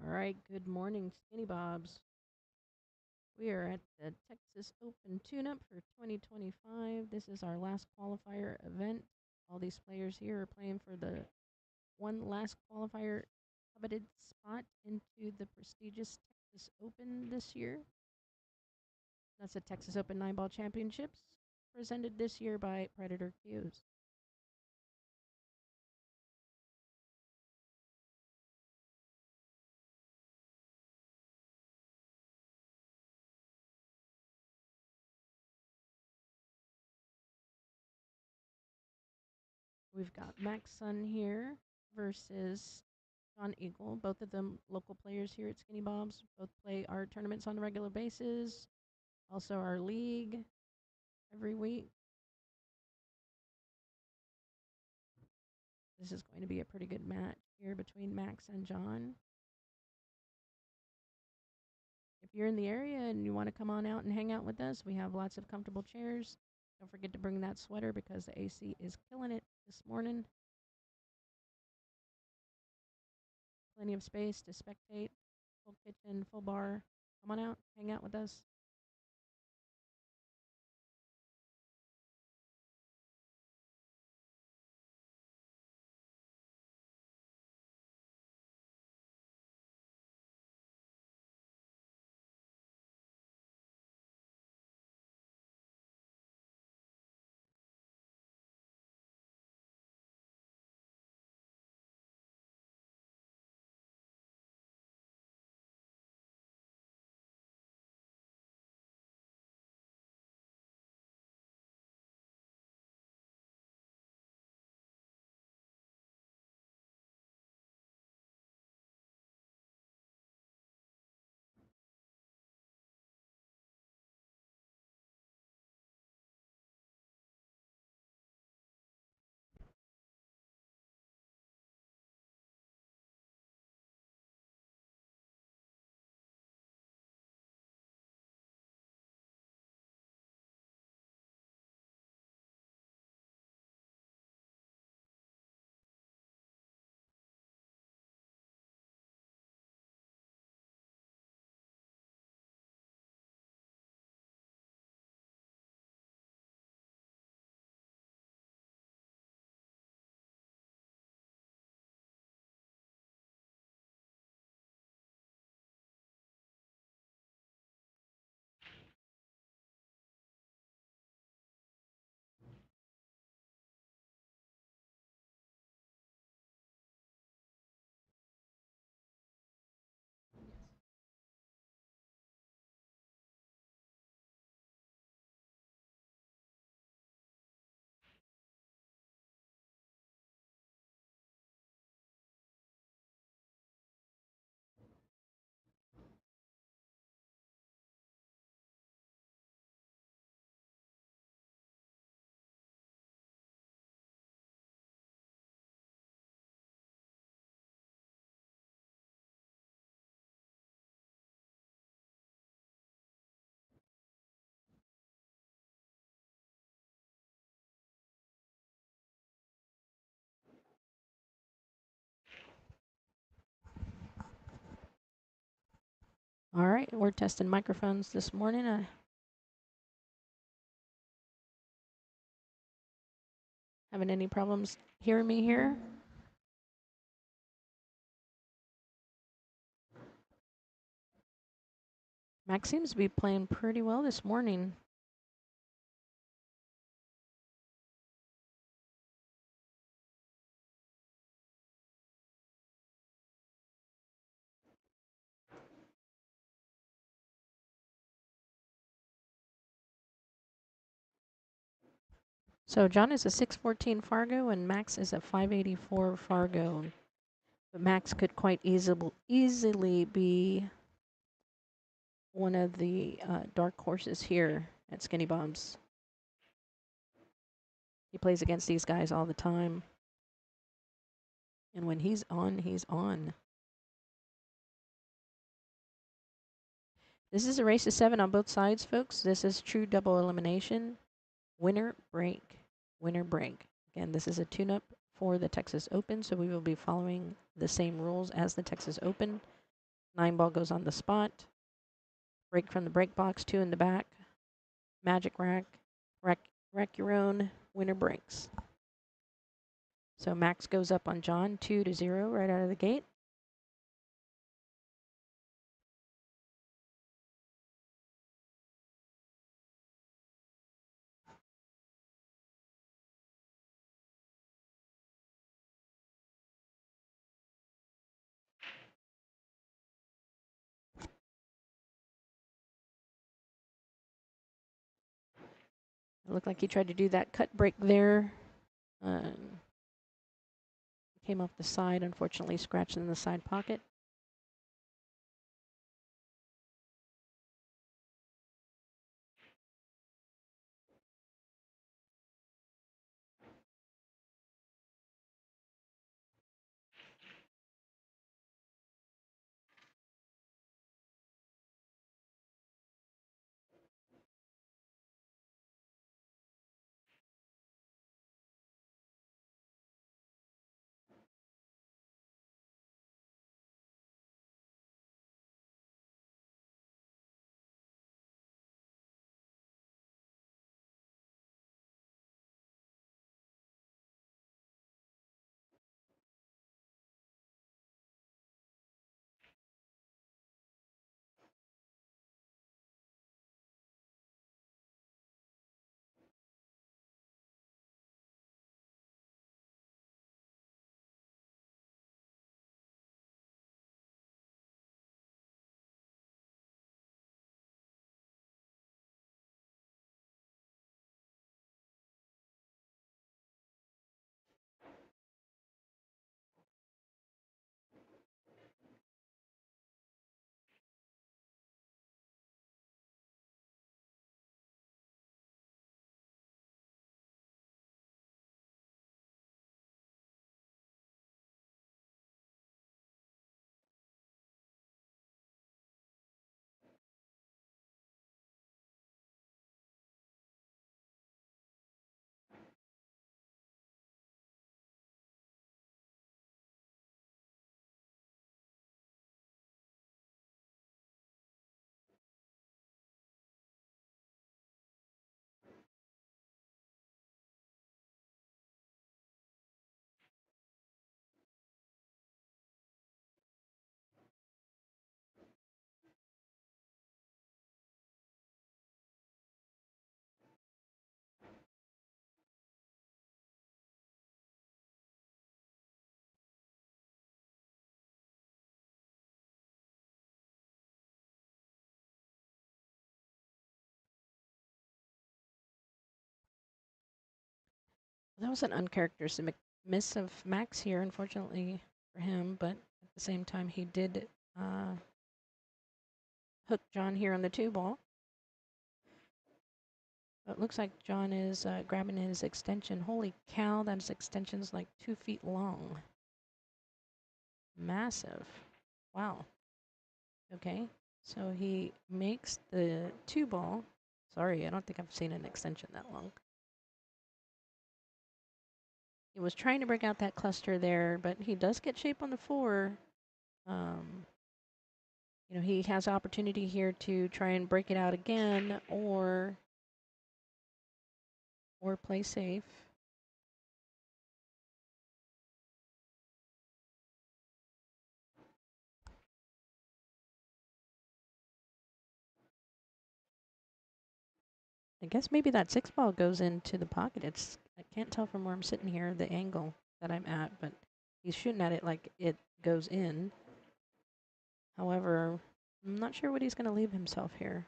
All right, good morning, Skinny Bobs. We are at the Texas Open Tune-Up for 2025. This is our last qualifier event. All these players here are playing for the one last qualifier coveted spot into the prestigious Texas Open this year. That's the Texas Open 9-Ball Championships, presented this year by Predator Cues. We've got Max Sun here versus John Eagle. Both of them local players here at Skinny Bobs. Both play our tournaments on a regular basis. Also our league every week. This is going to be a pretty good match here between Max and John. If you're in the area and you want to come on out and hang out with us, we have lots of comfortable chairs. Don't forget to bring that sweater because the AC is killing it this morning. Plenty of space to spectate. Full kitchen, full bar. Come on out, hang out with us. All right, we're testing microphones this morning. Having any problems hearing me here? Max seems to be playing pretty well this morning. So John is a 614 Fargo and Max is a 584 Fargo. But Max could quite easily be one of the dark horses here at Skinny Bobs. He plays against these guys all the time. And when he's on, he's on. This is a race of 7 on both sides, folks. This is true double elimination. Winner, break, winner, break. Again, this is a tune-up for the Texas Open, so we will be following the same rules as the Texas Open. 9 ball goes on the spot. Break from the break box, 2 in the back. Magic rack, rack your own, winner breaks. So Max goes up on John, 2-0 right out of the gate. It looked like he tried to do that cut break there. Came off the side, unfortunately scratched in the side pocket. That was an uncharacteristic miss of Max here, unfortunately for him, but at the same time, he did hook John here on the 2 ball. It looks like John is grabbing his extension. Holy cow, that extension's like 2 feet long. Massive. Wow. Okay, so he makes the 2 ball. Sorry, I don't think I've seen an extension that long. He was trying to break out that cluster there, but he does get shape on the 4. You know, he has opportunity here to try and break it out again or play safe. I guess maybe that 6 ball goes into the pocket. I can't tell from where I'm sitting here, the angle that I'm at, but he's shooting at it like it goes in. However, I'm not sure what he's going to leave himself here.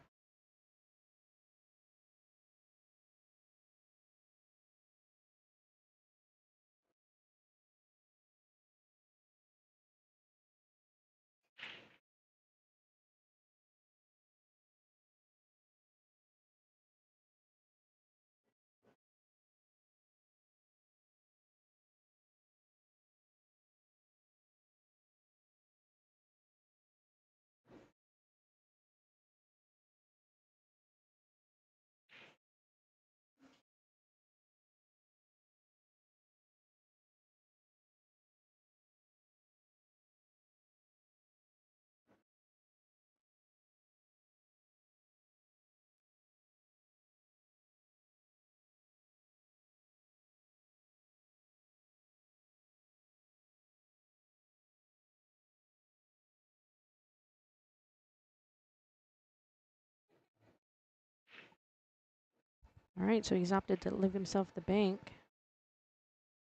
All right, so he's opted to leave himself the bank.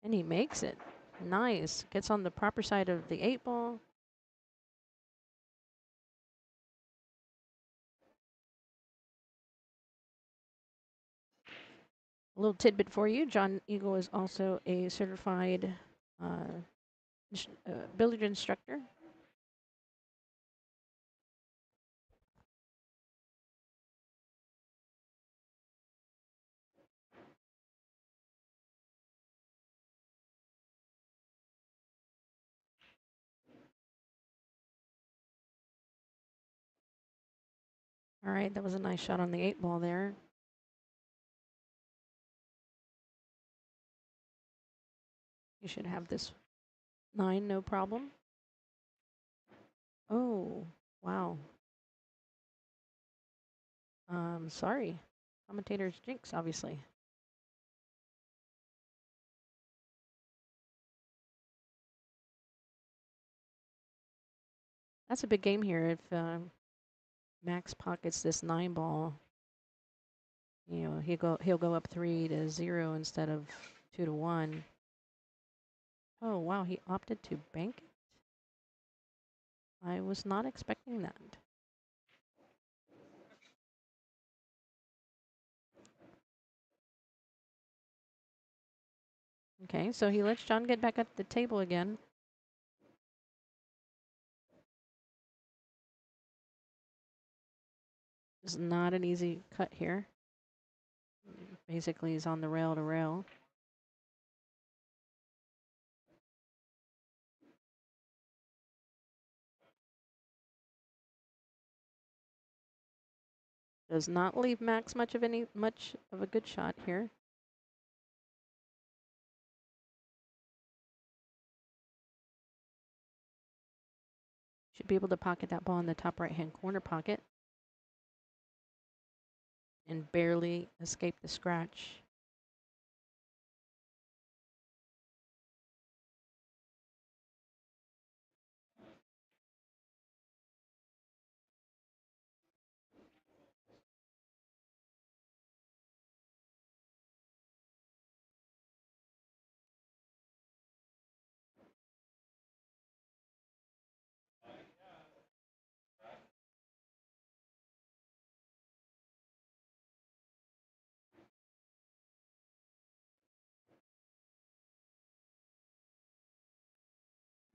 And he makes it. Nice. Gets on the proper side of the 8 ball. A little tidbit for you. John Eagle is also a certified billiard instructor. All right, that was a nice shot on the 8 ball there. You should have this 9, no problem. Oh, wow. Sorry. Commentator's jinx, obviously. That's a big game here. If Max pockets this 9 ball, you know, he'll go up 3-0 instead of 2-1. Oh, wow, he opted to bank it? I was not expecting that. Okay, so he lets John get back at the table again. It's not an easy cut here. Basically, he's on the rail to rail. Does not leave Max much of a good shot here. Should be able to pocket that ball in the top right-hand corner pocket. And barely escape the scratch.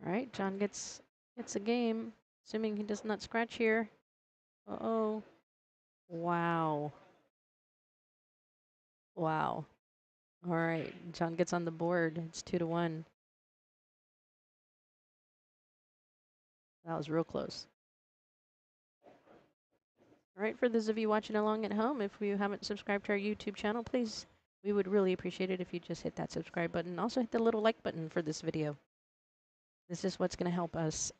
All right, John gets a game, assuming he does not scratch here. Uh-oh. Wow. Wow. All right, John gets on the board. It's 2-1. That was real close. All right, for those of you watching along at home, if you haven't subscribed to our YouTube channel, please, we would really appreciate it if you just hit that subscribe button. Also hit the little like button for this video. This is what's going to help us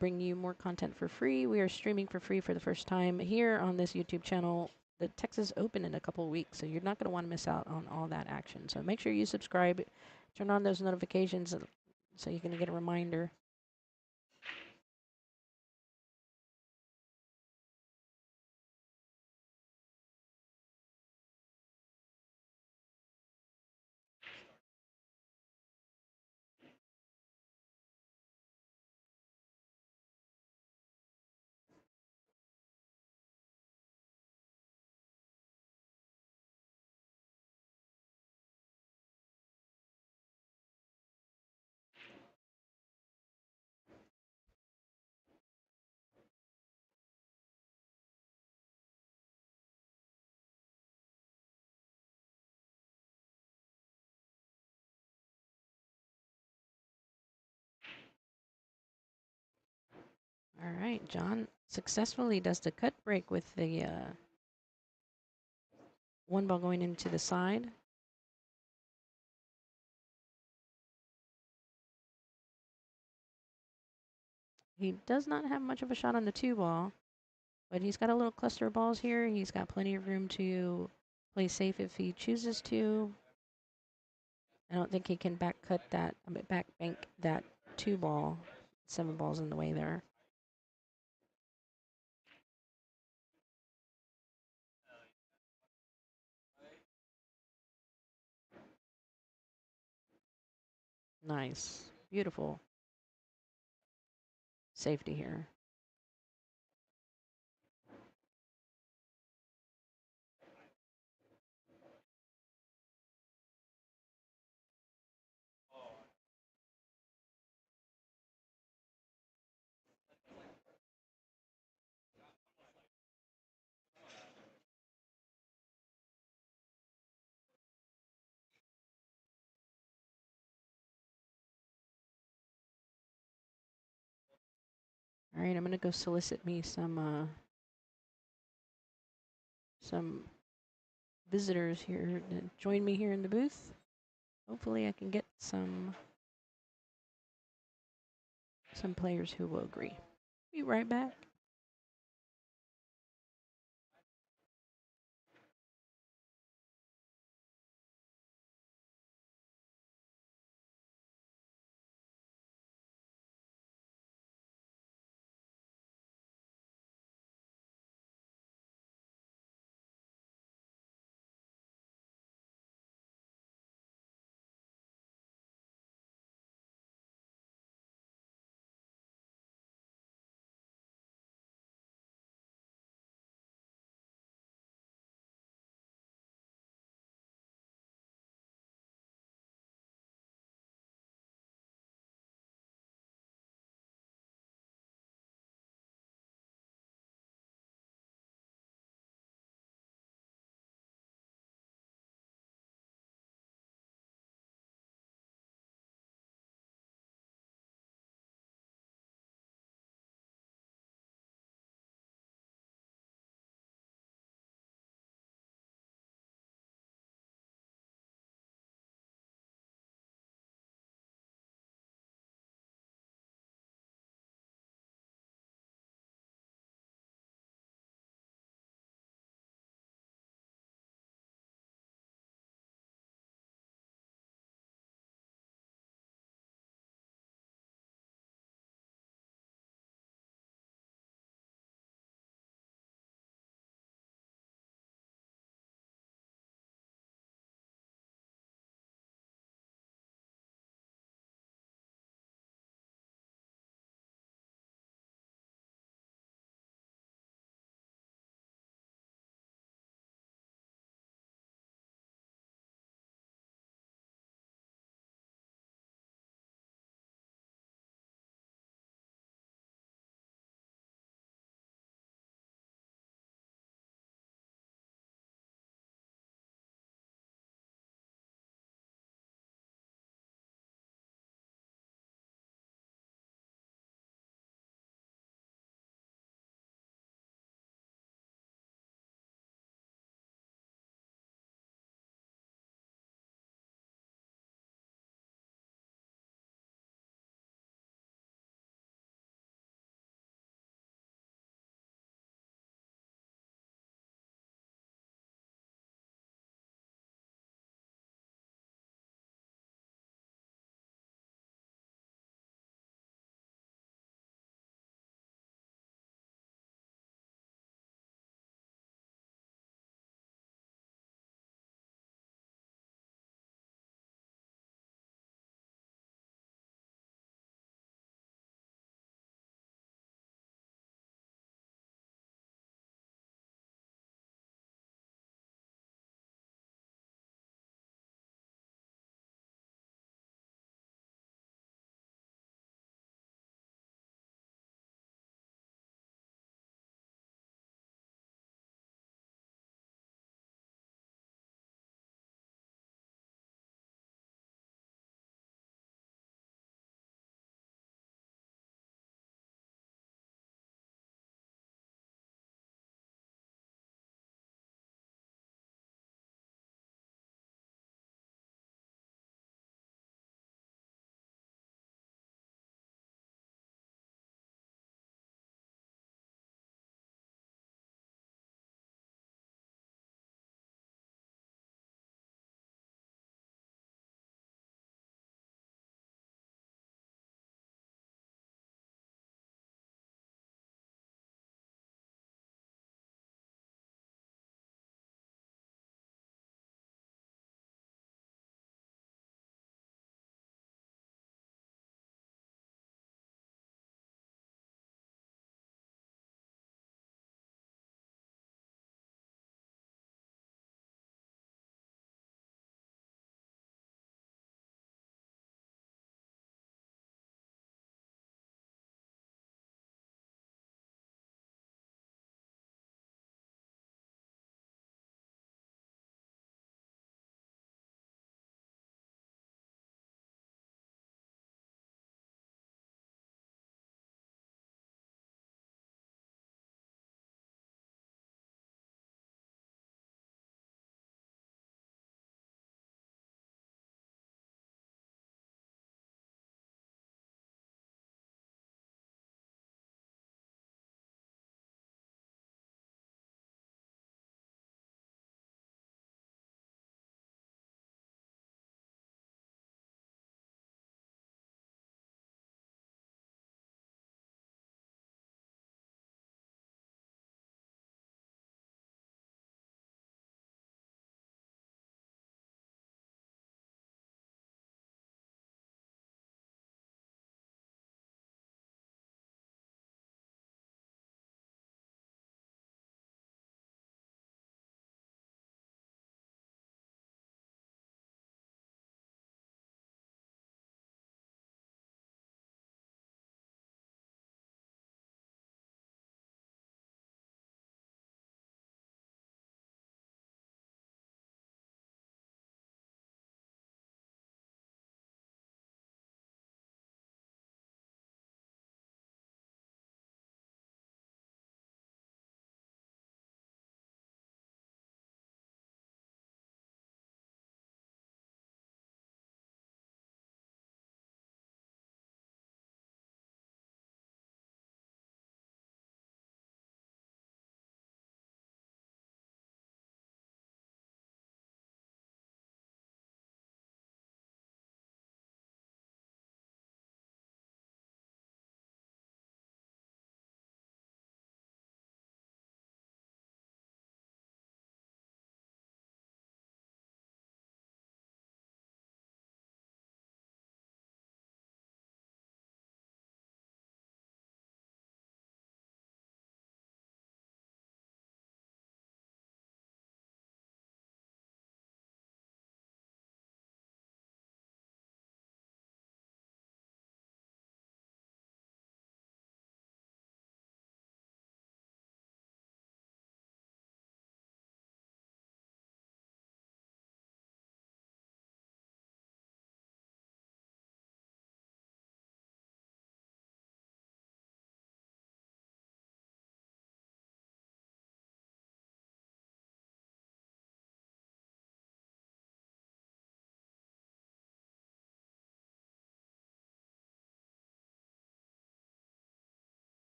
bring you more content for free. We are streaming for free for the first time here on this YouTube channel. The Texas Open in a couple of weeks, so you're not going to want to miss out on all that action. So make sure you subscribe, turn on those notifications so you're going to get a reminder. All right, John successfully does the cut break with the 1 ball going into the side. He does not have much of a shot on the 2 ball, but he's got a little cluster of balls here. He's got plenty of room to play safe if he chooses to. I don't think he can back bank that 2 ball. 7 balls in the way there. Nice. Beautiful safety here. All right, I'm gonna go solicit me some visitors here to join me here in the booth. Hopefully, I can get some players who will agree. Be right back.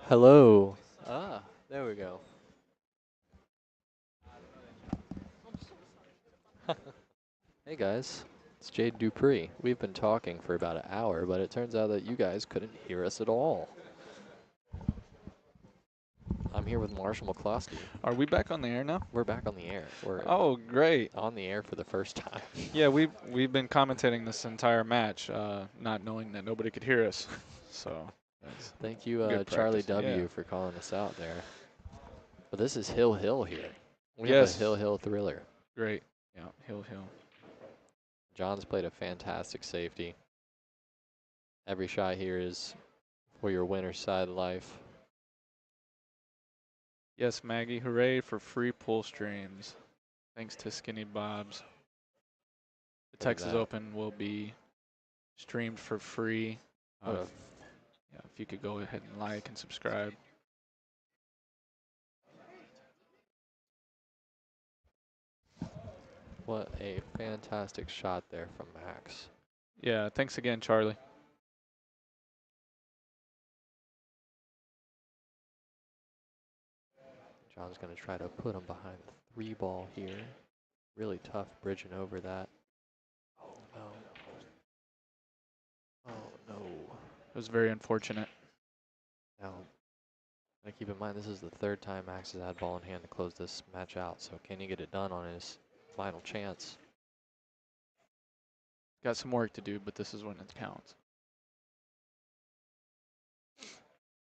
Hello. Ah, there we go. Hey guys, it's Jade Dupree. We've been talking for about an hour, but it turns out that you guys couldn't hear us at all. I'm here with Marshall McCloskey. Are we back on the air now? We're back on the air. We're Oh, great. on the air for the first time. Yeah, we've been commentating this entire match, not knowing that nobody could hear us. So that's Thank you, good Charlie practice. W., Yeah. for calling us out there. But this is Hill Hill here. We have a Yes. Hill Hill thriller. Great. Yeah, Hill. John's played a fantastic safety. Every shot here is for your winner's side life. Yes, Maggie, hooray for free pull streams. Thanks to Skinny Bob's. The Look at Texas that. Open will be streamed for free. What a Yeah, if you could go ahead and like and subscribe. What a fantastic shot there from Max. Yeah, thanks again, Charlie. John's going to try to put him behind the 3 ball here. Really tough bridging over that. Oh no. Oh no. It was very unfortunate. Now, keep in mind this is the 3rd time Max has had ball in hand to close this match out. So can he get it done on his final chance? Got some work to do, but this is when it counts.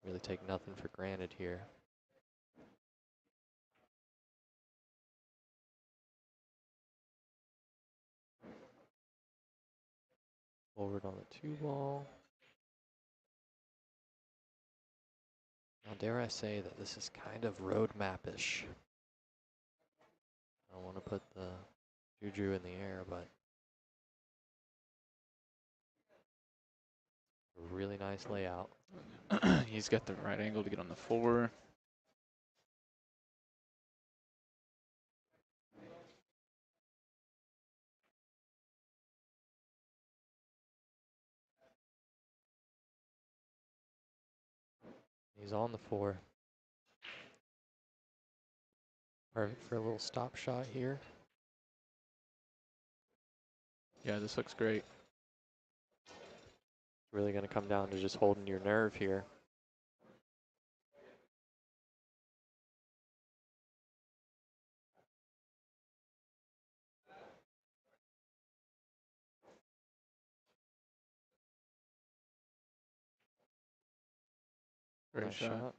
Really take nothing for granted here. Forward on the 2 ball. Now dare I say that this is kind of roadmap-ish. I don't want to put the juju in the air, but a really nice layout. He's got the right angle to get on the 4. He's on the 4. Perfect for a little stop shot here. Yeah, this looks great. It's really going to come down to just holding your nerve here. Great Nice shot. shot.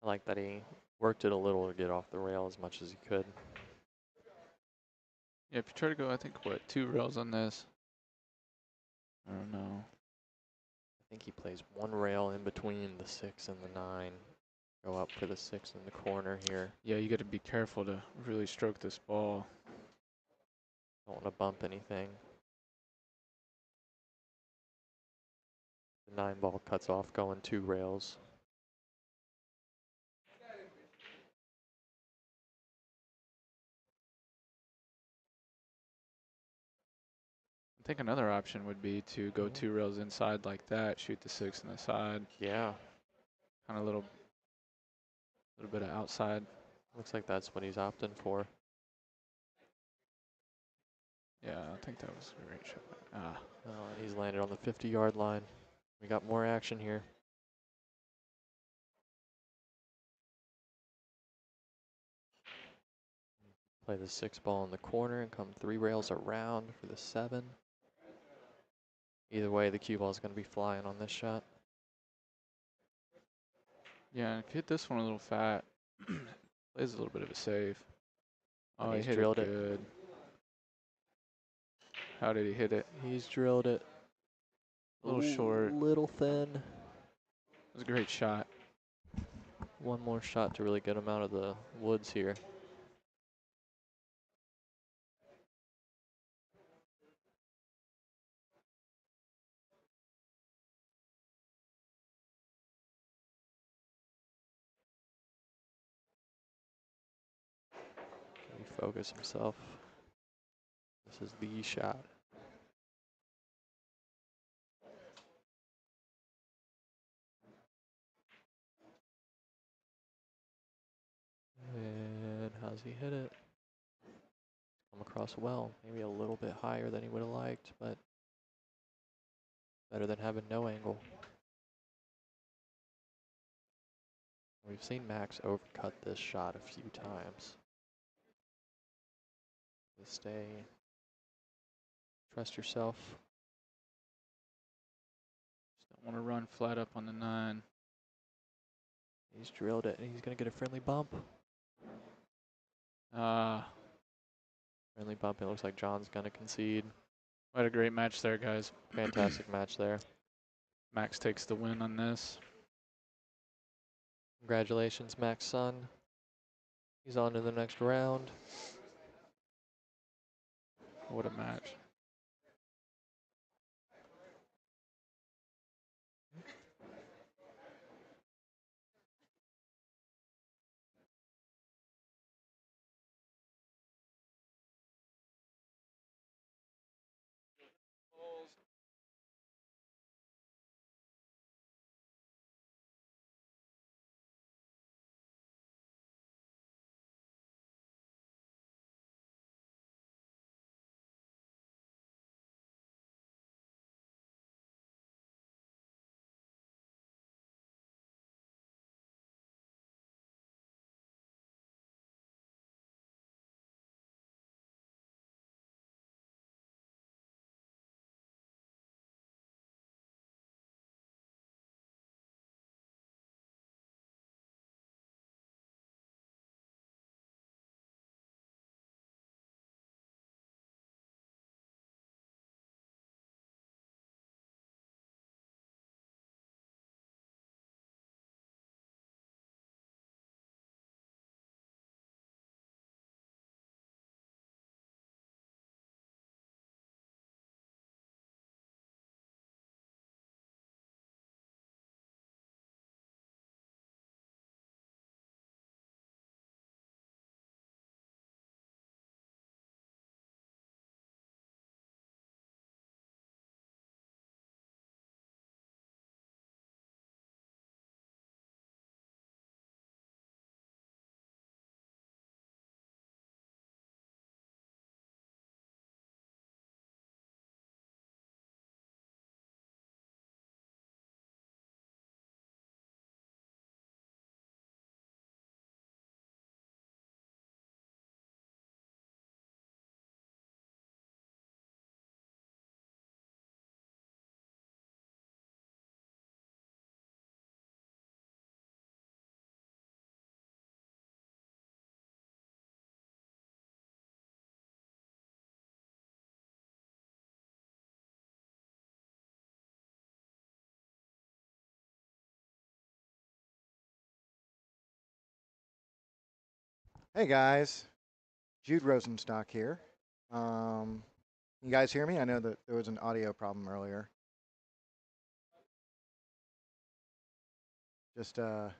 I like that he worked it a little to get off the rail as much as he could. Yeah, if you try to go, I think, what, 2 rails on this? I don't know. I think he plays 1 rail in between the 6 and the 9. Go up for the 6 in the corner here. Yeah, you got to be careful to really stroke this ball. Don't want to bump anything. The 9 ball cuts off going 2 rails. I think another option would be to go 2 rails inside like that, shoot the 6 on the side. Yeah. Kind of little bit of outside. Looks like that's what he's opting for. Yeah, I think that was a great shot. Ah, He's landed on the 50-yard line. We got more action here. Play the 6 ball in the corner and come 3 rails around for the 7. Either way, the cue ball is going to be flying on this shot. yeah, if you hit this one a little fat, plays a little bit of a save. Oh, he He's hit drilled it it. good. How did he hit it? He's drilled it. A little short. Little thin. It was a great shot. One more shot to really get him out of the woods here. Can he focus himself? This is the shot. Does he hit it? Come across well. Maybe a little bit higher than he would have liked, but better than having no angle. We've seen Max overcut this shot a few times. Just stay. Trust yourself. Just don't want to run flat up on the 9. He's drilled it, and he's going to get a friendly bump. Friendly bump. It looks like John's going to concede. What a great match there, guys. Fantastic match there. Max takes the win on this. Congratulations, Max son. He's on to the next round. What a match. Hey guys, Jude Rosenstock here. You guys hear me? I know that there was an audio problem earlier. Just say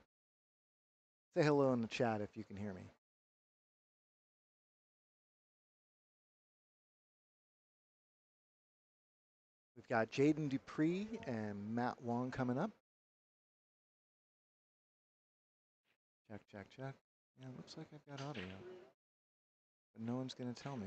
hello in the chat if you can hear me. We've got Jaden Dupree and Matt Wong coming up. Check, check, check. Yeah, it looks like I've got audio, but no one's going to tell me.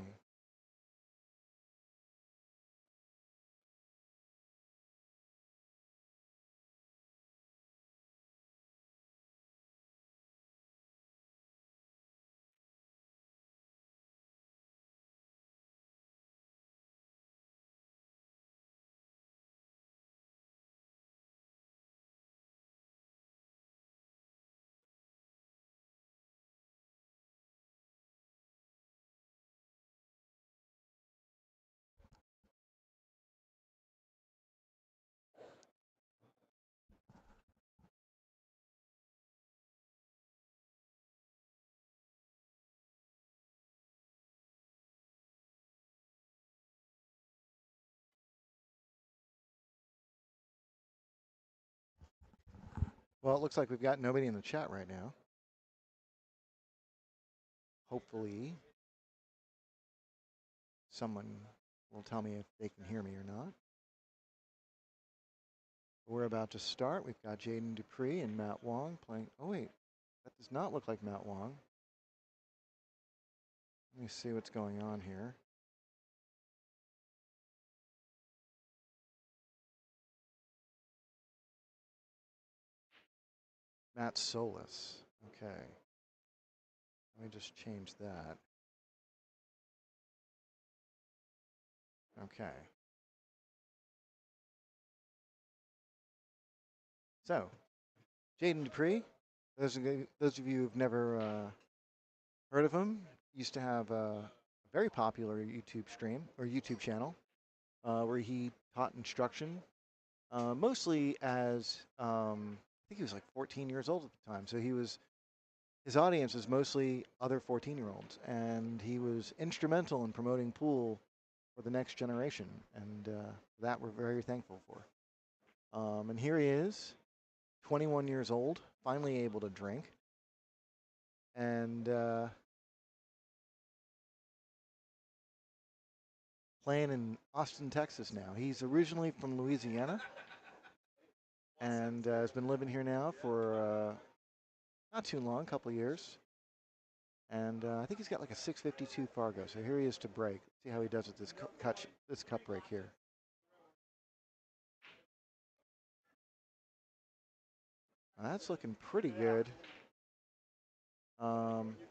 Well, it looks like we've got nobody in the chat right now. Hopefully, someone will tell me if they can hear me or not. We're about to start. We've got Jaden Dupree and Matt Wong playing. Oh, wait. That does not look like Matt Wong. Let me see what's going on here. Matt Solis. Okay. Let me just change that. Okay. So, Jaden Dupree, those of you who've never heard of him, used to have a very popular YouTube stream or YouTube channel where he taught instruction, mostly as I think he was like 14 years old at the time. So his audience was mostly other 14-year-olds, and he was instrumental in promoting pool for the next generation, and that we're very thankful for. And here he is, 21 years old, finally able to drink, and playing in Austin, Texas now. He's originally from Louisiana and has been living here now for not too long, a couple of years. And I think he's got like a 652 Fargo. So here he is to break. See how he does with this cup break here. That's looking pretty good.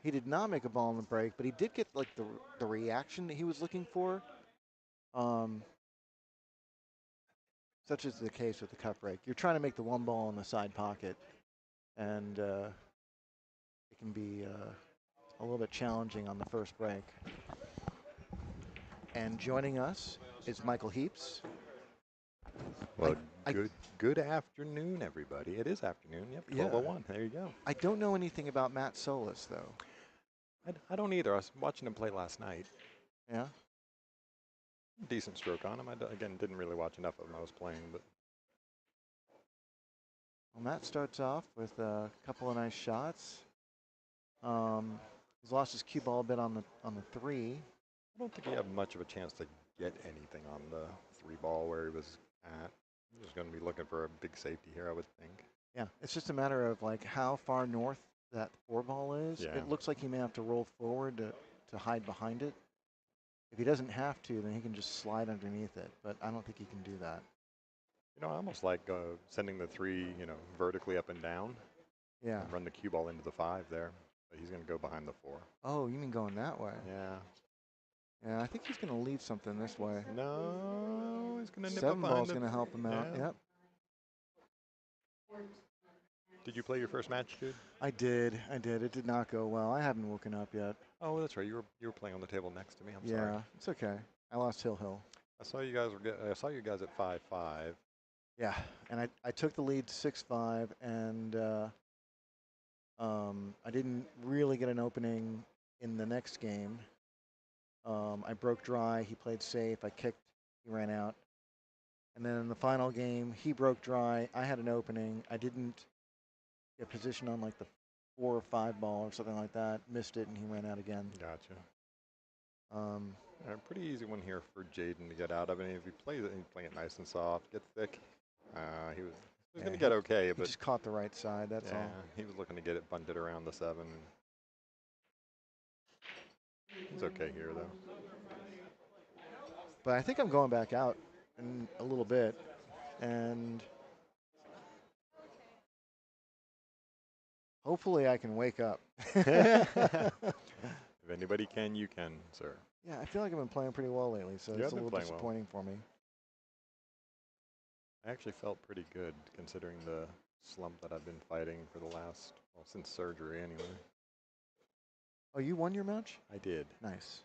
He did not make a ball in the break, but he did get like the reaction that he was looking for. Such is the case with the cup break. You're trying to make the one ball in the side pocket, and it can be a little bit challenging on the first break. And joining us is Michael Heaps. Well, good afternoon, everybody. It is afternoon. Yep, 12:01. There you go. I don't know anything about Matt Solis, though. I don't either. I was watching him play last night. Yeah? Decent stroke on him. Again, didn't really watch enough of him. I was playing, but. Well, Matt starts off with a couple of nice shots. He's lost his cue ball a bit on the three. I don't think he had much of a chance to get anything on the three ball where he was at. He was going to be looking for a big safety here, I would think. Yeah, it's just a matter of like how far north that four ball is. Yeah. It looks like he may have to roll forward to hide behind it. If he doesn't have to, then he can just slide underneath it. But I don't think he can do that. You know, I almost like sending the three, vertically up and down. Yeah. And run the cue ball into the five there. But he's going to go behind the four. Oh, you mean going that way? Yeah. Yeah, I think he's going to leave something this way. No, he's going to nip Seven up ball's behind going to help him out. Yeah. Yep. Did you play your first match, Jude? I did. It did not go well. I haven't woken up yet. Oh, that's right. You were playing on the table next to me. I'm yeah, sorry. it's okay. I lost Hill. I saw you guys at 5-5. Yeah, and I took the lead 6-5, and I didn't really get an opening in the next game. I broke dry. He played safe. I kicked. He ran out. And then in the final game, he broke dry. I had an opening. I didn't get position on like the 4 or 5 ball or something like that. Missed it, and he ran out again. Gotcha. Pretty easy one here for Jaden to get out of. And if he plays it, he's playing it nice and soft, get thick. He was going to get okay, but he just caught the right side. That's all. He was looking to get it bunted around the 7. He's okay here though. But I think I'm going back out in a little bit, and hopefully I can wake up. If anybody can, you can, sir. Yeah, I feel like I've been playing pretty well lately, so it's a little disappointing for me. I actually felt pretty good considering the slump that I've been fighting for the last, since surgery anyway. Oh, you won your match? I did. Nice.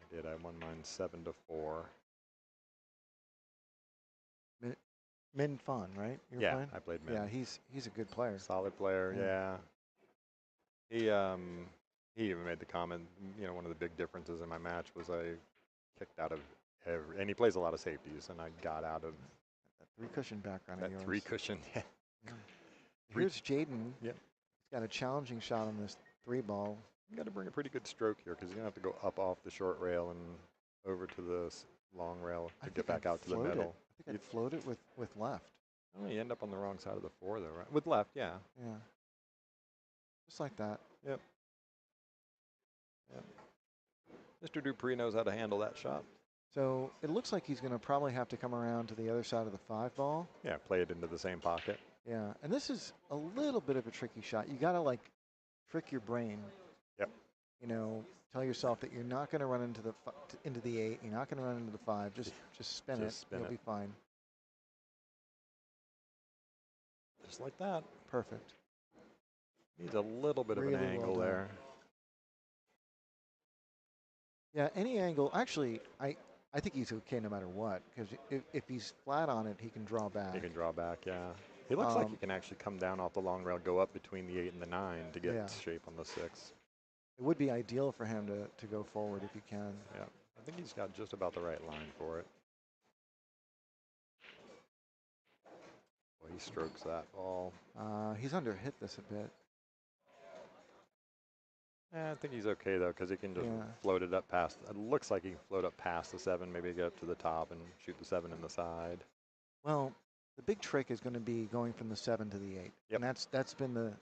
I did. I won mine 7-4. Min Fan, right? You're yeah, playing? I played Min. Yeah, he's a good player. Solid player, yeah. He even made the comment, one of the big differences in my match was I kicked out of and he plays a lot of safeties, and I got out of that 3-cushion background of yours. That 3-cushion, yeah. Here's Jaden. Yep. He's got a challenging shot on this 3 ball. You got to bring a pretty good stroke here because you're going to have to go up off the short rail and over to the long rail to get back out to the middle. I think I'd float it with left. Oh, you end up on the wrong side of the 4 though, right? With left, yeah. Yeah. Just like that. Yep. Mr. Dupree knows how to handle that shot. So it looks like he's going to probably have to come around to the other side of the 5 ball. Yeah, play it into the same pocket. Yeah, and this is a little bit of a tricky shot. You got to like trick your brain. Yep. You know, tell yourself that you're not going to run into the 8. You're not going to run into the 5. Just spin it. Just spin You'll it. be fine. Just like that. Perfect. Needs a little bit Really of an well angle done. there. Yeah, any angle. Actually, I think he's okay no matter what, because if he's flat on it, he can draw back. He can draw back, yeah. He looks like he can actually come down off the long rail, go up between the 8 and the 9 to get shape on the 6. It would be ideal for him to go forward if he can. Yeah, I think he's got just about the right line for it. Well, he strokes that ball. He's under hit this a bit. I think he's okay though, because he can just float it up past. It looks like he can float up past the 7, maybe get up to the top and shoot the 7 in the side. Well, the big trick is going to be going from the 7 to the 8, and that's been the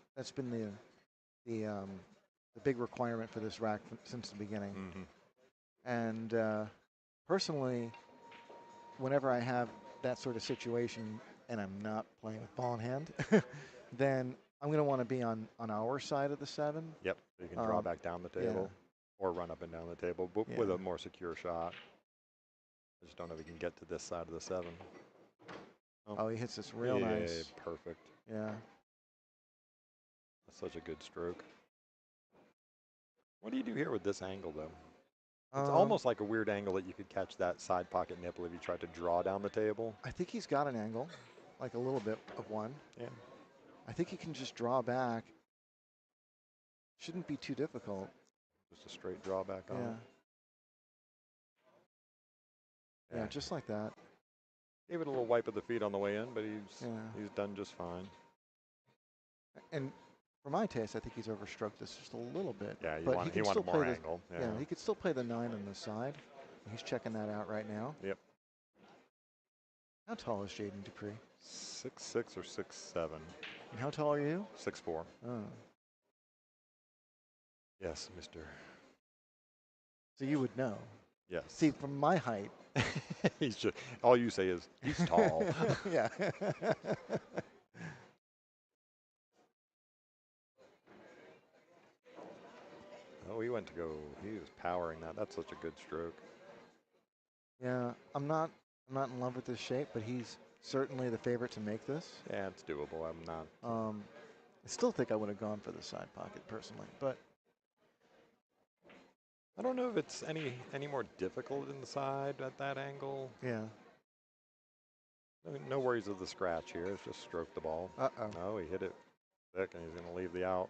big requirement for this rack since the beginning. And personally, whenever I have that sort of situation and I'm not playing with ball in hand, then I'm going to want to be on our side of the 7. Yep, so you can draw back down the table or run up and down the table, but with a more secure shot. I just don't know if he can get to this side of the 7. Oh, he hits this real nice. Perfect. Yeah. That's such a good stroke. What do you do here with this angle, though? It's almost like a weird angle that you could catch that side pocket nipple if you tried to draw down the table. I think he's got an angle, like a little bit of one. Yeah. I think he can just draw back. Shouldn't be too difficult. Just a straight drawback on it. Yeah, just like that. Gave it a little wipe of the feet on the way in, but he's done just fine. And for my taste, I think he's overstroked this just a little bit. Yeah, but he wanted more angle. Yeah, he could still play the 9 on the side. He's checking that out right now. Yep. How tall is Jaden Dupree? 6'6" or 6'7". And how tall are you? 6'4". Oh. Yes, Mr. So you would know. Yes. See, from my height. He's just, all you say is, he's tall. Yeah. Oh, he went to go. He was powering that. That's such a good stroke. Yeah, I'm not in love with this shape, but he's certainly the favorite to make this. Yeah, it's doable. I'm not. I still think I would have gone for the side pocket personally, but I don't know if it's any more difficult in the side at that angle. Yeah. No worries of the scratch here. It's just stroke the ball. Uh-oh. Oh, he hit it thick, and he's going to leave the out.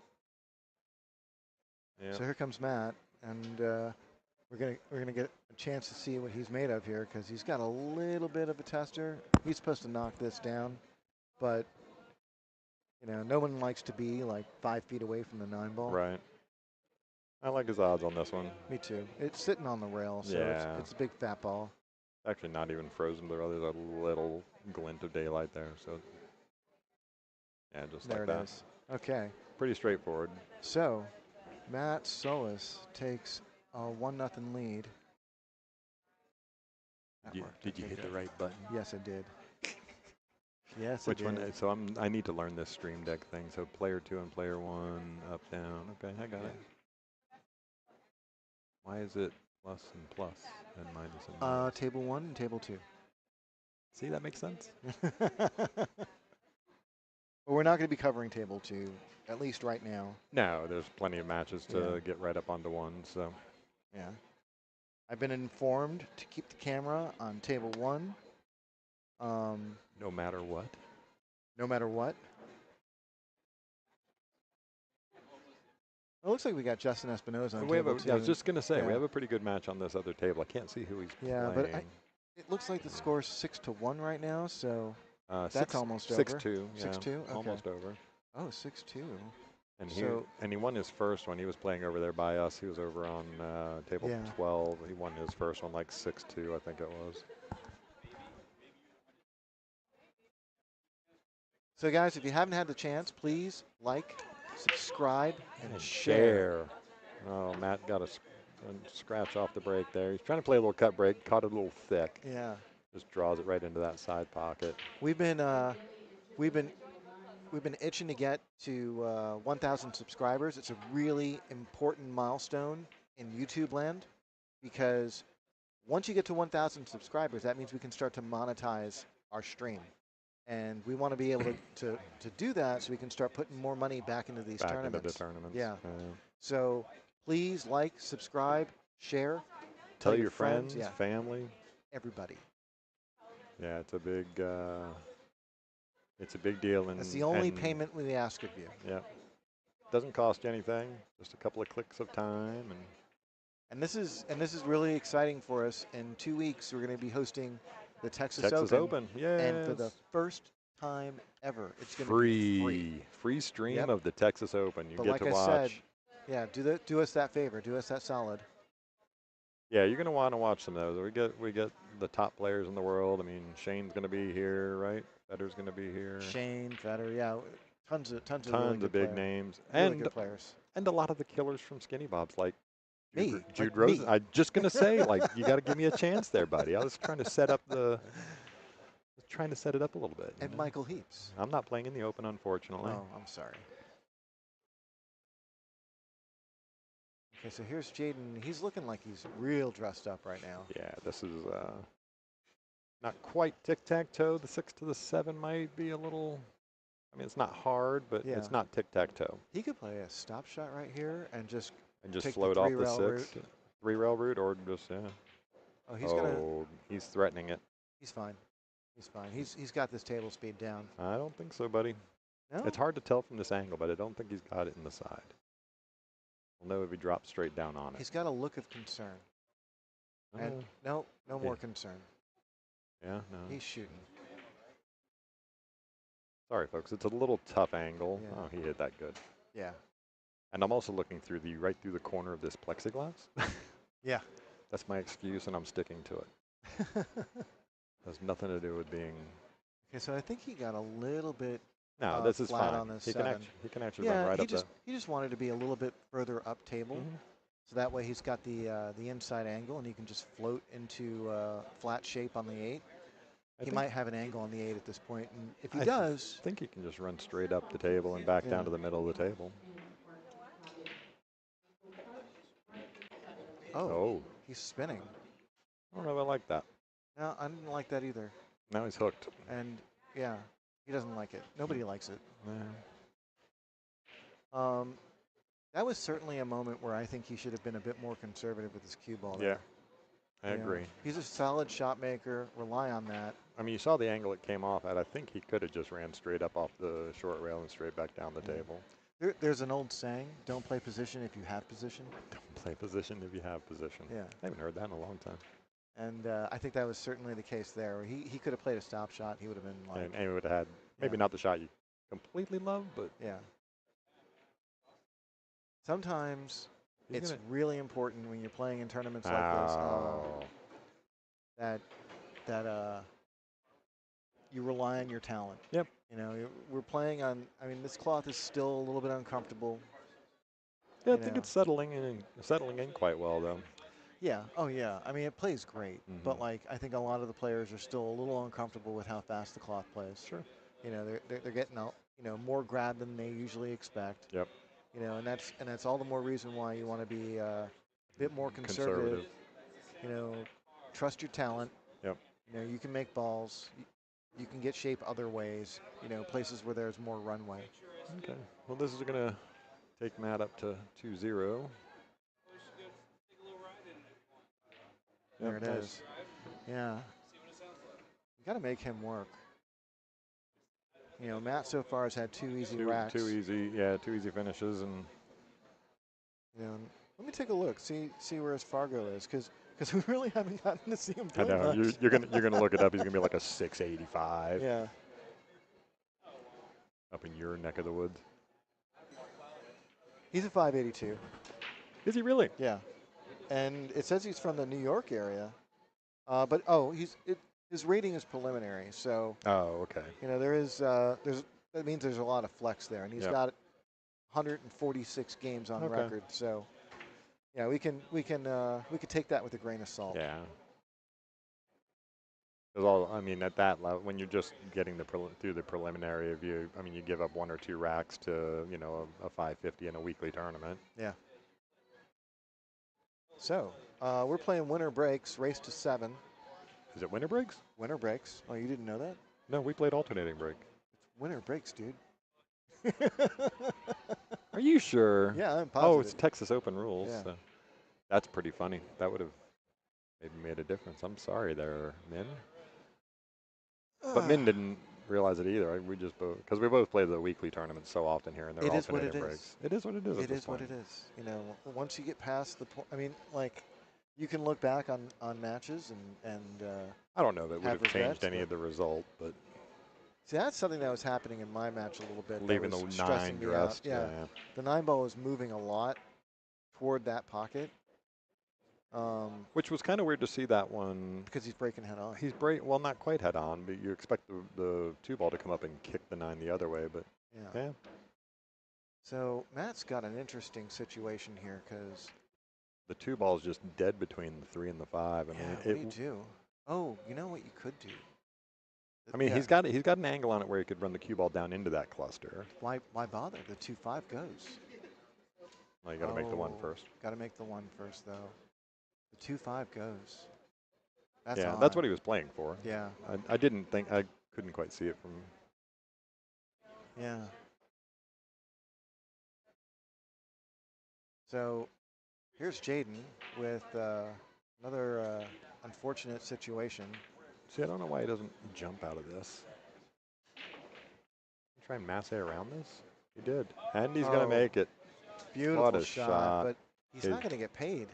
Yeah. So here comes Matt, and we're gonna get a chance to see what he's made of here, because he's got a little bit of a tester. He's supposed to knock this down, but you know, no one likes to be like 5 feet away from the 9 ball. Right. I like his odds on this one. Me too. It's sitting on the rail, so it's a big fat ball. Actually, not even frozen, but there's a little glint of daylight there. So, yeah, just there like that. There it is. Okay. Pretty straightforward. So, Matt Solis takes a 1-0 lead. Did you hit the right button? Yes, I did. Yes, Which I did. one? So I need to learn this stream deck thing. So player 2 and player 1, up, down. Okay, I got it. Why is it plus and plus and minus and minus? Table 1 and table 2. See, that makes sense. Well, we're not going to be covering table 2, at least right now. No, there's plenty of matches to get right up onto 1. So. Yeah. I've been informed to keep the camera on table 1. No matter what? No matter what. It looks like we got Justin Espinoza on table 2. I was just going to say, we have a pretty good match on this other table. I can't see who he's playing. Yeah, but it looks like the score's 6-1 right now, so that's almost over. 6-2. 6-2? Yeah, okay. almost over. Oh, 6-2. And he won his first one. He was playing over there by us. He was over on table 12. He won his first one like 6-2, I think it was. So, guys, if you haven't had the chance, please like, subscribe, and share. Oh, Matt got a scratch off the break there. He's trying to play a little cut break, caught it a little thick. Yeah. Just draws it right into that side pocket. We've been itching to get to 1,000 subscribers. It's a really important milestone in YouTube land because once you get to 1,000 subscribers, that means we can start to monetize our stream. And we want to be able to do that so we can start putting more money back into these tournaments. Into the tournaments. Yeah. So please like, subscribe, share. Tell your friends, yeah. family. Everybody. Yeah, it's a big deal. And that's the only payment we ask of you. Yeah. Doesn't cost you anything, just a couple of clicks of time. And this is really exciting for us. In 2 weeks, we're going to be hosting the Texas Open. Yes. And for the first time ever, it's going to be free stream of the Texas Open. You get to watch. Said, yeah, do us that favor. Do us that solid. Yeah, you're going to want to watch some of those. We get the top players in the world. I mean, Shane's going to be here, right? Federer's going to be here. Shane, Federer, yeah, tons of really good big names, really good players, and a lot of the killers from Skinny Bobs, like Jude like Rose. me. I'm just going to say, like, you got to give me a chance there, buddy. I was trying to set up it up a little bit. And Michael Heaps. I'm not playing in the Open, unfortunately. Oh, I'm sorry. Okay, so here's Jaden. He's looking like he's real dressed up right now. Yeah, this is not quite tic-tac-toe. The 6 to the 7 might be a little. I mean, it's not hard, but it's not tic-tac-toe. He could play a stop shot right here and just float off the 6, 3-rail route, or just Oh, he's threatening it. He's fine. He's fine. He's got this table speed down. I don't think so, buddy. No? It's hard to tell from this angle, but I don't think he's got it in the side. We'll know if he drops straight down on it. He's got a look of concern. And no more concern. Yeah, no. He's shooting. Sorry, folks. It's a little tough angle. Yeah. Oh, he hit that good. Yeah. And I'm also looking right through the corner of this plexiglass. Yeah. That's my excuse, and I'm sticking to it. Has nothing to do with being. Okay, so I think he got a little bit. No, this is flat fine. on this He can actually yeah, run right up he just wanted to be a little bit further up table, so that way he's got the inside angle and he can just float into flat shape on the 8. He might have an angle on the 8 at this point, and if he does, I think he can just run straight up the table and back down to the middle of the table. Oh, he's spinning. I don't know if I like that. No, I didn't like that either. Now he's hooked. And yeah, he doesn't like it. Nobody likes it. Yeah. That was certainly a moment where I think he should have been a bit more conservative with his cue ball. Yeah, I agree. He's a solid shot maker. Rely on that. I mean, you saw the angle it came off at. I think he could have just ran straight up off the short rail and straight back down the table. There's an old saying, don't play position if you have position. Don't play position if you have position. Yeah. I haven't heard that in a long time. And I think that was certainly the case there. He could have played a stop shot. He would have been like. And he would have had maybe not the shot you completely love, but. Yeah. Sometimes it's really important when you're playing in tournaments like this that you rely on your talent. Yep. You know, we're playing on. I mean, this cloth is still a little bit uncomfortable. Yeah, I think it's settling in quite well, though. Yeah. Oh, yeah. I mean, it plays great, but like I think a lot of the players are still a little uncomfortable with how fast the cloth plays. Sure. You know, they're getting more grab than they usually expect. Yep. You know, and that's all the more reason why you want to be a bit more conservative. You know, trust your talent. Yep. You know, you can make balls. You can get shape other ways. You know, places where there's more runway. Okay. Well, this is going to take Matt up to 2-0. There it is. Yeah. You got to make him work. You know, Matt so far has had two easy racks. Two easy finishes, and you know, let me take a look, see where his Fargo is, because we really haven't gotten to see him play. I know much. you're gonna look it up. He's gonna be like a 685. Yeah. Up in your neck of the woods. He's a 582. Is he really? Yeah. And it says he's from the New York area, but his rating is preliminary, so. Oh, okay. You know, that means there's a lot of flex there, and he's got 146 games on record, so. Yeah, we can take that with a grain of salt. Yeah. Because I mean, at that level, when you're just getting through the preliminary review, I mean, you give up 1 or 2 racks to, you know, a 550 in a weekly tournament. Yeah. So we're playing winner breaks, race to 7. Is it winter breaks? Winner breaks. Oh, you didn't know that? No, we played alternating break. It's winner breaks, dude. Are you sure? Yeah, I'm Oh, positive. it's Texas Open rules. Yeah. So that's pretty funny. That would have maybe made a difference. I'm sorry there, Min. But Min didn't realize it either. We just because we both play the weekly tournaments so often here, and they're It is what alternating it breaks. is. It is what it is. It is what it is. You know, once you get past the point, I mean, like, you can look back on matches and I don't know that it would have have changed regrets, any but- of the result, but see, that's something that was happening in my match a little bit. leaving that the was 9 stressing me out. dressed. Yeah, the 9 ball was moving a lot toward that pocket. Which was kind of weird to see that one. Because he's breaking head on. He's well, not quite head on, but you expect the 2 ball to come up and kick the 9 the other way, but yeah. So Matt's got an interesting situation here because The 2 ball is just dead between the 3 and the 5. I mean, what do you do? Oh, you know what you could do? I mean, Yeah. he's got an angle on it where he could run the cue ball down into that cluster. Why bother? The 2-5 goes. Well, you got to make the 1 first. Got to make the 1 first, though. The 2-5 goes. That's Yeah, odd. that's what he was playing for. Yeah. I couldn't quite see it from. Yeah. So here's Jaden with another unfortunate situation. See, I don't know why he doesn't jump out of this. Try and masse around this. He did, and he's gonna make it. Beautiful What a shot, but he's His- not going to get paid.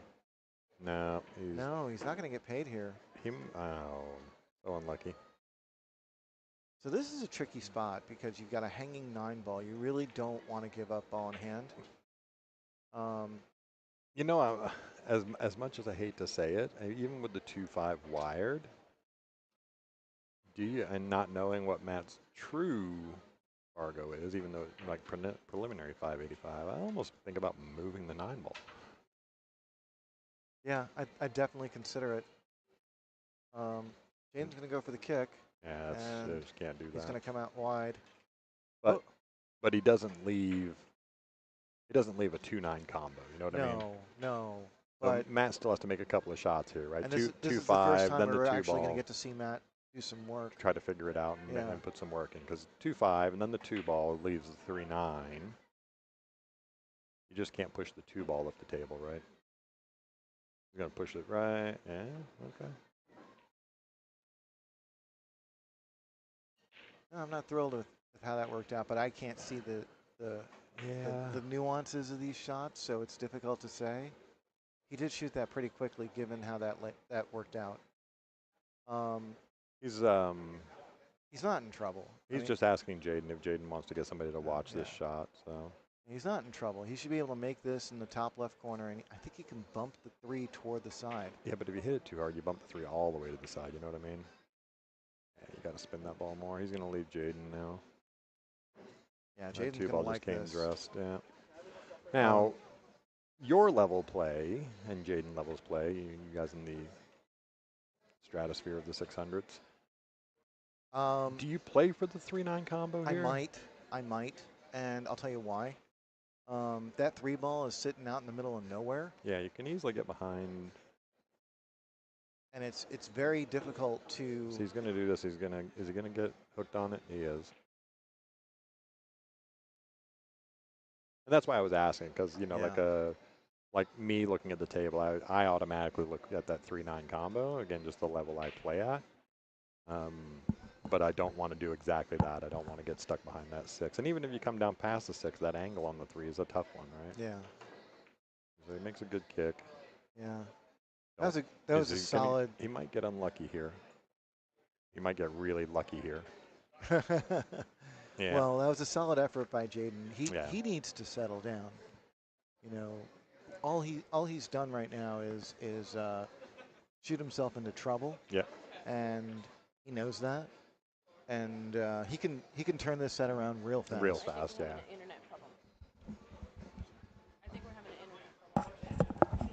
No, No, he's not going to get paid here. So unlucky. So this is a tricky spot because you've got a hanging 9 ball. You really don't want to give up ball in hand. You know, as much as I hate to say it, even with the 2-5 wired, and not knowing what Matt's true Fargo is, even though like preliminary 585, I almost think about moving the 9 ball. Yeah, I definitely consider it. Jaden's going to go for the kick. Yeah, I just can't do that. He's going to come out wide. But he doesn't leave. He doesn't leave a 2-9 combo. You know what I mean? No. So But Matt still has to make a couple of shots here, right? and this is the 2-5, first time then the we're 2 actually going ball. to get to see Matt do some work. Try to figure it out Yeah. and put some work in, because 2-5 and then the 2 ball leaves the 3-9. You just can't push the 2 ball up the table, right? You're gonna push it right. Yeah. Okay. No, I'm not thrilled with how that worked out, but I can't see the nuances of these shots, so it's difficult to say. He did shoot that pretty quickly, given how that worked out. He's not in trouble. He's just asking Jaden if Jaden wants to get somebody to watch this shot. So he's not in trouble. He should be able to make this in the top left corner, and I think he can bump the 3 toward the side. yeah, but if you hit it too hard, you bump the 3 all the way to the side. You know what I mean? Yeah, you got to spin that ball more. He's gonna leave Jaden now. Yeah, That Jaden's 2 gonna ball like just came this. dressed. Yeah. Now, your level play and Jaden levels play. You guys in the stratosphere of the 600s. Do you play for the 3-9 combo here? I might, and I'll tell you why. That 3 ball is sitting out in the middle of nowhere, Yeah, you can easily get behind. and it's very difficult to. So he's going to do this. Is he going to get hooked on it? He is. And that's why I was asking, because like me looking at the table, I automatically look at that 3-9 combo again, just the level I play at. But I don't want to do exactly that. I don't want to get stuck behind that 6. And even if you come down past the 6, that angle on the 3 is a tough one, right? Yeah. So he makes a good kick. Yeah. That was a solid. He might get unlucky here. He might get really lucky here. Yeah. Well, that was a solid effort by Jaden. He needs to settle down. You know, all he's done right now is shoot himself into trouble. Yeah. And he knows that. And he can turn this set around real fast. Real fast, yeah. Internet problem. I think we're having an internet problem.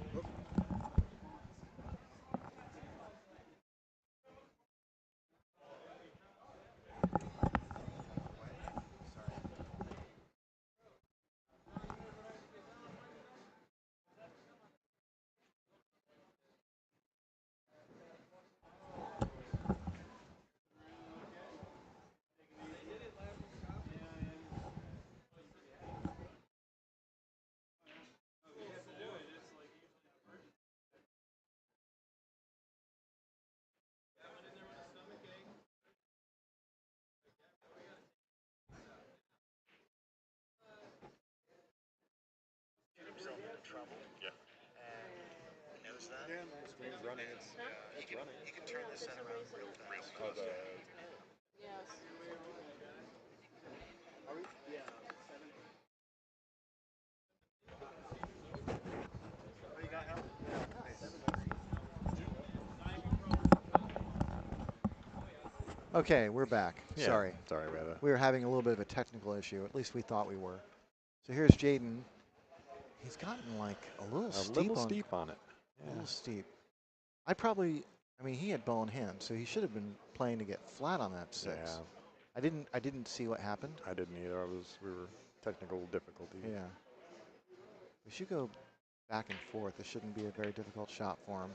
Okay, we're back. Yeah. Sorry. Sorry about that. We were having a little bit of a technical issue. At least we thought we were. So here's Jaden. He's gotten like a little steep on it. A little steep. I mean, he had ball in hand, so he should have been playing to get flat on that 6. Yeah. I didn't see what happened. I didn't either. We were technical difficulties. Yeah. We should go back and forth. This shouldn't be a very difficult shot for him.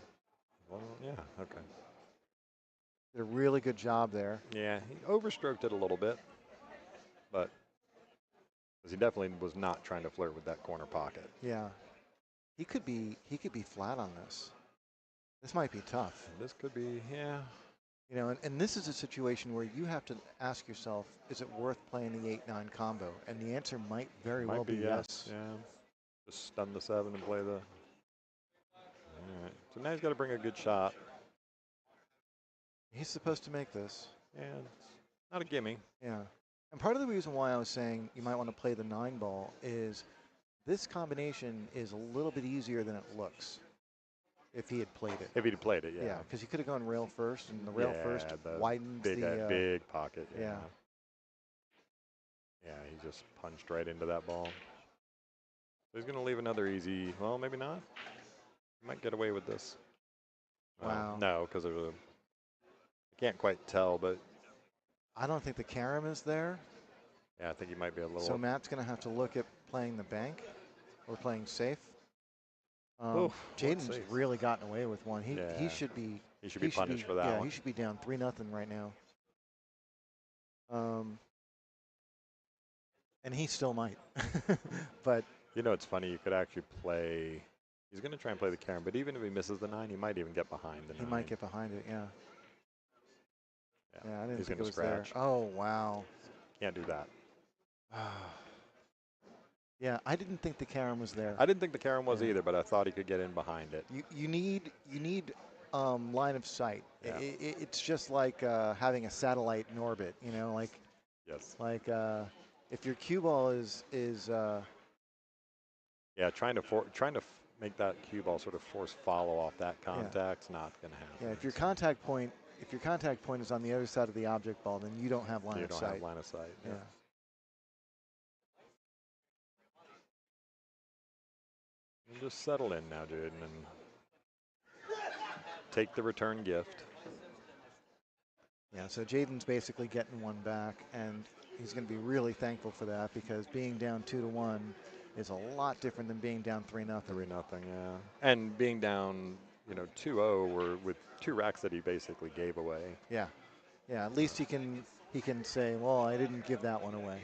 Well, yeah, okay. Did a really good job there. Yeah, he overstroked it a little bit, but he definitely was not trying to flirt with that corner pocket. Yeah. He could be flat on this. This might be tough. This could be, yeah. You know, and this is a situation where you have to ask yourself, is it worth playing the 8-9 combo? And the answer might very well be yes. Yeah. Just stun the 7 and play the. All right. So now he's got to bring a good shot. He's supposed to make this. And it's not a gimme. Yeah. And part of the reason why I was saying you might want to play the 9 ball is this combination is a little bit easier than it looks if he had played it. If he'd played it, yeah. Yeah, because he could have gone rail first, and the rail first widens big, the big pocket. Yeah. Yeah, he just punched right into that ball. So he's going to leave another easy. Well, maybe not. He might get away with this. Wow. No, because there's a. I can't quite tell, but. I don't think the carom is there. Yeah, I think he might be a little. So Matt's going to have to look at playing the bank or playing safe. Jaden's really gotten away with one. He should be. He should be punished for that yeah, one. he should be down 3-0 right now. And he still might. But you know, it's funny. You could actually play. He's going to try and play the carom, but even if he misses the 9, he might even get behind the 9. He might get behind it. Yeah. Yeah, I didn't he's think going it to was scratch. there. Oh wow. Can't do that. Yeah, I didn't think the carom was there. I didn't think the carom was either, but I thought he could get in behind it. You need line of sight. Yeah. It's just like having a satellite in orbit. You know, like Yes. like if your cue ball is Yeah, trying to make that cue ball sort of force follow off that contact's not going to happen. yeah. If your contact point is on the other side of the object ball, then you don't have line of sight. You don't have line of sight. Yeah. And just settle in now, Jaden, and take the return gift. Yeah, so Jaden's basically getting one back, and he's going to be really thankful for that because being down 2-1 is a lot different than being down 3-0. 3-0, yeah. And being down, 2-0 with 2 racks that he basically gave away. Yeah, yeah. At least he can say, well, I didn't give that one away.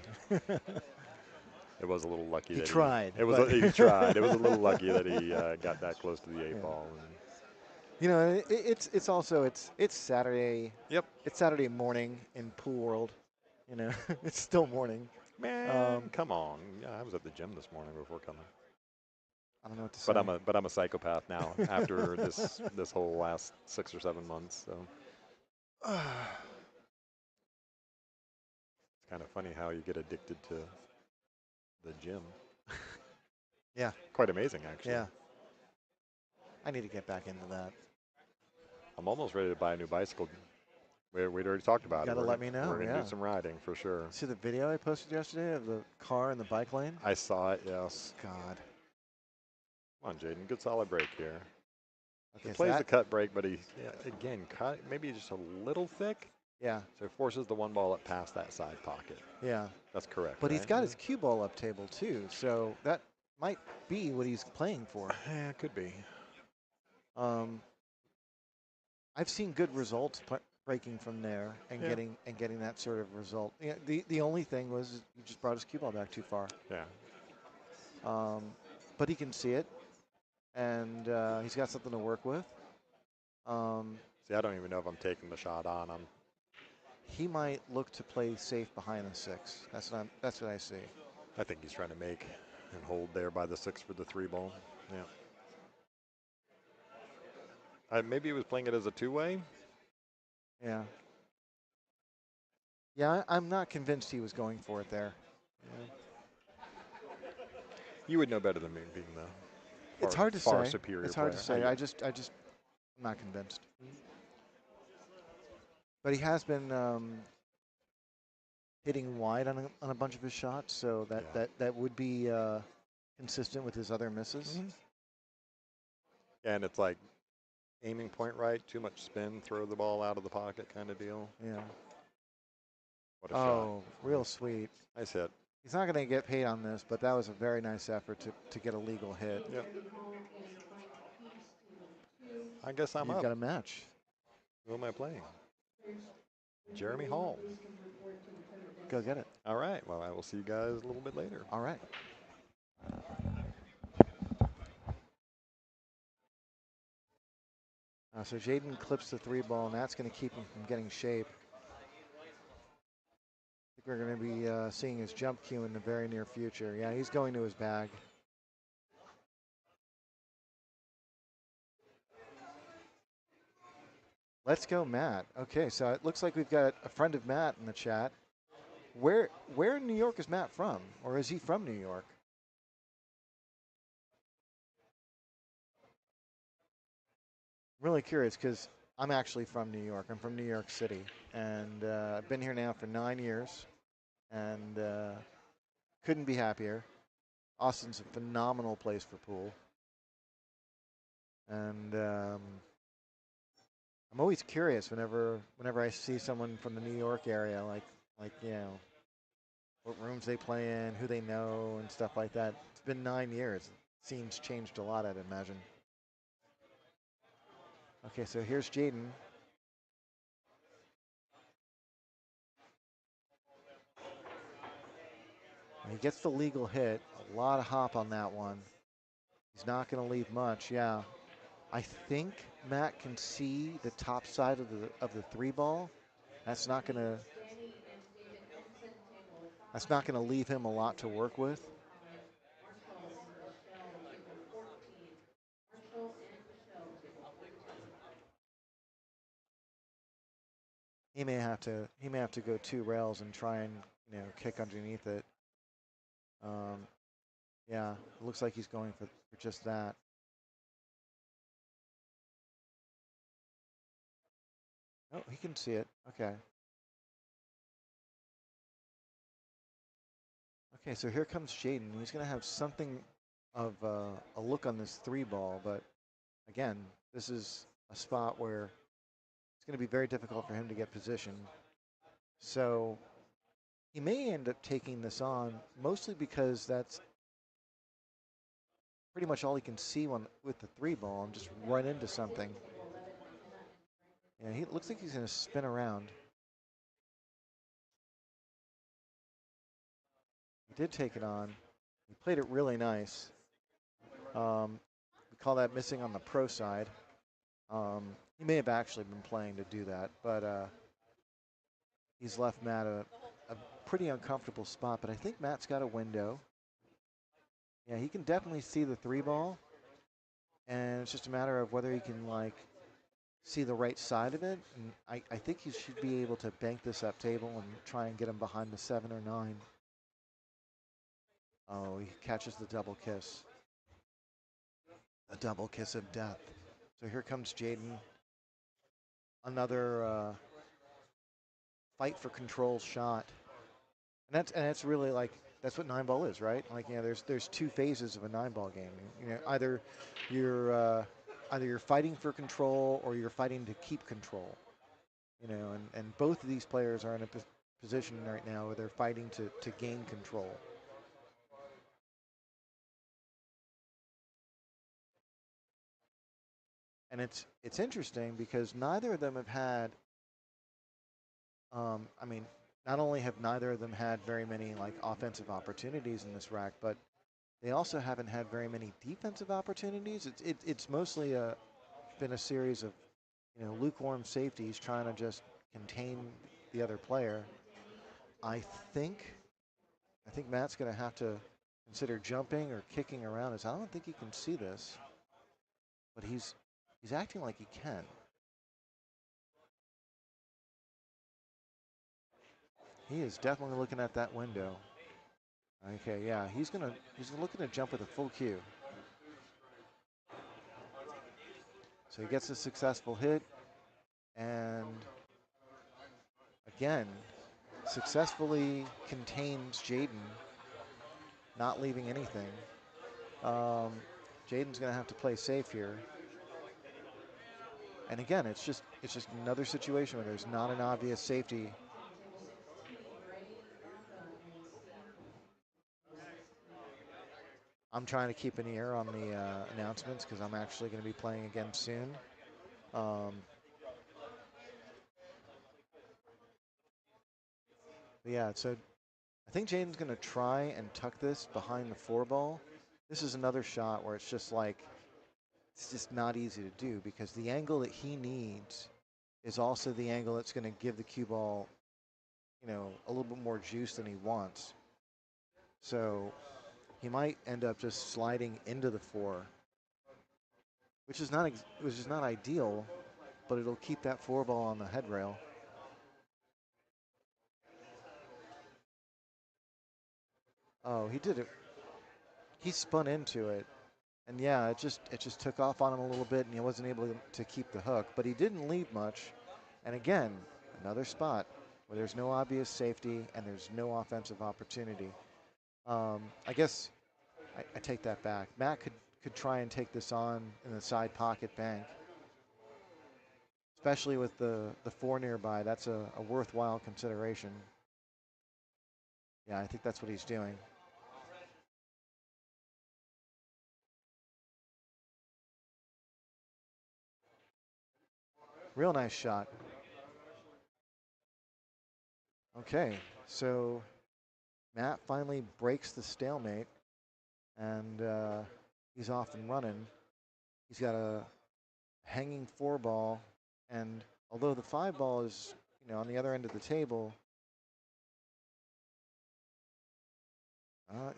It was a little lucky he that tried. He tried. It was a little lucky that he got that close to the 8 ball. And it's also Saturday. Yep. It's Saturday morning in pool world. It's still morning. Man, come on. Yeah, I was at the gym this morning before coming. I don't know what to say. But I'm a psychopath now after this whole last 6 or 7 months. So it's kind of funny how you get addicted to the gym. Yeah. Quite amazing, actually. Yeah. I need to get back into that. I'm almost ready to buy a new bicycle. We'd already talked about it. You gotta let me know. We're gonna do some riding for sure. See the video I posted yesterday of the car in the bike lane? I saw it. Yes. God. Come on, Jaden. Good solid break here. Okay, He plays the cut break, but again, cut maybe just a little thick. Yeah. So it forces the one ball up past that side pocket. Yeah. That's correct. But right? he's got his cue ball up table too, so that might be what he's playing for. Yeah, it could be. I've seen good results breaking from there and getting that sort of result. Yeah, the only thing was he just brought his cue ball back too far. Yeah. But he can see it, and he's got something to work with. See, I don't even know if I'm taking the shot on him. He might look to play safe behind the 6. That's what I see. I think he's trying to make And hold there by the 6 for the 3 ball. Yeah. Maybe he was playing it as a 2-way. Yeah. Yeah, I'm not convinced he was going for it there. Yeah. You would know better than me, being the It's hard to far say. superior It's hard player. to say. I just, I'm not convinced. But he has been hitting wide on a bunch of his shots, so that would be consistent with his other misses. Yeah, and it's like aiming point right, too much spin, throw the ball out of the pocket kind of deal. Yeah. What a shot. Real sweet. Nice hit. He's not going to get paid on this, but that was a very nice effort to get a legal hit. Yep. I guess I'm You've up. got a match. Who am I playing? Jeremy Hall. Go get it. All right. Well, I will see you guys a little bit later. All right. So Jaden clips the 3 ball, and that's going to keep him from getting shape. I think we're going to be seeing his jump cue in the very near future. Yeah, he's going to his bag. Let's go, Matt. Okay, so it looks like we've got a friend of Matt in the chat. Where in New York is Matt from? Or is he from New York? I'm really curious because I'm actually from New York. I'm from New York City. And I've been here now for 9 years. And couldn't be happier. Austin's a phenomenal place for pool. And I'm always curious whenever I see someone from the New York area, like you know, what rooms they play in, who they know, and stuff like that. It's been 9 years. Scene's changed a lot, I'd imagine. Okay, so here's Jaden. He gets the legal hit. A lot of hop on that one. He's not going to leave much. Yeah, I think Matt can see the top side of the 3 ball. That's not going to leave him a lot to work with. He may have to go 2 rails and try and kick underneath it. Yeah, it looks like he's going for just that. Oh, he can see it. Okay. Okay, so here comes Jaden. He's going to have something of a look on this 3 ball, but again, this is a spot where it's going to be very difficult for him to get position. So he may end up taking this on, mostly because that's pretty much all he can see with the 3 ball and just run into something. Yeah, he looks like he's going to spin around. He did take it on. He played it really nice. We call that missing on the pro side. He may have actually been playing to do that, but he's left Matt a pretty uncomfortable spot. But I think Matt's got a window. Yeah, he can definitely see the 3 ball, and it's just a matter of whether he can see the right side of it. And I think he should be able to bank this up table and try and get him behind the 7 or 9. Oh, he catches the double kiss. The double kiss of death. So here comes Jaden. Another fight for control shot. And that's really that's what 9 ball is, right? There's 2 phases of a 9 ball game. Either you're fighting for control or you're fighting to keep control. And both of these players are in a position right now where they're fighting to gain control. And it's interesting because neither of them have had. Not only have neither of them had very many offensive opportunities in this rack, but they also haven't had very many defensive opportunities. It's mostly been a series of lukewarm safeties trying to just contain the other player. I think Matt's going to have to consider jumping or kicking around is I don't think he can see this, but he's acting like he can. He is definitely looking at that window. Okay, yeah, he's looking to jump with a full cue. So he gets a successful hit, and again, successfully contains Jaden, not leaving anything. Jaden's going to have to play safe here. And again, it's just another situation where there's not an obvious safety. I'm trying to keep an ear on the announcements because I'm actually going to be playing again soon. Yeah, so I think Jaden's going to try and tuck this behind the 4-ball. This is another shot where it's just like, it's just not easy to do because the angle that he needs is also the angle that's going to give the cue ball, you know, a little bit more juice than he wants. So he might end up just sliding into the 4, which is not ideal, but it'll keep that 4-ball on the head rail. Oh, he did it. He spun into it. And yeah, it just took off on him a little bit, and he wasn't able to keep the hook. But he didn't leave much. And again, another spot where there's no obvious safety and there's no offensive opportunity. I guess I take that back. Matt could try and take this on in the side pocket bank, especially with the 4 nearby. That's a worthwhile consideration. Yeah, I think that's what he's doing. Real nice shot. Okay, so Matt finally breaks the stalemate, and he's off and running. He's got a hanging 4-ball, and although the 5-ball is, you know, on the other end of the table,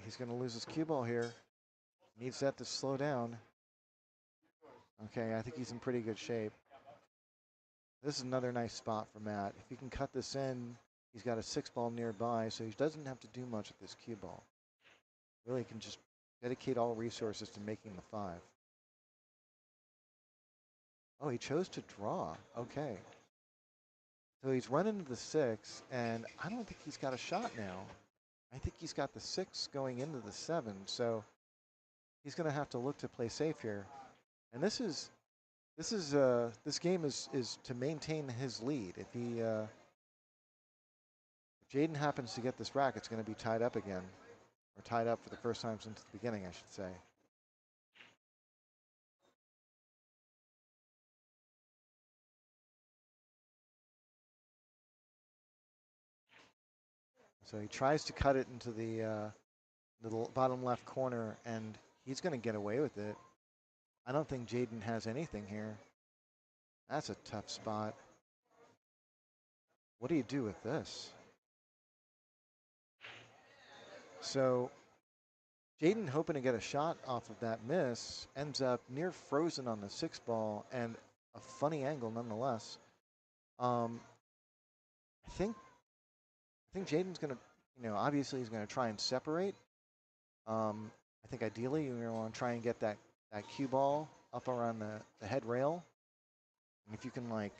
he's going to lose his cue ball here. Needs that to slow down. Okay, I think he's in pretty good shape. This is another nice spot for Matt. If he can cut this in, he's got a 6-ball nearby, so he doesn't have to do much with this cue ball. Really can just dedicate all resources to making the 5. Oh, he chose to draw. Okay. So he's running to the 6, and I don't think he's got a shot now. I think he's got the 6 going into the 7, so he's going to have to look to play safe here. And this game is to maintain his lead. If Jaden happens to get this rack, it's going to be tied up again, or tied up for the first time since the beginning, I should say. So he tries to cut it into the bottom left corner, and he's going to get away with it. I don't think Jaden has anything here. That's a tough spot. What do you do with this? So Jaden, hoping to get a shot off of that miss, ends up near frozen on the 6-ball, and a funny angle nonetheless. I think Jaden's going to, you know, obviously he's going to try and separate. I think ideally you're going to want to try and get that cue ball up around the head rail. And if you can, like,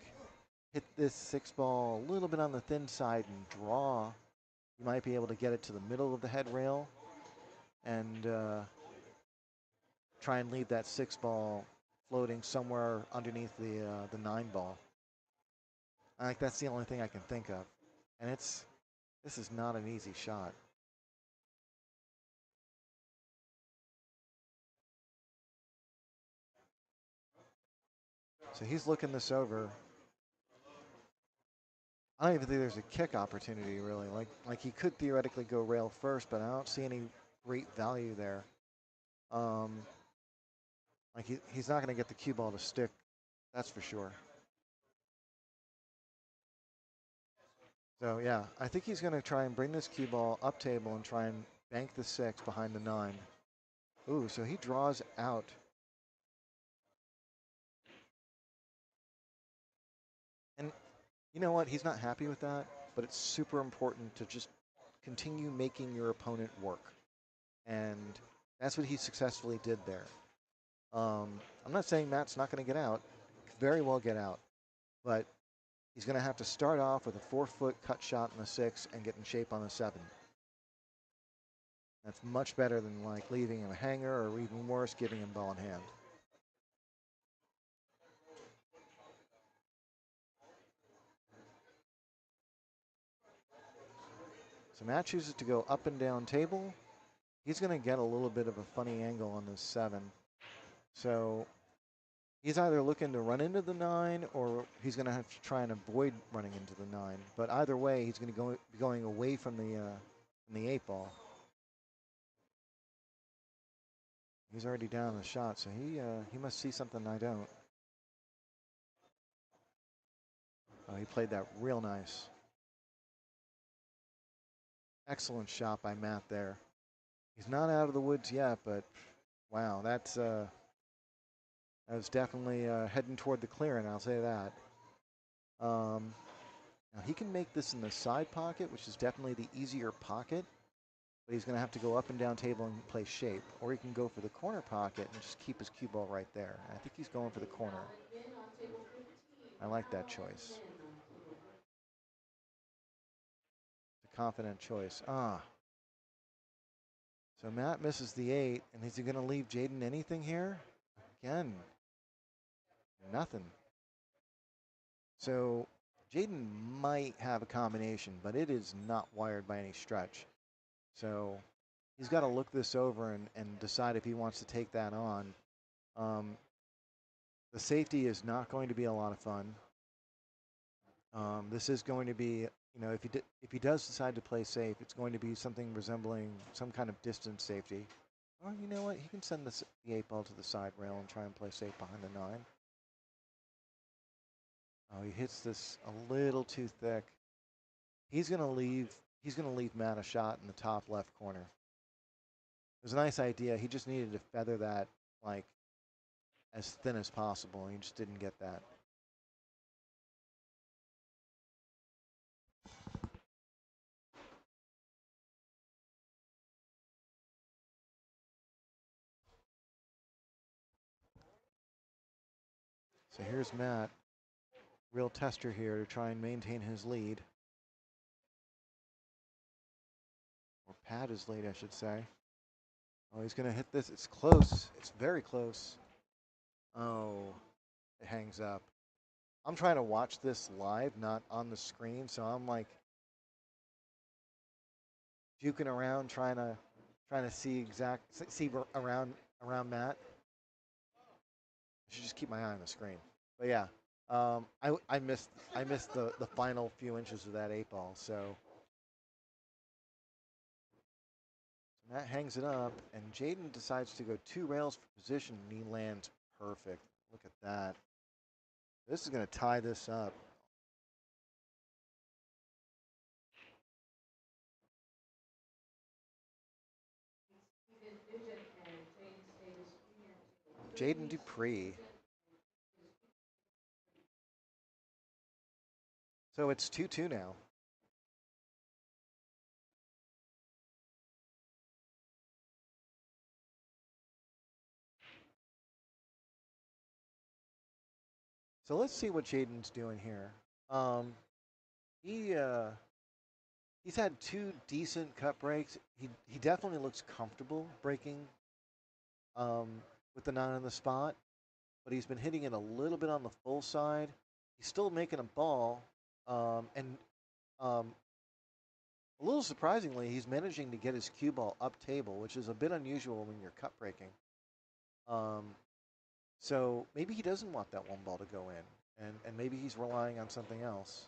hit this 6-ball a little bit on the thin side and draw, you might be able to get it to the middle of the head rail and try and leave that 6-ball floating somewhere underneath the 9-ball. I think that's the only thing I can think of. And this is not an easy shot. So he's looking this over. I don't even think there's a kick opportunity, really. Like he could theoretically go rail first, but I don't see any great value there. Like he's not going to get the cue ball to stick, that's for sure. So yeah, I think he's going to try and bring this cue ball up table and try and bank the 6 behind the 9. Ooh, so he draws out. And you know what? He's not happy with that, but it's super important to just continue making your opponent work. And that's what he successfully did there. I'm not saying Matt's not going to get out. Very well get out. But he's going to have to start off with a 4-foot cut shot in the 6 and get in shape on the 7. That's much better than like leaving him a hanger or even worse, giving him ball in hand. So Matt chooses to go up and down table. He's going to get a little bit of a funny angle on this 7. So he's either looking to run into the 9 or he's going to have to try and avoid running into the 9. But either way, he's going to be going away from the 8 ball. He's already down the shot, so he must see something I don't. Oh, he played that real nice. Excellent shot by Matt there. He's not out of the woods yet, but wow, that was definitely heading toward the clearing, I'll say that. Now he can make this in the side pocket, which is definitely the easier pocket, but he's going to have to go up and down table and play shape. Or he can go for the corner pocket and just keep his cue ball right there. I think he's going for the corner. I like that choice. It's a confident choice. So Matt misses the 8, and is he going to leave Jaden anything here? Again, nothing. So Jaden might have a combination, but it is not wired by any stretch. So he's got to look this over and decide if he wants to take that on. The safety is not going to be a lot of fun. This is going to be, if he does decide to play safe, it's going to be something resembling some kind of distance safety. Or you know what? He can send the 8 ball to the side rail and try and play safe behind the 9. Oh, he hits this a little too thick. He's gonna leave Matt a shot in the top left corner. It was a nice idea. He just needed to feather that like as thin as possible, and he just didn't get that. So here's Matt, real tester here to try and maintain his lead. Or pad his lead, I should say. Oh, he's gonna hit this. It's close. It's very close. Oh, it hangs up. I'm trying to watch this live, not on the screen, so I'm like juking around, trying to see around Matt. I should just keep my eye on the screen. But yeah, I missed the final few inches of that 8 ball. So Matt hangs it up, and Jaden decides to go 2 rails for position, and he lands perfect. Look at that. This is going to tie this up. Jaden Dupree. So it's 2-2 now. So let's see what Jaden's doing here. He's had 2 decent cut breaks. He definitely looks comfortable breaking with the 9 on the spot, but he's been hitting it a little bit on the full side. He's still making a ball, and a little surprisingly, he's managing to get his cue ball up table, which is a bit unusual when you're cut breaking. So maybe he doesn't want that 1 ball to go in, and maybe he's relying on something else.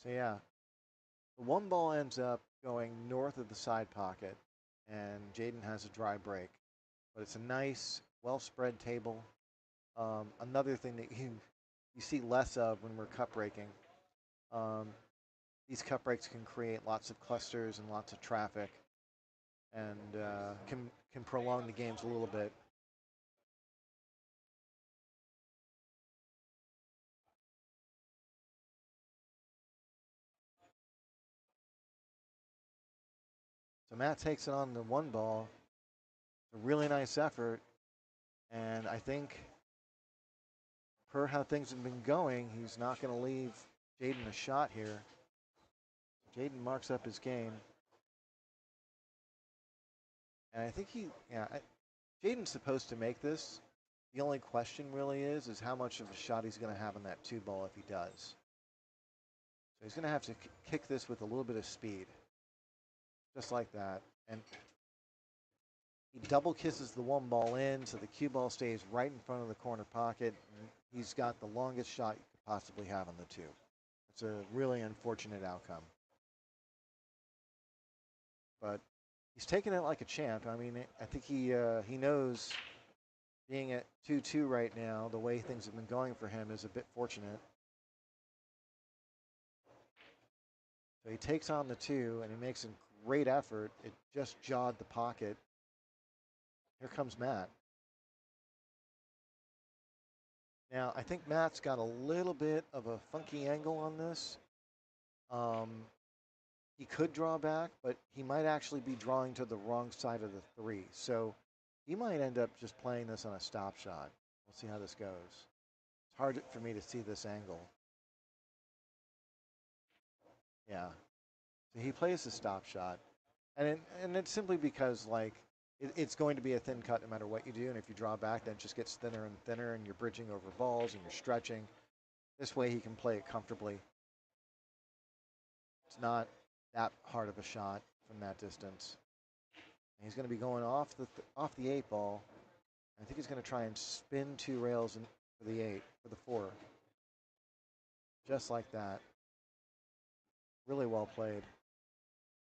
So yeah, the 1 ball ends up going north of the side pocket, and Jaden has a dry break. But it's a nice, well-spread table. Another thing that you see less of when we're cut breaking. These cut breaks can create lots of clusters and lots of traffic, and can prolong the games a little bit. So Matt takes it on the one ball. A really nice effort, and I think per how things have been going, he's not going to leave Jaden a shot here. Jaden marks up his game. And I think Jaden's supposed to make this. The only question really is how much of a shot he's going to have on that 2 ball if he does. So he's going to have to kick this with a little bit of speed. Just like that. And he double kisses the 1 ball in, so the cue ball stays right in front of the corner pocket. And he's got the longest shot you could possibly have on the 2. It's a really unfortunate outcome. But he's taking it like a champ. I mean, I think he knows being at 2-2 right now, the way things have been going for him, is a bit fortunate. So he takes on the 2, and he makes a great effort. It just jawed the pocket. Here comes Matt. Now, I think Matt's got a little bit of a funky angle on this. He could draw back, but he might actually be drawing to the wrong side of the 3. So he might end up just playing this on a stop shot. We'll see how this goes. It's hard for me to see this angle. Yeah. So he plays the stop shot. And it's simply because, like, it's going to be a thin cut no matter what you do. And if you draw back, then it just gets thinner and thinner, and you're bridging over balls and you're stretching. This way he can play it comfortably. It's not that hard of a shot from that distance. And he's going to be going off the 8 ball. I think he's going to try and spin 2 rails for the 8, for the 4. Just like that. Really well played.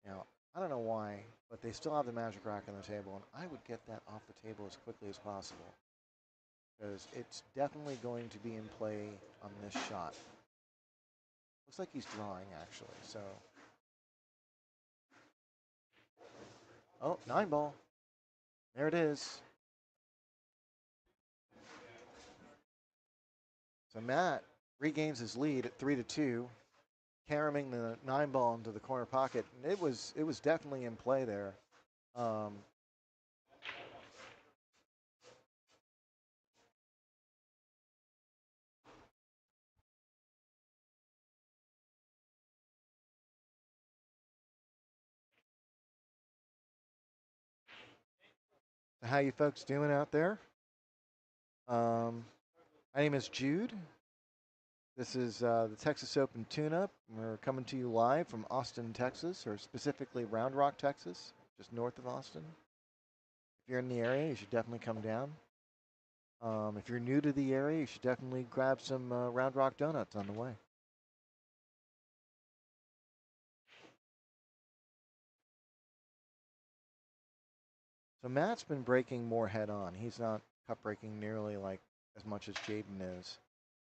Now, I don't know why, but they still have the magic rack on the table, and I would get that off the table as quickly as possible. Because it's definitely going to be in play on this shot. Looks like he's drawing, actually, so. Oh, 9 ball. There it is. So Matt regains his lead at 3-2, caroming the 9 ball into the corner pocket. And it was definitely in play there. How you folks doing out there? My name is Jude. This is the Texas Open Tune-Up. We're coming to you live from Austin, Texas, or specifically Round Rock, Texas, just north of Austin. If you're in the area, you should definitely come down. If you're new to the area, you should definitely grab some Round Rock donuts on the way. So Matt's been breaking more head-on. He's not cut breaking nearly like as much as Jaden is.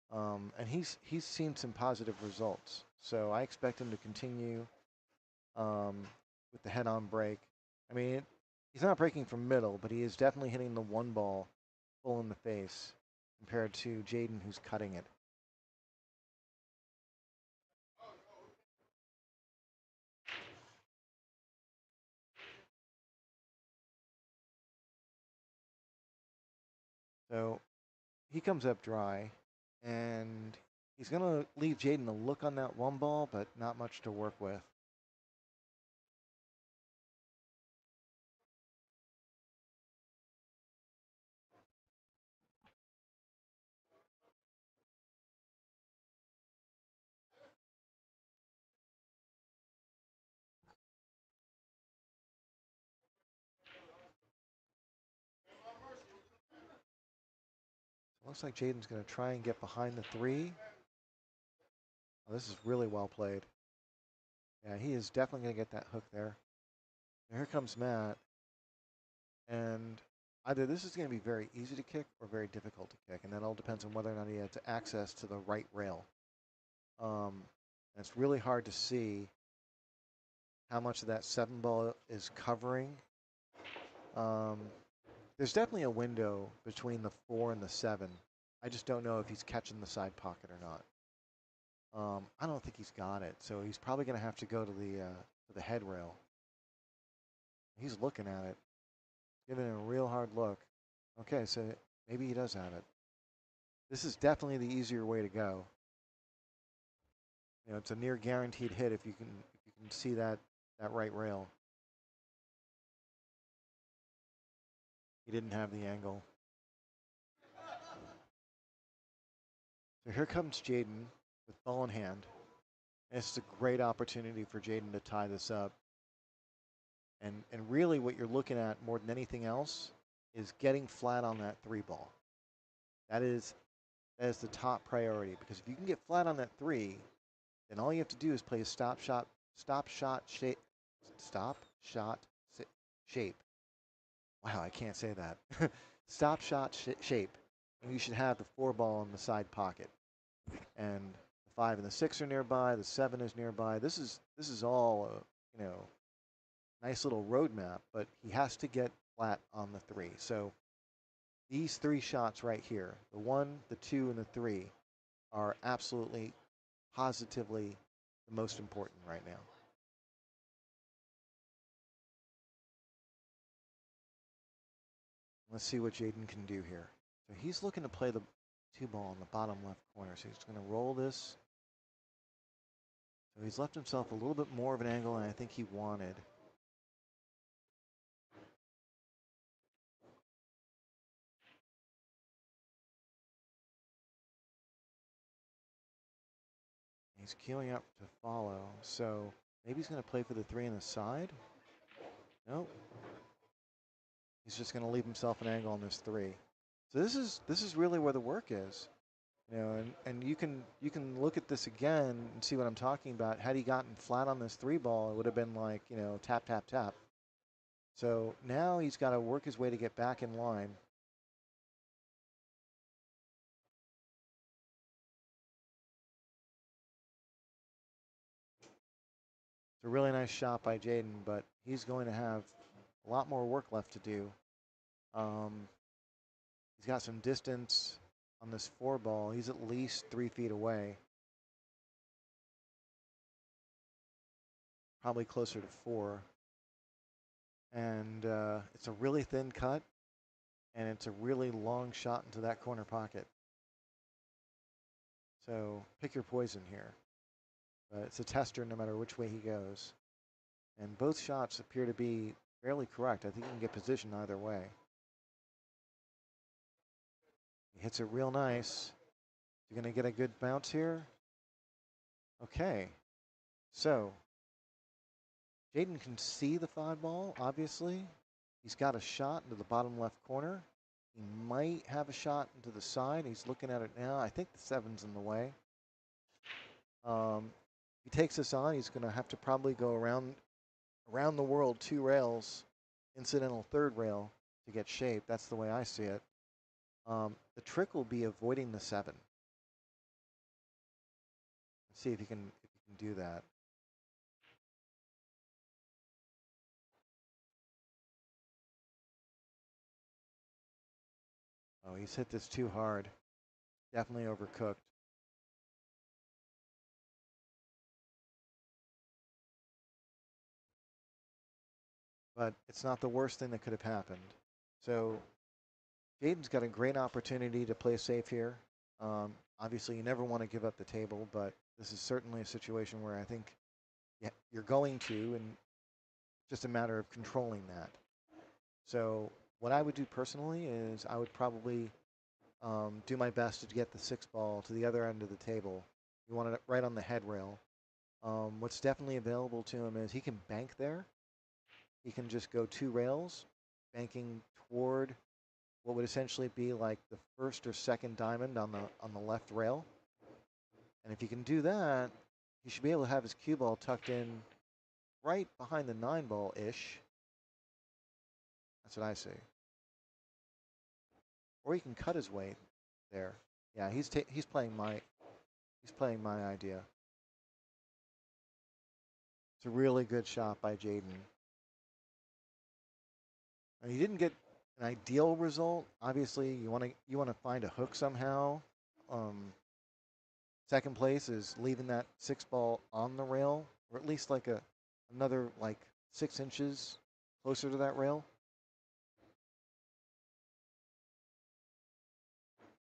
And he's seen some positive results. So I expect him to continue with the head-on break. I mean, he's not breaking from middle, but he is definitely hitting the 1 ball full in the face compared to Jaden, who's cutting it. So he comes up dry, and he's going to leave Jaden a look on that 1 ball, but not much to work with. Looks like Jaden's going to try and get behind the 3. Oh, this is really well played. Yeah, he is definitely going to get that hook there. And here comes Matt. And Either this is going to be very easy to kick or very difficult to kick, and that all depends on whether or not he has access to the right rail. And it's really hard to see how much of that 7 ball is covering. There's definitely a window between the 4 and the 7. I just don't know if he's catching the side pocket or not. I don't think he's got it, so he's probably going to have to go to the head rail. He's looking at it, giving it a real hard look. Okay, so maybe he does have it. This is definitely the easier way to go. You know, it's a near guaranteed hit if you can see that right rail. He didn't have the angle. So here comes Jaden with ball in hand. And it's a great opportunity for Jaden to tie this up. And really what you're looking at more than anything else is getting flat on that 3 ball. That is the top priority, because if you can get flat on that 3, then all you have to do is play a stop shot shape. Wow, I can't say that. Stop shot shape. And you should have the 4 ball in the side pocket. And the 5 and the 6 are nearby. The 7 is nearby. This is all nice little roadmap, but he has to get flat on the 3. So these 3 shots right here, the 1, the 2, and the 3, are absolutely, positively the most important right now. Let's see what Jaden can do here. So he's looking to play the 2 ball in the bottom left corner. So he's going to roll this. So he's left himself a little bit more of an angle than I think he wanted. He's queuing up to follow. So maybe he's going to play for the 3 on the side. Nope. He's just going to leave himself an angle on this 3. So this is really where the work is. You know, and you can look at this again and see what I'm talking about. Had he gotten flat on this 3 ball, it would have been like, tap, tap, tap. So now he's got to work his way to get back in line. It's a really nice shot by Jaden, but he's going to have a lot more work left to do. He's got some distance on this 4 ball. He's at least 3 feet away. Probably closer to 4. And it's a really thin cut, and it's a really long shot into that corner pocket. So pick your poison here. But it's a tester no matter which way he goes. And both shots appear to be fairly correct. I think he can get position either way. He hits it real nice. You're going to get a good bounce here. Okay. So Jaden can see the 5 ball, obviously. He's got a shot into the bottom left corner. He might have a shot into the side. He's looking at it now. I think the 7's in the way. If he takes this on, he's going to have to probably go around the world 2 rails, incidental 3rd rail to get shape. That's the way I see it. The trick will be avoiding the 7. Let's see if you can do that. Oh, he's hit this too hard. Definitely overcooked. But it's not the worst thing that could have happened. So Jaden's got a great opportunity to play safe here. Obviously, you never want to give up the table, but this is certainly a situation where I think you're going to, and just a matter of controlling that. So what I would do personally is I would probably do my best to get the 6 ball to the other end of the table. You want it right on the head rail. What's definitely available to him is he can bank there. He can just go 2 rails, banking toward what would essentially be like the 1st or 2nd diamond on the left rail. And if you can do that, he should be able to have his cue ball tucked in right behind the 9 ball-ish. That's what I see. or he can cut his way there. Yeah, he's playing my idea. It's a really good shot by Jaden. And he didn't get an ideal result. Obviously, you want to find a hook somehow. Second place is leaving that 6 ball on the rail, or at least like another like 6 inches closer to that rail.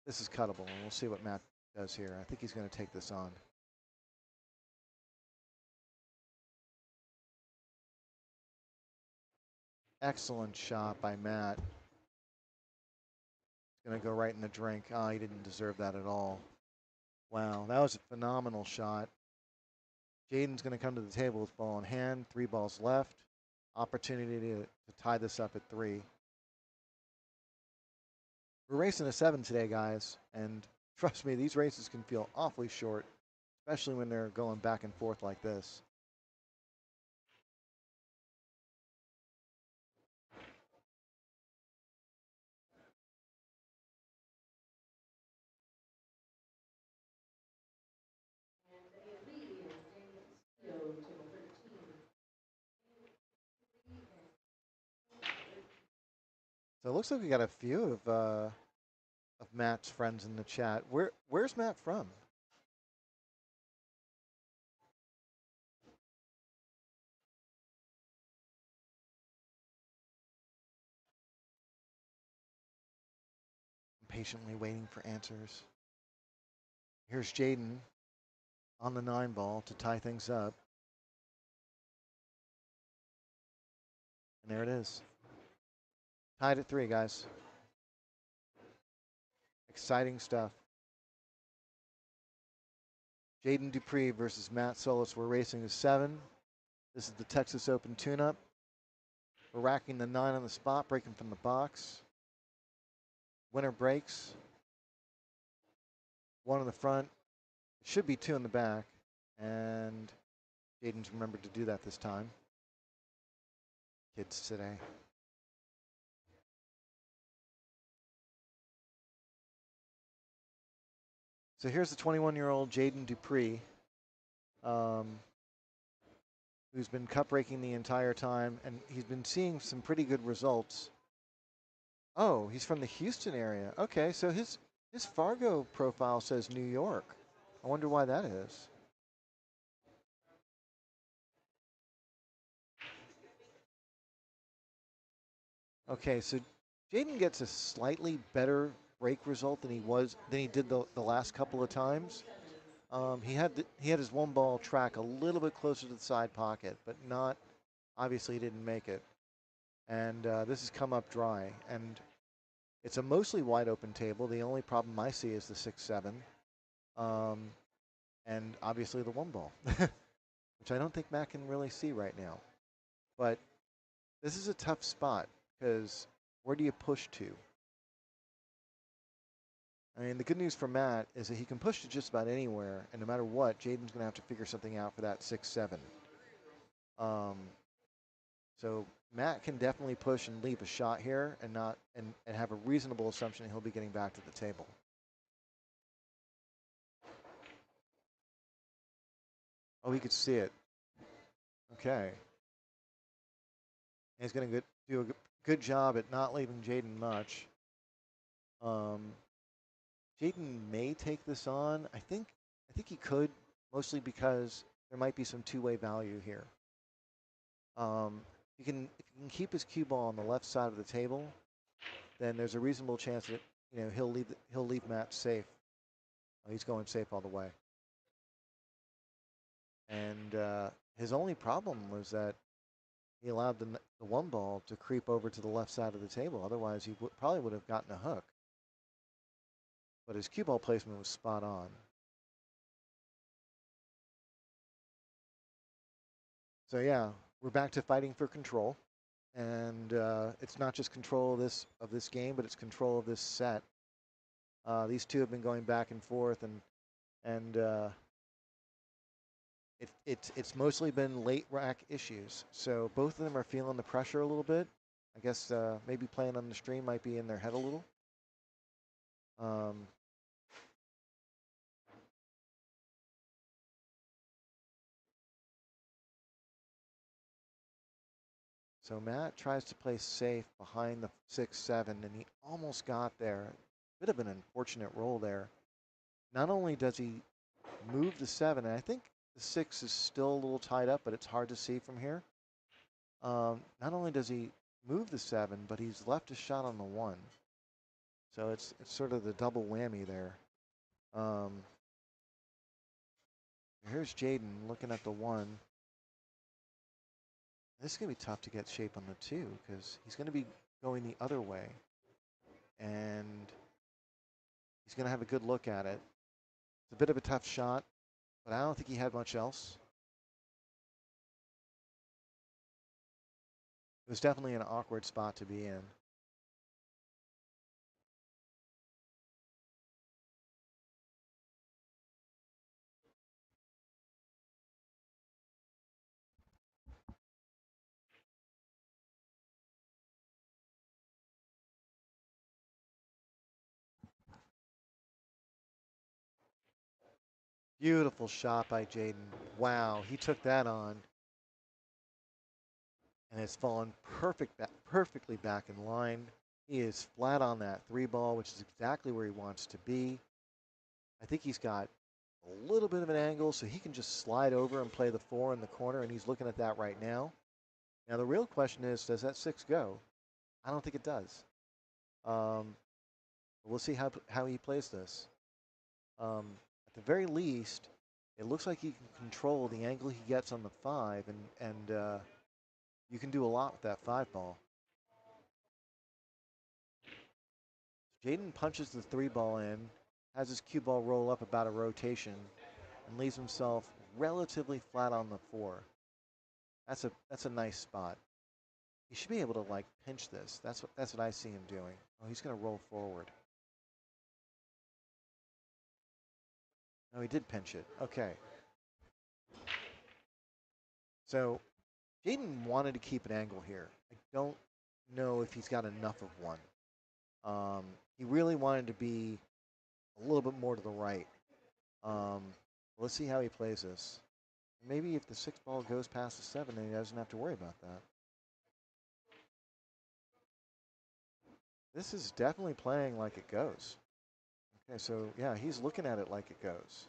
This is cuttable, and we'll see what Matt does here. I think he's going to take this on. Excellent shot by Matt. Going to go right in the drink. Oh, he didn't deserve that at all. Wow, that was a phenomenal shot. Jaden's going to come to the table with ball in hand. 3 balls left. Opportunity to tie this up at 3. We're racing a 7 today, guys, and trust me, these races can feel awfully short, especially when they're going back and forth like this. So it looks like we got a few of Matt's friends in the chat. Where's Matt from? I'm patiently waiting for answers. Here's Jaden on the 9 ball to tie things up. And there it is. Tied at 3, guys. Exciting stuff. Jaden Dupree versus Matt Solis. We're racing a 7. This is the Texas Open tune-up. We're racking the 9 on the spot, breaking from the box. Winner breaks. 1 in the front. It should be 2 in the back. And Jaden's remembered to do that this time. Kids today. So here's the 21-year-old Jaden Dupree, who's been cup breaking the entire time, and he's been seeing some pretty good results. Oh, he's from the Houston area. Okay, so his Fargo profile says New York. I wonder why that is. Okay, so Jaden gets a slightly better break result than he did the last couple of times. He had his 1 ball track a little bit closer to the side pocket, but not, obviously he didn't make it. And this has come up dry, and it's a mostly wide open table. The only problem I see is the 6-7, and obviously the 1 ball, which I don't think Matt can really see right now. But this is a tough spot because where do you push to? I mean, the good news for Matt is that he can push to just about anywhere, and no matter what, Jaden's going to have to figure something out for that 6-7. So Matt can definitely push and leave a shot here and have a reasonable assumption he'll be getting back to the table. Oh, he could see it. Okay. And he's going to do a good job at not leaving Jaden much. Jaden may take this on. I think he could, mostly because there might be some two-way value here. If he can keep his cue ball on the left side of the table, then there's a reasonable chance that he'll leave Matt safe. He's going safe all the way. And his only problem was that he allowed the 1 ball to creep over to the left side of the table. Otherwise, he probably would have gotten a hook. But his cue ball placement was spot on. So yeah, we're back to fighting for control, and it's not just control of this game, but it's control of this set. These two have been going back and forth, and it's mostly been late rack issues. So both of them are feeling the pressure a little bit. I guess maybe playing on the stream might be in their head a little. Um, so Matt tries to play safe behind the 6-7, and he almost got there. Bit of an unfortunate roll there. Not only does he move the 7, and I think the 6 is still a little tied up, but it's hard to see from here. Not only does he move the 7, but he's left a shot on the 1. So it's sort of the double whammy there. Here's Jaden looking at the 1. This is going to be tough to get shape on the 2 because he's going to be going the other way. And he's going to have a good look at it. It's a bit of a tough shot, but I don't think he had much else. It was definitely an awkward spot to be in. Beautiful shot by Jaden. Wow, he took that on. And it's fallen perfectly back in line. He is flat on that 3 ball, which is exactly where he wants to be. I think he's got a little bit of an angle, so he can just slide over and play the 4 in the corner, and he's looking at that right now. Now, the real question is, does that 6 go? I don't think it does. We'll see how he plays this. At the very least, it looks like he can control the angle he gets on the 5, and you can do a lot with that 5 ball. Jaden punches the 3 ball in, has his cue ball roll up about a rotation, and leaves himself relatively flat on the 4. That's a nice spot. He should be able to like pinch this. That's what I see him doing. Oh, he's going to roll forward. No, he did pinch it. Okay. So Jaden wanted to keep an angle here. I don't know if he's got enough of one. He really wanted to be a little bit more to the right. Let's see how he plays this. Maybe if the 6 ball goes past the 7, then he doesn't have to worry about that. This is definitely playing like it goes. Okay, so yeah, he's looking at it like it goes.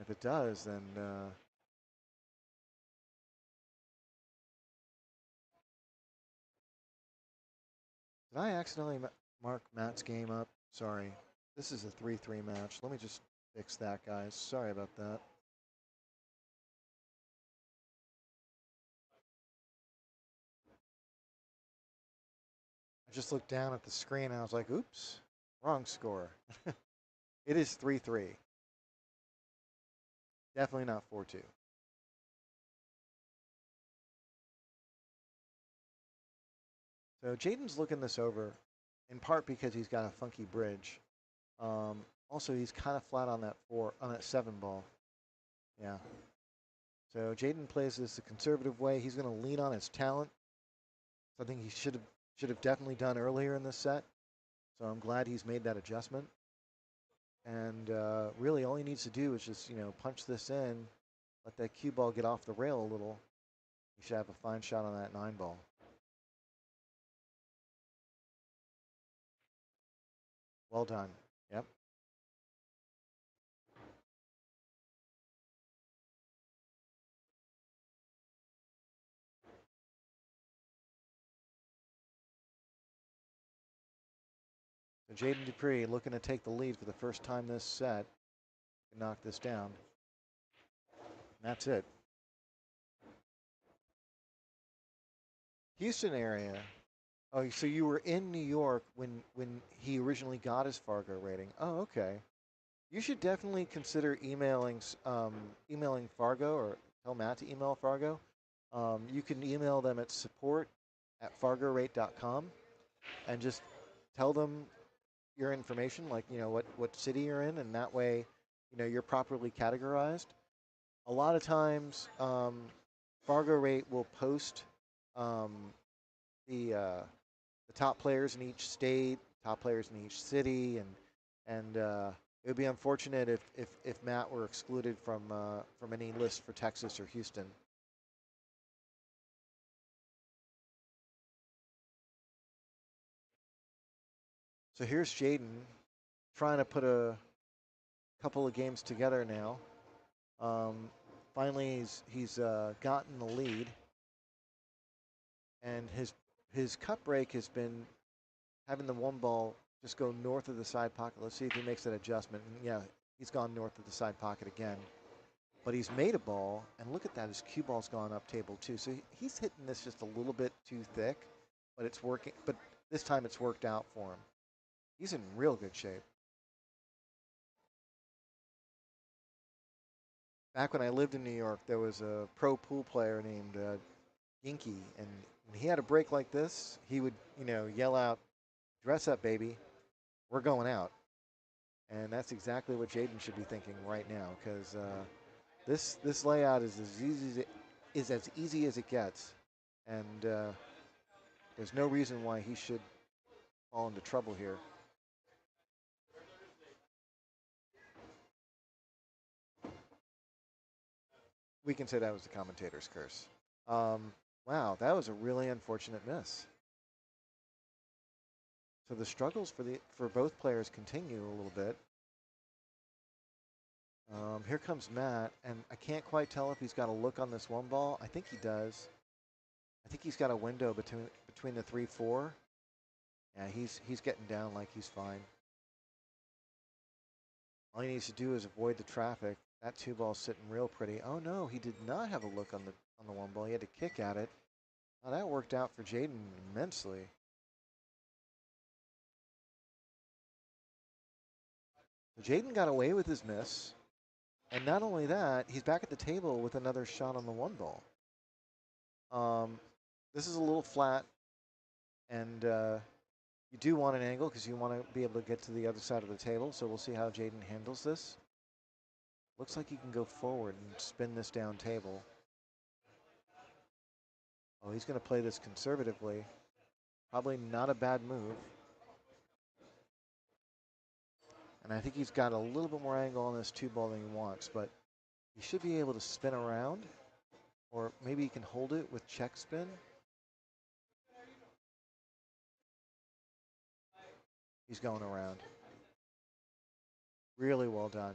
If it does, then did I accidentally mark Matt's game up? Sorry. This is a 3-3 match. Let me just fix that, guys. Sorry about that. I just looked down at the screen and I was like, oops, wrong score. It is 3-3. Definitely not 4-2. So Jaden's looking this over, in part because he's got a funky bridge. Also, he's kind of flat on that 7 ball. Yeah. So Jaden plays this the conservative way. He's going to lean on his talent, something he should have definitely done earlier in this set. So I'm glad he's made that adjustment. And really, all he needs to do is just punch this in, let that cue ball get off the rail a little. He should have a fine shot on that 9 ball. Well done. Yep. So Jaden Dupree looking to take the lead for the first time this set. Knock this down. And that's it. Houston area. Oh, so you were in New York when he originally got his Fargo rating. Oh, okay. You should definitely consider emailing Fargo, or tell Matt to email Fargo. You can email them at support@fargorate.com and just tell them your information, like what city you're in, and that way you're properly categorized. A lot of times Fargo Rate will post the top players in each state, top players in each city, and it would be unfortunate if Matt were excluded from any list for Texas or Houston. So here's Jaden trying to put a couple of games together now. Finally, he's gotten the lead, and his cut break has been having the one ball just go north of the side pocket. Let's see if he makes that adjustment. And yeah, he's gone north of the side pocket again. But he's made a ball, and look at that, his cue ball's gone up table too. So he's hitting this just a little bit too thick, but it's working. But this time it's worked out for him. He's in real good shape. Back when I lived in New York, there was a pro pool player named Ginky, and when he had a break like this, he would, yell out, "Dress up, baby, we're going out." And that's exactly what Jaden should be thinking right now, because this layout is as easy as it gets, and there's no reason why he should fall into trouble here. We can say that was the commentator's curse. Wow, that was a really unfortunate miss. So the struggles for both players continue a little bit. Here comes Matt, and I can't quite tell if he's got a look on this one ball. I think he does. I think he's got a window between the 3-4. Yeah, he's getting down like he's fine. All he needs to do is avoid the traffic. That two ball's sitting real pretty. Oh no, he did not have a look on the one ball. He had to kick at it. Oh, that worked out for Jaden immensely. Jaden got away with his miss. And not only that, he's back at the table with another shot on the one ball. This is a little flat, and you do want an angle because you want to be able to get to the other side of the table. So we'll see how Jaden handles this. Looks like he can go forward and spin this down table. Oh, he's going to play this conservatively. Probably not a bad move. And I think he's got a little bit more angle on this two ball than he wants, but he should be able to spin around, or maybe he can hold it with check spin. He's going around. Really well done.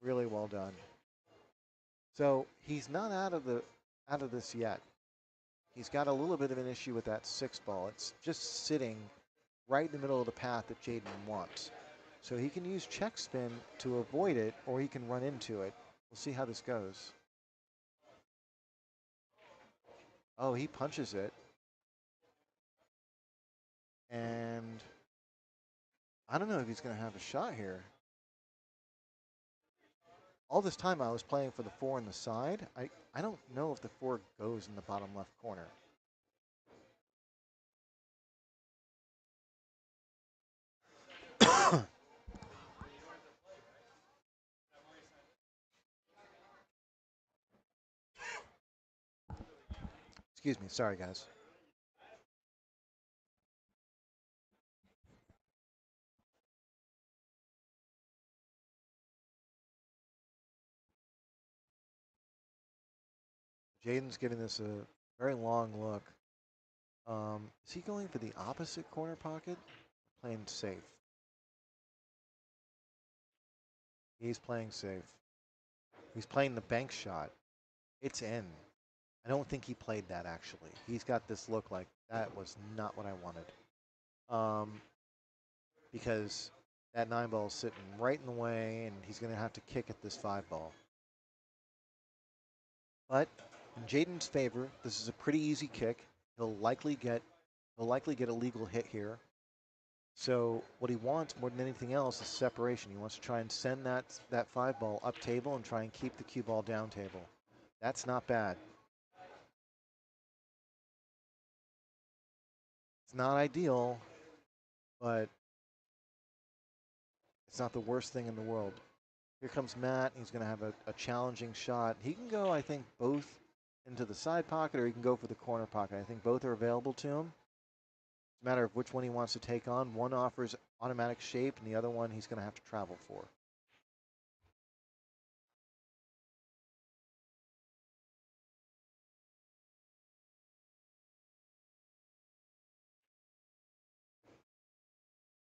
Really well done. So he's not out of this yet. He's got a little bit of an issue with that 6 ball. It's just sitting right in the middle of the path that Jaden wants. So he can use check spin to avoid it, or he can run into it. We'll see how this goes. Oh, he punches it. And I don't know if he's going to have a shot here. All this time I was playing for the 4 on the side. I don't know if the 4 goes in the bottom left corner. Excuse me. Sorry, guys. Jaden's giving this a very long look. Is he going for the opposite corner pocket? Playing safe. He's playing safe. He's playing the bank shot. It's in. I don't think he played that, actually. He's got this look like that was not what I wanted. Because that 9 ball is sitting right in the way, and he's going to have to kick at this 5 ball. But in Jaden's favor, this is a pretty easy kick. He'll likely get a legal hit here. So what he wants more than anything else is separation. He wants to try and send that 5 ball up table and try and keep the cue ball down table. That's not bad. It's not ideal, but it's not the worst thing in the world. Here comes Matt. He's going to have a challenging shot. He can go, I think, both into the side pocket, or he can go for the corner pocket. I think both are available to him. a matter of which one he wants to take on. One offers automatic shape, and the other one he's going to have to travel for.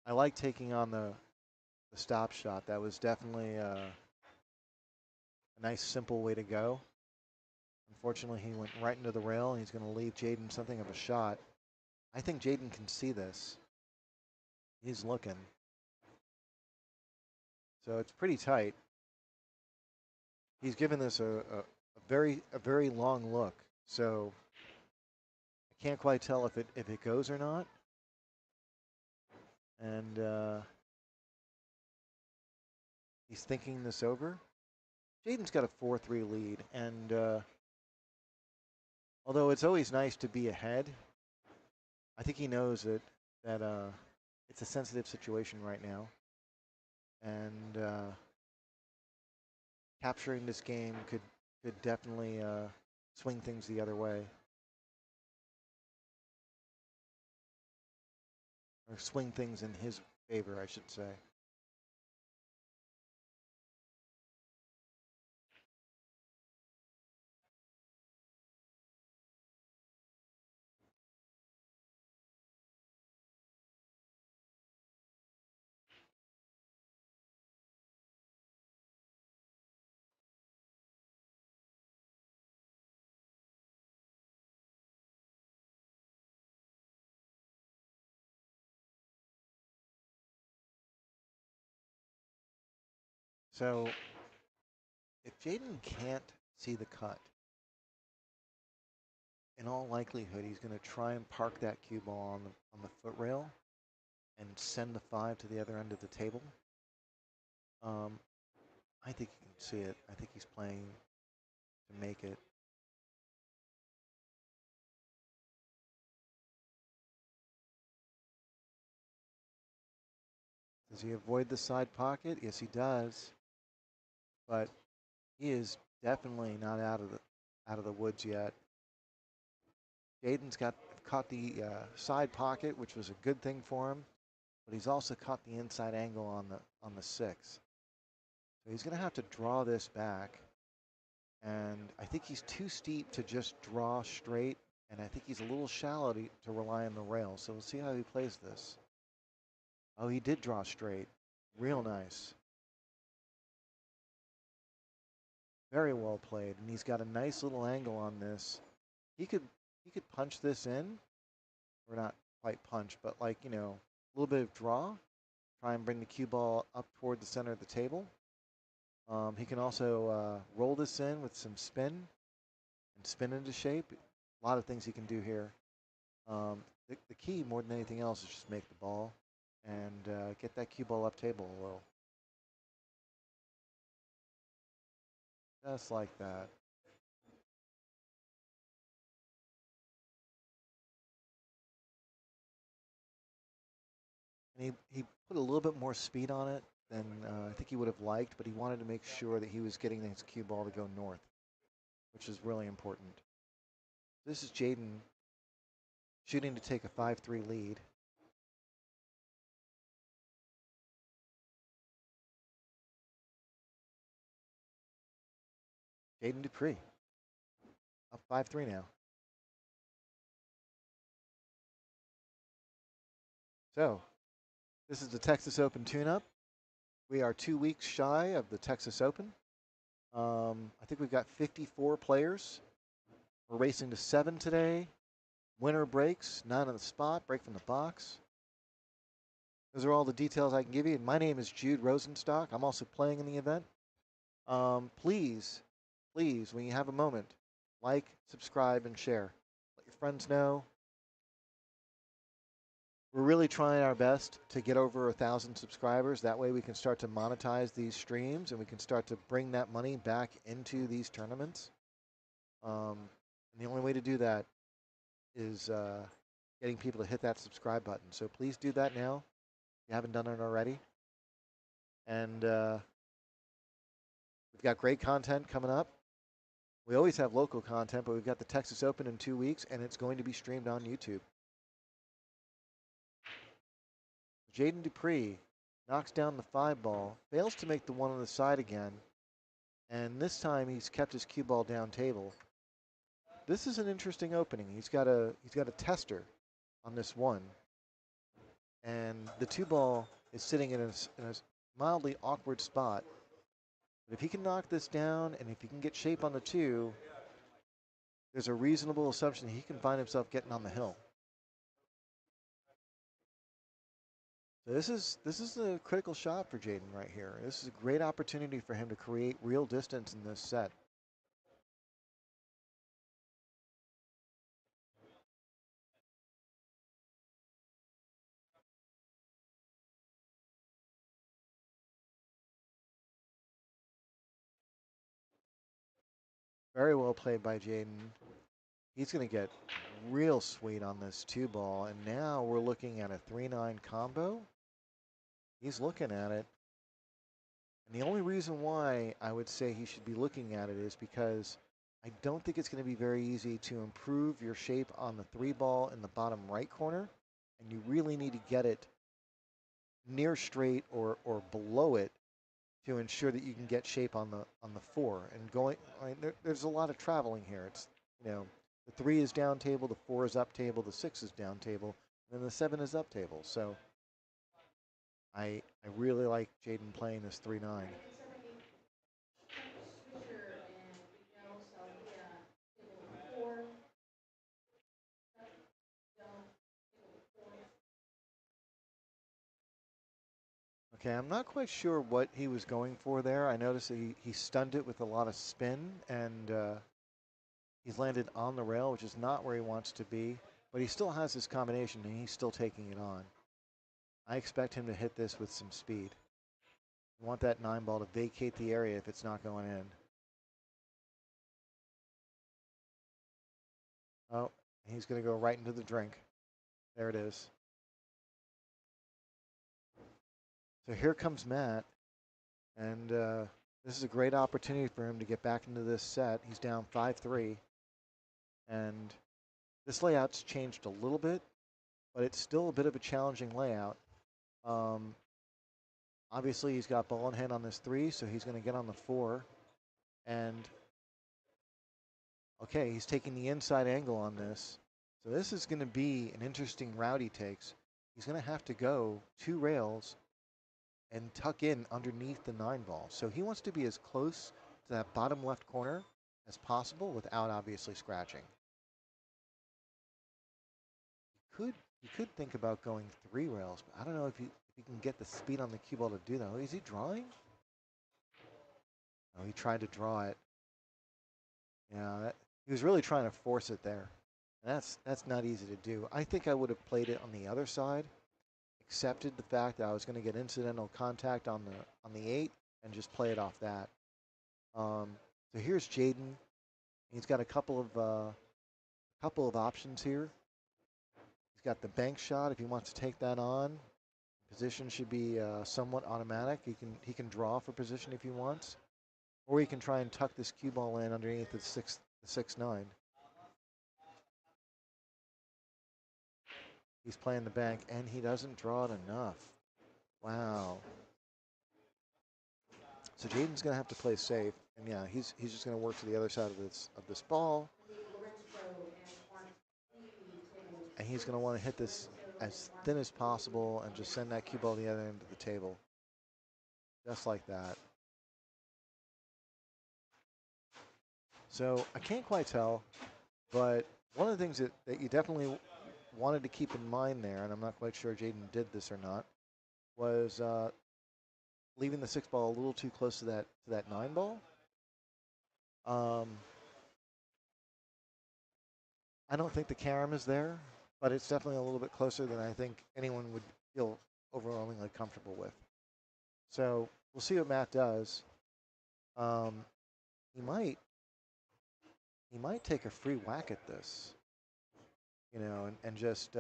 I like taking on the stop shot. That was definitely a nice, simple way to go. Unfortunately, he went right into the rail, and he's going to leave Jaden something of a shot. I think Jaden can see this. He's looking. So it's pretty tight. He's given this a very long look. So I can't quite tell if it goes or not. And he's thinking this over. Jaden's got a 4-3 lead, and although it's always nice to be ahead, I think he knows that it's a sensitive situation right now, and capturing this game could definitely swing things the other way, or swing things in his favor, I should say. So if Jaden can't see the cut, in all likelihood, he's going to try and park that cue ball on the foot rail and send the 5 to the other end of the table. I think you can see it. I think he's playing to make it. Does he avoid the side pocket? Yes, he does. But he is definitely not out of the woods yet. Jaden's caught the side pocket, which was a good thing for him, but he's also caught the inside angle on the 6. So he's going to have to draw this back, and I think he's too steep to just draw straight, and I think he's a little shallow to rely on the rail. So we'll see how he plays this. Oh, he did draw straight. Real nice. Very well played, and he's got a nice little angle on this. He could punch this in, or not quite punch, but like, you know, a little bit of draw. Try and bring the cue ball up toward the center of the table. He can also roll this in with some spin and spin into shape. A lot of things he can do here. The key, more than anything else, is just make the ball and get that cue ball up table a little. Just like that. And he put a little bit more speed on it than I think he would have liked, but he wanted to make sure that he was getting his cue ball to go north, which is really important. This is Jaden shooting to take a 5-3 lead. Jaden Dupree up 5-3 now. So this is the Texas Open tune-up. We are 2 weeks shy of the Texas Open. I think we've got 54 players. We're racing to 7 today. Winner breaks, 9 on the spot, break from the box. Those are all the details I can give you. And my name is Jude Rosenstock. I'm also playing in the event. Please, when you have a moment, like, subscribe, and share. Let your friends know. We're really trying our best to get over 1,000 subscribers. That way we can start to monetize these streams and we can start to bring that money back into these tournaments. And the only way to do that is getting people to hit that subscribe button. So please do that now if you haven't done it already. And we've got great content coming up. We always have local content, but we've got the Texas Open in 2 weeks, and it's going to be streamed on YouTube. Jaden Dupree knocks down the 5 ball, fails to make the 1 on the side again, and this time he's kept his cue ball down table. This is an interesting opening. He's got a tester on this 1, and the 2 ball is sitting in a mildly awkward spot. But if he can knock this down, and if he can get shape on the 2, there's a reasonable assumption he can find himself getting on the hill. So this is a critical shot for Jaden right here. This is a great opportunity for him to create real distance in this set. Very well played by Jaden. He's going to get real sweet on this 2 ball, and now we're looking at a 3-9 combo. He's looking at it. And the only reason why I would say he should be looking at it is because I don't think it's going to be very easy to improve your shape on the 3 ball in the bottom right corner, and you really need to get it near straight or below it to ensure that you can get shape on the 4. And there's a lot of traveling here. It's, you know, the 3 is down table, the 4 is up table, the 6 is down table, and then the 7 is up table. So I really like Jaden playing this 3-9. Okay, I'm not quite sure what he was going for there. I noticed that he stunned it with a lot of spin, and he's landed on the rail, which is not where he wants to be. But he still has this combination, and he's still taking it on. I expect him to hit this with some speed. I want that 9 ball to vacate the area if it's not going in. Oh, he's going to go right into the drink. There it is. So here comes Matt, and this is a great opportunity for him to get back into this set. He's down 5-3, and this layout's changed a little bit, but it's still a bit of a challenging layout. Obviously, he's got ball in hand on this 3, so he's going to get on the 4. And, okay, he's taking the inside angle on this. So this is going to be an interesting route he takes. He's going to have to go 2 rails and tuck in underneath the 9 ball. So he wants to be as close to that bottom left corner as possible without obviously scratching. You could think about going 3 rails, but I don't know if you can get the speed on the cue ball to do that. Oh, is he drawing? Oh, he tried to draw it. Yeah, he was really trying to force it there. And that's not easy to do. I think I would have played it on the other side, accepted the fact that I was going to get incidental contact on the 8, and just play it off that. So here's Jaden. He's got a couple of options here. He's got the bank shot if he wants to take that on. Position should be somewhat automatic. He can draw for position if he wants, or he can try and tuck this cue ball in underneath the 6-9. He's playing the bank, and he doesn't draw it enough. Wow. So Jaden's going to have to play safe, and yeah, he's just going to work to the other side of this ball, and he's going to want to hit this as thin as possible and just send that cue ball to the other end of the table, just like that. So I can't quite tell, but one of the things that you definitely wanted to keep in mind there, and I'm not quite sure Jaden did this or not, was leaving the 6 ball a little too close to that 9 ball. I don't think the carom is there, but it's definitely a little bit closer than I think anyone would feel overwhelmingly comfortable with. So we'll see what Matt does. He might take a free whack at this, you know, and just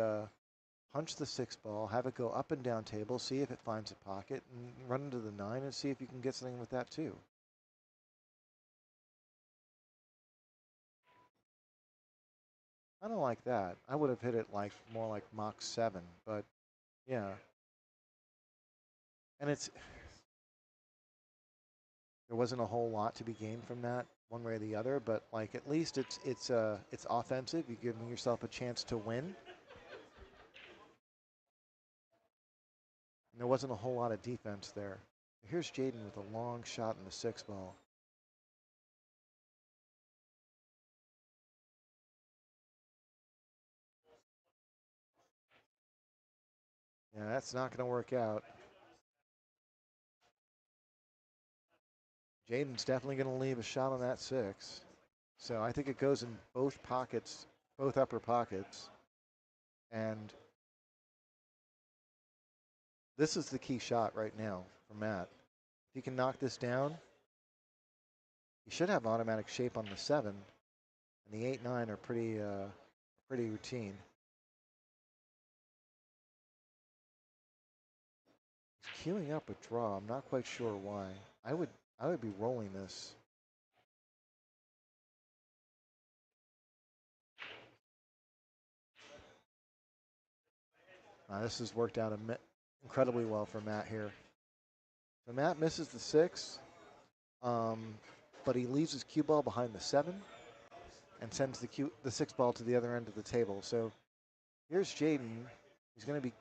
punch the 6 ball, have it go up and down table, see if it finds a pocket, and run into the 9 and see if you can get something with that too. I don't like that. I would have hit it like more like Mach 7, but yeah. And there wasn't a whole lot to be gained from that one way or the other, but like at least it's offensive. You're giving yourself a chance to win. And there wasn't a whole lot of defense there. Here's Jaden with a long shot in the 6 ball. Yeah, that's not going to work out. Jaden's definitely going to leave a shot on that 6. So I think it goes in both pockets, both upper pockets. And this is the key shot right now for Matt. If he can knock this down, he should have automatic shape on the 7. And the 8-9 are pretty routine. He's queuing up with draw. I'm not quite sure why. I would be rolling this. This has worked out incredibly well for Matt here. So Matt misses the 6, but he leaves his cue ball behind the 7 and sends the 6 ball to the other end of the table. So here's Jaden. He's going to be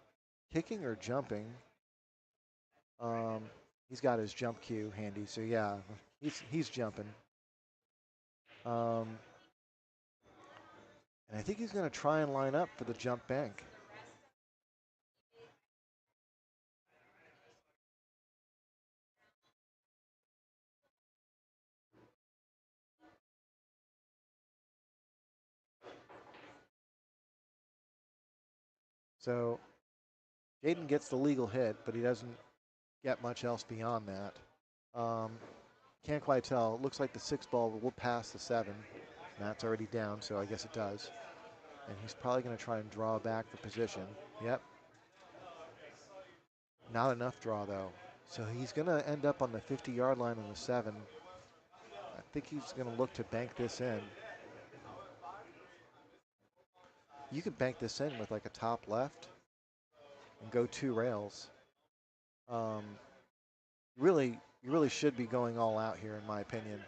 kicking or jumping. He's got his jump cue handy, so yeah, he's jumping. And I think he's going to try and line up for the jump bank. So Jaden gets the legal hit, but he doesn't get much else beyond that. Can't quite tell. It looks like the 6 ball will pass the 7. Matt's already down, so I guess it does. And he's probably going to try and draw back for position. Yep. Not enough draw, though. So he's going to end up on the 50-yard line on the 7. I think he's going to look to bank this in. You could bank this in with like a top left and go 2 rails. You really should be going all out here, in my opinion.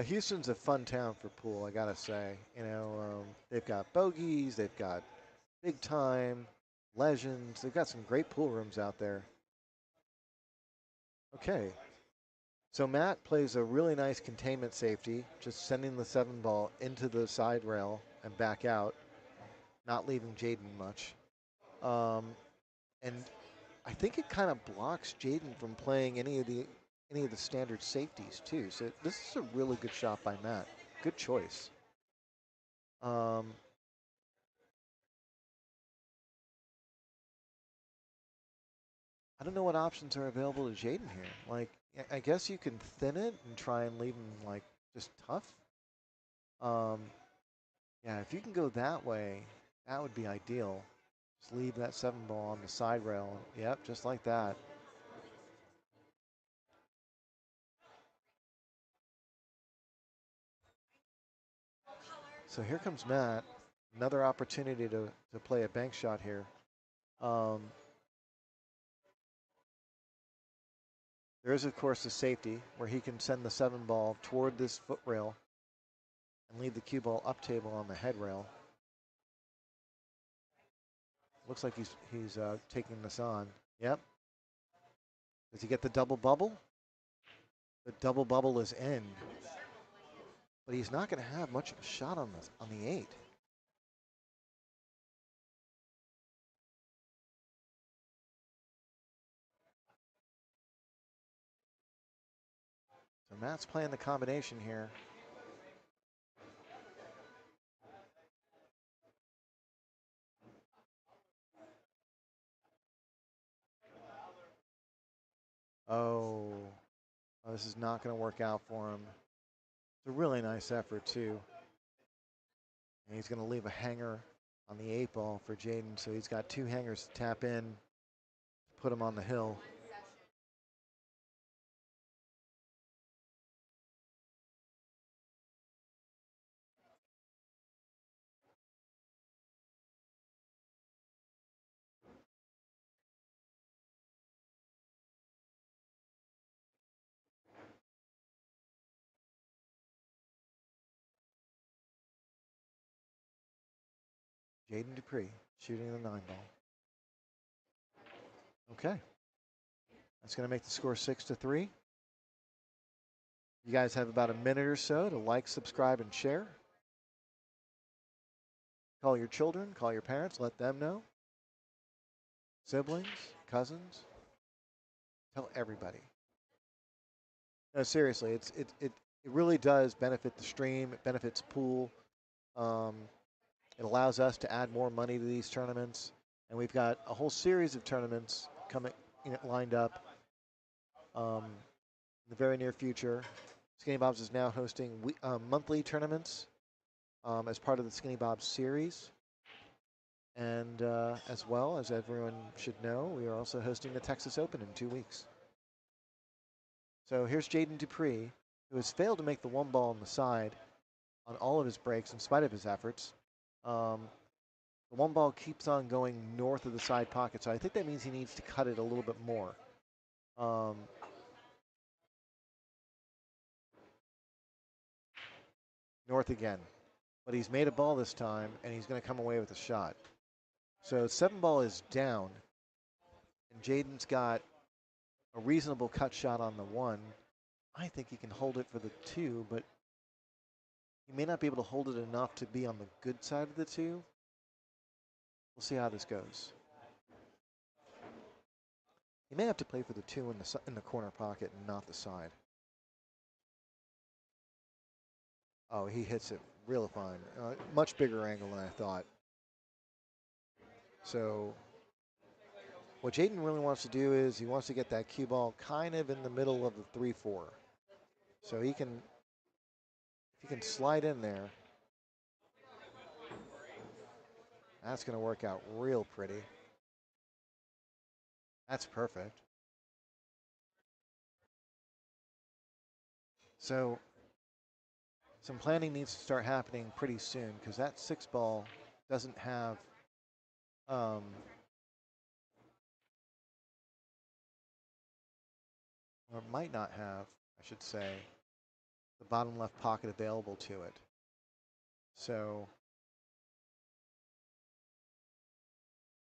Houston's a fun town for pool, I gotta say. You know, they've got bogeys, they've got big time, legends. They've got some great pool rooms out there. Okay. So Matt plays a really nice containment safety, just sending the 7 ball into the side rail and back out, not leaving Jaden much. And I think it kind of blocks Jaden from playing any of the standard safeties too. So this is a really good shot by Matt. Good choice. I don't know what options are available to Jaden here. Like, I guess you can thin it and try and leave him like just tough. Yeah, if you can go that way, that would be ideal. Just leave that 7 ball on the side rail. Yep, just like that. So here comes Matt. Another opportunity to play a bank shot here. There is, of course, the safety where he can send the 7 ball toward this foot rail and leave the cue ball up table on the head rail. Looks like he's taking this on. Yep. Does he get the double bubble? The double bubble is in. But he's not going to have much of a shot on the 8. So Matt's playing the combination here. Oh, this is not going to work out for him. It's a really nice effort, too. And he's going to leave a hanger on the 8 ball for Jaden, so he's got 2 hangers to tap in to put him on the hill. Jaden Dupree shooting the 9 ball. Okay. That's going to make the score 6-3. You guys have about a minute or so to like, subscribe, and share. Call your children, call your parents, let them know. Siblings, cousins, tell everybody. No, seriously, it really does benefit the stream. It benefits Pool. It allows us to add more money to these tournaments, and we've got a whole series of tournaments coming, lined up in the very near future. Skinny Bobs is now hosting monthly tournaments as part of the Skinny Bobs series. And as well, as everyone should know, we are also hosting the Texas Open in 2 weeks. So here's Jaden Dupree, who has failed to make the 1 ball on the side on all of his breaks in spite of his efforts. The 1 ball keeps on going north of the side pocket, so I think that means he needs to cut it a little bit more. North again. But he's made a ball this time, and he's going to come away with a shot. So 7 ball is down, and Jaden's got a reasonable cut shot on the 1. I think he can hold it for the 2, but he may not be able to hold it enough to be on the good side of the 2. We'll see how this goes. He may have to play for the 2 in the corner pocket and not the side. Oh, he hits it real fine. Much bigger angle than I thought. So what Jaden really wants to do is he wants to get that cue ball kind of in the middle of the 3-4. So he can, if he can slide in there, that's going to work out real pretty. That's perfect. So some planning needs to start happening pretty soon because that 6 ball doesn't have or might not have, I should say, the bottom left pocket available to it. So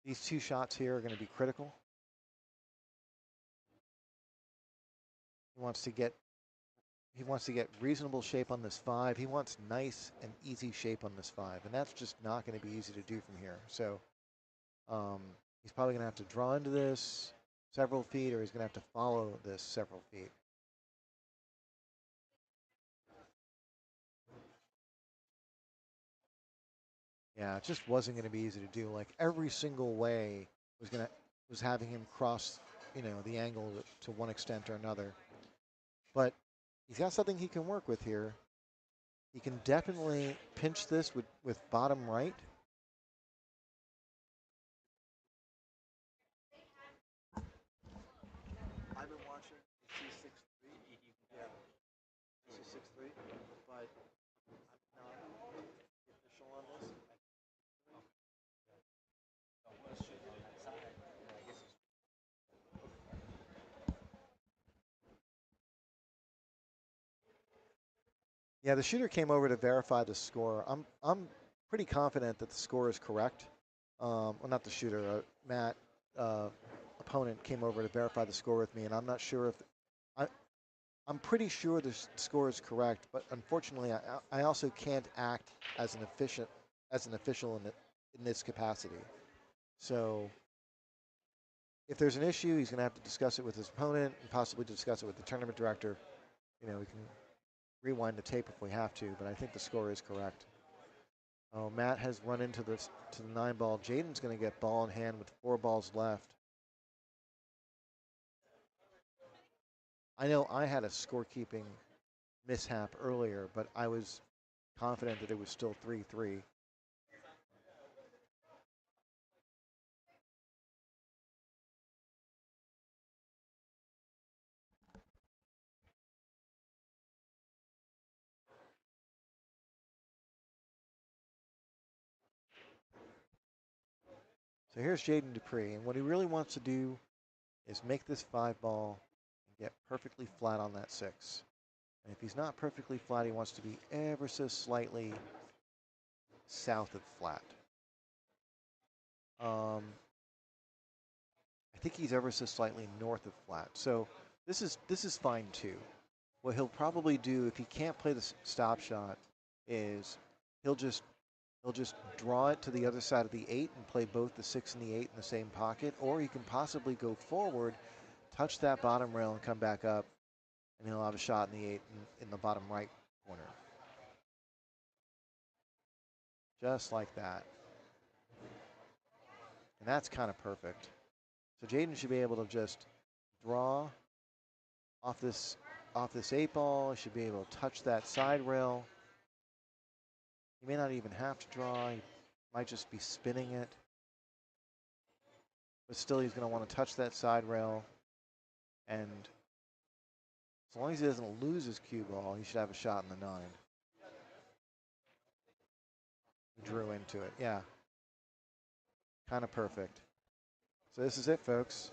these 2 shots here are going to be critical. He wants to get reasonable shape on this 5. He wants nice and easy shape on this 5, and that's just not going to be easy to do from here. So he's probably going to have to draw into this several feet, or he's going to have to follow this several feet. Yeah, it just wasn't going to be easy to do. Like every single way was having him cross, the angle to one extent or another. But he's got something he can work with here. He can definitely pinch this with bottom right. I've been watching C6-3. Yeah, C6-3, but I'm not official on this. Yeah, the shooter came over to verify the score. I'm pretty confident that the score is correct. Well, not the shooter, Matt, opponent came over to verify the score with me, and I'm not sure if I'm pretty sure the score is correct, but unfortunately, I also can't act as an official in this capacity. So if there's an issue, he's going to have to discuss it with his opponent and possibly discuss it with the tournament director. We can rewind the tape if we have to, but I think the score is correct. Oh, Matt has run into the 9 ball. Jaden's going to get ball in hand with 4 balls left. I know I had a scorekeeping mishap earlier, but I was confident that it was still 3-3. So here's Jaden Dupree, and what he really wants to do is make this 5-ball and get perfectly flat on that 6. And if he's not perfectly flat, he wants to be ever so slightly south of flat. I think he's ever so slightly north of flat. So this is fine too. What he'll probably do if he can't play the stop shot is he'll just draw it to the other side of the 8 and play both the 6 and the 8 in the same pocket, or he can possibly go forward, touch that bottom rail and come back up, and he'll have a shot in the 8 in the bottom right corner. Just like that. And that's kind of perfect. So Jaden should be able to just draw off this 8-ball. He should be able to touch that side rail. He may not even have to draw. He might just be spinning it. But still, he's going to want to touch that side rail. And as long as he doesn't lose his cue ball, he should have a shot in the 9. He drew into it. Yeah. Kind of perfect. So this is it, folks.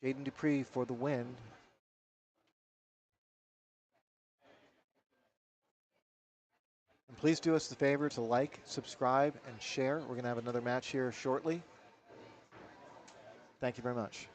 Jaden Dupree for the win. And please do us the favor to like, subscribe, and share. We're going to have another match here shortly. Thank you very much.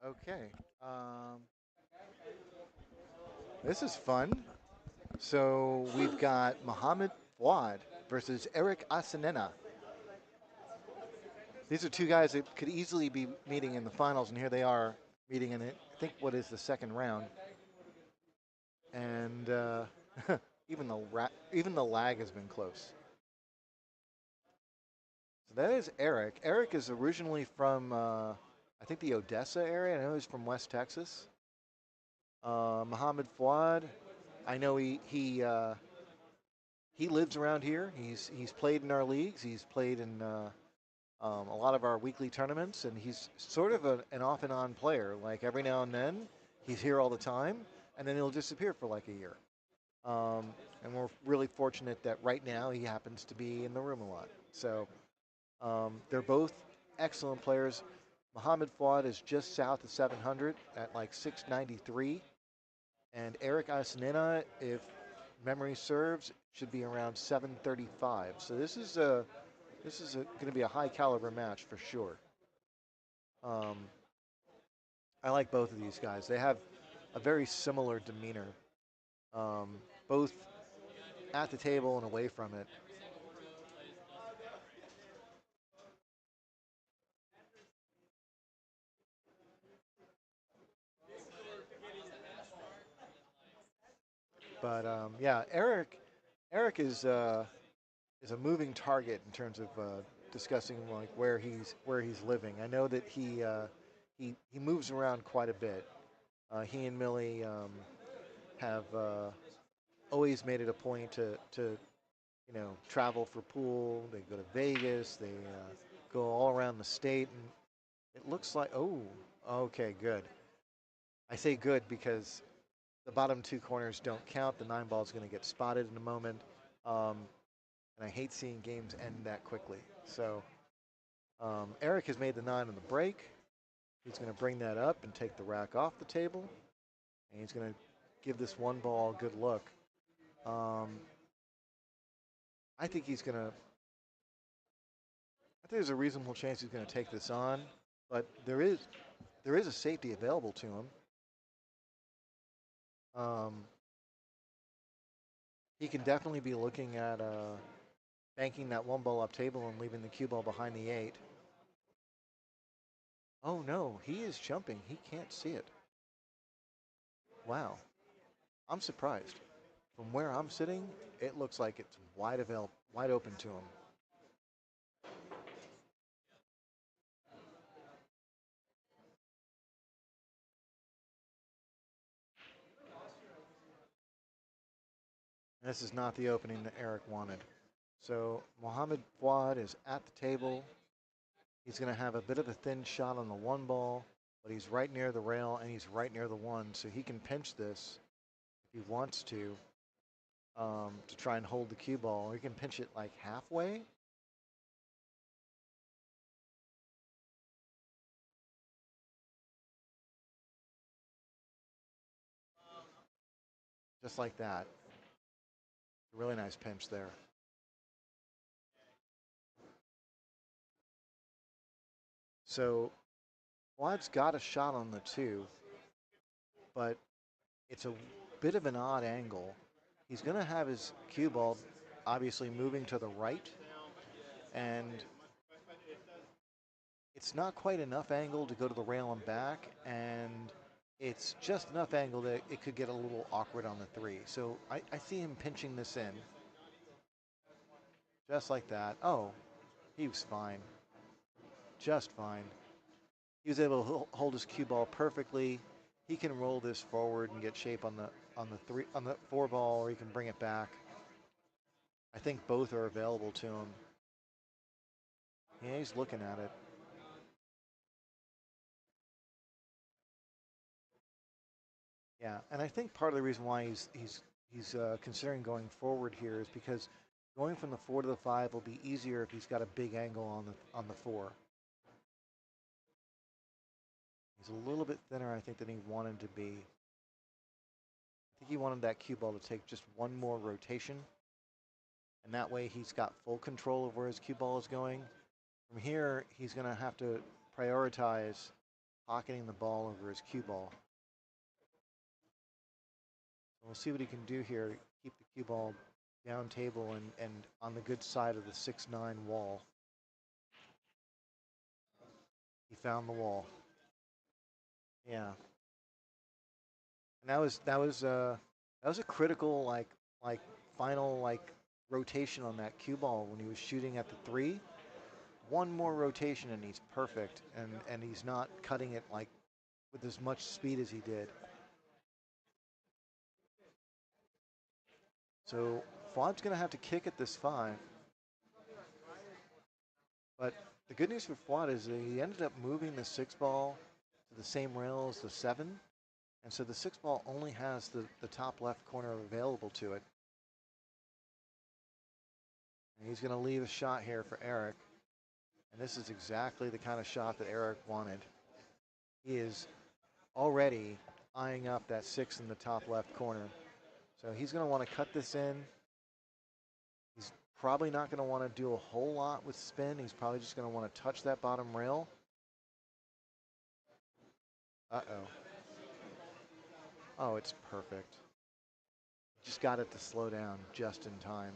Okay. This is fun. So we've got Mohammed Fouad versus Eric Asenena. These are two guys that could easily be meeting in the finals, and here they are meeting in it. I think what is the second round, and even the lag has been close. So that is Eric. Eric is originally from I think the Odessa area. I know he's from West Texas. Mohammed Fouad, I know he lives around here. He's played in our leagues. He's played in a lot of our weekly tournaments, and he's sort of an off and on player. Like every now and then, he's here all the time, and then he'll disappear for like a year. And we're really fortunate that right now he happens to be in the room a lot. So they're both excellent players. Mohammed Fouad is just south of 700 at like 693, and Eric Asenina, if memory serves, should be around 735. So this is going to be a high caliber match for sure. I like both of these guys. They have a very similar demeanor, both at the table and away from it. But yeah, Eric is a moving target in terms of discussing like where he's living. I know that he moves around quite a bit. He and Millie have always made it a point to travel for pool. They go to Vegas. They go all around the state, and it looks like okay, good. I say good because the bottom two corners don't count. The 9 ball is going to get spotted in a moment. And I hate seeing games end that quickly. So Eric has made the 9 on the break. He's going to bring that up and take the rack off the table. And he's going to give this 1 ball a good look. I think he's going to. I think there's a reasonable chance he's going to take this on, but there is a safety available to him. He can definitely be looking at banking that 1 ball up table and leaving the cue ball behind the 8. Oh no, he is jumping. He can't see it. Wow, I'm surprised. From where I'm sitting, it looks like it's wide open to him. And this is not the opening that Eric wanted. So Mohammed Fouad is at the table. He's going to have a bit of a thin shot on the 1 ball, but he's right near the rail and he's right near the 1, so he can pinch this if he wants to try and hold the cue ball. Or he can pinch it like halfway. Just like that. A really nice pinch there. So Fouad's got a shot on the 2, but it's a bit of an odd angle. He's going to have his cue ball obviously moving to the right, and it's not quite enough angle to go to the rail and back, and it's just enough angle that it could get a little awkward on the 3. So I see him pinching this in. Just like that. Oh, he was fine. Just fine. He was able to hold his cue ball perfectly. He can roll this forward and get shape on the 4 ball, or he can bring it back. I think both are available to him. Yeah, he's looking at it. Yeah, and I think part of the reason why he's considering going forward here is because going from the 4 to the 5 will be easier if he's got a big angle on the 4. He's a little bit thinner, I think, than he wanted to be. I think he wanted that cue ball to take just 1 more rotation, and that way he's got full control of where his cue ball is going. From here, he's going to have to prioritize pocketing the ball over his cue ball. We'll see what he can do here to keep the cue ball down table and on the good side of the 6-9 wall. found the wall. Yeah. And that was a critical like final rotation on that cue ball when he was shooting at the 3. One more rotation and he's perfect, and he's not cutting it like with as much speed as he did. So Fuad's going to have to kick at this 5. But the good news for Fuad is that he ended up moving the 6 ball to the same rail as the 7. And so the 6 ball only has the top left corner available to it. And he's going to leave a shot here for Eric. And this is exactly the kind of shot that Eric wanted. He is already eyeing up that 6 in the top left corner. So he's going to want to cut this in. He's probably not going to want to do a whole lot with spin. He's probably just going to want to touch that bottom rail. Uh-oh. Oh, it's perfect. Just got it to slow down just in time.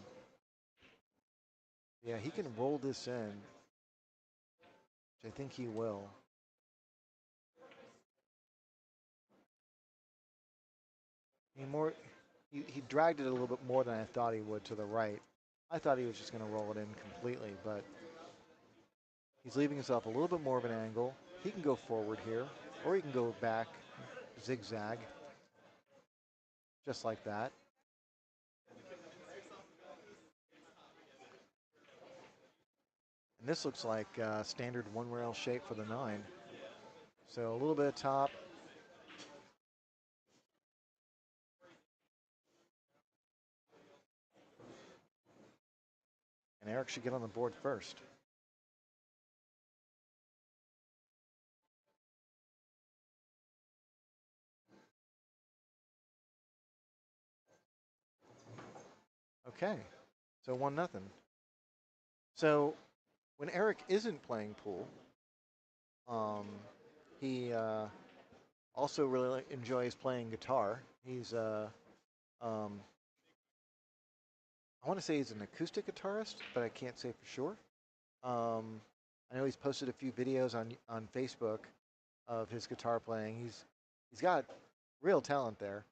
Yeah, he can roll this in, which I think he will. He dragged it a little bit more than I thought he would to the right. I thought he was just going to roll it in completely, but he's leaving himself a little bit more of an angle. He can go forward here, or he can go back, zigzag, just like that. And this looks like standard 1 rail shape for the 9. So a little bit of top. And Eric should get on the board first. Okay, so 1-0. So when Eric isn't playing pool, he also really enjoys playing guitar. He's I want to say he's an acoustic guitarist, but I can't say for sure. I know he's posted a few videos on Facebook of his guitar playing. He's got real talent there.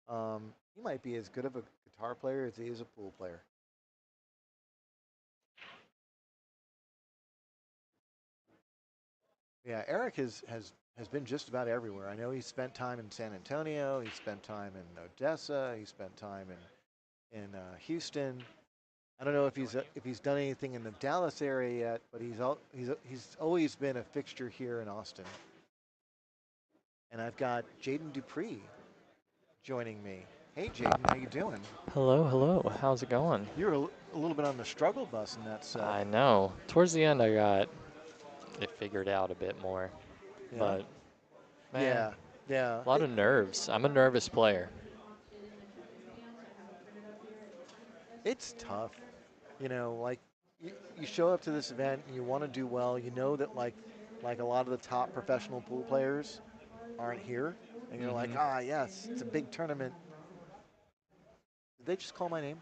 He might be as good of a guitar player as he is a pool player. Yeah, Eric has been just about everywhere. I know he spent time in San Antonio. He spent time in Odessa. He spent time in Houston. I don't know if he's done anything in the Dallas area yet, but he's always been a fixture here in Austin. And I've got Jaden Dupree joining me. Hey, Jaden, how you doing? Hello, hello. How's it going? You're a little bit on the struggle bus in that set. I know. Towards the end, I got it figured out a bit more. Yeah. But, man, yeah. a lot of nerves. I'm a nervous player. It's tough. You know, like you show up to this event and you want to do well. You know that like a lot of the top professional pool players aren't here. And you're like, yes, it's a big tournament. Did they just call my name?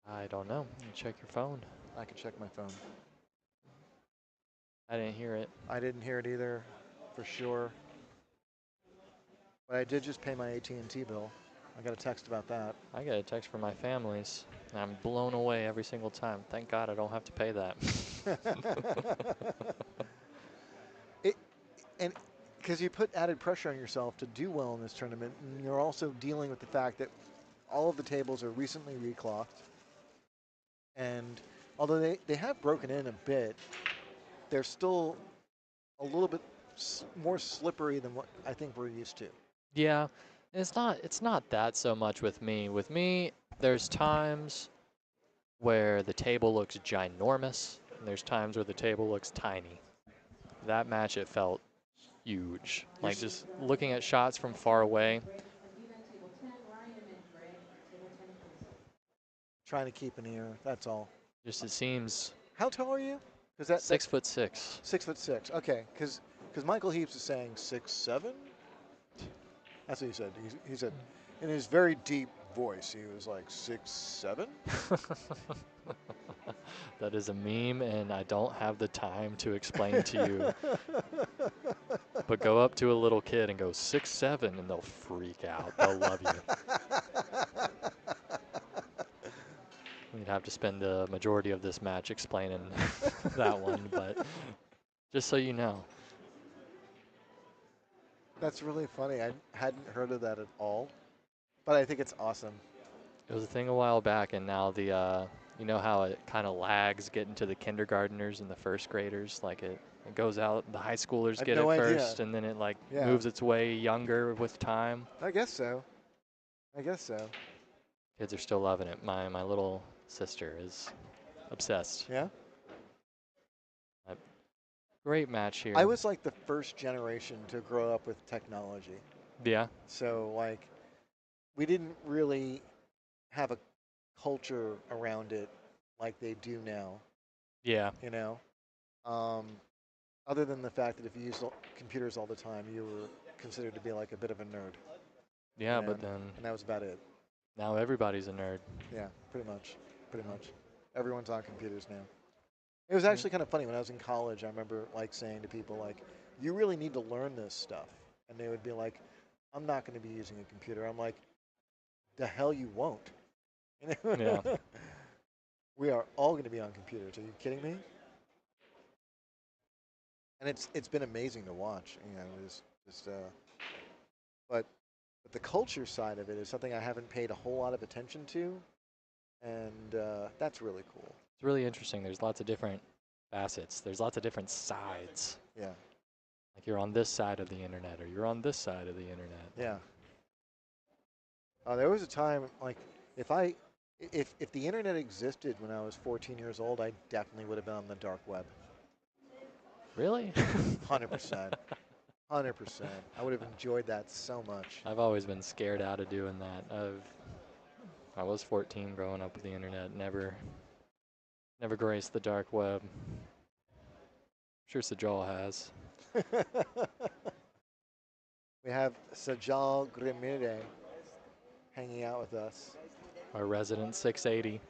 I don't know. You check your phone. I can check my phone. I didn't hear it. I didn't hear it either, for sure. But I did just pay my AT&T bill. I got a text about that. I get a text from my families. And I'm blown away every single time. Thank God I don't have to pay that. And because you put added pressure on yourself to do well in this tournament, and you're also dealing with the fact that all of the tables are recently reclocked. And although they have broken in a bit, they're still a little bit more slippery than what I think we're used to. Yeah, it's not that so much with me. With me, there's times where the table looks ginormous, and there's times where the table looks tiny. That match, it felt huge. Like just looking at shots from far away. Trying to keep an ear, that's all. Just it seems. How tall are you? Because that 6'6". 6'6". Okay, because Michael Heaps is saying 6'7". That's what he said. He said in his very deep voice, he was like 6'7". That is a meme, and I don't have the time to explain to you. But go up to a little kid and go 6'7", and they'll freak out. They'll love you. We'd have to spend the majority of this match explaining that one, but just so you know. That's really funny. I hadn't heard of that at all, but I think it's awesome. It was a thing a while back, and now the, you know how it kind of lags getting to the kindergartners and the first graders? Like it goes out, the high schoolers get no it idea. first, and then it like Yeah. moves its way younger with time. I guess so. I guess so. Kids are still loving it. My little sister is obsessed. Yeah. Great match here. I was like the first generation to grow up with technology. Yeah. So like, we didn't really have a culture around it like they do now. Yeah. You know, other than the fact that if you use computers all the time, you were considered to be like a bit of a nerd. Yeah, but then and that was about it. now everybody's a nerd. Yeah, pretty much. Pretty much. Everyone's on computers now. It was actually kind of funny when I was in college. I remember like saying to people like, "You really need to learn this stuff," and they would be like, "I'm not going to be using a computer." I'm like, "The hell you won't." Yeah. We are all going to be on computers. Are you kidding me? And it's been amazing to watch. You know, it's just but the culture side of it is something I haven't paid a whole lot of attention to, and that's really cool. It's really interesting. There's lots of different facets. There's lots of different sides. Yeah. Like you're on this side of the internet, or you're on this side of the internet. Yeah. There was a time like if the internet existed when I was 14 years old, I definitely would have been on the dark web. Really? 100%. 100%. I would have enjoyed that so much. I've always been scared out of doing that. I was 14 growing up with the internet. Never graced the dark web. I'm sure Sajal has. We have Sajal Grimire hanging out with us. Our resident 680.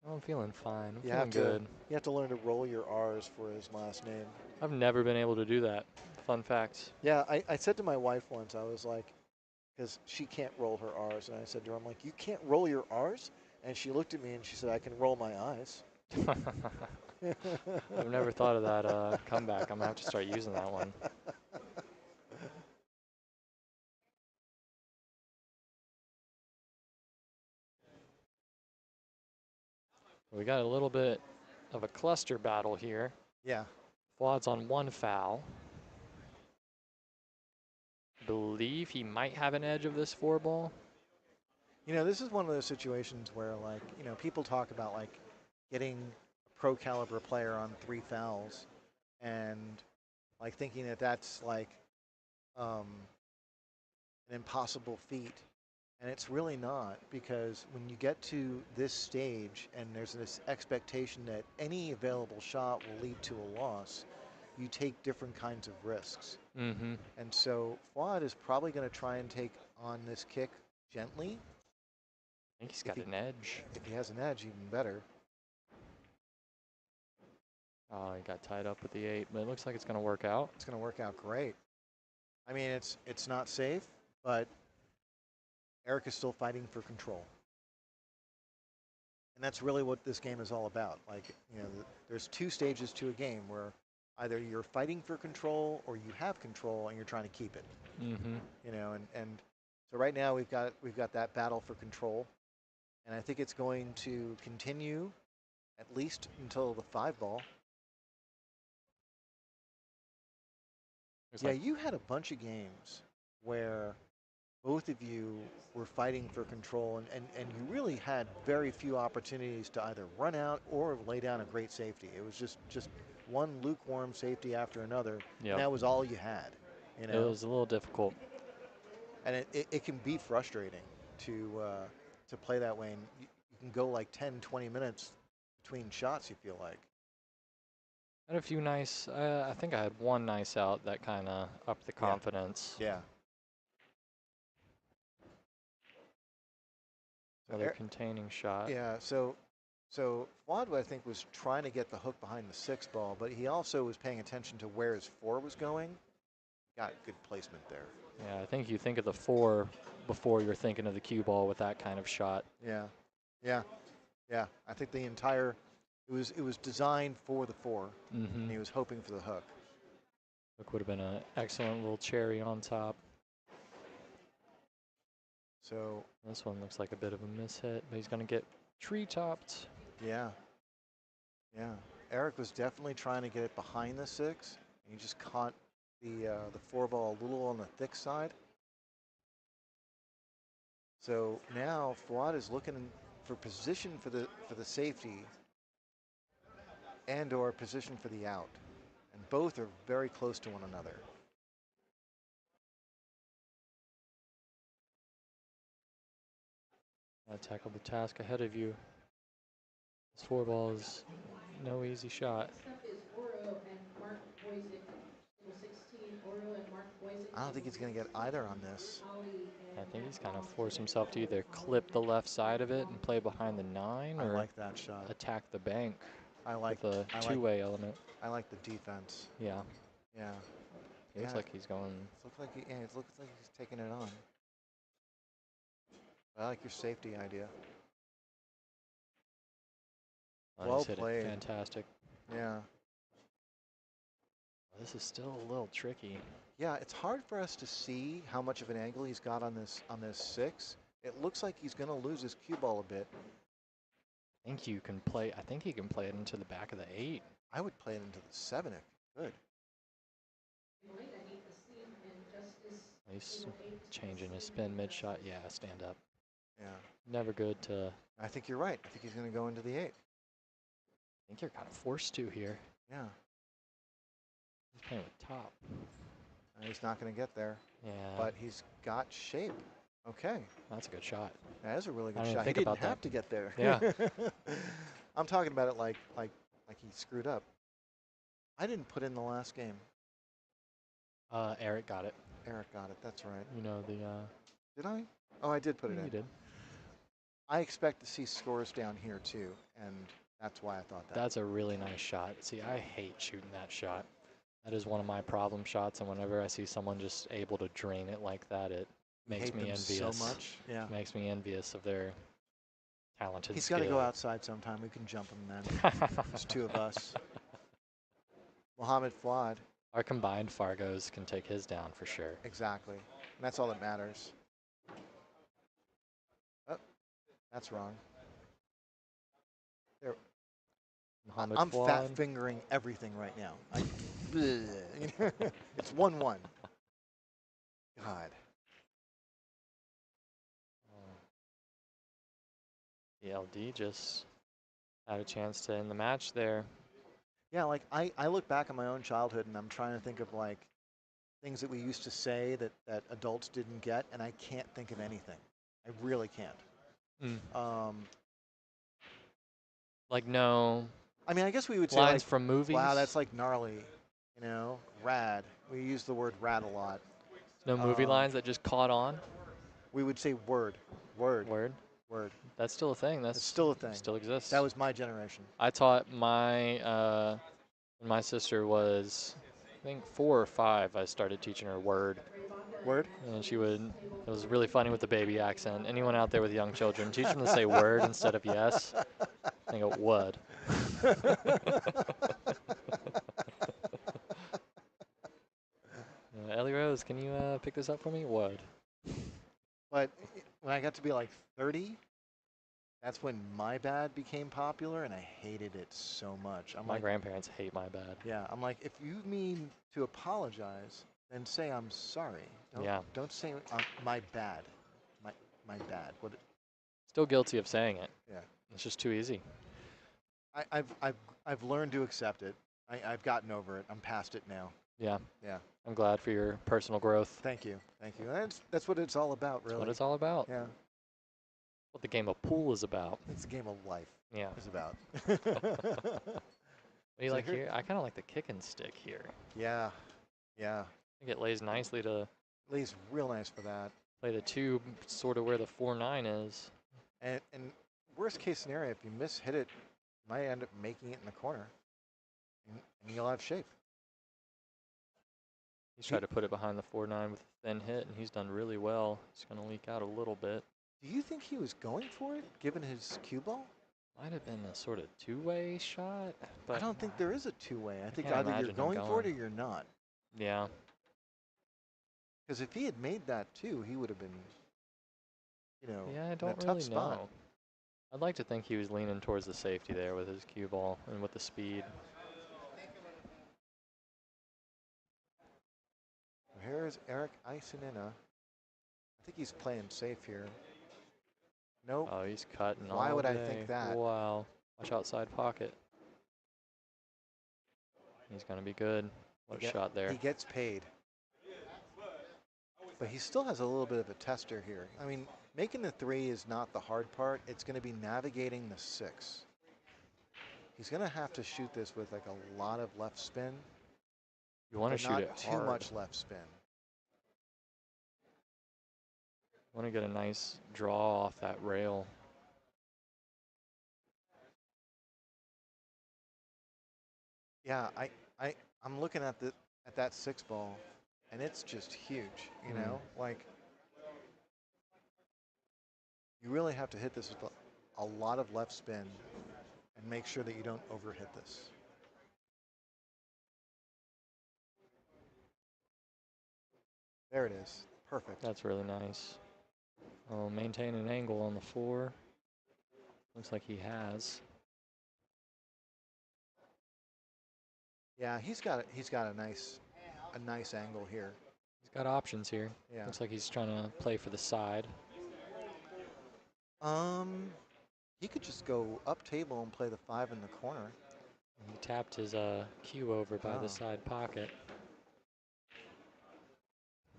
Oh, I'm feeling fine. I'm feeling good. You have to learn to roll your R's for his last name. I've never been able to do that. Fun facts. Yeah, I said to my wife once, I was like, because she can't roll her R's, and I said to her, I'm like, "You can't roll your R's?" And she looked at me and she said, "I can roll my eyes." I've never thought of that comeback. I'm going to have to start using that one. We got a little bit of a cluster battle here. Yeah. Fwad's on one foul. Believe he might have an edge of this 4-ball. You know, this is one of those situations where, like, you know, people talk about, like, getting a pro caliber player on 3 fouls and, like, thinking that that's, like, an impossible feat. And it's really not, because when you get to this stage and there's this expectation that any available shot will lead to a loss, you take different kinds of risks. Mm-hmm. And so Fwad is probably going to try and take on this kick gently. I think he's got an edge. If he has an edge, even better. Oh, he got tied up with the 8, but it looks like it's going to work out. It's going to work out great. I mean, it's not safe, but Eric is still fighting for control. And that's really what this game is all about. Like, you know, there's 2 stages to a game where either you're fighting for control or you have control and you're trying to keep it. Mm-hmm. You know, and so right now we've got that battle for control, and I think it's going to continue at least until the 5-ball. Yeah, you had a bunch of games where both of you were fighting for control, and you really had very few opportunities to either run out or lay down a great safety. It was just one lukewarm safety after another, Yep. and that was all you had. You know? It was a little difficult. And it can be frustrating to play that way, and you can go like 10, 20 minutes between shots, you feel like. I had a few nice, I think I had one nice out that kind of upped the confidence. Yeah. Another containing shot. Yeah, so So Fuad, I think, was trying to get the hook behind the 6 ball, but he also was paying attention to where his 4 was going. Got good placement there. Yeah, I think you think of the 4 before you're thinking of the cue ball with that kind of shot. Yeah, yeah, yeah. I think the entire it was designed for the 4, and he was hoping for the hook. Hook would have been an excellent little cherry on top. So this one looks like a bit of a mishit, but he's going to get tree-topped. Yeah, yeah. Eric was definitely trying to get it behind the 6. And he just caught the 4 ball a little on the thick side. So now Fuad is looking for position for the safety and/or position for the out, and both are very close to one another. Tackle the task ahead of you. This 4 ball is no easy shot. I don't think he's going to get either on this. I think he's kind of forced himself to either clip the left side of it and play behind the 9, I or like that shot. attack the bank with a two-way element. I like the defense. Yeah. Yeah. It looks like he's going. It looks like he's taking it on. I like your safety idea. Well played. Fantastic. Yeah. This is still a little tricky. Yeah, it's hard for us to see how much of an angle he's got on this 6. It looks like he's going to lose his cue ball a bit. I think he can play it into the back of the 8. I would play it into the 7 if you could. He's changing his spin mid-shot. Yeah, stand up. Yeah. Never good to. I think you're right. I think he's going to go into the 8. I think you're kind of forced to here. Yeah. He's playing with top. He's not going to get there. Yeah. But he's got shape. Okay. That's a good shot. That is a really good I shot. think He didn't about have to get there. Yeah. I'm talking about it like he screwed up. I didn't put in the last game. Eric got it. Eric got it. That's right. You know the. Did I? Oh, I did put it in. You did. I expect to see scores down here too, and that's why I thought that. That's a really nice shot. See, I hate shooting that shot. That is one of my problem shots, and whenever I see someone just able to drain it like that, it makes me envious. So much. Yeah. Makes me envious of their talented He's skill. got to go outside sometime. We can jump him then. There's 2 of us. Mohammed Fuad. Our combined Fargos can take his down for sure. Exactly. And that's all that matters. Oh, that's wrong. There. Mohammed I'm Fuad. fat fingering everything right now. It's 1-1. God. The LD just had a chance to end the match there. Yeah, like I look back at my own childhood and I'm trying to think of like things that we used to say that adults didn't get, and I can't think of anything. I really can't. Like no. I mean, I guess we would say lines like, from movies. wow, that's like gnarly, you know, rad. We use the word rad a lot. No movie lines that just caught on. We would say word. That's still a thing. It's still a thing. Still exists. That was my generation. I taught my when my sister was, I think 4 or 5. I started teaching her word. Word. And she would. It was really funny with the baby accent. Anyone out there with young children, teach them to say word instead of yes. They go would. Ellie Rose, can you pick this up for me? Would. But when I got to be like 30, that's when My Bad became popular, and I hated it so much. My grandparents hate My Bad. Yeah, I'm like, if you mean to apologize, then say I'm sorry. Don't say my bad. My bad. What? Still guilty of saying it. Yeah. It's just too easy. I've learned to accept it. I've gotten over it. I'm past it now. Yeah. Yeah. I'm glad for your personal growth. Thank you. Thank you. That's what it's all about, really. That's what it's all about. Yeah. What the game of pool is about. It's a game of life. Yeah. It's about. What do you like here? I kind of like the kick and stick here. Yeah. Yeah. I think it lays nicely to. Lays real nice for that. Play the 2 sort of where the 4-9 is. And worst case scenario, if you miss hit it, you might end up making it in the corner, and you'll have shape. He's tried to put it behind the 4-9 with a thin hit, and he's done really well. It's going to leak out a little bit. Do you think he was going for it, given his cue ball? Might have been a sort of two-way shot, but I don't think there is a two-way. I think can't either you're imagine him going for it or going. you're not. Yeah. Because if he had made that too, he would have been, Yeah, I in a don't tough really spot. know. I'd like to think he was leaning towards the safety there with his cue ball and with the speed. Here's Eric Isenina. I think he's playing safe here. Nope. Oh, he's cutting all Why would day. I think that? Wow. Watch outside pocket. He's going to be good. What a shot there. He gets paid. But he still has a little bit of a tester here. I mean, making the 3 is not the hard part. It's going to be navigating the 6. He's going to have to shoot this with like a lot of left spin. You want to shoot it not too hard. much left spin. You want to get a nice draw off that rail. Yeah, I'm looking at that 6 ball, and it's just huge. You know, like you really have to hit this with a lot of left spin, and make sure that you don't overhit this. There it is. Perfect. That's really nice. Oh, maintain an angle on the 4. Looks like he has. Yeah, he's got a nice angle here. He's got options here. Yeah. Looks like he's trying to play for the side. He could just go up table and play the 5 in the corner. He tapped his cue over by the side pocket.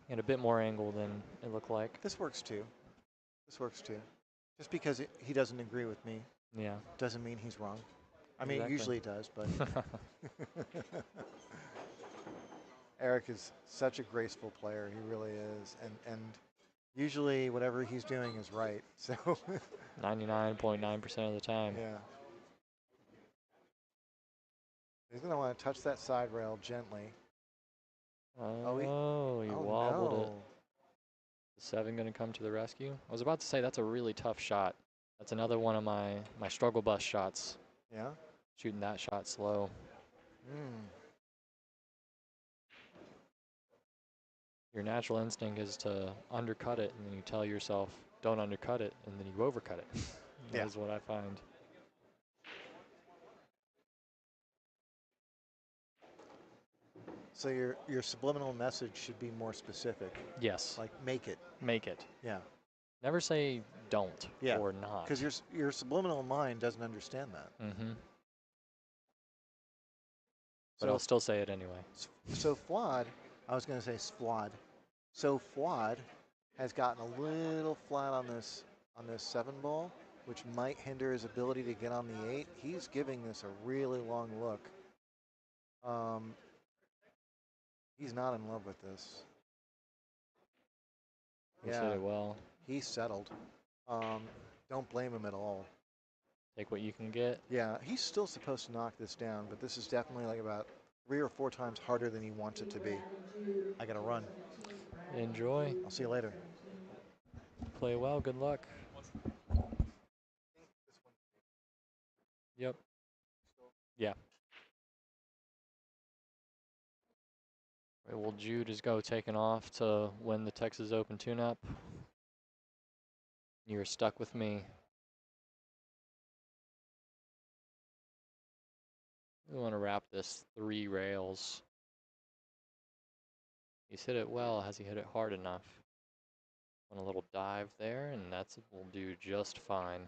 And a bit more angle than it looked like. This works too. Just because he doesn't agree with me, Yeah. doesn't mean he's wrong. I mean, Exactly. usually he does, but Eric is such a graceful player. He really is, and usually whatever he's doing is right. So 99.9% of the time. yeah. He's gonna want to touch that side rail gently. Oh, he wobbled it. The 7 going to come to the rescue. I was about to say that's a really tough shot. That's another one of my struggle bus shots. Yeah. Shooting that shot slow. Your natural instinct is to undercut it, and then you tell yourself, don't undercut it, and then you overcut it. That is what I find. So your subliminal message should be more specific. Yes. Like make it. Make it. Yeah. Never say don't or not. Because your subliminal mind doesn't understand that. But I'll still say it anyway. So Flawed, I was going to say Sflawed. So Flawed has gotten a little flat on this 7 ball, which might hinder his ability to get on the 8. He's giving this a really long look. He's not in love with this. He said it well. He's settled. Don't blame him at all. Take what you can get. Yeah, he's still supposed to knock this down, but this is definitely like about 3 or 4 times harder than he wants it to be. I gotta run. Enjoy. I'll see you later. Play well. Good luck. Yep. Yeah. Right, well, Jude is taking off to win the Texas Open tune-up. You're stuck with me. We want to wrap this 3 rails. He's hit it well. Has he hit it hard enough? Want a little dive there, and will do just fine.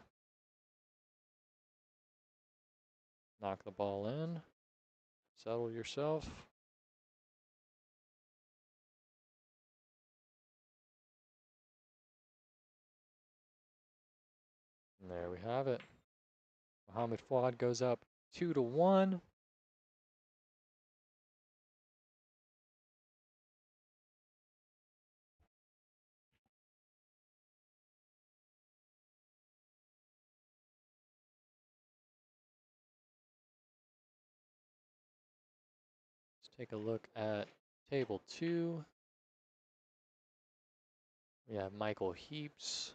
Knock the ball in. Settle yourself. And there we have it. Mohamed Fouad goes up 2-1. Take a look at table 2. We have Michael Heaps.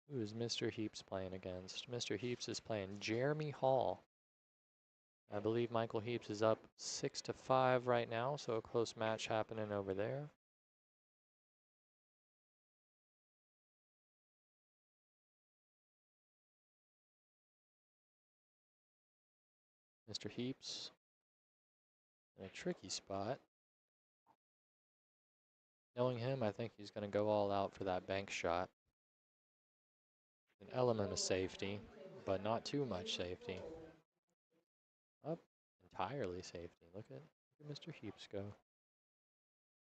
Who is Mr. Heaps playing against? Mr. Heaps is playing Jeremy Hall. I believe Michael Heaps is up 6-5 right now, so a close match happening over there. Mr. Heaps in a tricky spot. Knowing him, I think he's going to go all out for that bank shot. An element of safety, but not too much safety. Up entirely safety. Look at Mr. Heaps go.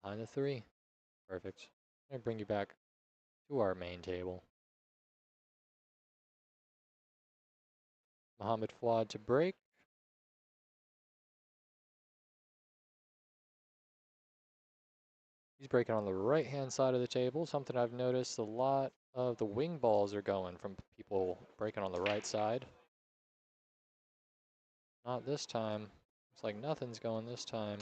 Behind the 3. Perfect. I'm going to bring you back to our main table. Mohammed Fouad to break. He's breaking on the right-hand side of the table. Something I've noticed, a lot of the wing balls are going from people breaking on the right side. Not this time. It's like nothing's going this time.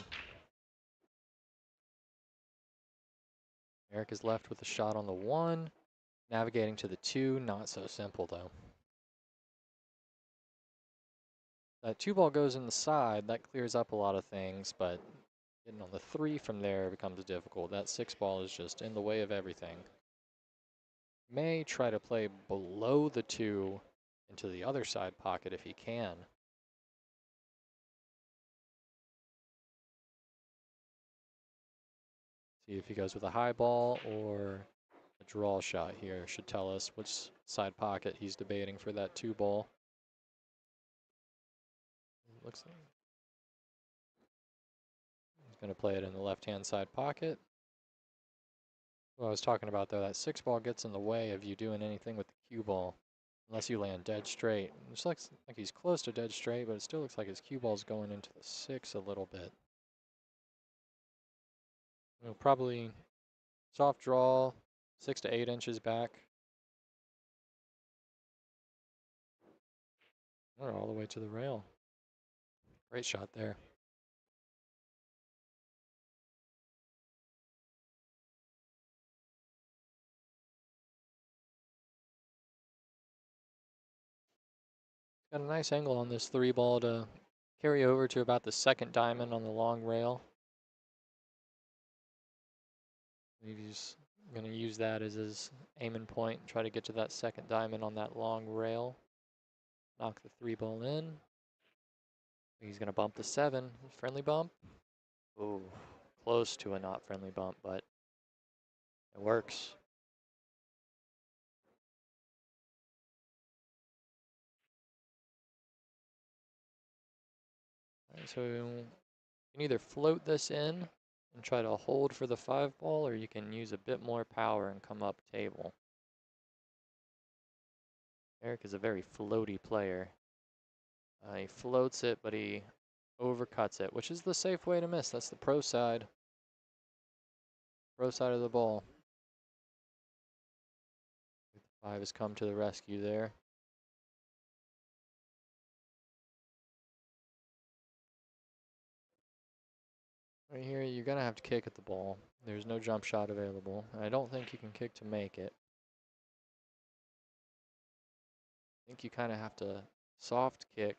Eric is left with a shot on the 1. Navigating to the 2, not so simple though. That 2 ball goes in the side, that clears up a lot of things, but getting on the 3 from there becomes difficult. That 6 ball is just in the way of everything. May try to play below the 2 into the other side pocket if he can. See if he goes with a high ball or a draw shot here. Should tell us which side pocket he's debating for that 2 ball. Looks like he's going to play it in the left-hand side pocket. What I was talking about though, that 6 ball gets in the way of you doing anything with the cue ball. Unless you land dead straight. It just looks like he's close to dead straight, but it still looks like his cue ball's going into the 6 a little bit. We'll probably soft draw, 6 to 8 inches back. Or all the way to the rail. Great shot there. Got a nice angle on this 3 ball to carry over to about the 2nd diamond on the long rail. He's going to use that as his aiming point, try to get to that 2nd diamond on that long rail. Knock the 3 ball in. He's going to bump the 7. Friendly bump. Ooh, close to a not friendly bump, but it works. Right, so you can either float this in and try to hold for the 5 ball, or you can use a bit more power and come up table. Eric is a very floaty player. He floats it, but he overcuts it, which is the safe way to miss. That's the pro side. Pro side of the ball. 5 has come to the rescue there. Right here, you're going to have to kick at the ball. There's no jump shot available. I don't think you can kick to make it. I think you kind of have to soft kick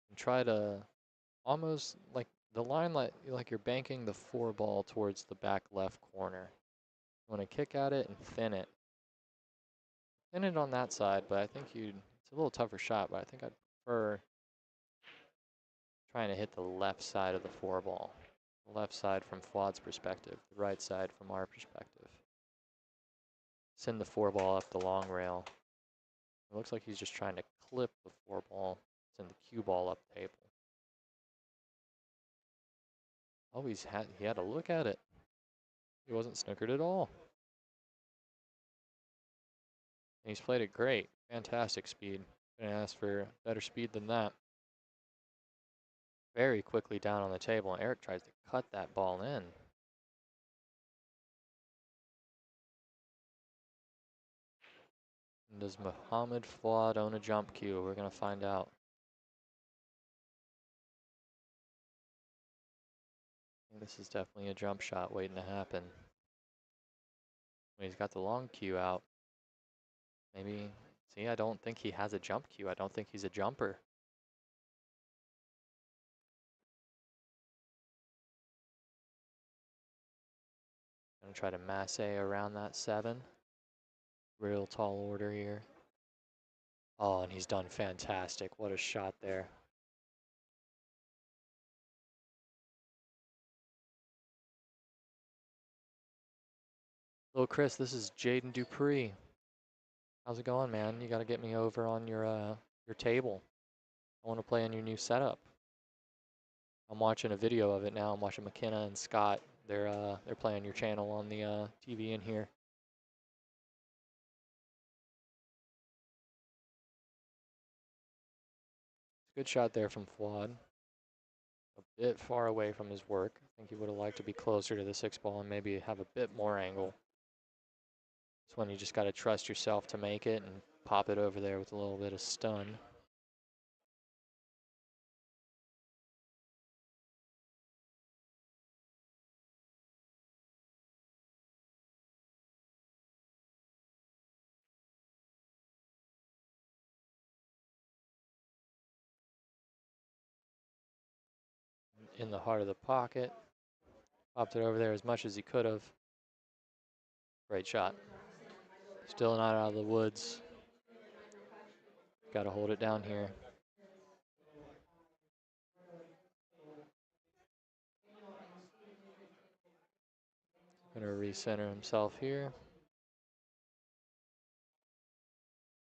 and try to almost like the line like you're banking the 4 ball towards the back left corner. You want to kick at it and thin it. Thin it on that side, but I think it's a little tougher shot, but I think I'd prefer trying to hit the left side of the 4 ball. The left side from Fouad's perspective, the right side from our perspective. Send the 4 ball up the long rail. It looks like he's just trying to clip the 4 ball, send the cue ball up the table. Oh, he had a look at it. He wasn't snookered at all. And he's played it great. Fantastic speed. Gonna ask for better speed than that. Very quickly down on the table, and Eric tries to cut that ball in. And does Mohammed Fouad own a jump cue? We're gonna find out. This is definitely a jump shot waiting to happen. He's got the long cue out. Maybe, see, I don't think he has a jump cue. I don't think he's a jumper. Gonna try to masse around that 7. Real tall order here. Oh, and he's done fantastic. What a shot there. Hello, Chris. This is Jaden Dupree. How's it going, man? You got to get me over on your table. I want to play in your new setup. I'm watching a video of it now. I'm watching McKenna and Scott. They're playing your channel on the TV in here. Good shot there from Fuad. A bit far away from his work. I think he would have liked to be closer to the 6 ball and maybe have a bit more angle. It's when you just got to trust yourself to make it and pop it over there with a little bit of stun. In the heart of the pocket. Popped it over there as much as he could have. Great shot. Still not out of the woods. Got to hold it down here. Gonna recenter himself here.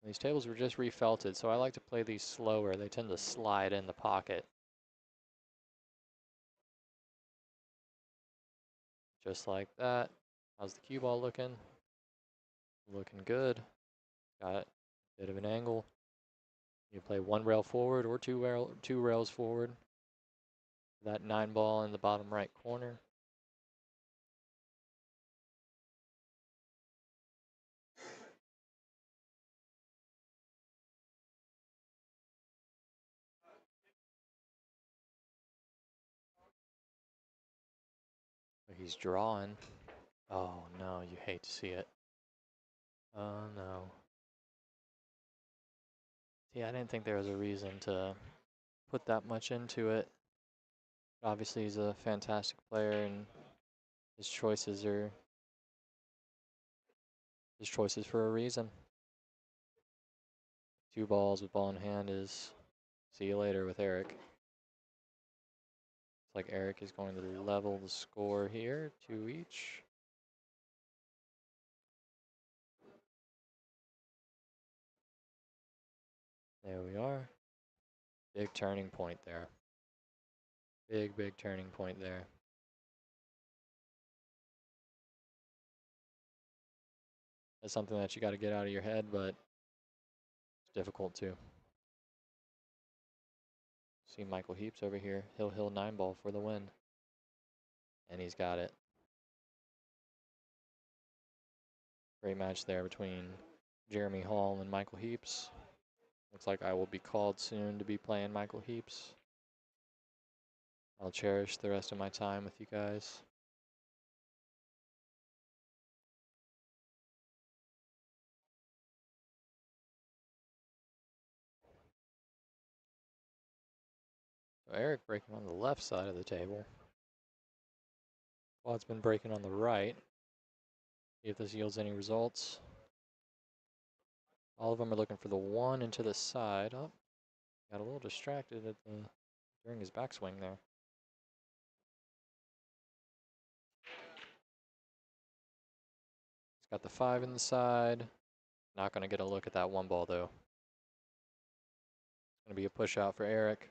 These tables were just refelted, so I like to play these slower. They tend to slide in the pocket. Just like that. How's the cue ball looking? Looking good. Got a bit of an angle. You play 1 rail forward or 2 rails forward. That 9 ball in the bottom right corner. He's drawing. Oh no, you hate to see it. Oh no. See, I didn't think there was a reason to put that much into it. Obviously, he's a fantastic player, and his choices for a reason. 2 balls with ball in hand is see you later with Eric. Looks like Eric is going to level the score here, 2 each. There we are. Big turning point there. Big turning point there. That's something that you got to get out of your head, but it's difficult too. See Michael Heaps over here. Hill 9 ball for the win. And he's got it. Great match there between Jeremy Hall and Michael Heaps. Looks like I will be called soon to be playing Michael Heaps. I'll cherish the rest of my time with you guys. So Eric breaking on the left side of the table. Quad's been breaking on the right. See if this yields any results. All of them are looking for the 1 into the side. Oh, got a little distracted during his backswing there. He's got the 5 in the side. Not going to get a look at that 1 ball though. It's going to be a push out for Eric.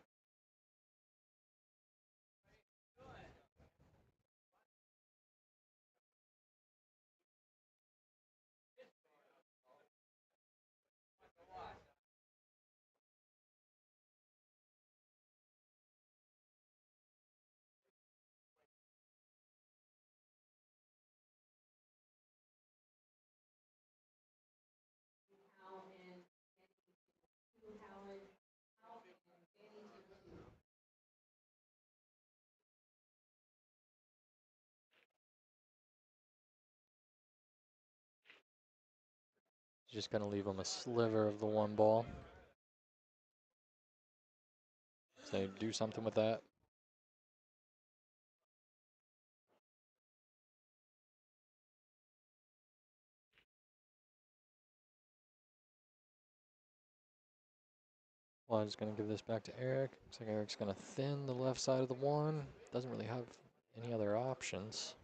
Just going to leave him a sliver of the one ball. So do something with that. Well, I'm just going to give this back to Eric. Looks like Eric's going to thin the left side of the one. Doesn't really have any other options.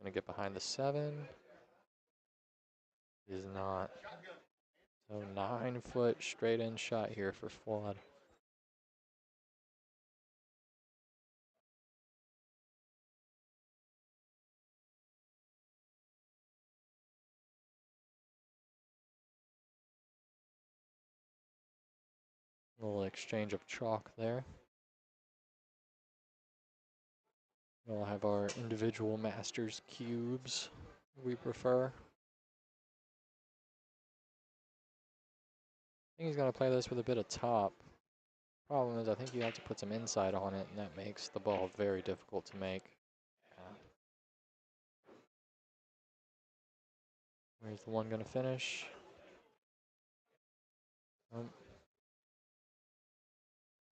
Going to get behind the 7. Is not. So 9-foot straight in shot here for Fuad. A little exchange of chalk there. We'll have our individual masters cubes we prefer. I think he's going to play this with a bit of top. Problem is, I think you have to put some inside on it, and that makes the ball very difficult to make. Yeah. Where's the one going to finish?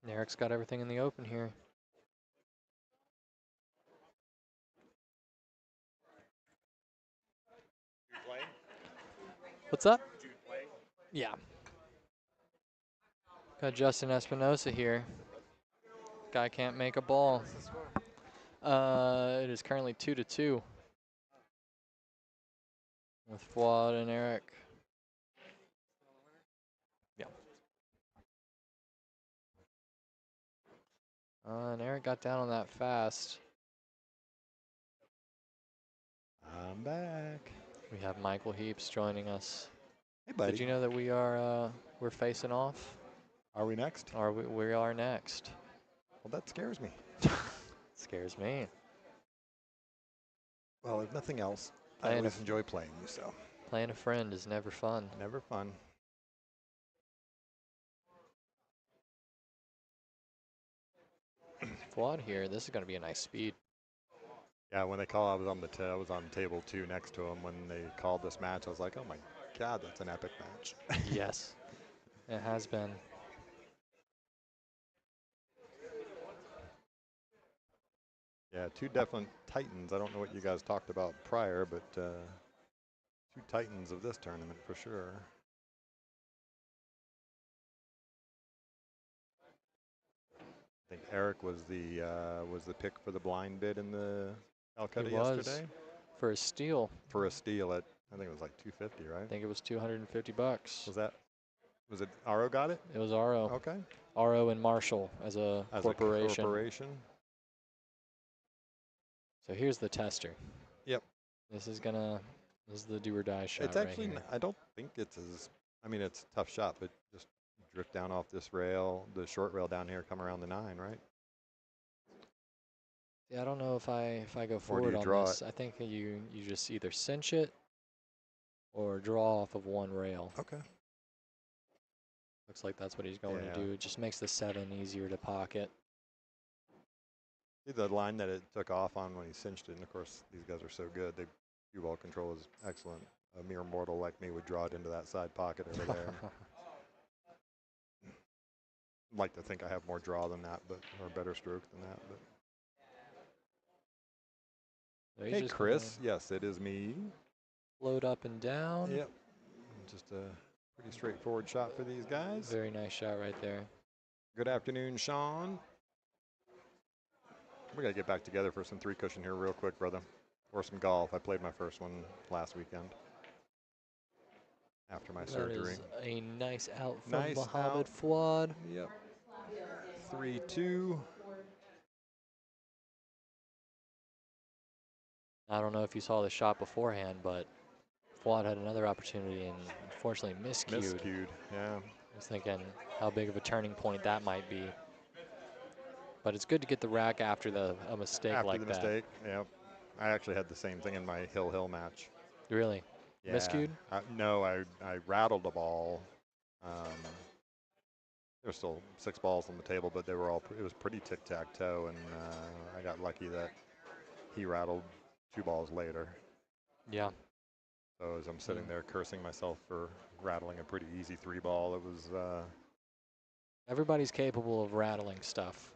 Eric's got everything in the open here. What's up? Yeah. Got Justin Espinosa here. Guy can't make a ball. It is currently 2-2 with Fuad and Eric. Yeah. And Eric got down on that fast. I'm back. We have Michael Heaps joining us. Hey, buddy. Did you know that we are we're facing off? Are we next? Or we are next. Well, that scares me. Scares me. Well, if nothing else, I Playing always enjoy playing you, so. Playing a friend is never fun. Never fun. Fuad here. This is going to be a nice speed. Yeah, when they call, I was on table 2 next to him when they called this match. I was like, oh my God, that's an epic match. Yes, it has been. Yeah, 2 definite titans. I don't know what you guys talked about prior, but 2 titans of this tournament for sure. I think Eric was the pick for the blind bid in the Calcutta yesterday. For a steal. For a steal at, I think it was like 250, right? I think it was $250. Was it Aro got it? It was Aro. Okay. Aro and Marshall as a corporation. So here's the tester. Yep. This is the do or die shot. It's actually, right here. I don't think it's it's a tough shot, but just drift down off this rail, the short rail down here, come around the 9, right? Yeah, I don't know if I go forward on this. I think you just either cinch it or draw off of one rail. Okay. Looks like that's what he's going to do. It just makes the 7 easier to pocket. See the line that it took off on when he cinched it, and of course these guys are so good. Cue ball control is excellent. A mere mortal like me would draw it into that side pocket over there. I'd like to think I have more draw than that, or better stroke than that. But hey, Chris. Yes, it is me. Load up and down. Yep. Just a pretty straightforward shot for these guys. Very nice shot right there. Good afternoon, Sean. We gotta get back together for some 3 cushion here real quick, brother. Or some golf. I played my first one last weekend. After my surgery. That is a nice out from Mohammed Fuad. Yep. 3-2. I don't know if you saw the shot beforehand, but Fuad had another opportunity and unfortunately miscued. Miscued, yeah. I was thinking how big of a turning point that might be. But it's good to get the rack after a mistake like that. After the mistake, yep. I actually had the same thing in my Hill Match. Really? Yeah. Miscued? No, I rattled the ball. There's still 6 balls on the table, but it was pretty tic-tac-toe, and I got lucky that he rattled 2 balls later. Yeah. So as I'm sitting there cursing myself for rattling a pretty easy 3-ball, it was Everybody's capable of rattling stuff.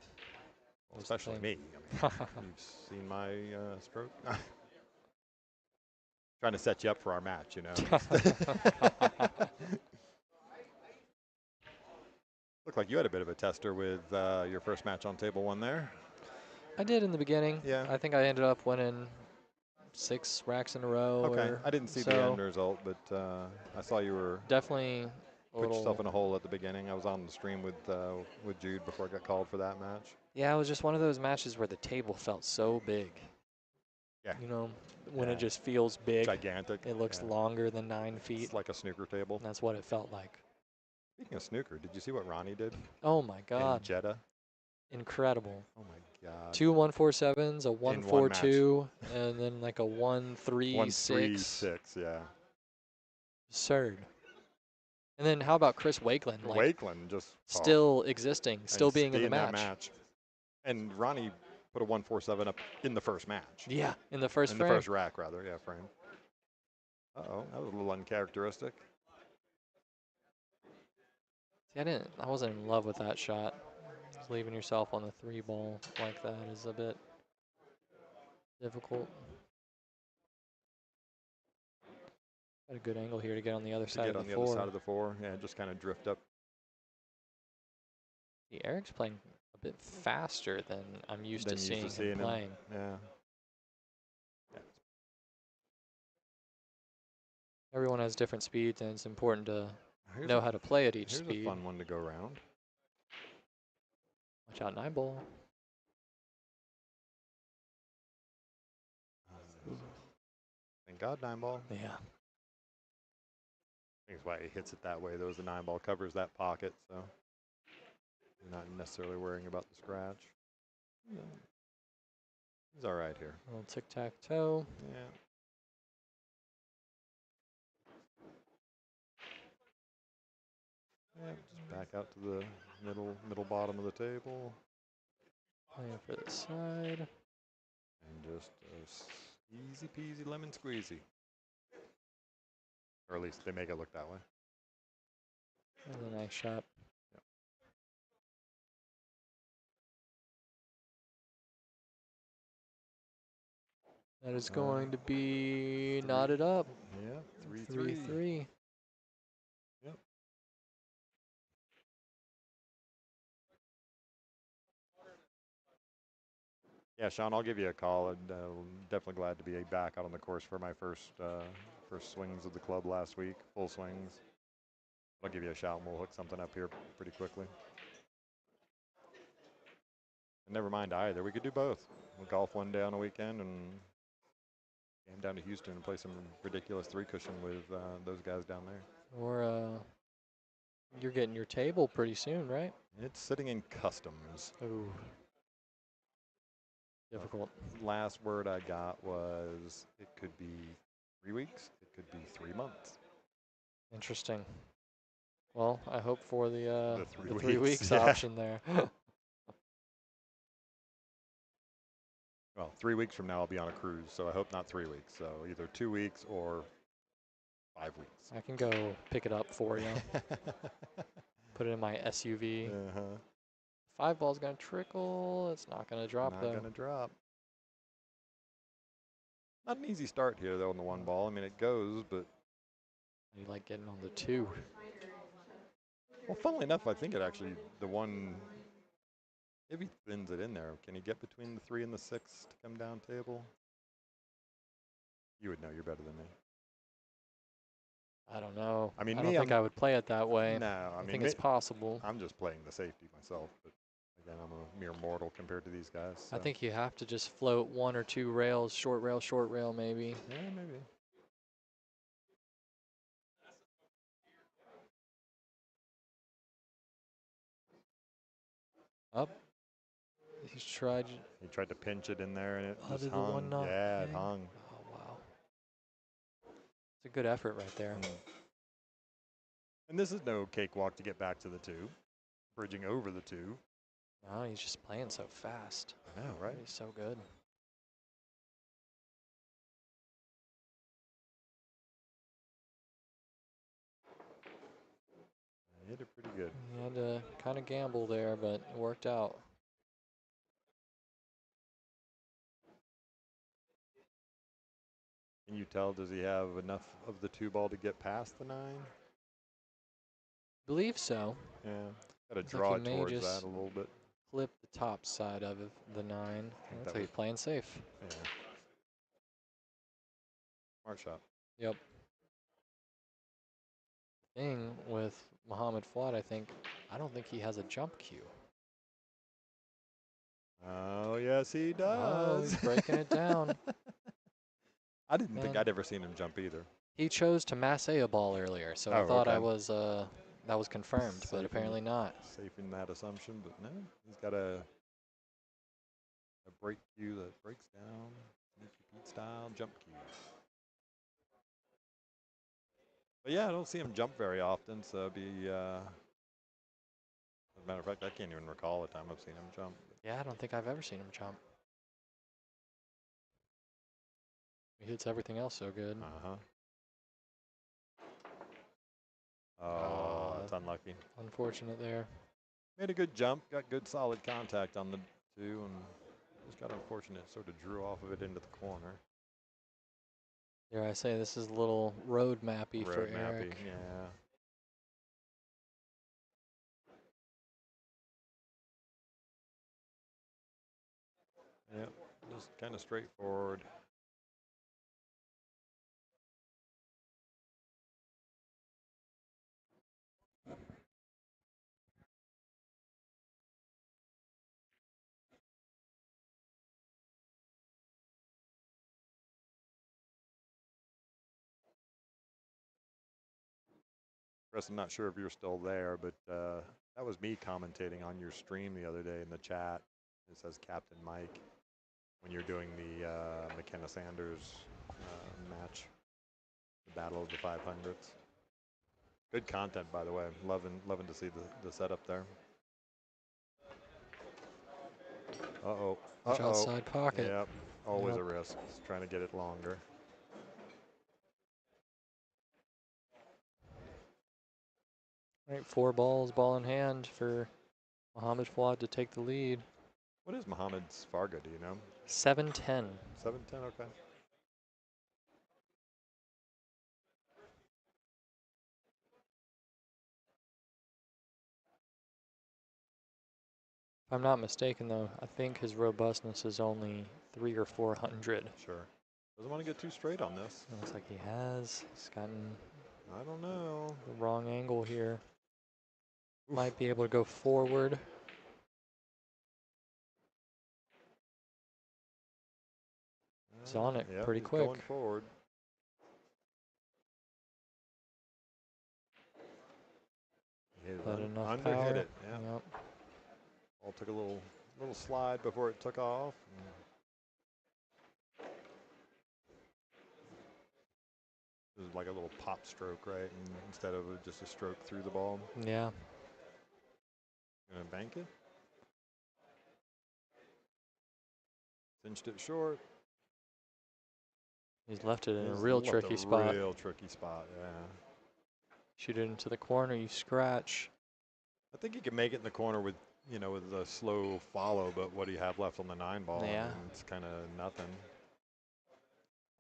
well, especially me. I mean, you've seen my stroke. Trying to set you up for our match, you know. Looked like you had a bit of a tester with your first match on table 1 there. I did in the beginning. Yeah. I think I ended up winning 6 racks in a row. Okay. Or I didn't see so. the end result, but I saw you were Definitely put yourself in a hole at the beginning. I was on the stream with Jude before I got called for that match. Yeah, it was just one of those matches where the table felt so big. Yeah. You know, when Yeah. it just feels big. Gigantic. It looks Yeah. longer than 9 feet. It's like a snooker table. And that's what it felt like. Speaking of snooker, did you see what Ronnie did Oh my God. in Jeddah? Incredible. Oh my God. 2 147s, a In one 142, and then like a 136. 136, yeah. Absurd. And then how about Chris Wakeland? Like Wakeland just still existing, still and being in stay the that match. And Ronnie put a 147 up in the first match. Yeah, in the first in frame. the first rack, rather. Yeah, frame. Uh-oh, that was a little uncharacteristic. See, I wasn't in love with that shot. Just leaving yourself on the 3 ball like that is a bit difficult. Got a good angle here to get on the other side of the 4. Get on the other side of the 4. Yeah, just kind of drift up. Eric's playing a bit faster than I'm used to seeing him playing. Yeah. Everyone has different speeds, and it's important to know how to play at each speed. Here's a fun one to go around. Watch out, 9 ball. Thank God, 9 ball. Yeah. I think that's why he hits it that way. Though, the 9 ball covers that pocket, so you're not necessarily worrying about the scratch. Yeah. He's all right here. A little tic-tac-toe. Yeah. Yeah, just back out to the middle bottom of the table. Playing for the side. And just easy peasy lemon squeezy. Or at least they make it look that way. That's a nice shot. Yep. That is going to be knotted up. Yeah, 3-3. Yep. Yeah, Sean, I'll give you a call. And definitely glad to be back out on the course for my first swings of the club last week, full swings. I'll give you a shout and we'll hook something up here pretty quickly. And never mind either. We could do both. We'll golf one day on a weekend and game down to Houston and play some ridiculous 3-cushion with those guys down there. Or you're getting your table pretty soon, right? It's sitting in customs. Ooh. Difficult. Last word I got was it could be 3 weeks, it could be 3 months. Interesting. Well, I hope for the 3 weeks yeah. option there. Well, 3 weeks from now I'll be on a cruise, so I hope not 3 weeks. So either 2 weeks or 5 weeks. I can go pick it up for you. Put it in my SUV. 5 ball's gonna trickle. It's not gonna drop though. Not gonna drop. Not an easy start here though on the 1 ball. I mean it goes, but You like getting on the 2. well, funnily enough, I think it actually the 1 if he thins it in there. Can he get between the 3 and the 6 to come down table? You would know. You're better than me. I don't know. I mean, I don't think I would play it that way. No, I mean, think it's possible. I'm just playing the safety myself, but again, I'm a mere mortal compared to these guys. So. I think you have to just float 1 or 2 rails, short rail, maybe. Yeah, maybe. Up. He tried to pinch it in there, and it just did the hung. one not Yeah, it hang? hung. Oh, wow. It's a good effort right there. And this is no cakewalk to get back to the 2. Bridging over the 2. No, he's just playing so fast. I know, right? He's so good. hit it pretty good. He had to kind of gamble there, but it worked out. Can you tell, does he have enough of the 2 ball to get past the 9? Believe so. Yeah, got to Looks like draw he it may towards just- that a little bit. Flip the top side of it, the 9. Looks that like he's was- playing safe. Yeah. Smart shot. Yep. Thing with Muhammad Fuad, I don't think he has a jump cue. Oh, yes, he Oh, does. he's breaking it down. I didn't think Man. I'd ever seen him jump either. He chose to masse a ball earlier, so I Oh, thought okay. I was that was confirmed, but Safe apparently not. Safe in that assumption, but no, he's got a break cue that breaks down, Sneaky Pete style jump cue. But yeah, I don't see him jump very often, so it'd be. As a matter of fact, I can't even recall a time I've seen him jump. Yeah, I don't think I've ever seen him jump. He hits everything else so good. Oh, it's unlucky. Unfortunate there. Made a good jump, got good solid contact on the 2, and just got unfortunate, sort of drew off of it into the corner. Dare I say, this is a little road mappy for Road mappy, Eric. yeah. Yep, just kind of straightforward. Chris, I'm not sure if you're still there, but that was me commentating on your stream the other day in the chat. It says Captain Mike when you're doing the McKenna Sanders match, the Battle of the 500s. Good content, by the way. Loving to see the setup there. Uh-oh. Watch outside pocket. Yep, always Yep. a risk. Just trying to get it longer. Right, 4 balls, ball in hand for Muhammad Fuad to take the lead. What is Muhammad's Farga, do you know? 7-10. 7-10, okay. If I'm not mistaken, though, I think his robustness is only 300 or 400. Sure. Doesn't want to get too straight on this. It looks like he has. He's gotten I don't know. the wrong angle here. Oof. Might be able to go forward. He's on it Yep, pretty he's quick. Going forward. But enough Underhit power. it. Yeah. Yep. Ball took a little slide before it took off. It was like a little pop stroke, right? And instead of just a stroke through the ball. Yeah. Gonna bank it. Cinched it short. He's left it in a He's real left tricky a spot. Real tricky spot, yeah. Shoot it into the corner, you scratch. I think he can make it in the corner with, with a slow follow, but what do you have left on the 9 ball? Yeah. I mean, it's kind of nothing.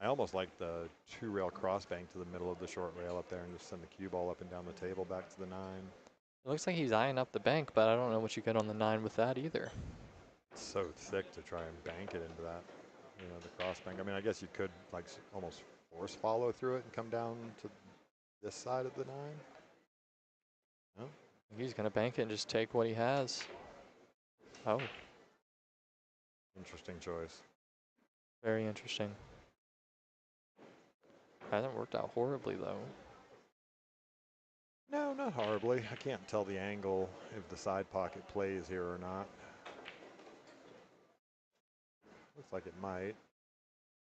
I almost like the 2-rail cross bank to the middle of the short rail up there and just send the cue ball up and down the table back to the 9. It looks like he's eyeing up the bank, but I don't know what you get on the 9 with that either. It's so thick to try and bank it into that, the cross bank. I mean, I guess you could like almost force follow through it and come down to this side of the 9. No? He's going to bank it and just take what he has. Oh, Interesting choice. very interesting. Hasn't worked out horribly, though. No, not horribly. I can't tell the angle if the side pocket plays here or not. Looks like it might.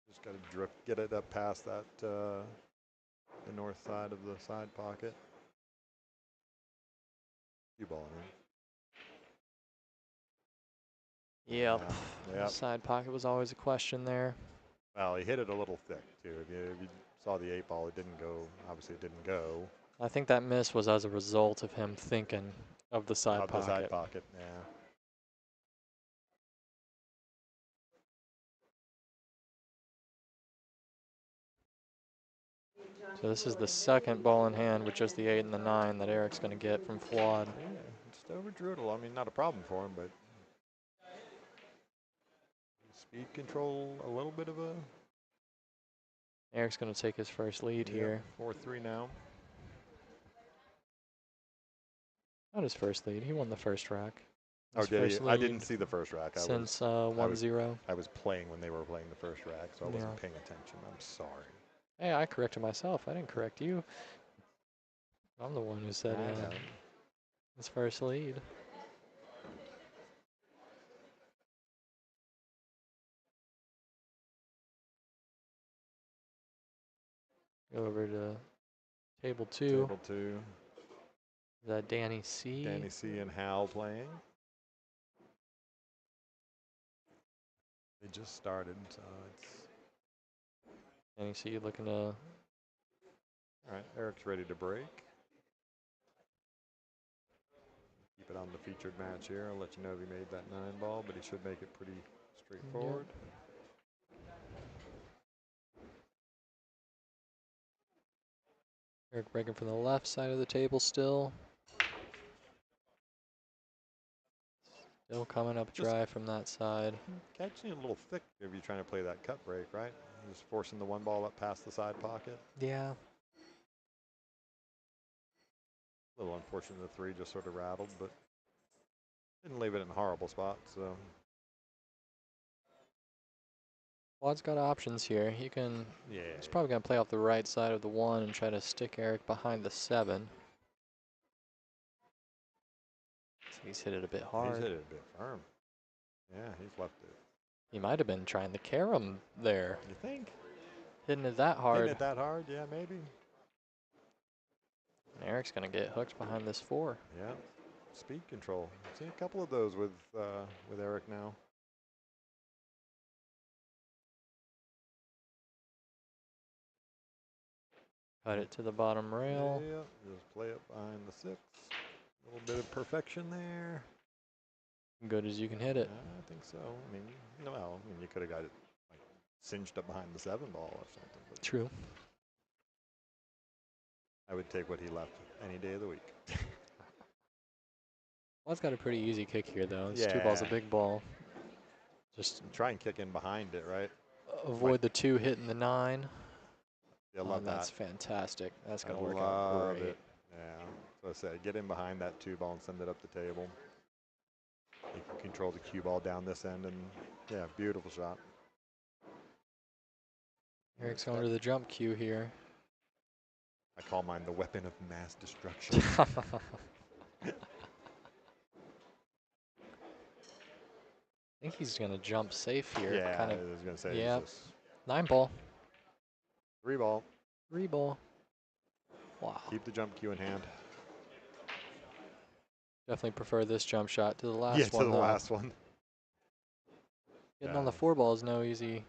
Just got to get it up past that, the north side of the side pocket. Cue ball, right? Yep. Yep. Side pocket was always a question there. Well, he hit it a little thick, too. If you saw the 8 ball, it didn't go. Obviously, it didn't go. I think that miss was as a result of him thinking of the side Of pocket. the side pocket, yeah. So this is the second ball in hand with just the 8 and the 9 that Eric's going to get from Flawed. Yeah, just overdrew it a little. I mean, not a problem for him, but speed control, a little bit of a... Eric's going to take his first lead here. 4-3 now. Not his first lead. He won the first rack. Oh, His did he? first I didn't lead see the first rack. since 1-0. I was playing when they were playing the first rack, so I wasn't Yeah. paying attention. I'm sorry. Hey, I corrected myself. I didn't correct you. I'm the one who said I know. his first lead. Go over to table 2. Table 2. Is that Danny C? Danny C and Hal playing. They just started, so it's... Danny C looking to... All right, Eric's ready to break. Keep it on the featured match here. I'll let you know if he made that 9 ball, but he should make it pretty straightforward. Eric breaking from the left side of the table still. Still coming up dry from that side. Catching a little thick if you're trying to play that cut break, right? Just forcing the 1 ball up past the side pocket. Yeah. A little unfortunate the 3 just sort of rattled, but didn't leave it in a horrible spot, so. Wad's got options here. He can... Yeah. He's probably going to play off the right side of the 1 and try to stick Eric behind the 7. He's hit it a bit hard. He's hit it a bit firm. Yeah, he's left it. He might have been trying to carom there. You think? Hitting it that hard. Hitting it that hard? Yeah, maybe. And Eric's going to get hooked behind this 4. Yeah. Speed control. I've seen a couple of those with Eric now. Cut it to the bottom rail. Yeah, just play it behind the 6. A little bit of perfection there. Good as you can hit it. I think so. I mean, no, I mean, you could have got it like cinched up behind the 7 ball or something. But True. I would take what he left any day of the week. Wad's got a pretty easy kick here, though. It's 2 balls a big ball. Just try and kick in behind it, right? avoid the 2 hitting the 9. Yeah, love that. That's fantastic. That's going to I work love out great. it. Yeah. So I said, get in behind that 2 ball and send it up the table. You can control the cue ball down this end, and yeah, beautiful shot. Eric's going to the jump cue here. I call mine the weapon of mass destruction. I think he's going to jump safe here. Yeah, kind of, I was going to say. yeah. Just 9 ball. 3 ball. 3 ball. Wow. Keep the jump cue in hand. Definitely prefer this jump shot to the last Yeah, one. to the last one. Getting on the 4 ball is no easy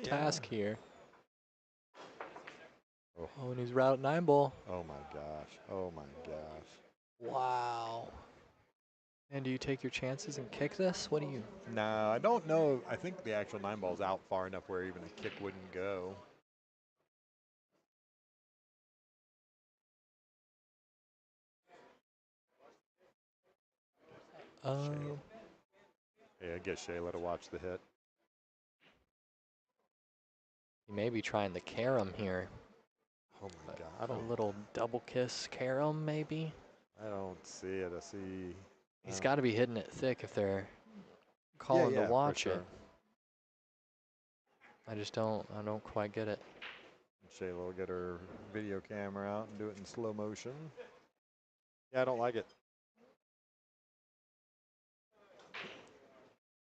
task here. Oh, and he's route 9 ball. Oh my gosh. Oh my gosh. Wow. And do you take your chances and kick this? What do you? No, I don't know. I think the actual 9 ball's out far enough where even a kick wouldn't go. Yeah, I guess Shayla to watch the hit. He may be trying to carom here. Oh my god. A little double kiss carom, maybe? I don't see it. I see. He's got to be hitting it thick if they're calling to watch it. I don't quite get it. Shayla will get her video camera out and do it in slow motion. Yeah, I don't like it.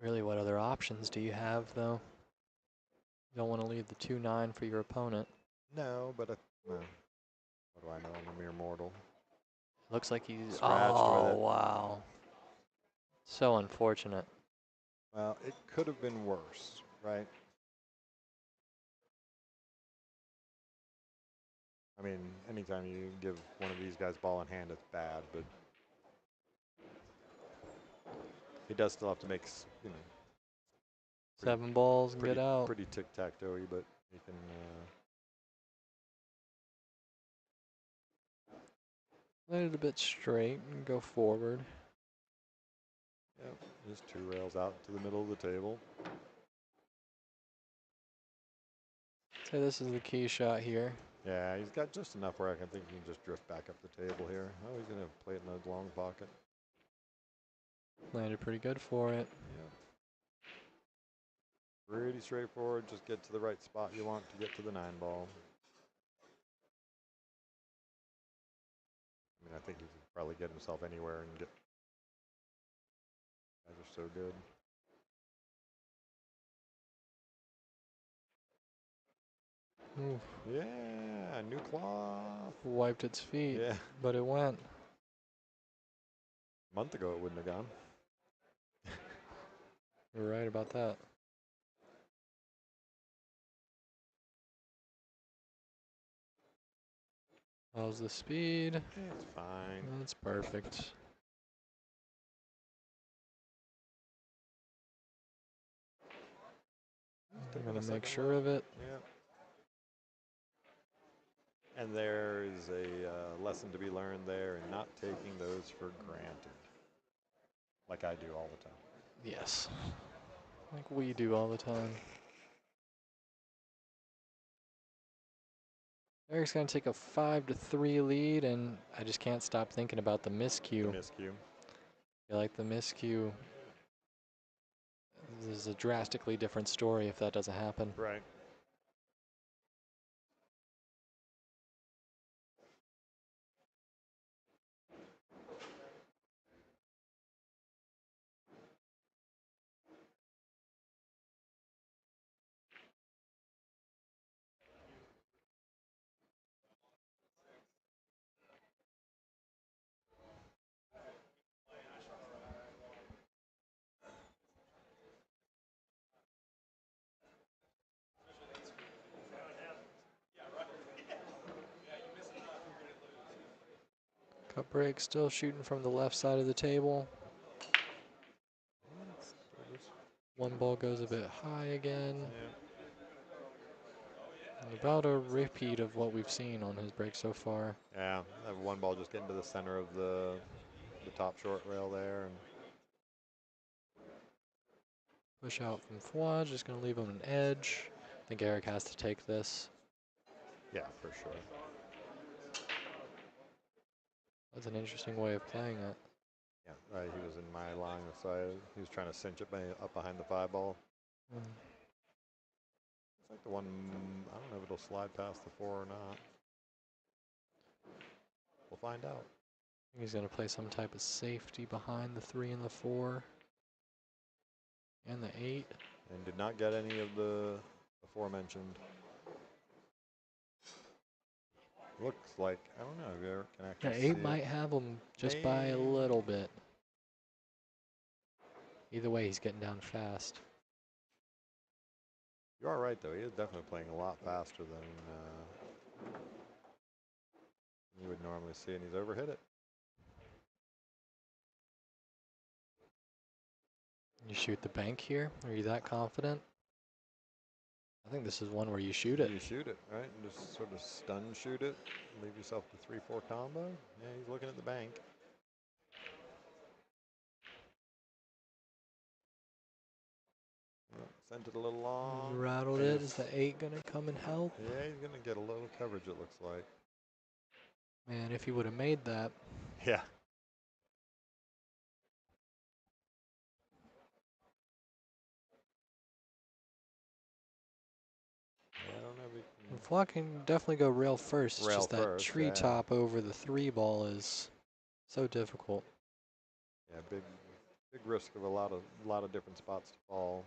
Really, what other options do you have, though? You don't want to leave the 2-9 for your opponent. No, but no. What do I know? I'm a mere mortal. Looks like he's Scratched with it. Wow. So unfortunate. Well, it could have been worse, right? I mean, anytime you give one of these guys ball in hand, it's bad, but he does still have to make, you know, 7 balls and pretty, get out. pretty tic-tac-toe-y, but he can, Let it a bit straight and go forward. yep, just 2 rails out to the middle of the table. Say this is the key shot here. Yeah, he's got just enough where I can think he can just drift back up the table here. Oh, he's going to play it in the long pocket. Landed pretty good for it. Yep. Pretty straightforward. Just get to the right spot you want to get to the 9 ball. I mean, I think he can probably get himself anywhere and get. Guys are so good. Oof. Yeah, new cloth. Wiped its feet, Yeah. but it went. A month ago, it wouldn't have gone. You're right about that. How's the speed? It's fine. That's perfect. I'm gonna make sure of it. Yeah. And there is a lesson to be learned there in not taking those for granted, like I do all the time. Yes. Like we do all the time. Eric's gonna take a 5-3 lead, and I just can't stop thinking about the miscue. The miscue. I feel like the miscue is a drastically different story if that doesn't happen. Right. Cut break still shooting from the left side of the table. 1 ball goes a bit high again. Yeah. About a repeat of what we've seen on his break so far. Yeah. That 1 ball just getting to the center of the top short rail there, and Push out from Fwad, just gonna leave him an edge. I think Eric has to take this. yeah, for sure. That's an interesting way of playing it. Yeah, right. He was in my line of sight. He was trying to cinch it up behind the 5 ball. It's like the one. I don't know if it'll slide past the 4 or not. We'll find out. I think he's gonna play some type of safety behind the 3 and the 4. And the 8. And did not get any of the aforementioned. Looks like, I don't know if you ever can actually The see 8 it. might have him just by a little bit. Either way, he's getting down fast. You are right, though. He is definitely playing a lot faster than you would normally see, and he's overhit it. You shoot the bank here? Are you that confident? I think this is one where you shoot it. You shoot it, right? And just sort of stun shoot it. Leave yourself the 3-4 combo. Yeah, he's looking at the bank. Yep, sent it a little long. Rattled it. Is the 8 gonna come and help? Yeah, he's going to get a little coverage, it looks like. Man, if he would have made that. Yeah. I don't know if he can. Fwad can definitely go rail first. It's Rail just that first, treetop over the 3 ball is so difficult. Yeah, big risk of a lot of different spots to fall.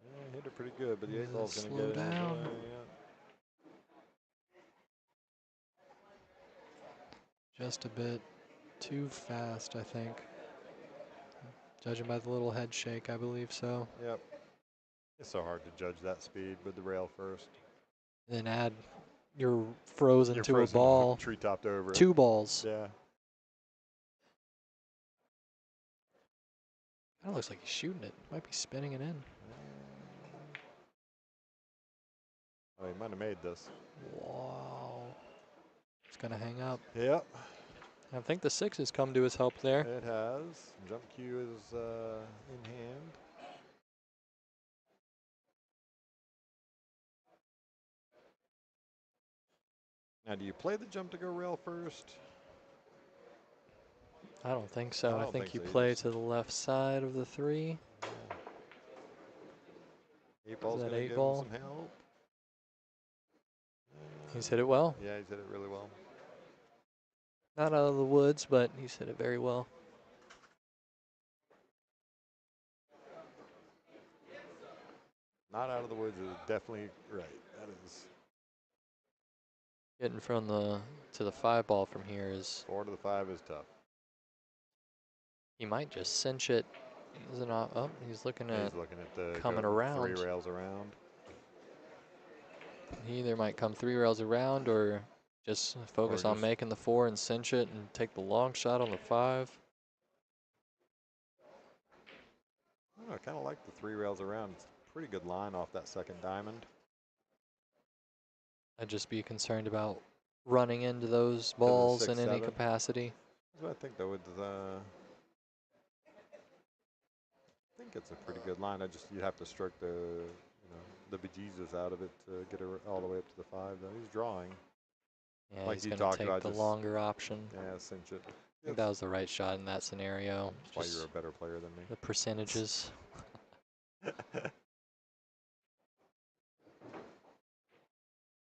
Yeah, hit it pretty good, but the 8 ball's going to Slow get in his down. way. Yeah. Just a bit too fast, I think. Judging by the little head shake, I believe so. Yep. It's so hard to judge that speed with the rail first. Then add you're frozen You're to frozen a ball. tree topped over it. 2 balls. Yeah. That looks like he's shooting it. Might be spinning it in. Oh, he might have made this. Wow. It's going to hang up. Yep. I think the 6 has come to his help there. It has. Jump cue is in hand. Now, do you play the jump to go rail first? I don't think so. I I don't think think you so. You play just- to the left side of the 3. Eight ball's that going to 8 give ball? him some help. He's hit it well. Yeah, he's hit it really well. Not out of the woods, but he's hit it very well. Not out of the woods is definitely right. That is Getting from the to the 5 ball from here is 4 to the 5 is tough. he might just cinch it. He's not up. He's looking Yeah, at he's looking at the coming go 3 around. rails around. He either might come 3 rails around or just focus on just- making the 4 and cinch it and take the long shot on the 5. I kind of like the 3 rails around. It's a pretty good line off that second diamond. I'd just be concerned about running into those the balls 6, in any 7. capacity. That's what I think though with I think it's a pretty good line. You'd have to stroke the bejesus out of it to get it all the way up to the 5 though. He's drawing. Yeah, Like he's you going to talked take about, the just- longer option. Yeah, cinch it. I think that was the right shot in that scenario. That's why you're a Just better player than me. the percentages.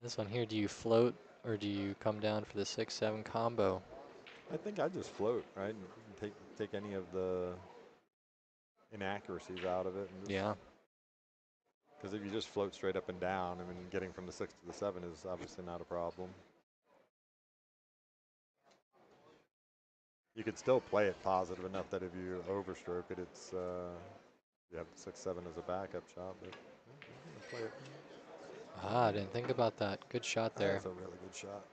This one here, do you float or do you come down for the 6-7 combo? I think I just float, right? And take any of the inaccuracies out of it. And Yeah. Because if you just float straight up and down, I mean, getting from the 6 to the 7 is obviously not a problem. You could still play it positive enough that if you overstroke it, it's you have the 6-7 as a backup shot. But play it. Ah, I didn't think about that. Good shot there. That's a really good shot.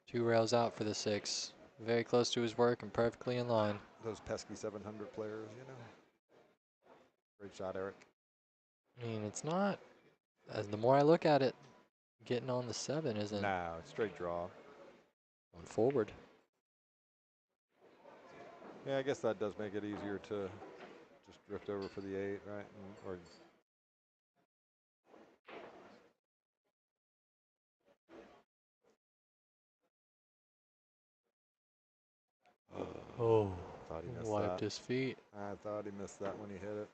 2 rails out for the 6. Very close to his work and perfectly in line. Those pesky 700 players, you know. Great shot, Eric. I mean, it's not, as the more I look at it, getting on the 7 isn't No, straight draw. going forward. Yeah, I guess that does make it easier to just drift over for the 8, right? Or Oh, thought he missed wiped that. his feet. I thought he missed that when he hit it.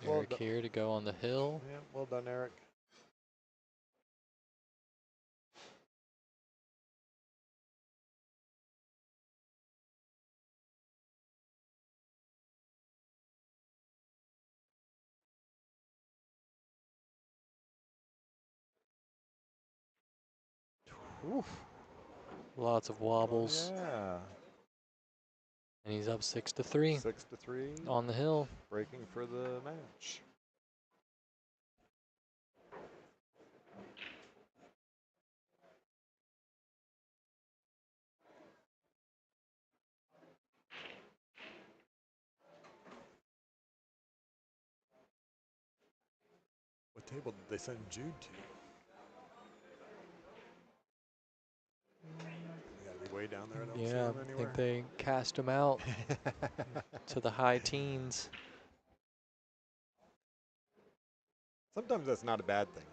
Well Eric here to go on the hill. Yeah, well done, Eric. Oof. Lots of wobbles. Yeah. And he's up 6-3 6-3. on the hill. Breaking for the match. What table did they send Jude to? You gotta be way down there. I don't see Yeah, him I anywhere. think they cast him out to the high teens. Sometimes that's not a bad thing.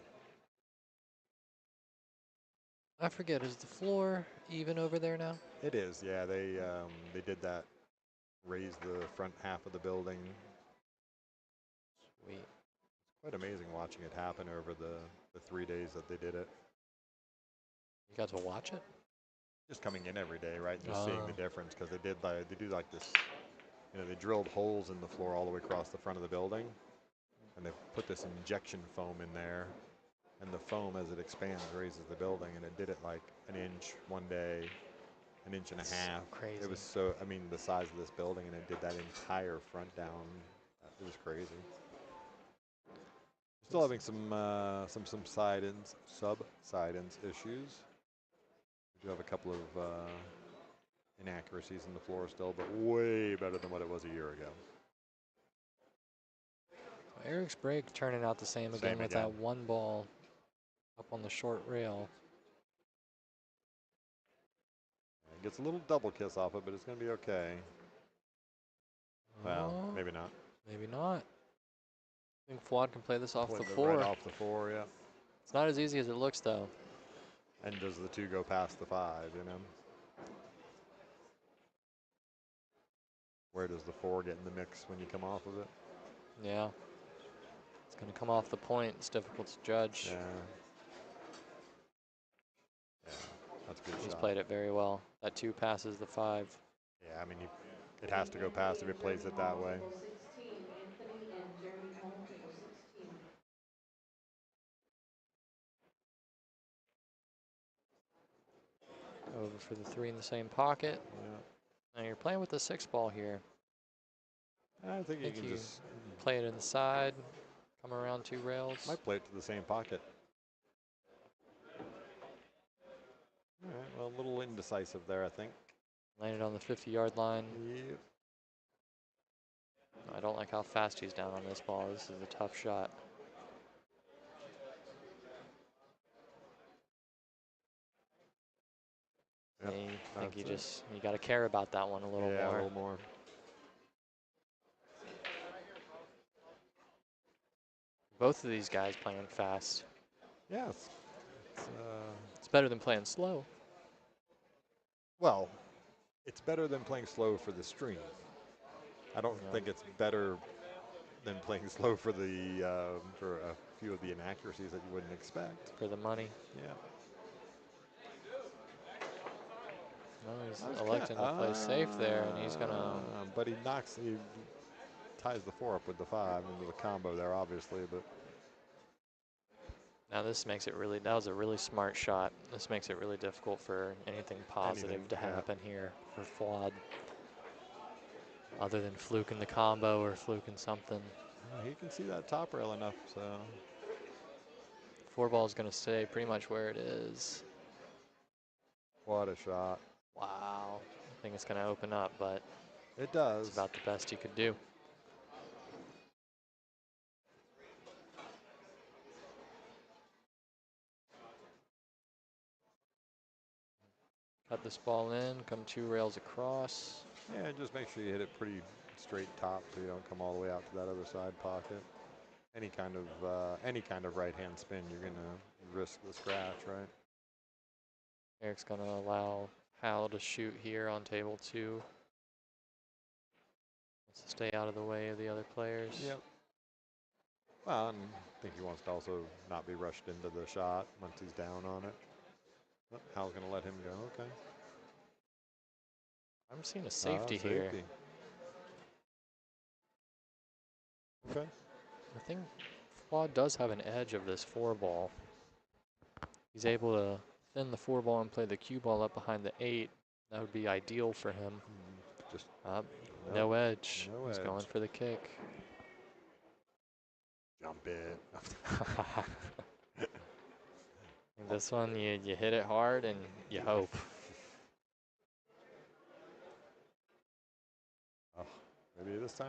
I forget, is the floor even over there now? It is, yeah. They did that. Raise the front half of the building. Sweet. Quite amazing watching it happen over the 3 days that they did it. You got to watch it? Just coming in every day, right? And just seeing the Oh. difference because they do like this. You know, they drilled holes in the floor all the way across the front of the building. and they put this injection foam in there, and the foam, as it expands, raises the building, and it did it like an inch one day, an inch and a half. So crazy. It was so, I mean, the size of this building, and it did that entire front down. It was crazy. Still having some subsidence issues. We do have a couple of inaccuracies in the floor still, but way better than what it was a year ago. Eric's break turning out the same again with that one ball up on the short rail. Gets a little double kiss off it, but it's going to be okay. Well, maybe not. Maybe not. I think Fuad can play this off the Right 4. off the 4, yeah. It's not as easy as it looks, though. And does the 2 go past the 5, you know? Where does the 4 get in the mix when you come off of it? Yeah. It's going to come off the point. It's difficult to judge. Yeah. Yeah, that's a good shot. He's played it very well. That 2 passes the 5. Yeah, I mean, it has to go past if it plays it that way. Over for the 3 in the same pocket. Yeah. Now you're playing with the 6 ball here. I think you can just play it inside, come around 2 rails. Might play it to the same pocket. All right, well, a little indecisive there, I think. Landed on the 50-yard line. Yep. I don't like how fast he's down on this ball. This is a tough shot. Yep, I think you got to care about that one a little more. Yeah, a little more. Both of these guys playing fast. Yes. It's better than playing slow. Well, it's better than playing slow for the stream. I don't think it's better than playing slow for the for a few of the inaccuracies that you wouldn't expect. For the money. Yeah. Well, he's electing to play safe there, and he's gonna. But he ties the 4 up with the 5 into the combo there, obviously. But now this makes it really. That was a really smart shot. This makes it really difficult for anything positive to happen here for Fuad. Other than fluking the combo or fluking something. He can see that top rail enough, so. 4 ball is going to stay pretty much where it is. What a shot. Wow. I think it's going to open up, but it does. It's about the best he could do. Cut this ball in, come 2 rails across. Yeah, just make sure you hit it pretty straight top so you don't come all the way out to that other side pocket. Any kind of right-hand spin, you're gonna risk the scratch, right? Eric's gonna allow Hal to shoot here on table 2. Wants to stay out of the way of the other players. Yep. Well, and I think he wants to also not be rushed into the shot once he's down on it. But Hal's gonna let him go. Okay. I'm seeing a safety here. Okay. I think Fuad does have an edge of this 4 ball. He's able to thin the 4 ball and play the cue ball up behind the 8. That would be ideal for him. Just no edge. No He's edge. going for the kick. Jump it. This one, you hit it hard and you hope. Oh, maybe this time.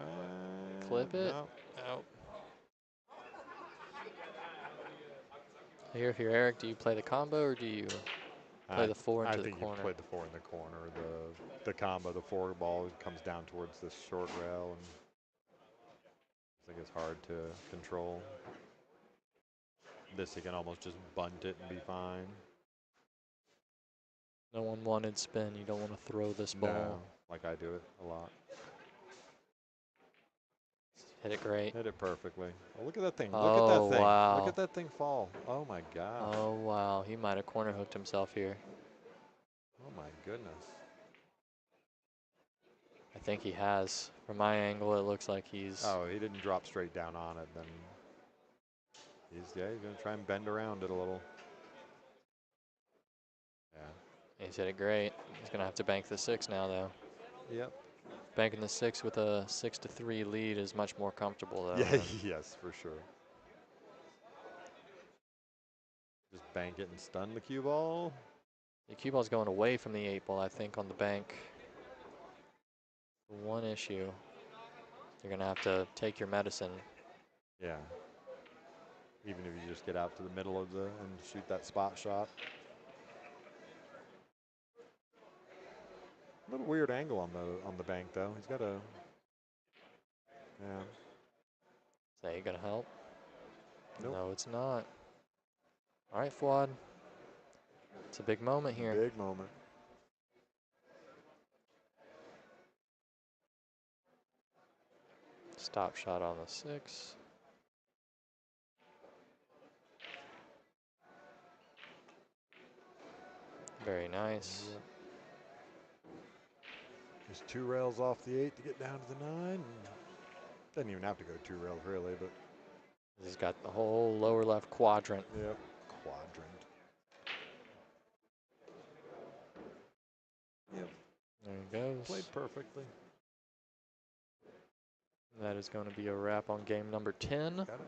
Clip it. No. Nope. Here, if you're Eric, do you play the combo or do you play the 4 into the corner? I think you play the 4 in the corner. The combo, the 4 ball comes down towards this short rail, and I think it's hard to control. This, he can almost just bunt it and be fine. No unwanted spin. You don't want to throw this ball. No, like I do it a lot. Hit it great. Hit it perfectly. Oh, look at that thing. Oh, look at that thing. wow. Look at that thing fall. Oh, my gosh. Oh, wow. He might have corner hooked himself here. Oh, my goodness. I think he has. From my angle, it looks like he's... Oh, he didn't drop straight down on it, then He's gonna try and bend around it a little. Yeah. He's hit it great. He's gonna have to bank the 6 now, though. Yep. Banking the 6 with a 6-3 lead is much more comfortable, though. Yeah. Yes, for sure. Just bank it and stun the cue ball. The cue ball's going away from the 8 ball, I think, on the bank. One issue. You're gonna have to take your medicine. Yeah. Even if you just get out to the middle of the and shoot that spot shot. A little weird angle on the bank though. He's got a. Yeah. Is that gonna help? Nope. No, it's not. All right, Fuad. It's a big moment here. Big moment. Stop shot on the 6. Very nice. Yep. Just 2 rails off the 8 to get down to the 9. Doesn't even have to go 2 rails really, but. He's got the whole lower left quadrant. Yep. Quadrant. Yep. There he goes. Played perfectly. That is going to be a wrap on game number 10. Got it.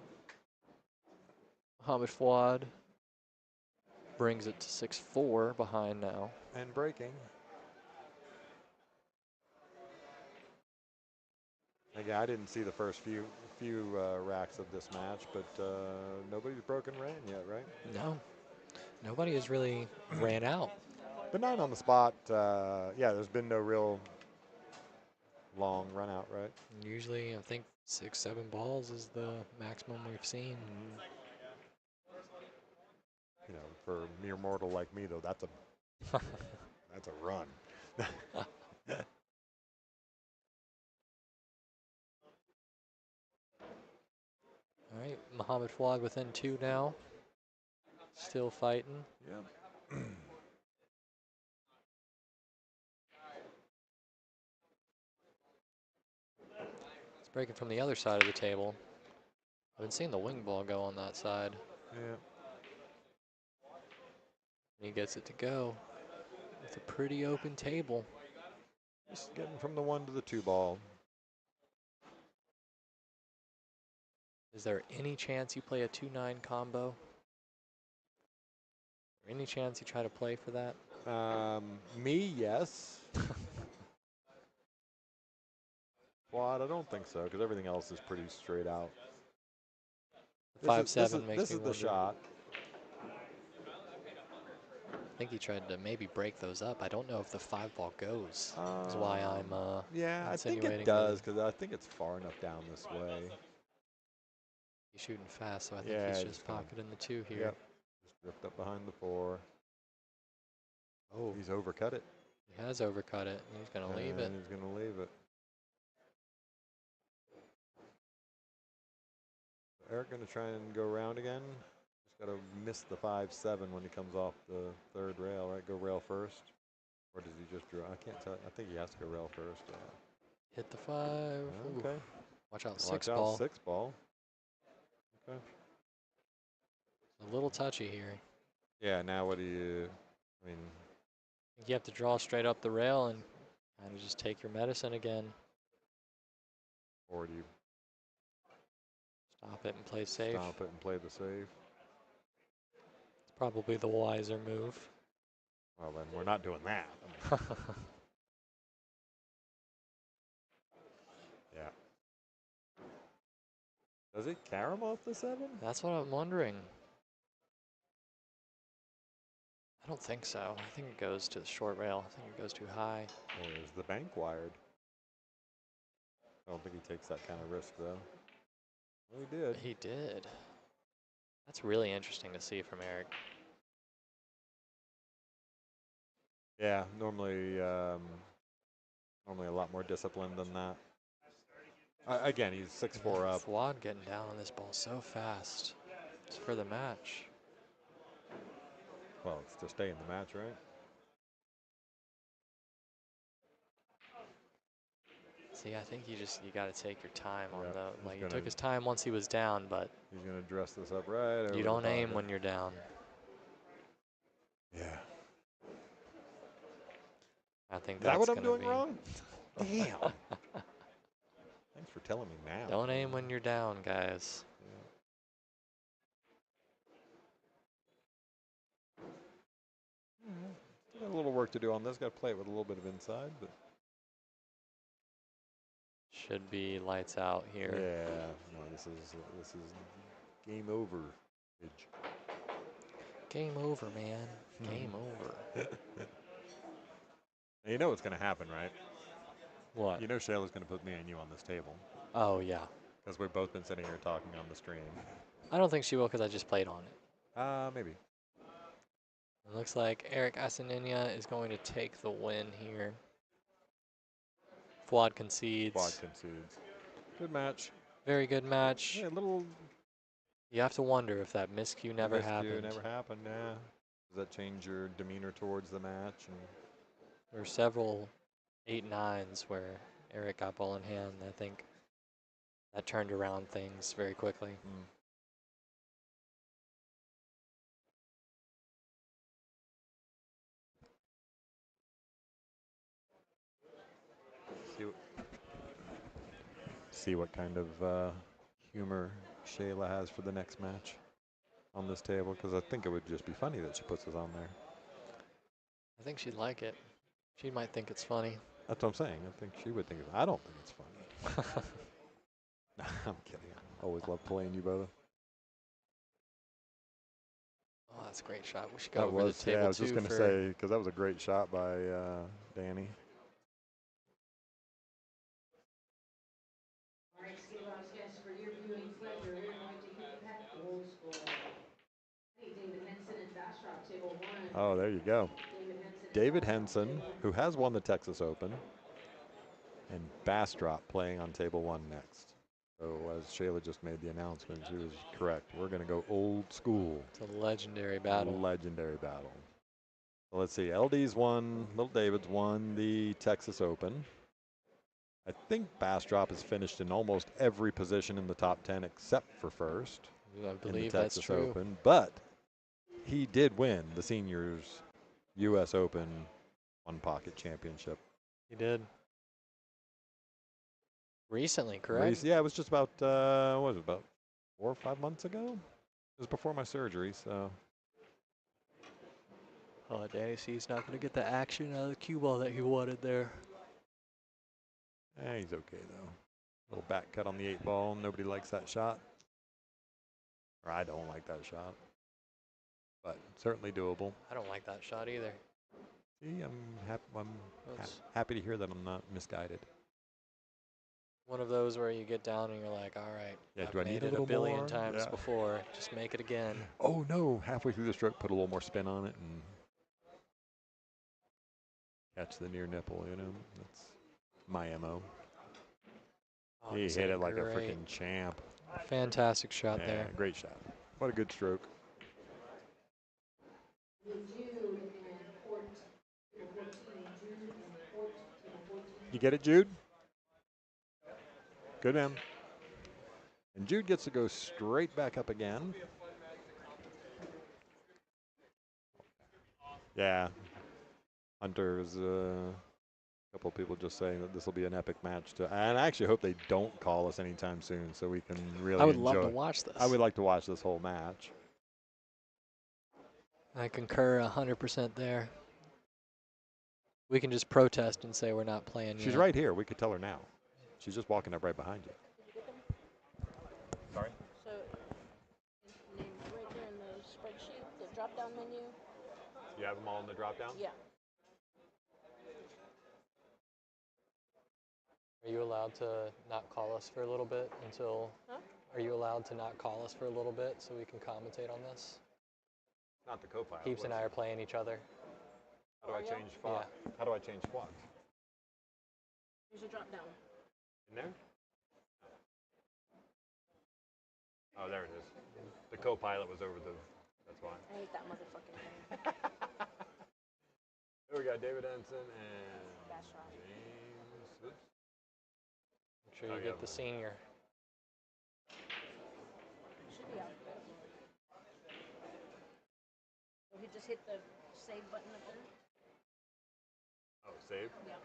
Mohamed Fouad brings it to 6-4 behind now. And breaking. Again, I didn't see the first few racks of this match, but nobody's broken rain yet, right? No, nobody has really ran out. The 9 on the spot, yeah, there's been no real long run out, right? Usually, I think 6-7 balls is the maximum we've seen. You know, for a mere mortal like me, though, that's a that's a run. All right, Mohamed Fouad within 2 now. Still fighting. Yep. It's breaking from the other side of the table. I've been seeing the wing ball go on that side. Yeah. He gets it to go. It's a pretty open table. Just getting from the 1 to the 2 ball. Is there any chance you play a 2-9 combo? Any chance you try to play for that? Me, yes. Quad, I don't think so, because everything else is pretty straight out. 5-7 makes this me is the wonder. shot. I think he tried to maybe break those up. I don't know if the 5 ball goes. Is why I'm yeah, I think insinuating it does, because I think it's far enough down this way. He's shooting fast, so I think Yeah, he's it's just fine. pocketing the 2 here. Yep. Just drift up behind the 4. Oh, He's overcut it. he has overcut it. He's going to leave it. And he's going to leave it. Eric going to try and go around again. Just got to miss the 5-7 when he comes off the 3rd rail, right? Go rail first. Or does he just draw? I can't tell. I think he has to go rail first. Hit the 5. Okay. Ooh. Watch out, Watch 6 out, ball. 6 ball. Okay. A little touchy here. Yeah, now what do you, I mean. You have to draw straight up the rail and kind of just take your medicine again. Or do you Stop it and play safe. stop it and play the save? It's probably the wiser move. Well, then we're not doing that. Yeah. Does it carry him off the 7? That's what I'm wondering. I don't think so. I think it goes to the short rail. I think it goes too high. Or is the bank wired? I don't think he takes that kind of risk, though. Well, he did. He did. That's really interesting to see from Eric. Yeah, normally a lot more disciplined than that. Again, he's 6'4" up. Fouad getting down on this ball so fast. It's for the match. Well, it's to stay in the match, right? See, I think you got to take your time on Yep, the. he's Like, he gonna- took his time once he was down, but He's going to dress this up right over you the don't aim pocket. when you're down. Yeah. I think Is that that's what I'm gonna doing be. wrong? Damn. Thanks for telling me now. Don't aim when you're down, guys. Still got a little work to do on this. Got to play it with a little bit of inside, but Should be lights out here. yeah, no, this is game over. Game over, man. Game over. And you know what's going to happen, right? What? You know Shayla's going to put me and you on this table Oh, yeah. because we've both been sitting here talking on the stream. I don't think she will because I just played on it. Maybe. It looks like Eric Asenenia is going to take the win here. Fuad concedes. Quad concedes. Good match. Very good match. Yeah, a little You have to wonder if that miscue never happened. Never happened, yeah. Does that change your demeanor towards the match? And There were several 8-9s where Eric got ball in hand. I think that turned around things very quickly. see what kind of humor Shayla has for the next match on this table, because I think it would just be funny that she puts us on there. I think she'd like it. She might think it's funny. That's what I'm saying. I think she would think. I don't think it's funny. I'm kidding. I always love playing you both. Oh, that's a great shot. We should go That over was, the table yeah, I was just too going to for say, because that was a great shot by Danny. All right, Steelhouse guests, for your viewing pleasure, we're going to keep that old school. Hey, David Henson and Bastrop, table 1. Oh, there you go. David Henson, who has won the Texas Open, and Bastrop playing on table 1 next. So as Shayla just made the announcement, she was correct. We're going to go old school. It's a legendary battle. Legendary battle. So let's see. LD's won, Little David's won the Texas Open. I think Bastrop has finished in almost every position in the top 10 except for first I in the believe that's Texas true. Open. But he did win the seniors U.S. Open One Pocket Championship. He did. Recently, correct? Yeah, it was just about, what was it, about 4 or 5 months ago? It was before my surgery, so. Oh, Danny C's not going to get the action out of the cue ball that he wanted there. He's okay, though. Little back cut on the 8 ball. Nobody likes that shot. Or I don't like that shot. But certainly doable. I don't like that shot either. See, I'm happy to hear that I'm not misguided. One of those where you get down and you're like, all right, Yeah, I've do I made need a it little billion more? times Yeah. before. Just make it again. Oh, no. Halfway through the stroke, put a little more spin on it and catch the near nipple, you know. That's my MO. Oh, He this hit is it like a great. freaking champ. Fantastic shot Yeah, there. great shot. What a good stroke. You get it, Jude? Good, man. And Jude gets to go straight back up again. Yeah. Hunter's a couple of people just saying that this will be an epic match. And I actually hope they don't call us anytime soon so we can really I would enjoy. love to watch this. I would like to watch this whole match. I concur 100% there. We can just protest and say we're not playing She's yet. right here. We could tell her now. She's just walking up right behind you. Sorry? So, name right there in the spreadsheet, the drop-down menu. You have them all in the drop down? Yeah. Are you allowed to not call us for a little bit until... Huh? Are you allowed to not call us for a little bit so we can commentate on this? Not the co-pilot. Heaps and I are playing each other. How do I change font? How do I change font? There's a drop-down. In there? Oh, there it is. The co-pilot was over the. That's why. I hate that motherfucking thing. Here we got David Ensign and Bastrop. James. Oops. Sure you get the senior. Should be out there. So he just hit the save button up there? Oh, save? Yeah.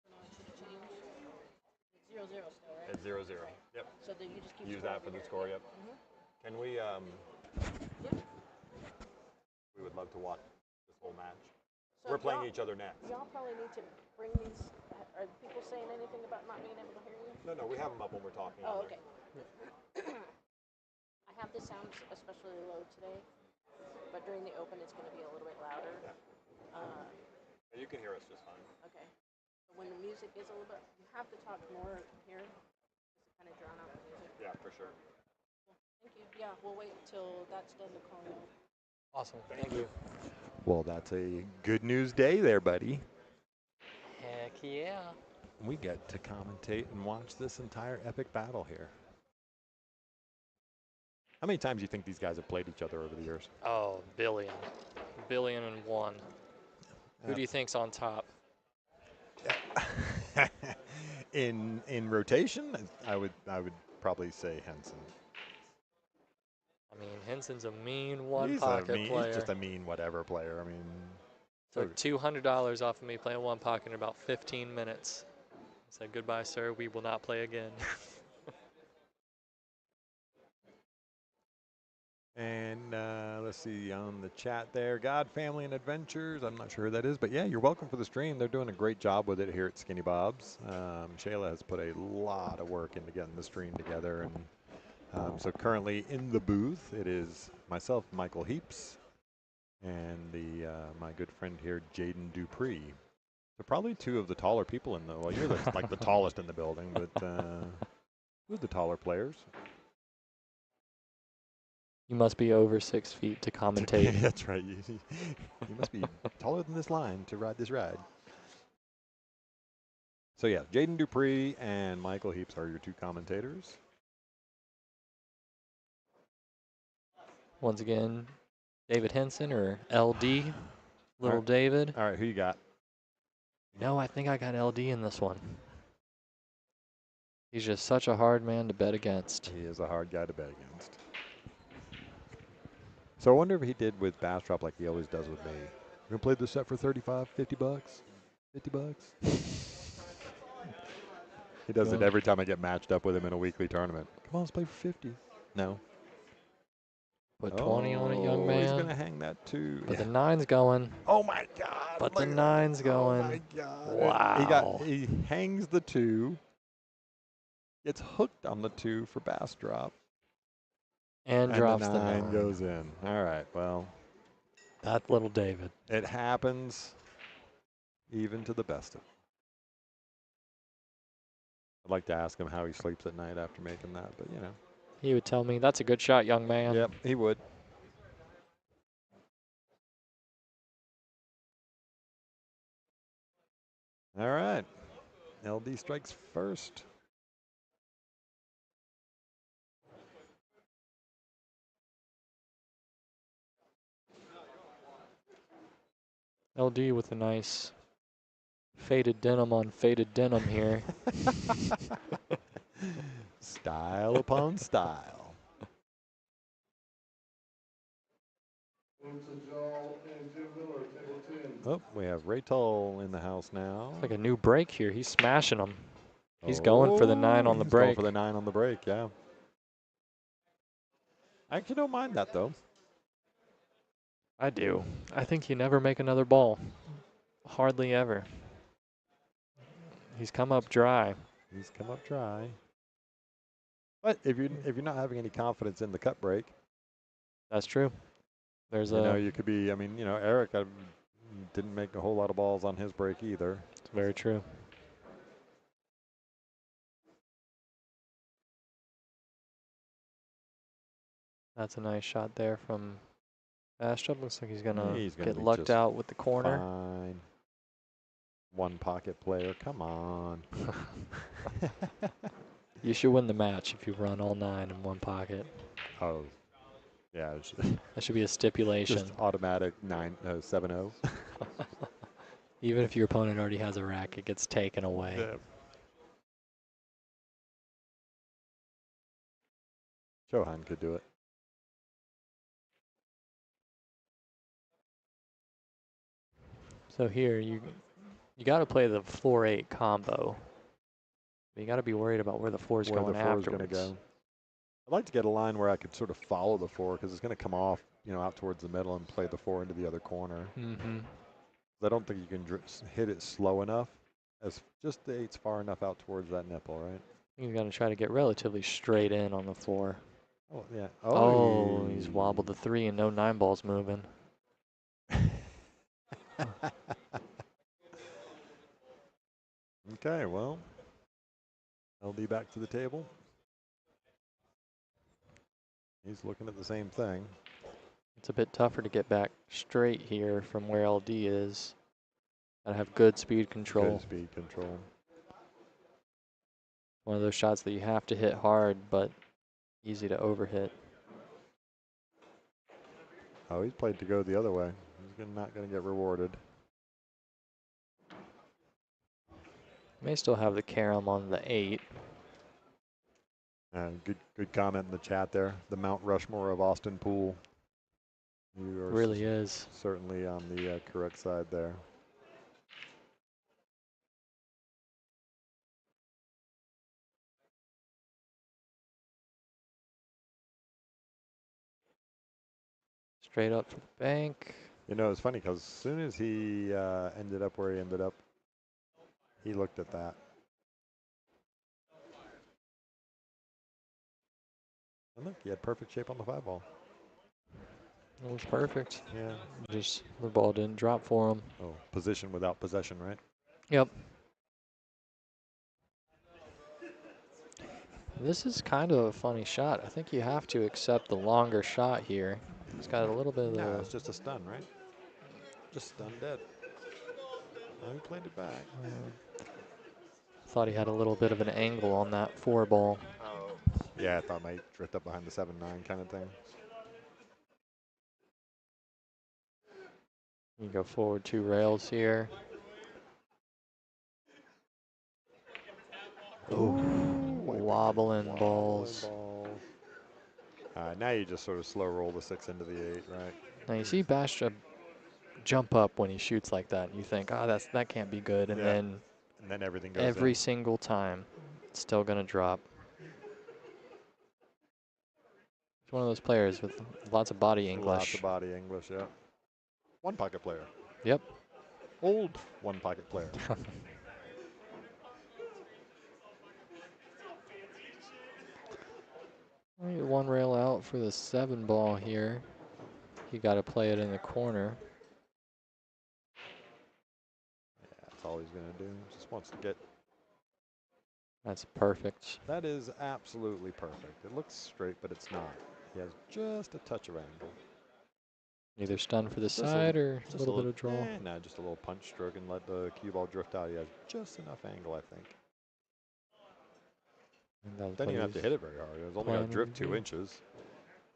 So now it should have changed. It's 0-0 still, right? It's 0-0. Yep. So then you just keep Use score that over for the here. score, yep. Can we, Yeah. we would love to watch this whole match. So We're playing each other next. Y'all probably need to bring these. Are people saying anything about not being able to hear you? No, we have them up when we're talking. Oh, okay. I have the sound especially low today, but during the open it's going to be a little bit louder. You can hear us just fine. Okay. But when the music is a little bit, you have to talk more here, just to kind of drown out the music. Yeah, for sure. Thank you. Yeah, we'll wait till that's done to call you. Awesome. Thank you. Well, that's a good news day there, buddy. Heck yeah. We get to commentate and watch this entire epic battle here. How many times do you think these guys have played each other over the years? Oh, billion. 1,000,000,001. Who do you think's on top? in rotation, I would probably say Henson. I mean, Henson's a mean He's one-pocket player. He's just a mean whatever player. I mean, so $200 off of me playing one pocket in about 15 minutes. I said, goodbye, sir. We will not play again. And let's see on the chat there, God, Family, and Adventures. I'm not sure who that is, but yeah, you're welcome for the stream. They're doing a great job with it here at Skinny Bob's. Shayla has put a lot of work into getting the stream together. And so currently in the booth, it is myself, Michael Heaps, and my good friend here, Jaden Dupree. So probably two of the taller people in the, well, you're like the tallest in the building, but two of the taller players. You must be over 6 feet to commentate. That's right. You must be taller than this line to ride this ride. So yeah, Jaden Dupree and Michael Heaps are your two commentators. Once again, David Henson or LD, Little David. All right, who you got? No, I think I got LD in this one. He's just such a hard man to bet against. He is a hard guy to bet against. So I wonder if he did with Bastrop like he always does with me. We're going to play this set for 35, 50 bucks, 50 bucks. He does it every time I get matched up with him in a weekly tournament. Come on, let's play for 50. No. Put 20 on it, young man. He's going to hang that too. But the 9's going. Oh my God. But the 9's going. Oh my God. Wow. He hangs the 2. Gets hooked on the 2 for Bastrop. And drops the the 9 goes in. All right, well. That little David. It happens even to the best of them. I'd like to ask him how he sleeps at night after making that, but you know. He would tell me, that's a good shot, young man. Yep, he would. All right. LD strikes first. LD with a nice faded denim on faded denim here. Style upon style. Oh, we have Ray Tull in the house now. It's like a new break here. He's smashing them. He's going for the 9 on the break. Going for the 9 on the break, yeah. I actually don't mind that, though. I do. I think you never make another ball. Hardly ever. He's come up dry. He's come up dry. But if you're not having any confidence in the cut break, that's true. There's you could be. I mean, Eric didn't make a whole lot of balls on his break either. It's very true. That's a nice shot there from Bastrop. Looks like he's gonna get lucked out with the corner. Fine. One pocket player. Come on. You should win the match if you run all 9 in one pocket. Oh, yeah. That should be a stipulation. Just automatic 7-0. Even if your opponent already has a rack, it gets taken away. Yeah. Chohan could do it. So here you got to play the 4-8 combo. But you got to be worried about where the 4 is Where going the 4 is afterwards. going to go. I'd like to get a line where I could sort of follow the 4 because it's going to come off, you know, out towards the middle and play the 4 into the other corner. Mm-hmm. I don't think you can hit it slow enough, as just the 8's far enough out towards that nipple, right? You got to try to get relatively straight in on the 4. Oh yeah. Oh, he's wobbled the 3 and no 9 ball's moving. Okay, well, LD back to the table. He's looking at the same thing. It's a bit tougher to get back straight here from where LD is. Gotta have good speed control. Good speed control. One of those shots that you have to hit hard, but easy to overhit. Oh, he's played to go the other way. He's not going to get rewarded. May still have the carom on the 8. Good comment in the chat there. The Mount Rushmore of Austin Pool. You are Really is. certainly on the correct side there. Straight up for the bank. You know, it's funny because as soon as he ended up where he ended up, he looked at that. And look, he had perfect shape on the 5 ball. It was perfect. Yeah. Just the ball didn't drop for him. Oh, position without possession, right? Yep. This is kind of a funny shot. I think you have to accept the longer shot here. He's got a little bit of No, the... it's just a stun, right? Just stun dead. Oh, he played it back. Thought he had a little bit of an angle on that 4 ball. Oh. Yeah, I thought might drift up behind the 7-9 kind of thing. You go forward 2 rails here. Ooh, wobbling balls. Now you just sort of slow roll the 6 into the 8, right? Now you see Bastra jump up when he shoots like that. You think, oh, that can't be good. And then everything goes every in. single time, it's still going to drop. He's one of those players with lots of body English. Lots of body English, yeah. One pocket player. Yep. Old one pocket player. All right, 1 rail out for the 7 ball here. You got to play it in the corner. Yeah, that's all he's going to do. Just wants to get. That's perfect. That is absolutely perfect. It looks straight, but it's not. He has just a touch of angle. Either stun for the Just side or a just little bit of draw. No, just a little punch stroke and let the cue ball drift out. He has just enough angle, I think. Didn't even have to hit it very hard. It was only got to drift 2 inches.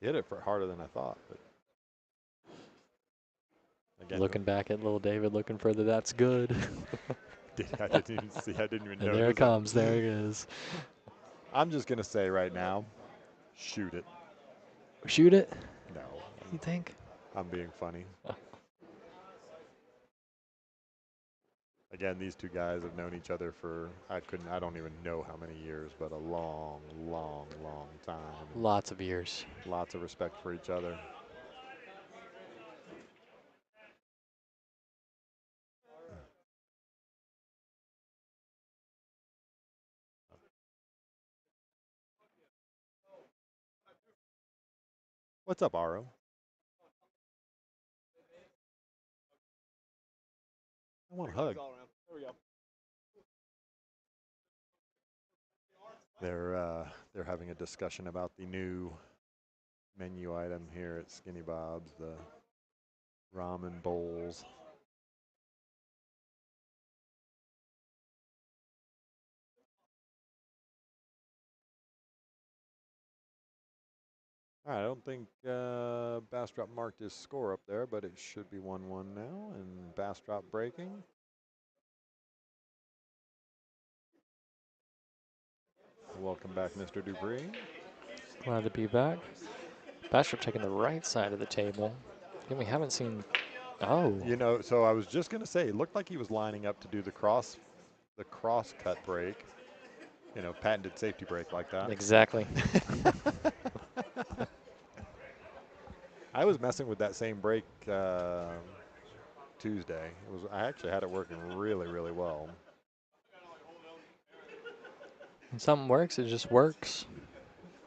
He hit it harder than I thought. But again, looking back at little David, looking further. That's good. I didn't even see. I didn't even know. And there it comes. There it is. I'm just gonna say right now, shoot it. Shoot it? No. You think? I'm being funny. Again, these 2 guys have known each other for, I don't even know how many years, but a long, long, long time. Lots of years. Lots of respect for each other. What's up, Aro? I want a hug. There we go. They're having a discussion about the new menu item here at Skinny Bob's, the ramen bowls. All right, I don't think Bastrop marked his score up there, but it should be 1-1 now, and Bastrop breaking. Welcome back, Mr. Dupree. Glad to be back. Bastrop taking the right side of the table. And we haven't seen. Oh. You know, so I was just going to say, it looked like he was lining up to do the cross cut break. You know, patented safety break like that. Exactly. I was messing with that same break Tuesday. I actually had it working really, really well. When something works, it just works.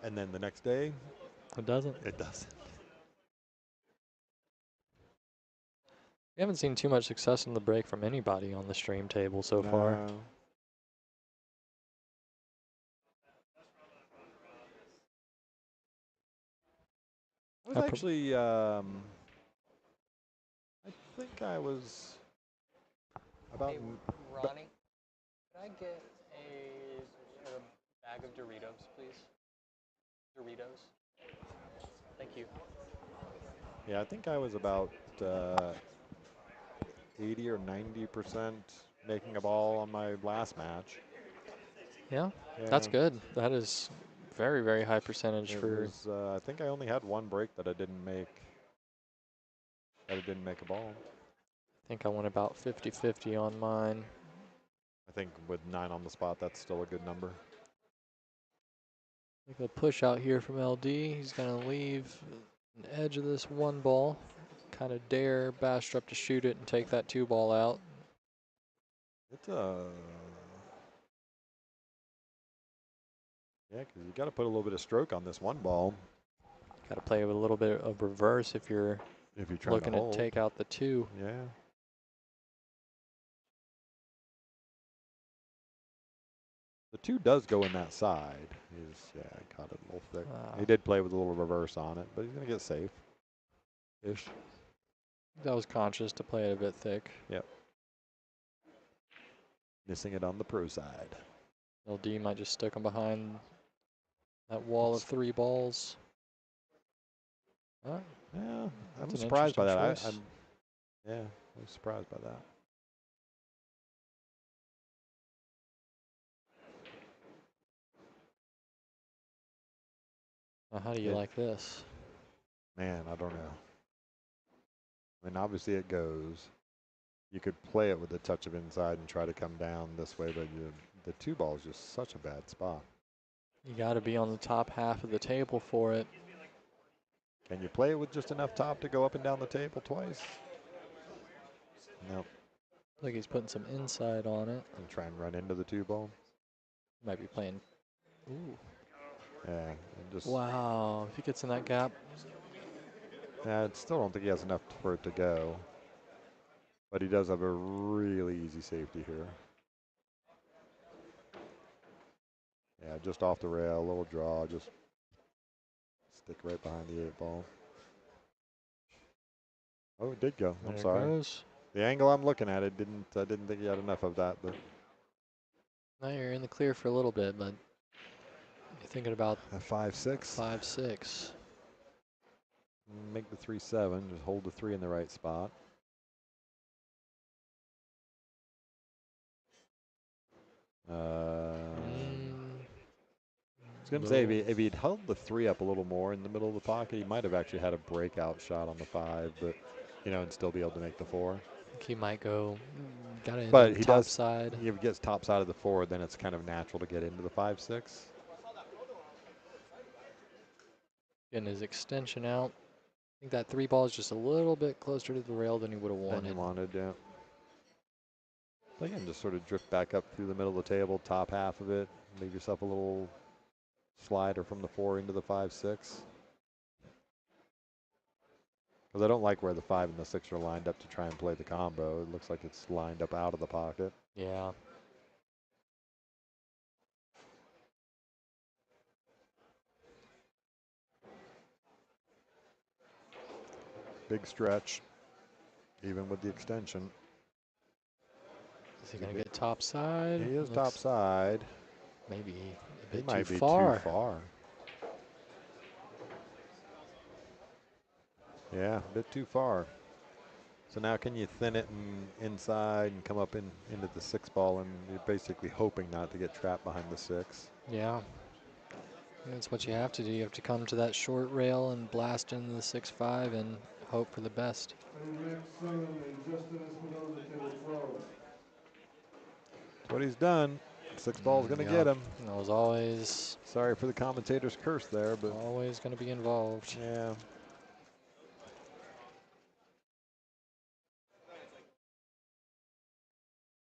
And then the next day, It doesn't. it doesn't. We haven't seen too much success in the break from anybody on the stream table so far. No. I was actually, I think I was about. Hey, Ronnie, could I get a bag of Doritos, please? Doritos. Thank you. Yeah, I think I was about 80 or 90% making a ball on my last match. Yeah, Yeah, that's good. That is very, very high percentage it for. was, I think I only had one break that I didn't make. That I didn't make a ball. I think I went about 50-50 on mine. I think with 9 on the spot, that's still a good number. Like a push out here from LD. He's going to leave an edge of this one ball. Kind of dare Bastrop to shoot it and take that 2 ball out. It's yeah, because you got to put a little bit of stroke on this one ball Got to play with a little bit of reverse if you're trying looking to to hold. take out the 2. Yeah. The 2 does go in that side. Yeah, I caught it a little thick. He did play with a little reverse on it, but he's going to get safe. Ish. That was conscious to play it a bit thick. Yep. Missing it on the pro side. LD might just stick him behind that wall of 3 balls. Yeah, That's I'm an surprised by that. interesting choice. I was surprised by that. How do you like this? Man, I don't know. I mean, obviously it goes. You could play it with a touch of inside and try to come down this way, but the 2 ball is just such a bad spot. You got to be on the top half of the table for it. Can you play it with just enough top to go up and down the table twice? Nope. Like he's putting some inside on it. And try and run into the 2 ball. Might be playing. Ooh. Yeah. And just. Wow. If he gets in that gap. I still don't think he has enough for it to go. But he does have a really easy safety here. Yeah, just off the rail, a little draw, just stick right behind the 8 ball. Oh, it did go. I'm sorry. Goes. The angle I'm looking at, I didn't think he had enough of that. But Now you're in the clear for a little bit, but you're thinking about a 5-6. 5-6. Make the 3-7. Just hold the 3 in the right spot. I was going to say, if he'd held the 3 up a little more in the middle of the pocket, he might have actually had a breakout shot on the 5, but and still be able to make the 4. I think he might go. Got to But he top does. side. If he gets top side of the 4, then it's kind of natural to get into the 5-6. Getting his extension out. I think that 3 ball is just a little bit closer to the rail than he would have wanted. Yeah. Again, just sort of drift back up through the middle of the table, top half of it. Leave yourself a little slider from the 4 into the 5-6. Because I don't like where the 5 and the 6 are lined up to try and play the combo. It looks like it's lined up out of the pocket. Yeah. Big stretch, even with the extension. Is he going to get top side? He is top side. Maybe a bit He might too be far. too far. Yeah, a bit too far. So now can you thin it inside and come up into the 6 ball, and you're basically hoping not to get trapped behind the 6. Yeah. That's what you have to do. You have to come to that short rail and blast into the 6-5 and hope for the best. That's what he's done. 6 ball's going to get him. That was always. Sorry for the commentator's curse there, but Always going to be involved. yeah.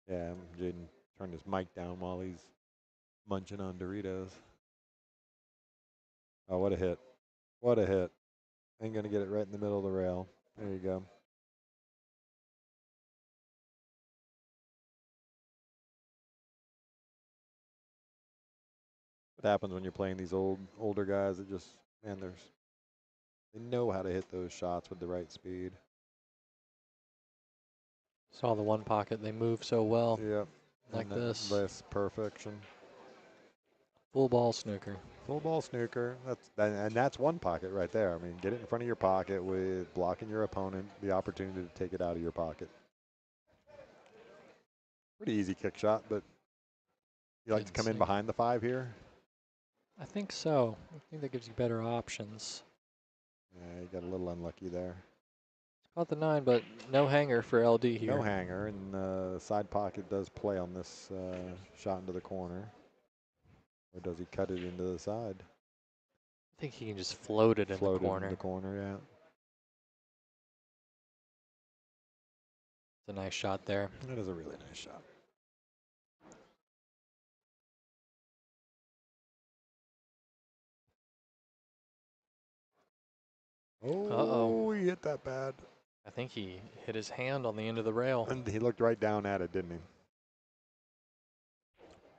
Yeah, Jaden turned his mic down while he's munching on Doritos. Oh, what a hit. What a hit. Ain't going to get it right in the middle of the rail. There you go. What happens when you're playing these older guys that just, man, they know how to hit those shots with the right speed. Saw the one pocket. They move so well. Yep. Like this. This perfection. Full ball snooker. Full ball snooker. That's one pocket right there. I mean, get it in front of your pocket with blocking your opponent, the opportunity to take it out of your pocket. Pretty easy kick shot, but you like to come in behind the 5 here? I think so. I think that gives you better options. Yeah, you got a little unlucky there. Caught the 9, but no hanger for LD here. No hanger, and the side pocket does play on this shot into the corner. Or does he cut it into the side? I think he can just float it in the corner. In the corner, yeah. It's a nice shot there. That is a really nice shot. Oh, he hit that bad. I think he hit his hand on the end of the rail. And he looked right down at it, didn't he?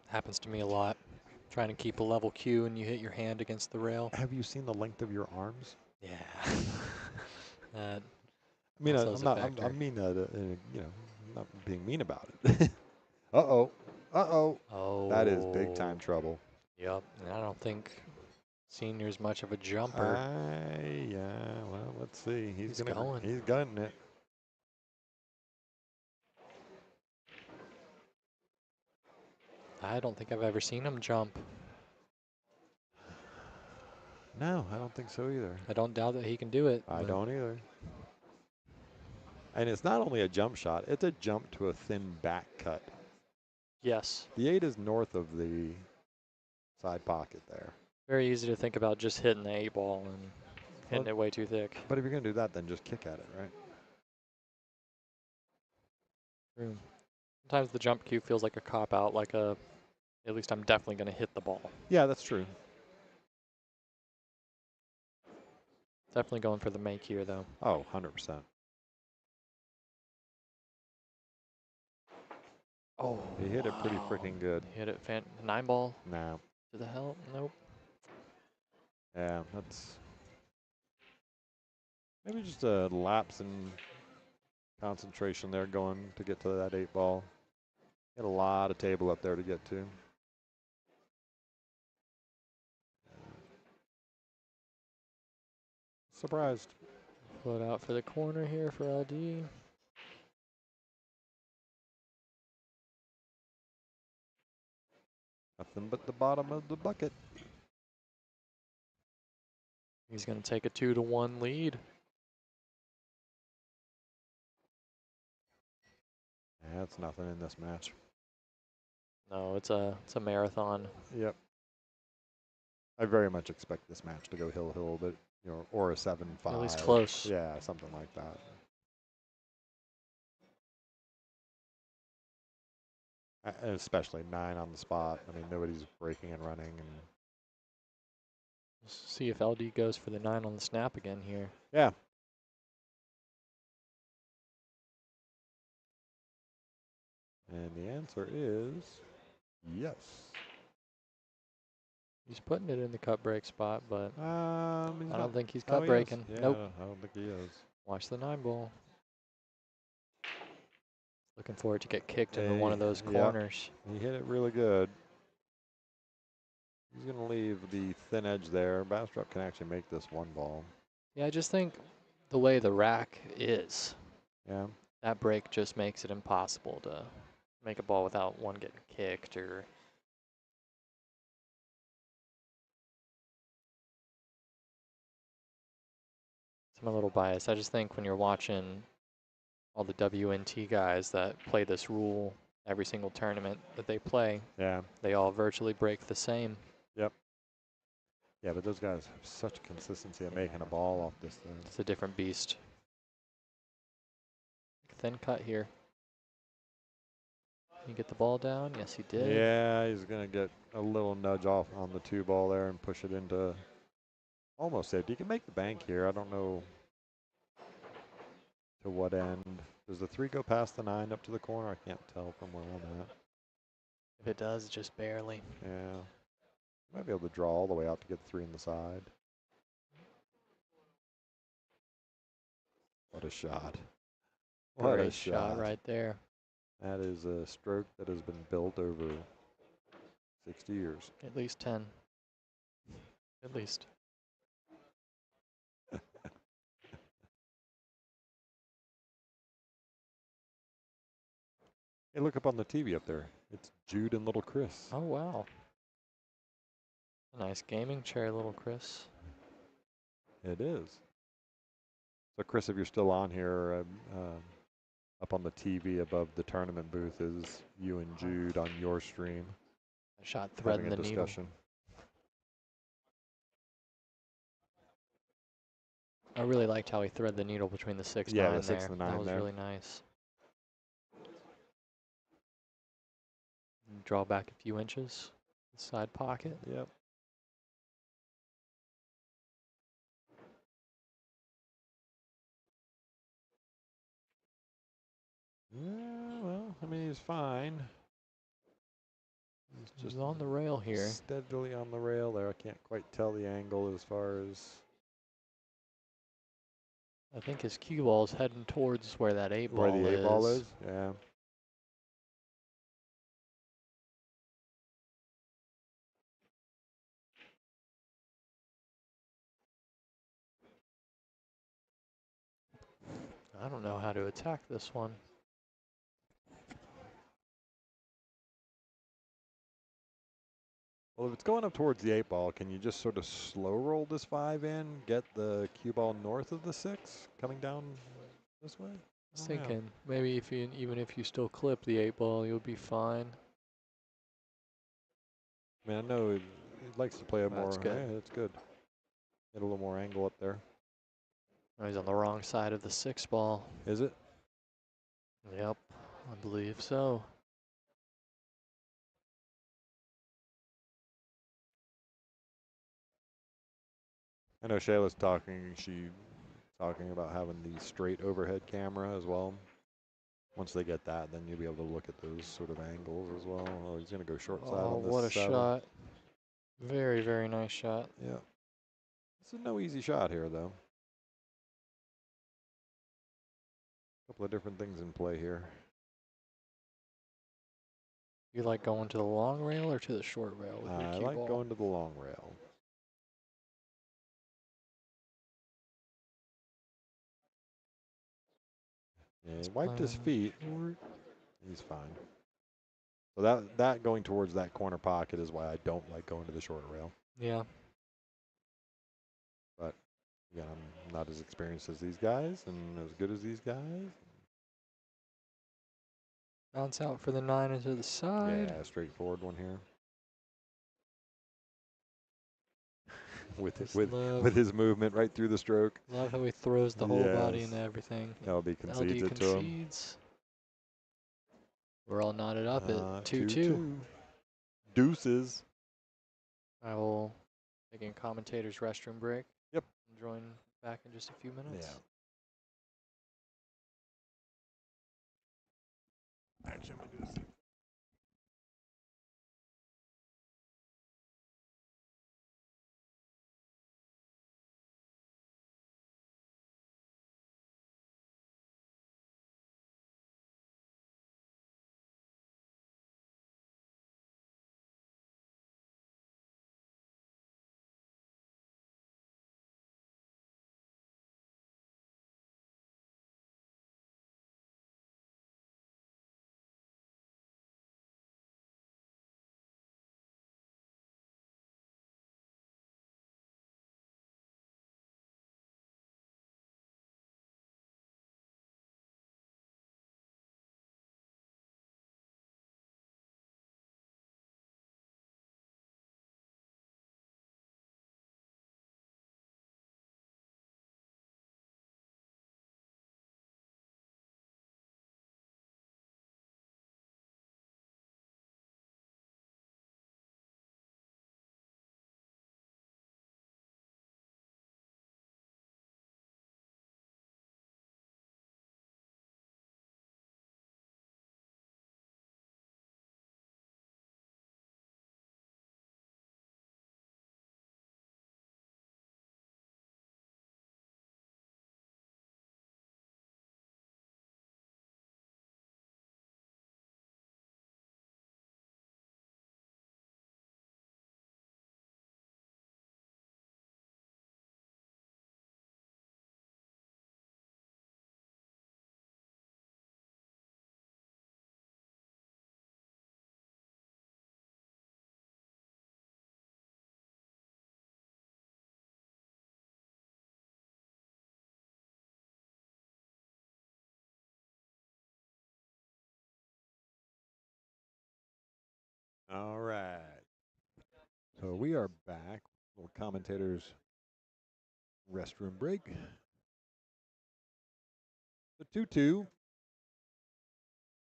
Happens to me a lot. Trying to keep a level cue and you hit your hand against the rail. Have you seen the length of your arms? Yeah. I mean, I'm not being mean about it. Uh-oh. Uh-oh. Oh. That is big time trouble. Yep. And I don't think Senior's much of a jumper. Yeah, well, let's see. He's going. He's gunning it. I don't think I've ever seen him jump. No, I don't think so either. I don't doubt that he can do it. I don't either. And it's not only a jump shot, it's a jump to a thin back cut. Yes. The 8 is north of the side pocket there. Very easy to think about just hitting the 8 ball and hitting it way too thick. But if you're going to do that, then just kick at it, right? True. Sometimes the jump cue feels like a cop-out, like at least I'm definitely going to hit the ball. Yeah, that's true. Definitely going for the make here, though. Oh, 100%. Oh. He hit it pretty freaking good. He hit it 9 ball. No. To the hell? Nope. Yeah, that's maybe just a lapse in concentration there going to get to that 8 ball. Got a lot of table up there to get to. Surprised. Float out for the corner here for LD. Nothing but the bottom of the bucket. He's going to take a 2-1 lead. That's nothing in this match. No, it's a marathon. Yep. I very much expect this match to go hill, but or a 7-5. At least close. Yeah, something like that. Especially 9 on the spot. I mean, nobody's breaking and running. And see if LD goes for the 9 on the snap again here. Yeah. And the answer is yes. He's putting it in the cut break spot, but I don't think he's cut he breaking. is. Yeah, Nope. I don't think he is. Watch the 9 ball. Looking for it to get kicked into one of those corners. He hit it really good. He's going to leave the thin edge there. Bastrop can actually make this 1 ball. Yeah, I just think the way the rack is, that break just makes it impossible to make a ball without one getting kicked or I'm a little biased. I just think when you're watching all the WNT guys that play this rule every single tournament that they play, Yeah. they all virtually break the same. Yep. Yeah, but those guys have such consistency at making a ball off this thing. It's a different beast. Thin cut here. Can you get the ball down? Yes, he did. Yeah, he's going to get a little nudge off on the 2 ball there and push it into almost safety. You can make the bank here. I don't know to what end. Does the 3 go past the 9 up to the corner? I can't tell from where I'm at. If it does, just barely. Yeah. Might be able to draw all the way out to get the 3 in the side. What a shot. What Great a shot. right there. That is a stroke that has been built over 60 years. At least 10. At least. Hey, look up on the TV up there. It's Jude and little Chris. Oh, wow. A nice gaming chair, little Chris. It is. So, Chris, if you're still on here, up on the TV above the tournament booth is you and Jude on your stream. A shot threading having a the needle. discussion. I really liked how he threaded the needle between the 6 Yeah, 9 the 6 there. and the 9 that was there. really nice. Draw back a few inches. Side pocket. Yep. Yeah, well, I mean, he's fine. He's Just just on the rail here. steadily on the rail there. I can't quite tell the angle as far as I think his cue ball's heading towards where that 8 ball where the 8 ball is. Yeah. I don't know how to attack this one. Well, if it's going up towards the 8 ball, can you just sort of slow roll this 5 in, get the cue ball north of the 6 coming down this way? I was thinking maybe if you, even if you still clip the 8 ball, you'll be fine. I mean, I know he likes to play a more. That's good. Yeah, that's good. Get a little more angle up there. Oh, he's on the wrong side of the 6 ball. Is it? Yep, I believe so. I know Shayla's talking. She talking about having the straight overhead camera as well. Once they get that, then you'll be able to look at those sort of angles as well. Oh, he's going to go short side Oh, on this what a 7. shot. Very, very nice shot. Yeah. This is no easy shot here, though. A couple of different things in play here. You like going to the long rail or to the short rail with your I cue like ball? going to the long rail. Yeah, he wiped his feet. He's fine. So that going towards that corner pocket is why I don't like going to the short rail. Yeah. But again, I'm not as experienced as these guys and as good as these guys. Bounce out for the 9 into the side. Yeah, straightforward one here. Just with his movement right through the stroke. love how he throws the whole body Yes. into everything. LD concedes it to him. concedes. We're all knotted up at 2-2. 2-2. Deuces. I will take a commentator's restroom break. Yep. And join back in just a few minutes. Yeah. Actually, I'm gonna do this. So we are back. Little commentators restroom break. The 2-2.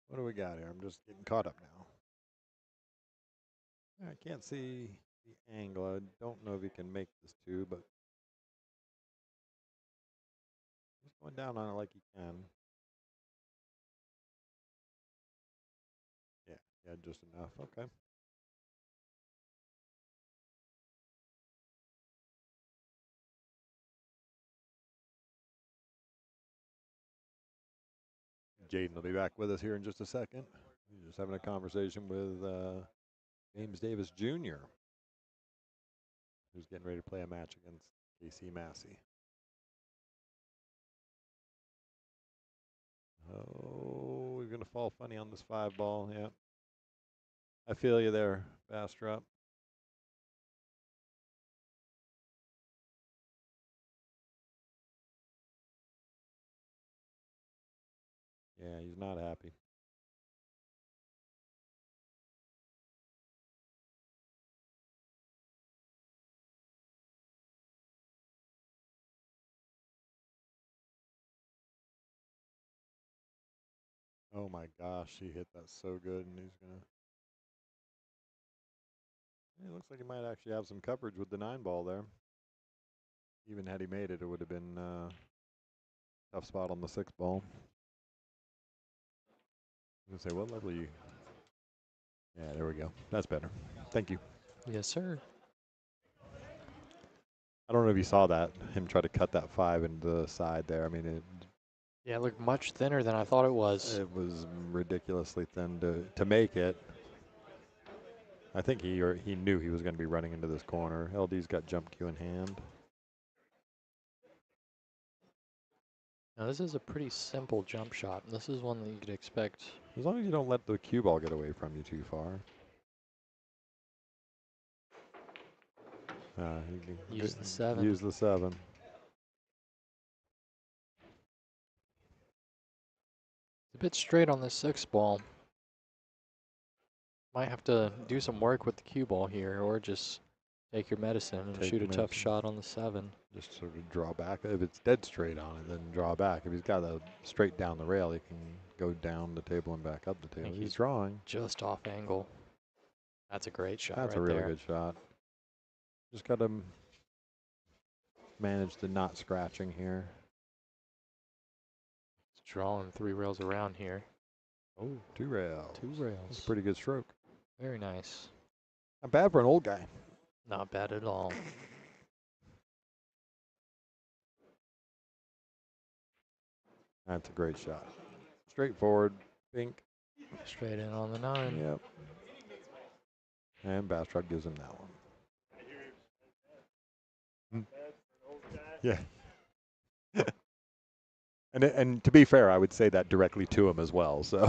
What do we got here? I'm just getting caught up now. I can't see the angle. I don't know if he can make this 2, but he's going down on it like he can. Yeah, just enough. Okay. Jaden will be back with us here in just a second. He's just having a conversation with James Davis Jr., who's getting ready to play a match against KC Massey. Oh, he's going to fall funny on this 5 ball. Yeah. I feel you there, Bastrop. Yeah, he's not happy. Oh my gosh, he hit that so good, and he's gonna. It looks like he might actually have some coverage with the 9 ball there. Even had he made it, it would have been tough spot on the 6 ball. I was gonna say, what level are you? Yeah, there we go. That's better. Thank you. Yes, sir. I don't know if you saw that, him try to cut that 5 into the side there. I mean, Yeah, it looked much thinner than I thought it was. it was ridiculously thin to make it. I think he knew he was going to be running into this corner. LD's got jump cue in hand. Now, this is a pretty simple jump shot. This is one that you could expect. As long as you don't let the cue ball get away from you too far. Use the 7. Use the 7. A bit straight on this 6 ball. Might have to do some work with the cue ball here, or just take your medicine and shoot a tough shot on the 7. Just sort of draw back. If it's dead straight on it, then draw back. If he's got a straight down the rail, he can go down the table and back up the table. He's drawing. Just off angle. That's a great shot. That's right a really there. good shot. Just got to manage the not scratching here. He's drawing 3 rails around here. Oh, 2 rails. 2 rails. That's a pretty good stroke. Very nice. Not bad for an old guy. Not bad at all. That's a great shot. Straightforward, pink. Straight in on the 9. Yep. And Bastrop gives him that one. Yeah. and to be fair, I would say that directly to him as well. So.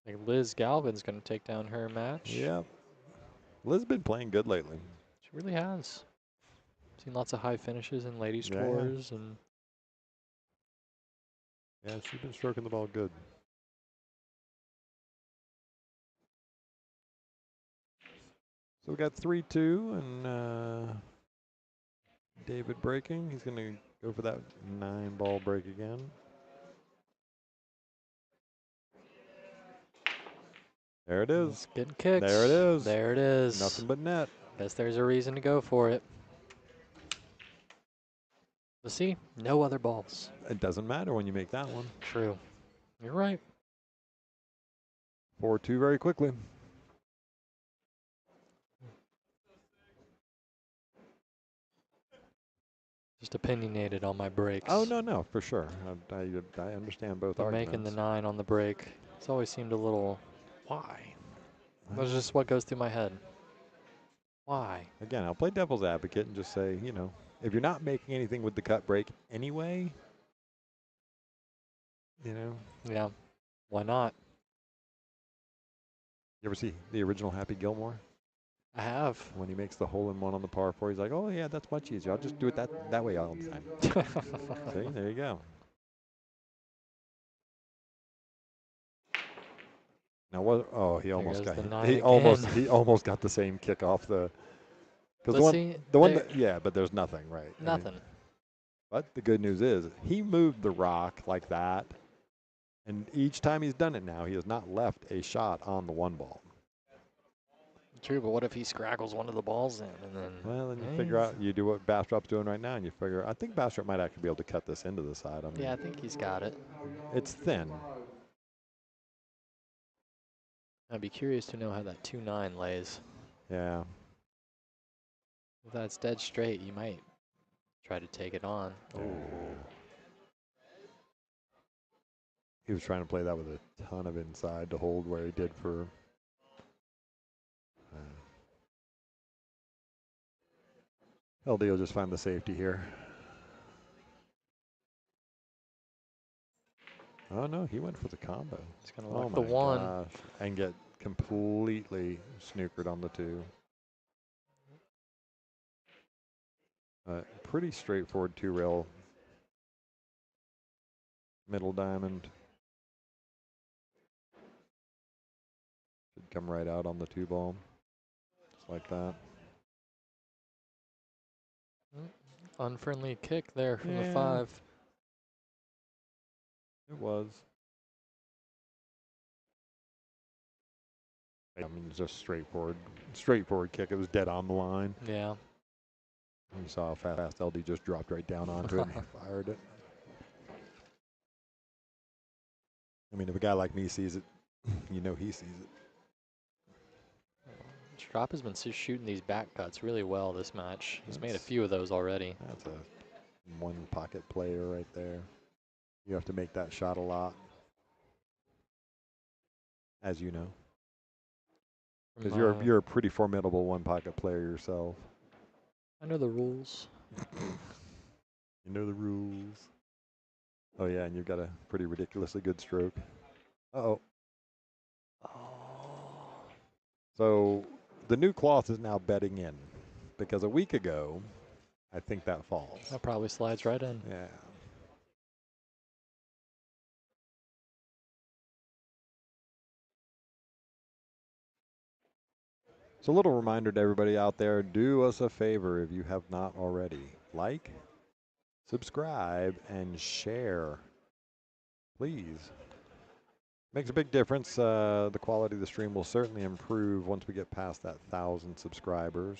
I think Liz Galvin's going to take down her match. Yeah. Liz's been playing good lately. She really has. Seen lots of high finishes in ladies' Yeah. tours and. Yeah, she's been stroking the ball good. So we got 3-2 and David breaking. He's going to go for that 9 ball break again. There it is. It's getting kicked. There it is. There it is. Nothing but net. Guess there's a reason to go for it. But see, no other balls. It doesn't matter when you make that one. True. You're right. 4-2 very quickly. Just opinionated on my breaks. Oh, no, for sure. I understand both But arguments. making the 9 on the break, it's always seemed a little, why? That's just what goes through my head. Why? Again, I'll play devil's advocate and just say, if you're not making anything with the cut break anyway, Yeah. Why not? You ever see the original Happy Gilmore? I have. When he makes the hole-in-one on the par 4, he's like, oh, yeah, that's much easier. I'll just do it that way all the time. See, there you go. Now what? Oh, he There almost goes got the hit. 9 again. He almost got the same kick off the. Because But see, the one there- that yeah, but there's nothing right. I mean, Nothing. but the good news is he moved the rock like that, and each time he's done it now, he has not left a shot on the one ball. True, but what if he scraggles one of the balls in and then? Well, then you figure out, you do what Bastrop's doing right now, and you figure, I think Bastrop might actually be able to cut this into the side. I mean, Yeah, I think he's got it. it's thin. I'd be curious to know how that 2-9 lays. Yeah. If that's dead straight, you might try to take it on. Oh. He was trying to play that with a ton of inside to hold where he did for. LD will just find the safety here. Oh no, he went for the combo. He's gonna Oh lock my the 1. gosh. And get completely snookered on the 2. Pretty straightforward 2-rail middle diamond. Should come right out on the 2 ball. Just like that. Unfriendly kick there from the Yeah. 5. It was. I mean, just straightforward kick. It was dead on the line. Yeah. You saw how fast LD just dropped right down onto it and fired it. I mean, if a guy like me sees it, you know he sees it. Strop has been shooting these back cuts really well this match. He's made a few of those already. That's a one pocket player right there. You have to make that shot a lot, as you know, because you're a pretty formidable one pocket player yourself. I know the rules. You know the rules. Oh yeah, and you've got a pretty ridiculously good stroke. Uh-oh. Oh. So the new cloth is now bedding in, because a week ago, I think that falls. That probably slides right in. Yeah. So a little reminder to everybody out there, do us a favor if you have not already. Like, subscribe, and share. Please. Makes a big difference. The quality of the stream will certainly improve once we get past that 1,000 subscribers.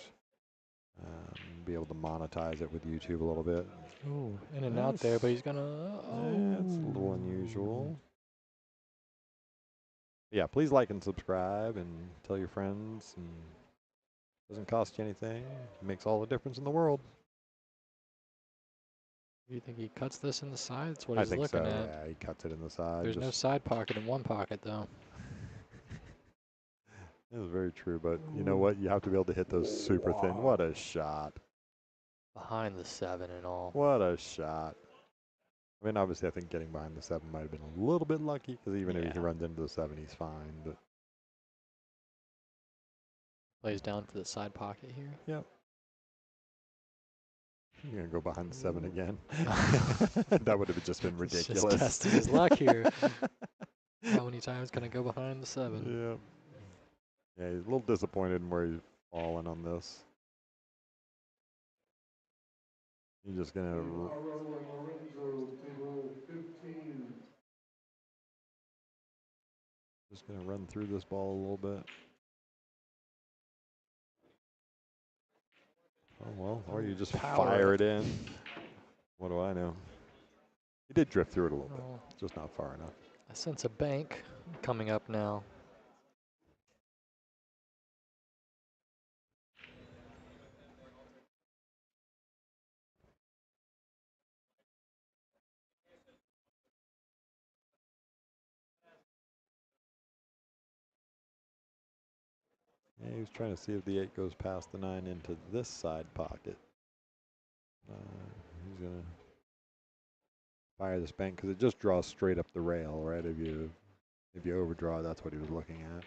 Be able to monetize it with YouTube a little bit. Ooh, in and out there, but he's gonna. Yeah, it's a little unusual. Yeah, please like and subscribe and tell your friends. And doesn't cost you anything. It makes all the difference in the world. Do you think he cuts this in the side? That's what I he's think looking so. at. Yeah, he cuts it in the side. There's no side pocket in one pocket, though. That is very true, but you know what? You have to be able to hit those super thin. What a shot. Behind the 7 and all. What a shot. I mean, obviously, I think getting behind the 7 might have been a little bit lucky, because even if he runs into the 7, he's fine. But Plays down for the side pocket here. yep. You're going to go behind the 7 again. That would have just been ridiculous. Just testing his luck here. How many times can I go behind the 7? Yeah. Yeah, he's a little disappointed in where he's fallen on this. He's just going to. Just going to run through this ball a little bit. Oh, well, or you just fire it in. What do I know? He did drift through it a little bit, just not far enough. I sense a bank coming up now. Yeah, he was trying to see if the 8 goes past the 9 into this side pocket. He's going to fire this bank because it just draws straight up the rail, right? If you overdraw, that's what he was looking at.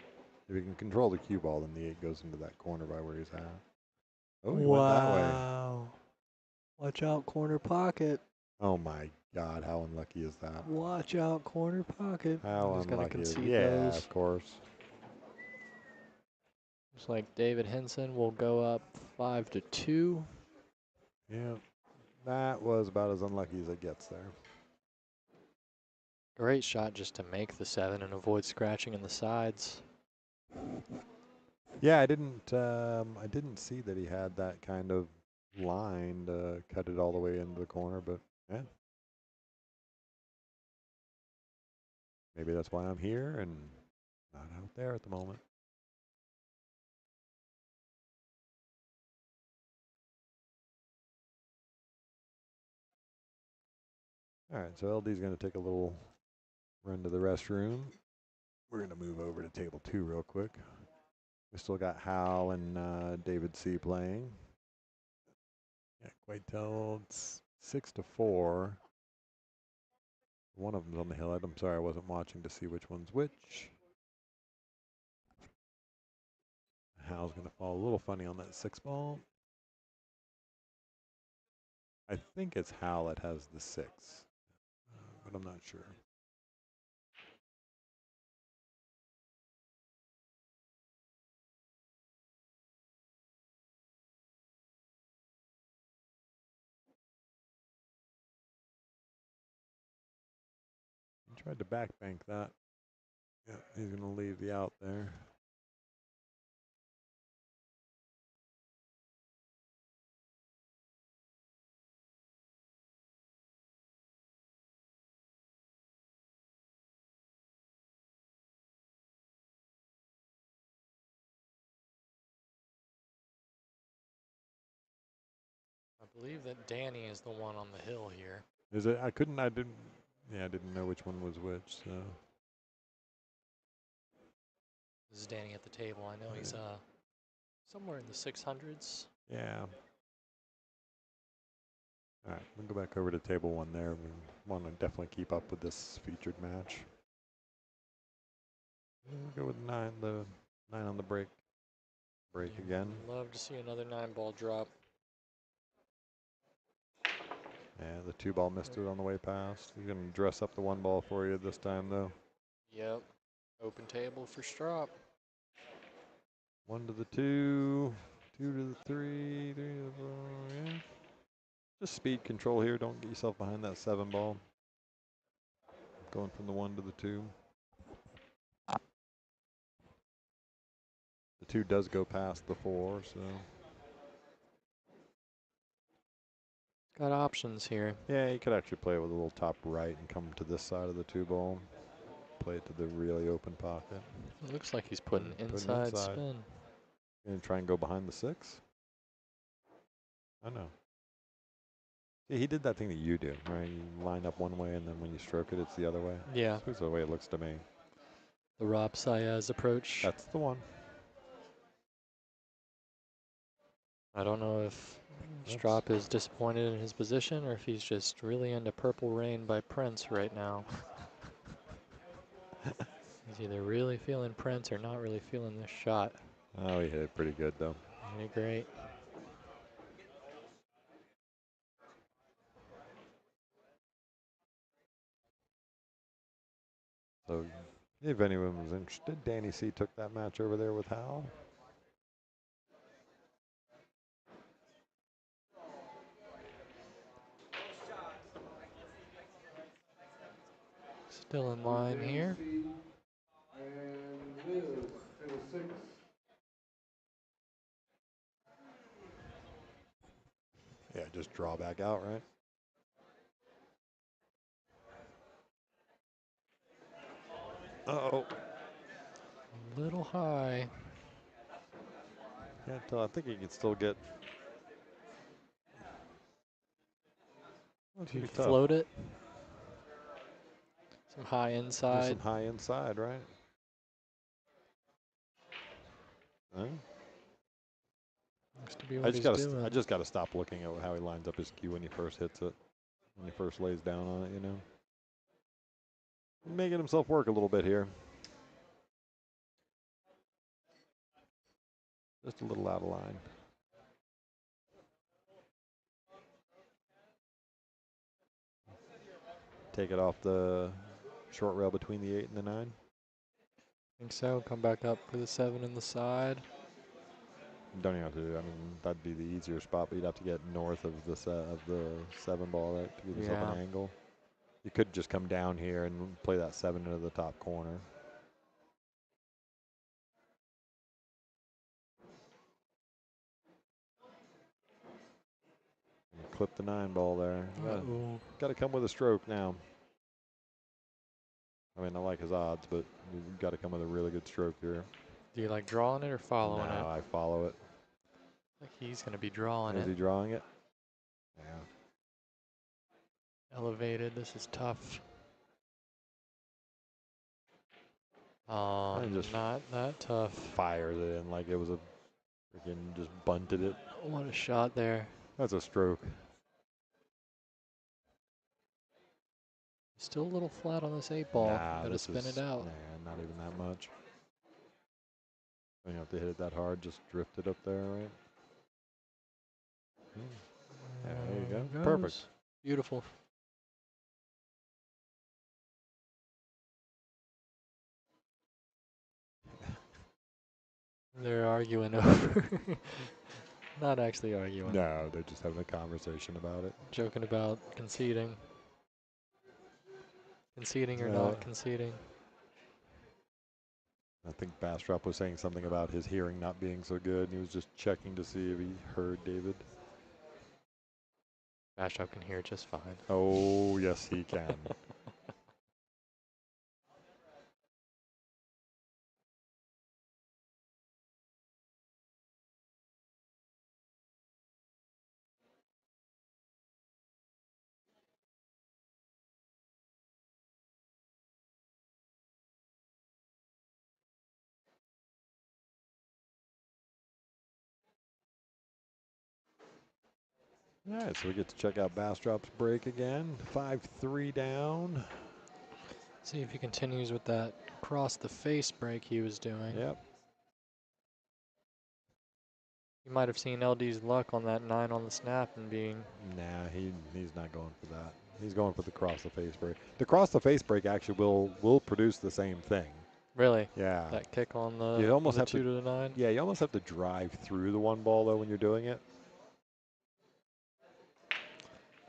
If you can control the cue ball, then the 8 goes into that corner by where he's at. Oh, he went that way. Watch out, corner pocket. Oh my God, how unlucky is that? Watch out, corner pocket. How He's gonna unlucky is concede yeah, those. of course. Looks like David Henson will go up 5-2. Yeah, that was about as unlucky as it gets there. Great shot just to make the 7 and avoid scratching in the sides. Yeah, I didn't see that he had that kind of line to cut it all the way into the corner, but yeah. Maybe that's why I'm here and not out there at the moment. All right, so LD's going to take a little run to the restroom. We're going to move over to table 2 real quick. We still got Hal and David C playing. Can't quite tell. It's 6-4. One of them's on the hill. I'm sorry, I wasn't watching to see which one's which. Hal's going to fall a little funny on that 6 ball. I think it's Hal that has the 6, but I'm not sure. He tried to backbank that. Yeah, he's going to leave the out there. I believe that Danny is the one on the hill here. Is it? I didn't know which one was which, so. This is Danny at the table. I know he's somewhere in the 600s. Yeah. All right, we'll go back over to table 1 there. We want to definitely keep up with this featured match. We'll go with 9, the 9 on the break. Break Yeah, again. Love to see another 9 ball drop. And the 2 ball missed it on the way past. He's going to dress up the 1 ball for you this time, though. Yep. Open table for strop. 1 to the 2, 2 to the 3, 3 to the 4, yeah. Just speed control here. Don't get yourself behind that 7 ball. Going from the 1 to the 2. The 2 does go past the 4, so. Got options here. Yeah, you could actually play it with a little top right and come to this side of the 2 ball. Play it to the really open pocket. It looks like he's putting Putting inside spin. Gonna try and go behind the 6? I know. See, he did that thing that you do, right? You line up one way and then when you stroke it, it's the other way. Yeah. That's the way it looks to me. The Rob Saez approach. That's the one. I don't know if Strop is disappointed in his position or if he's just really into Purple Rain by Prince right now. He's either really feeling Prince or not really feeling this shot. Oh, he hit it pretty good, though. Pretty great. So, if anyone was interested, Danny C took that match over there with Hal. Still in line here. Yeah, just draw back out, right? Uh-oh. A little high. Can't tell. I think he can still get. That's Do you pretty tough. float it? Some high Do inside. some high inside, right? Huh? Looks to be what he's doing. I just gotta stop looking at how he lines up his cue when he first hits it, when he first lays down on it. You know, making himself work a little bit here. Just a little out of line. Take it off the short rail between the 8 and the 9. Think so. Come back up for the 7 in the side. Don't even have to. I mean, that'd be the easier spot, but you'd have to get north of the 7 ball, right, to give yourself Yeah. an angle. You could just come down here and play that 7 into the top corner. And clip the 9 ball there. Got to come with a stroke now. I mean, I like his odds, but you've got to come with a really good stroke here. Do you like drawing it or following No, it? I follow it. Like he's going to be drawing Is it. he drawing it? Yeah. Elevated. This is tough. Oh, And just not that tough. fires it in like it was a freaking just bunted it. What a shot there. That's a stroke. Still a little flat on this 8 ball. Nah, Gotta this spin is, it out. Nah, not even that much. Don't have to hit it that hard. Just drift it up there, right? There you go. Goes. Perfect. Beautiful. They're arguing over. Not actually arguing. No, they're just having a conversation about it. Joking about conceding. Conceding or No. not conceding. I think Bastrop was saying something about his hearing not being so good, and he was just checking to see if he heard David. Bastrop can hear just fine. Oh, yes, he can. All right, so we get to check out Bastrop's break again. 5-3 down. See if he continues with that cross the face break he was doing. Yep. You might have seen LD's luck on that 9 on the snap and being. Nah, he's not going for that. He's going for the cross the face break. The cross the face break actually will produce the same thing. Really? Yeah. That kick on the, You almost on the have 2 to the 9? Yeah, you almost have to drive through the 1 ball though when you're doing it.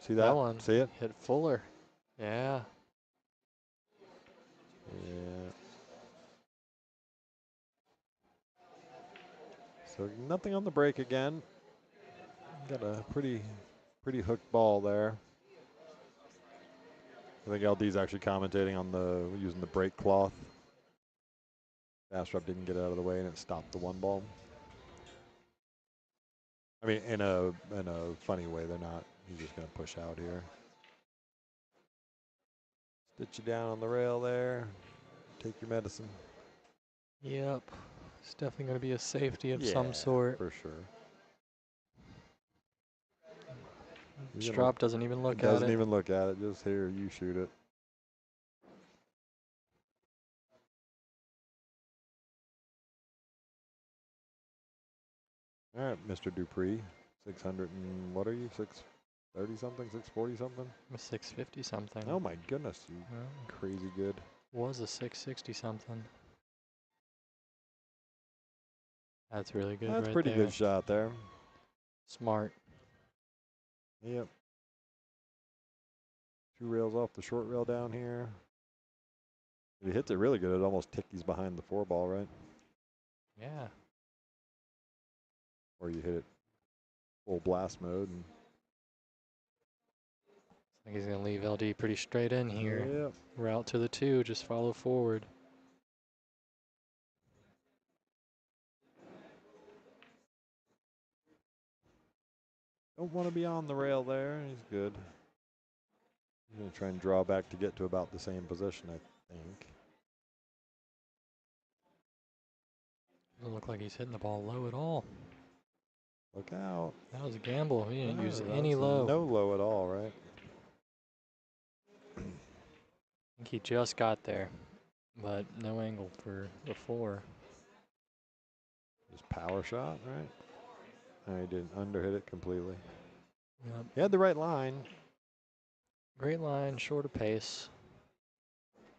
See that? That one. See it? Hit Fuller. Yeah. Yeah. So nothing on the break again. Got a pretty hooked ball there. I think LD's actually commentating on using the break cloth. Bastrop didn't get out of the way and it stopped the 1 ball. I mean, in a funny way, they're not. He's just gonna push out here. Stitch you down on the rail there. Take your medicine. Yep. It's definitely going to be a safety of Yeah, some sort. for sure. Strop doesn't even look at it. Doesn't even look at it. Just here, you shoot it. All right, Mr. Dupree. 600 and what are you? 630 something? 640 something? 650 something. Oh my goodness, you crazy good. Was a 660 something. That's really good. That's right pretty there. good shot there. Smart. Yep. 2 rails off the short rail down here. If he hits it really good, it almost tickies behind the 4 ball, right? Yeah. Or you hit it full blast mode. And I think he's going to leave LD pretty straight in here. Yep. Route to the 2, just follow forward. Don't want to be on the rail there. He's good. He's going to try and draw back to get to about the same position, I think. Doesn't look like he's hitting the ball low at all. Look out. That was a gamble. He didn't use That's any low. No low at all, right? I think he just got there, but no angle for the 4. Just power shot, right? No, he didn't underhit it completely. Yep. He had the right line. Great line, shorter pace.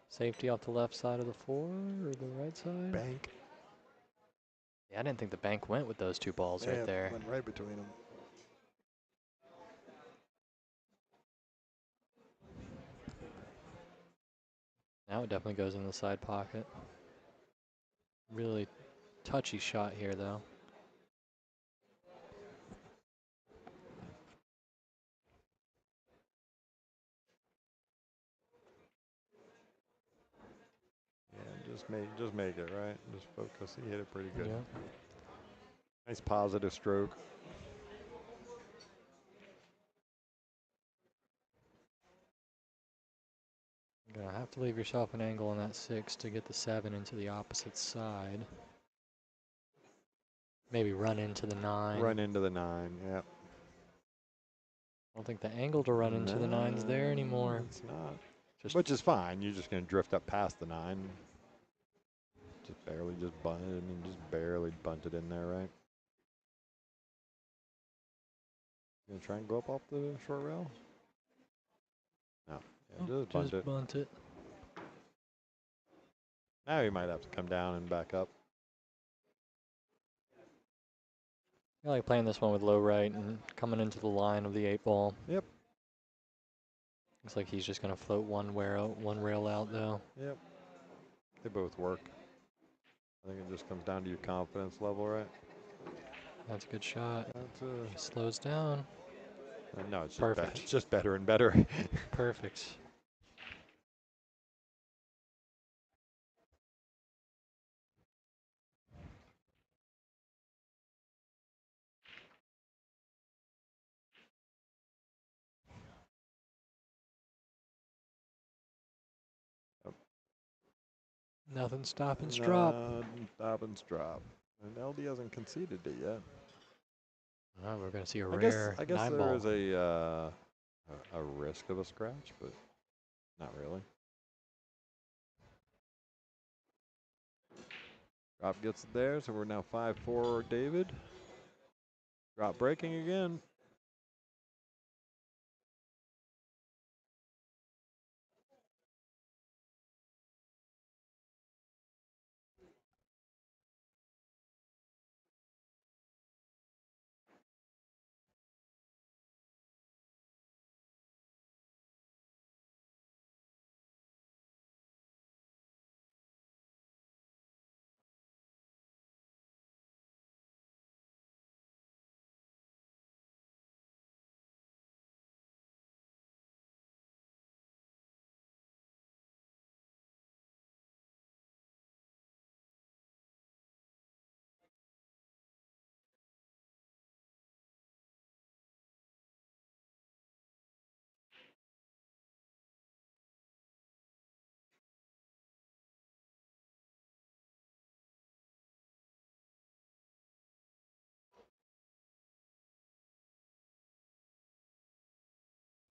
Safety off the left side of the 4 or the right side? Bank. Yeah, I didn't think the bank went with those two balls right Yeah, there. went right between them. Now it definitely goes in the side pocket. Really touchy shot here, though. Yeah, just make it, right? Just focus. He hit it pretty good. Yeah. Nice positive stroke. You're gonna have to leave yourself an angle on that 6 to get the 7 into the opposite side. Maybe run into the 9. Run into the 9, yeah. I don't think the angle to run into the 9's there anymore. It's not. Just Which is fine. You're just going to drift up past the 9. Just barely just bunted. I mean, just barely bunted in there, right? Going to try and go up off the short rail? No. Yeah, just bunt it. bunt it. Now you might have to come down and back up. I like playing this one with low right and coming into the line of the 8 ball. Yep. Looks like he's just going to float one rail out, though. Yep. They both work. I think it just comes down to your confidence level, right? That's a good shot. That's He slows down. no, it's just, Perfect. it's just better and better. Perfect. Nothing stop and drop. Stop and drop. And LD hasn't conceded it yet. Oh, we're going to see a rare I guess 9 there ball. is a risk of a scratch, but not really. Drop gets it there, so we're now 5-4 David. Drop breaking again.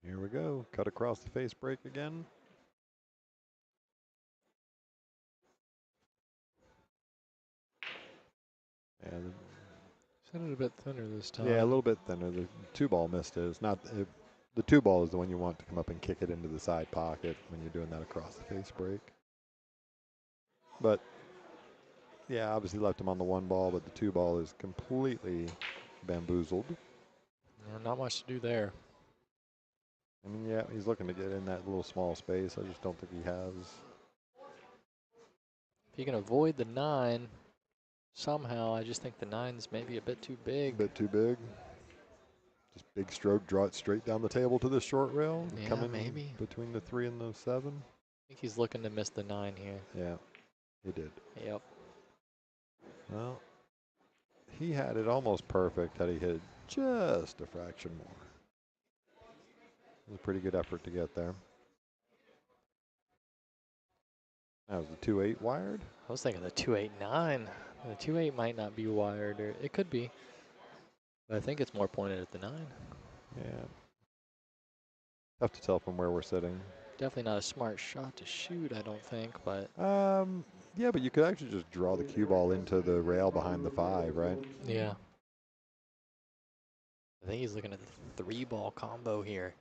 Here we go. Cut across the face break again. And Set it a bit thinner this time. yeah, a little bit thinner. The 2 ball missed it. It's not. The 2 ball is the one you want to come up and kick it into the side pocket when you're doing that across the face break. But yeah, obviously left him on the 1 ball, but the 2 ball is completely bamboozled. Yeah, not much to do there. I mean, yeah, he's looking to get in that little small space. I just don't think he has. If you can avoid the 9 somehow, I just think the 9's maybe a bit too big. A bit too big. Just big stroke, draw it straight down the table to the short rail. Yeah, come in maybe. between the 3 and the 7. I think he's looking to miss the 9 here. Yeah, he did. Yep. Well, he had it almost perfect had he hit just a fraction more. It was a pretty good effort to get there. That was the 2-8 wired. I was thinking the 2-8-9. The 2-8 might not be wired, or it could be. But I think it's more pointed at the 9. Yeah. Tough to tell from where we're sitting. Definitely not a smart shot to shoot, I don't think, but Yeah, but you could actually just draw the cue ball into the rail behind the 5, right? yeah. I think he's looking at the 3-ball combo here.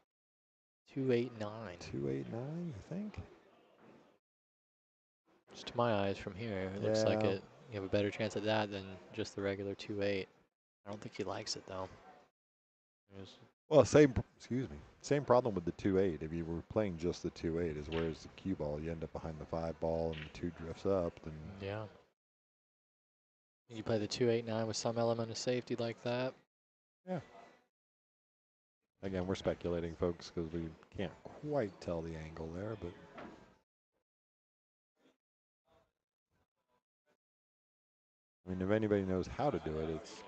2-8-9. 2-8-9, you think? Just to my eyes from here, it looks like Yeah. it. You have a better chance at that than just the regular 2-8. I don't think he likes it though. Well, excuse me, same problem with the 2-8. If you were playing just the 2-8, is where's the cue ball? You end up behind the 5 ball and the 2 drifts up. Then Yeah. You play the 2-8-9 with some element of safety like that. yeah. Again, we're speculating, folks, because we can't quite tell the angle there, but. I mean, if anybody knows how to do it, it's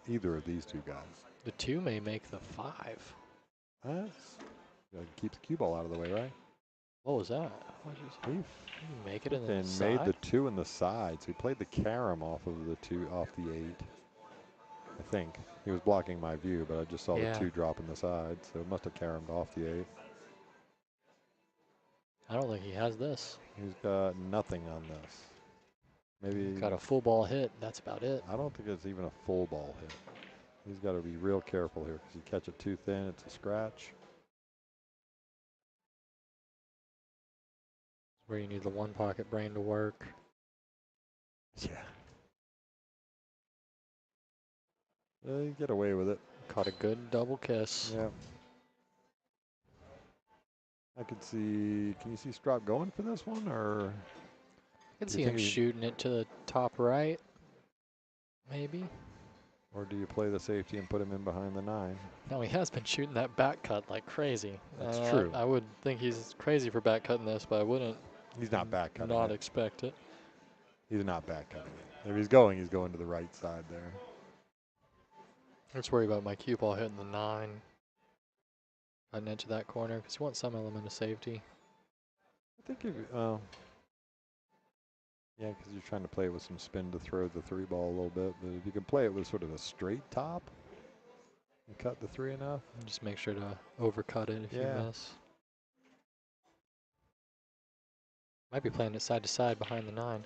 either of these two guys. The 2 may make the 5. Keep the cue ball out of the way, right? What was that? He make it in the And side? made the 2 in the side, so he played the carom off of the 2, off the 8. I think. He was blocking my view, but I just saw the 2 drop in the side, so it must have caromed off the 8. I don't think he has this. He's got nothing on this. Maybe. Got a full ball hit. That's about it. I don't think it's even a full ball hit. He's got to be real careful here because you catch it too thin, it's a scratch. Where you need the one pocket brain to work. Yeah. You get away with it. Caught a good double kiss. Yeah. I could see. Can you see Strop going for this one, or? I can see him shooting it to the top right. Maybe. Or do you play the safety and put him in behind the 9? No, he has been shooting that back cut like crazy. That's true. I would think he's crazy for back cutting this, but I wouldn't. He's not back cutting. Not expect it. He's not back cutting it. If he's going to the right side there. I just worry about my cue ball hitting the 9. Cutting into that corner because you want some element of safety. I think if yeah, because you're trying to play it with some spin to throw the 3 ball a little bit. But if you can play it with sort of a straight top and cut the 3 enough. Just make sure to overcut it if you miss. Might be playing it side to side behind the 9.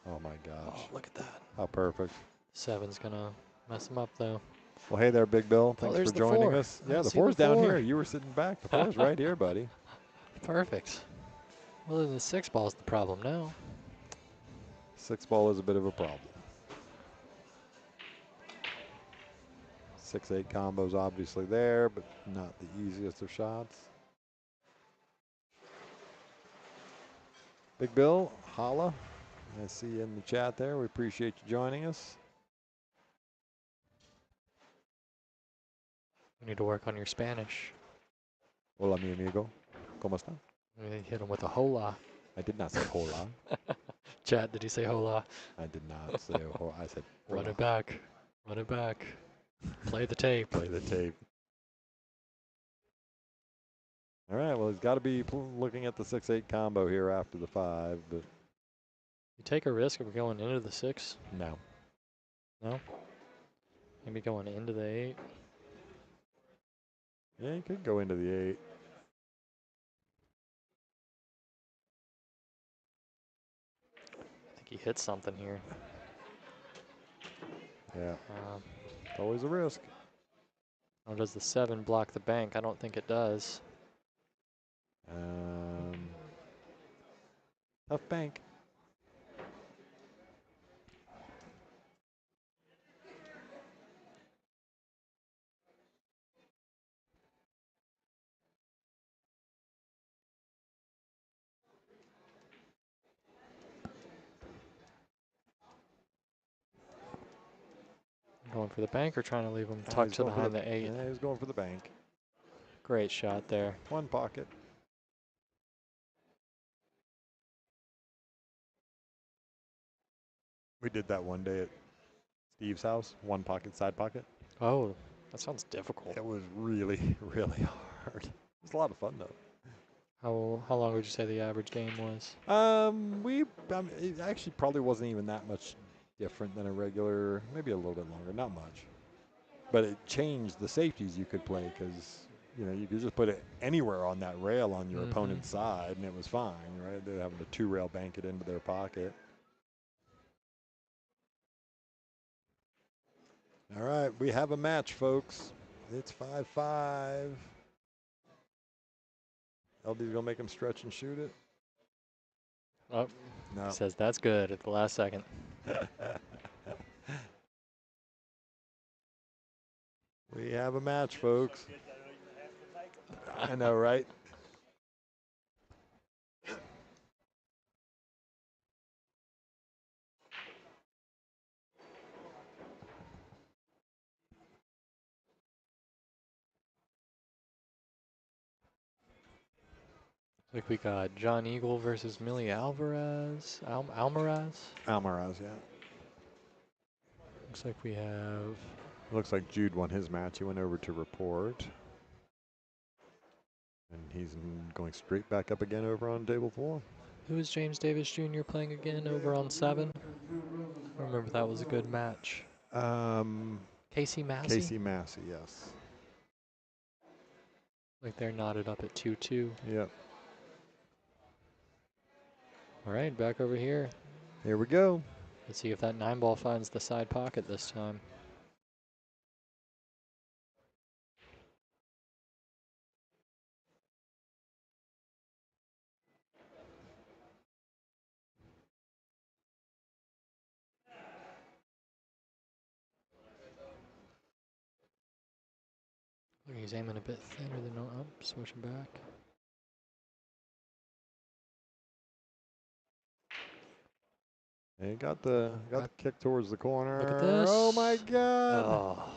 Oh my gosh. Oh, look at that. How perfect. 7's gonna mess him up though. Well, hey there, Big Bill. Thanks for joining us. Yeah, the 4's down here. You were sitting back. The 4's right here, buddy. Perfect. Well, then the 6 ball's the problem now. 6 ball is a bit of a problem. 6-8 combo's obviously there, but not the easiest of shots. Big Bill, holla. I see you in the chat there. We appreciate you joining us. You need to work on your Spanish. Hola, mi amigo. ¿Cómo está? You hit him with a hola. I did not say hola. Chat, did he say hola? I did not say hola. I said hola. Run it back. Run it back. Play the tape. Play the tape. All right, well, he's got to be looking at the 6-8 combo here after the 5, but. You take a risk of going into the 6? No. No? Maybe going into the 8? Yeah, you could go into the 8. I think he hits something here. Yeah. It's always a risk. Or does the 7 block the bank? I don't think it does. Tough bank. Going for the bank or trying to leave him tucked to behind the 8? Yeah, he was going for the bank. Great shot there. One pocket. We did that one day at Steve's house. One pocket, side pocket. Oh, that sounds difficult. It was really, really hard. It was a lot of fun though. How long would you say the average game was? It actually probably wasn't even that much different than a regular, maybe a little bit longer, not much. But it changed the safeties you could play because, you could just put it anywhere on that rail on your opponent's side and it was fine, right? They're having a 2-rail bank it into their pocket. All right, we have a match, folks. It's 5-5. LD's going to make him stretch and shoot it. Oh, no. Says that's good at the last second. We have a match, folks. I know, right? Like we got John Eagle versus Millie Alvarez. Almaraz. Almaraz, yeah. Looks like we have. Looks like Jude won his match. He went over to report. And he's going straight back up again over on table 4. Who is James Davis Jr. playing again over on 7? I remember that was a good match. Casey Massey? Casey Massey, yes. Like they're knotted up at 2-2. Yep. All right, back over here. Here we go. Let's see if that 9-ball finds the side pocket this time. He's aiming a bit thinner than up, switching back. He got the kick towards the corner. Look at this. Oh my God. Oh.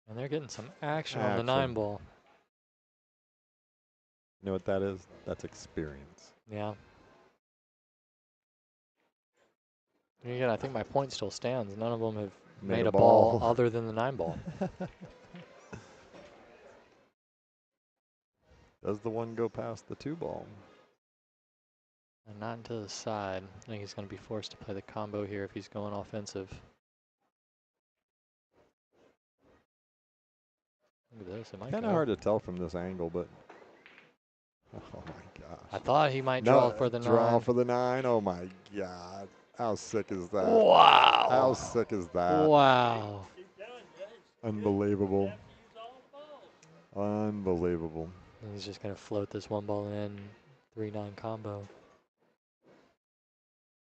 And they're getting some action on the 9-ball. You know what that is? That's experience. Yeah. And again, I think my point still stands. None of them have made a ball other than the 9-ball. Does the one go past the 2-ball? And not into the side. I think he's going to be forced to play the combo here if he's going offensive. Look at this. It might Kind of hard to tell from this angle, but oh my gosh! I thought he might draw for the 9. Draw for the 9. Oh my God! How sick is that? Wow! How sick is that? Wow! Unbelievable! Unbelievable! And he's just going to float this 1 ball in, 3-9 combo.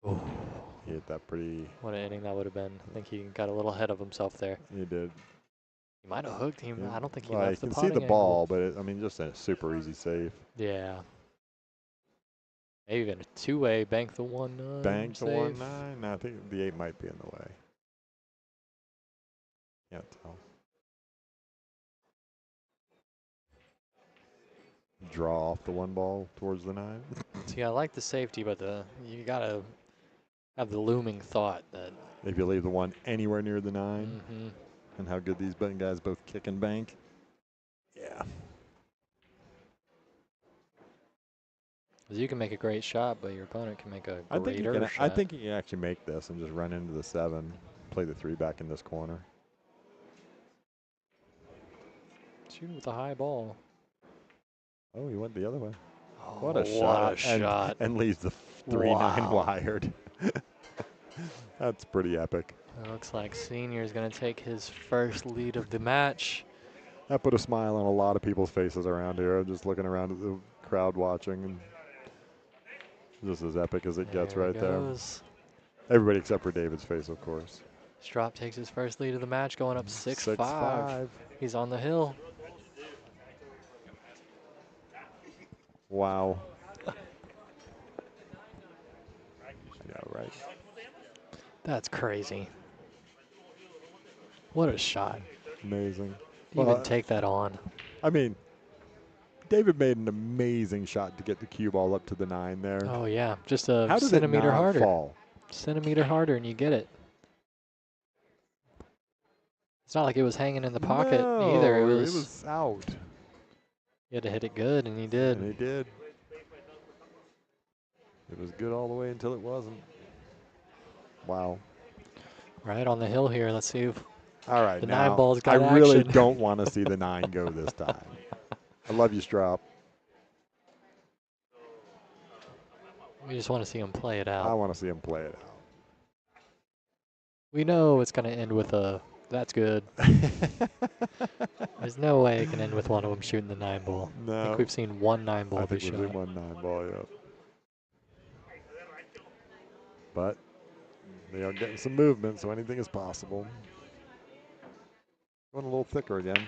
Oh. He hit that pretty. What an inning that would have been. I think he got a little ahead of himself there. He did. He might have hooked him. Yeah. I don't think he Well, left you the can see the potting ball, angle. but I mean, just a super easy save. Yeah. Maybe even a 2-way, bank the 1-9. Bank the save. 1-9. No, I think the 8 might be in the way. Can't tell. Draw off the 1 ball towards the 9. See, I like the safety, but you gotta have the looming thought that If you leave the 1 anywhere near the 9, mm-hmm. and how good these guys both kick and bank. Yeah. You can make a great shot, but your opponent can make a greater shot. I think you can actually make this and just run into the 7, play the 3 back in this corner. Shooting with a high ball. Oh, he went the other way. Oh, What a shot. What a shot. And leaves the 3-9 wired. That's pretty epic. It looks like Senior is going to take his first lead of the match. That put a smile on a lot of people's faces around here. I'm just looking around at the crowd watching. And just as epic as it gets right there. Everybody except for David's face, of course. Strop takes his first lead of the match, going up 6-5. 6-5. He's on the hill. Wow. Yeah, right. That's crazy. What a shot. Amazing. Even take that on. I mean, David made an amazing shot to get the cue ball up to the 9 there. Oh, yeah. Just a How did centimeter it not harder. fall? Centimeter harder, and you get it. It's not like it was hanging in the pocket either. It was out. You had to hit it good, and he did. And he did. It was good all the way until it wasn't. Wow. Right on the hill here. Let's see if all right, the now, 9-ball's got I really action. don't want to see the 9 go this time. I love you, Strop. We just want to see him play it I out. want to see him play it out. We know it's going to end with a, that's good. There's no way it can end with one of them shooting the 9-ball. No. I think we've seen one 9-ball I think this we've shot. seen one 9-ball, yeah. But they are getting some movement, so anything is possible. Going a little thicker again.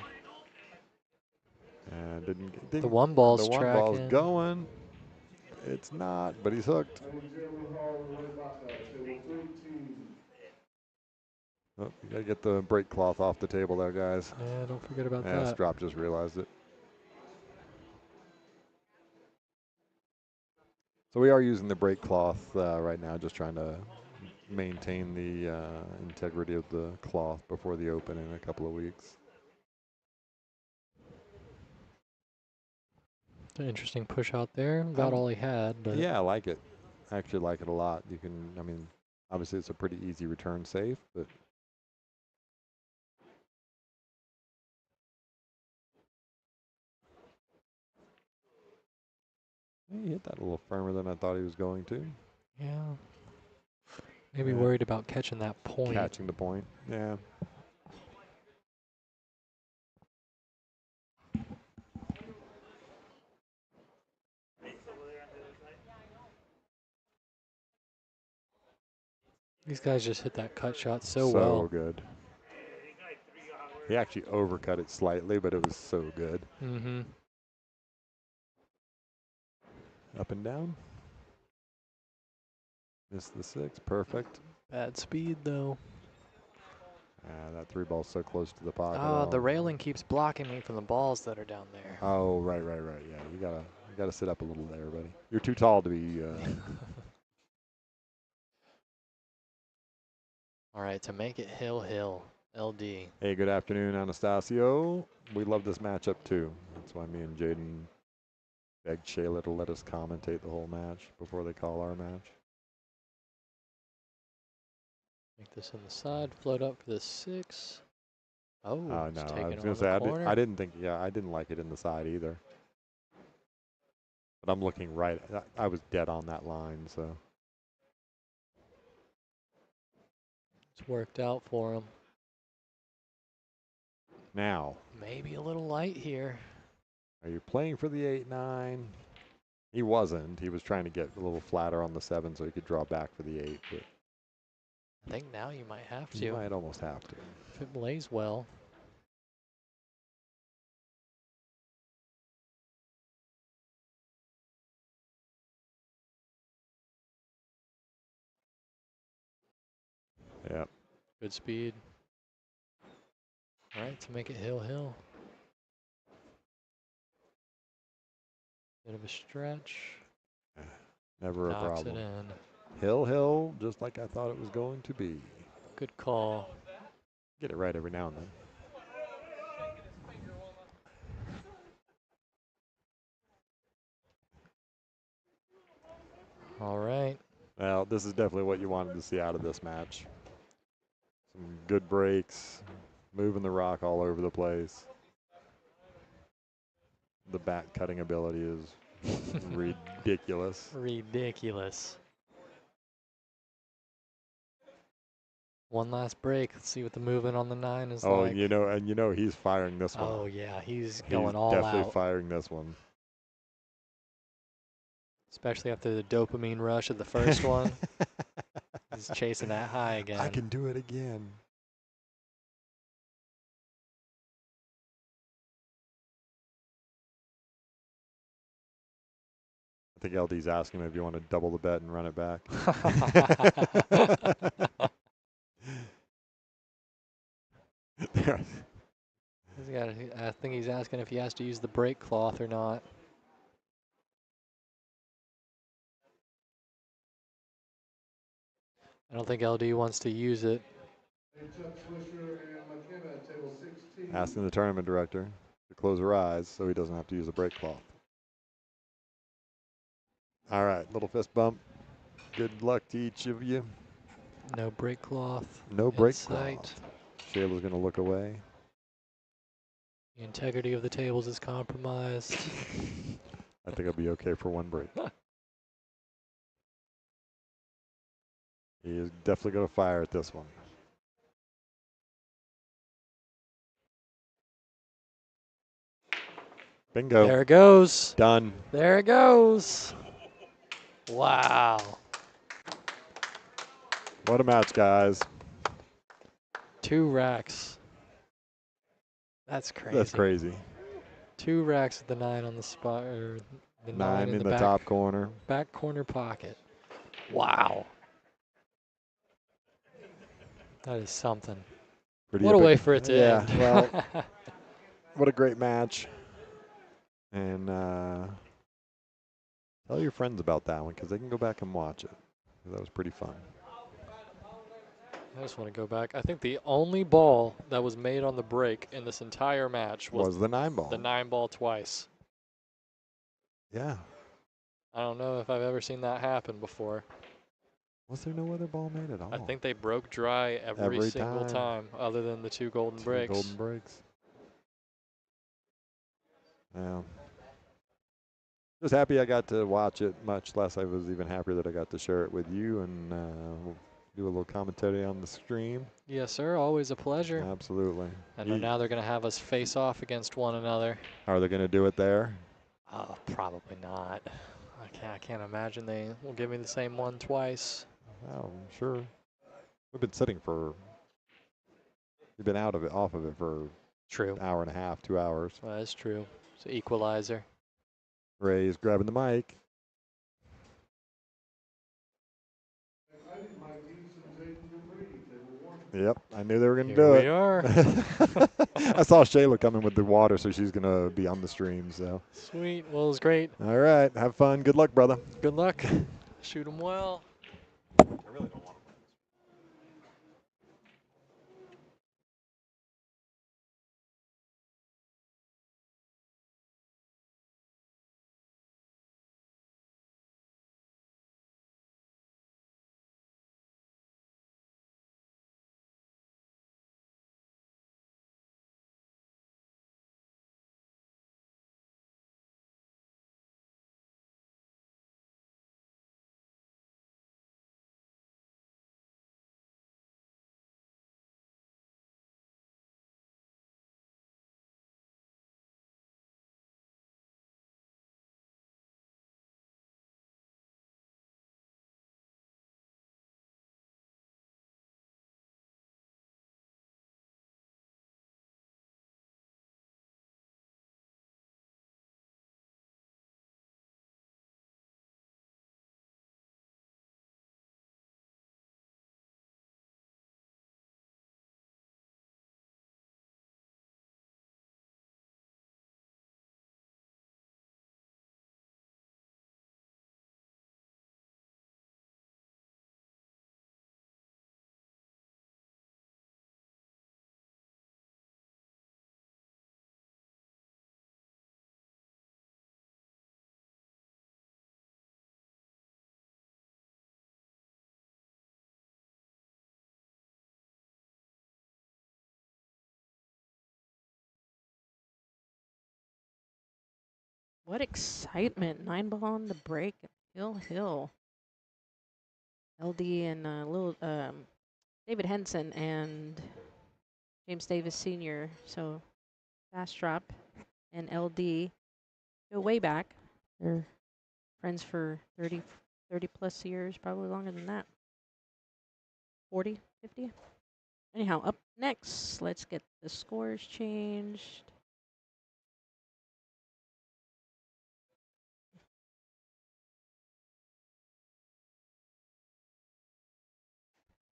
And didn't The one ball's the one ball's tracking. going. It's not, but he's hooked. Oh, you gotta get the break cloth off the table there, guys. Yeah, don't forget about Yeah, that. Strop just realized it. So we are using the break cloth right now, just trying to maintain the integrity of the cloth before the open in a couple of weeks. It's an interesting push out there. About all he had, but Yeah, I like it. I actually like it a lot. You can, I mean, obviously it's a pretty easy return safe, but he hit that a little firmer than I thought he was going to. yeah. Maybe Yeah. worried about catching that point. Catching the point, yeah. These guys just hit that cut shot so well. So good. He actually overcut it slightly, but it was so good. Mm-hmm. Up and down. Missed the 6, perfect. Bad speed though. That 3 ball's so close to the pocket. Oh, the railing keeps blocking me from the balls that are down there. Oh, right. Yeah, you gotta sit up a little there, buddy. You're too tall to be. All right, to make it hill, LD. Hey, good afternoon, Anastasio. We love this matchup too. That's why me and Jaden begged Shayla to let us commentate the whole match before they call our match. Make this in the side, float up for the 6. Oh, No, it's I taken was on gonna the say corner. I didn't think. Yeah, I didn't like it in the side either. But I'm looking right. I was dead on that line, so. It's worked out for him. Now, Maybe a little light here. are you playing for the 8-9? He wasn't. He was trying to get a little flatter on the 7 so he could draw back for the 8. But I think now you might have to. you might almost have to. If it lays well. Yeah. Good speed. All right, to make it hill. Bit of a stretch. Never a Knocks problem. it in. Hill, just like I thought it was going to be. Good call. Get it right every now and then. All right. Well, this is definitely what you wanted to see out of this match. Some good breaks, moving the rock all over the place. The bat cutting ability is ridiculous. Ridiculous. One last break. Let's see what the movement on the 9 is Oh, like. you know he's firing this one. Oh, yeah. He's He's going all definitely out. firing this one. Especially after the dopamine rush of the first one. He's chasing that high again. I can do it again. I think LD's asking him if you want to double the bet and run it back. I think he's asking if he has to use the brake cloth or not. I don't think LD wants to use it. Asking the tournament director to close her eyes so he doesn't have to use the brake cloth. All right, little fist bump. Good luck to each of you. No brake cloth. No in brake sight. cloth. Shayla's going to look away. The integrity of the tables is compromised. I think I'll be okay for one break. He is definitely going to fire at this one. Bingo. There it goes. Done. There it goes. Wow. What a match, guys. 2 racks. That's crazy. That's crazy. 2 racks with the 9 on the spot, or the 9 in the back, top corner. back corner pocket. Wow. That is something. Pretty What a epic. way for it to end. Well, what a great match. And tell your friends about that one because they can go back and watch it. That was pretty fun. I just want to go back. I think the only ball that was made on the break in this entire match was the 9-ball. the 9-ball twice. Yeah. I don't know if I've ever seen that happen before. Was there no other ball made at all? I think they broke dry every single time, other than the 2 golden breaks. Golden breaks. Yeah. Just happy I got to watch it, much less I was even happier that I got to share it with you and we'll do a little commentary on the stream. Yes, sir. Always a pleasure. Absolutely. And now they're going to have us face off against one another. Are they going to do it there? Oh, probably not. I can't imagine they will give me the same one twice. Oh, I'm sure. We've been we've been off of it for an hour and a half, 2 hours. Well, that's true. It's an equalizer. Ray's grabbing the mic. Yep, I knew they were going to do it. Here we are. I saw Shayla coming with the water, so she's going to be on the stream. So Sweet. Well, it was great. All right. Have fun. Good luck, brother. Good luck. Shoot them well. I really don't want to. What excitement. 9-ball on the break. Hill. LD and David Henson and James Davis Sr. So fast drop and LD go way back. They're friends for 30 plus years, probably longer than that. 40, 50. Anyhow, up next, let's get the scores changed.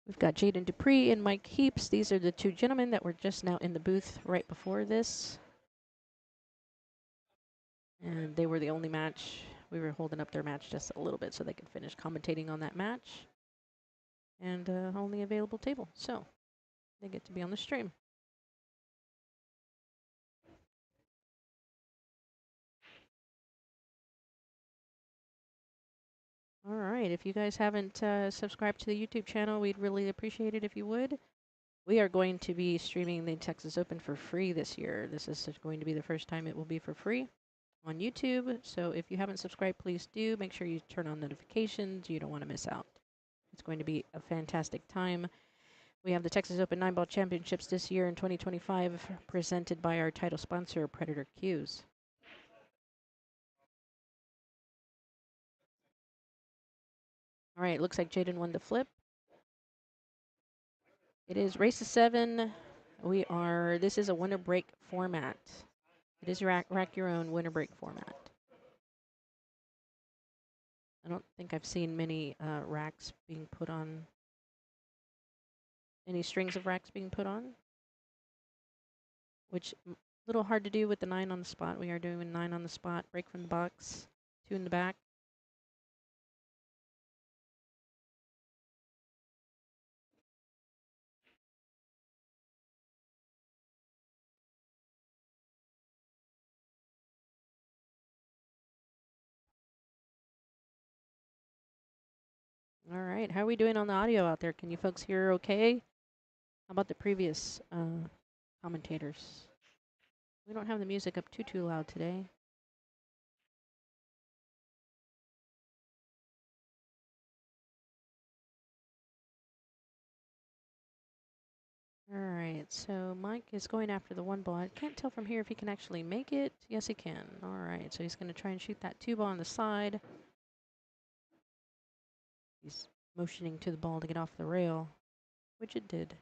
We've got Jaden Dupree and Mike Heaps. These are the 2 gentlemen that were just now in the booth right before this. And they were the only match. We were holding up their match just a little bit so they could finish commentating on that match. And only available table. So they get to be on the stream. All right, if you guys haven't subscribed to the YouTube channel, we'd really appreciate it if you would. We are going to be streaming the Texas Open for free this year. This is going to be the first time it will be for free on YouTube. So if you haven't subscribed, please do. Make sure you turn on notifications. You don't want to miss out. It's going to be a fantastic time. We have the Texas Open 9-ball championships this year in 2025 presented by our title sponsor, Predator Cues. All right, looks like Jaden won the flip. It is race to 7. This is a winter break format. It is rack your own winter break format. I don't think I've seen many racks being put on, any strings of racks being put on, which a little hard to do with the 9 on the spot. We are doing 9 on the spot, break from the box, 2 in the back. All right, how are we doing on the audio out there? Can you folks hear okay? How about the previous commentators? We don't have the music up too loud today. All right, so Mike is going after the 1 ball. I can't tell from here if he can actually make it. Yes, he can. All right, so he's going to try and shoot that 2 ball on the side. He's motioning to the ball to get off the rail, which it did.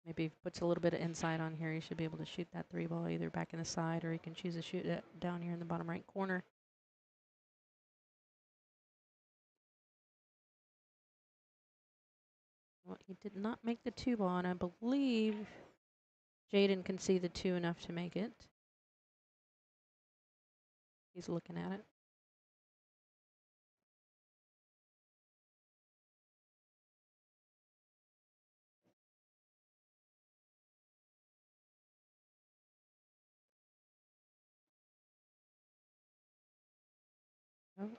Maybe if he puts a little bit of inside on here, he should be able to shoot that 3 ball either back in the side, or he can choose to shoot it down here in the bottom right corner. Well, he did not make the 2 ball, and I believe Jaden can see the 2 enough to make it. He's looking at it. Oh.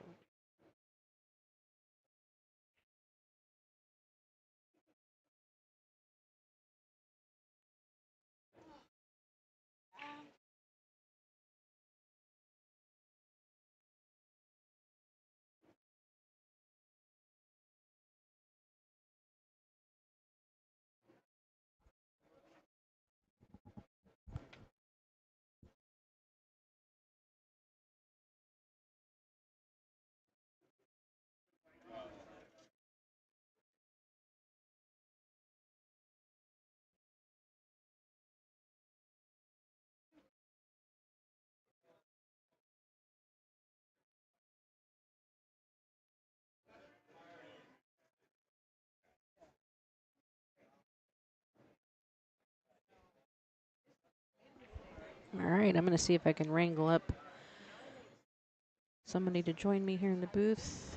All right, I'm going to see if I can wrangle up somebody to join me here in the booth.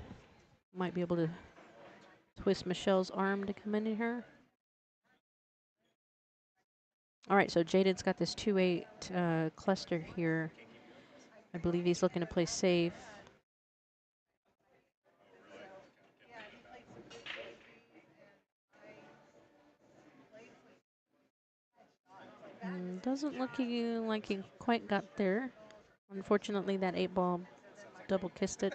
Might be able to twist Michelle's arm to come in here. All right, so Jaden's got this 2-8 cluster here. I believe he's looking to play safe. Doesn't look like he quite got there. Unfortunately, that 8 ball double kissed it.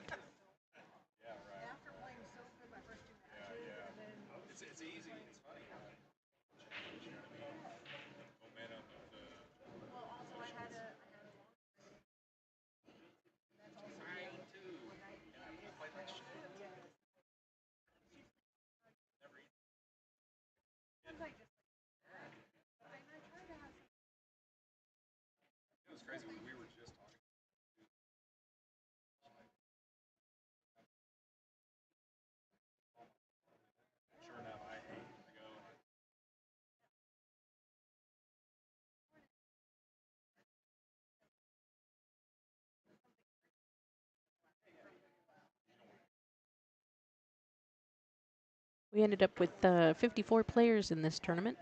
We ended up with 54 players in this tournament.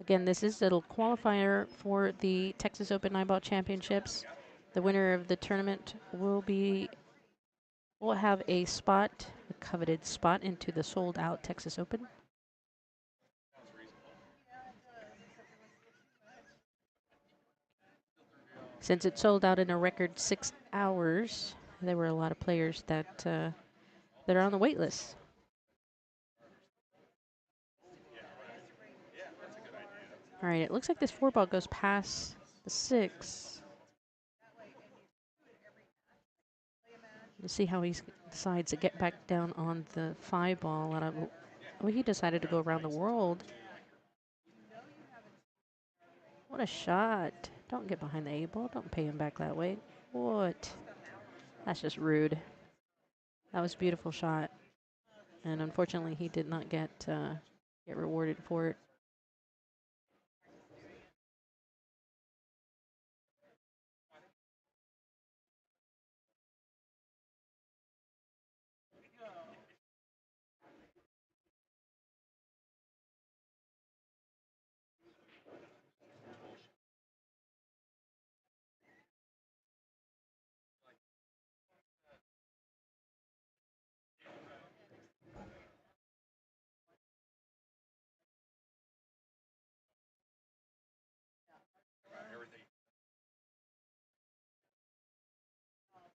Again, this is a qualifier for the Texas Open 9-ball championships. The winner of the tournament will have a spot, a coveted spot, into the sold-out Texas Open. Since it sold out in a record 6 hours, there were a lot of players that are on the wait list. All right, it looks like this 4 ball goes past the 6. Let's see how he decides to get back down on the 5 ball. Oh, he decided to go around the world. What a shot. Don't get behind the 8 ball. Don't pay him back that way. What? That's just rude. That was a beautiful shot. And unfortunately, he did not get rewarded for it.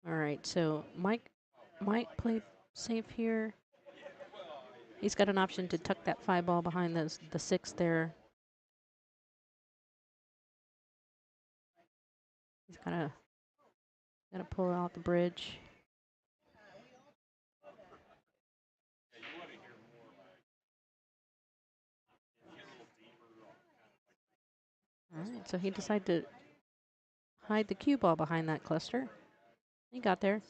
All right, so Mike might play safe here. He's got an option to tuck that 5 ball behind the 6 there. He's gotta pull out the bridge. All right, so he decided to hide the cue ball behind that cluster. He got there.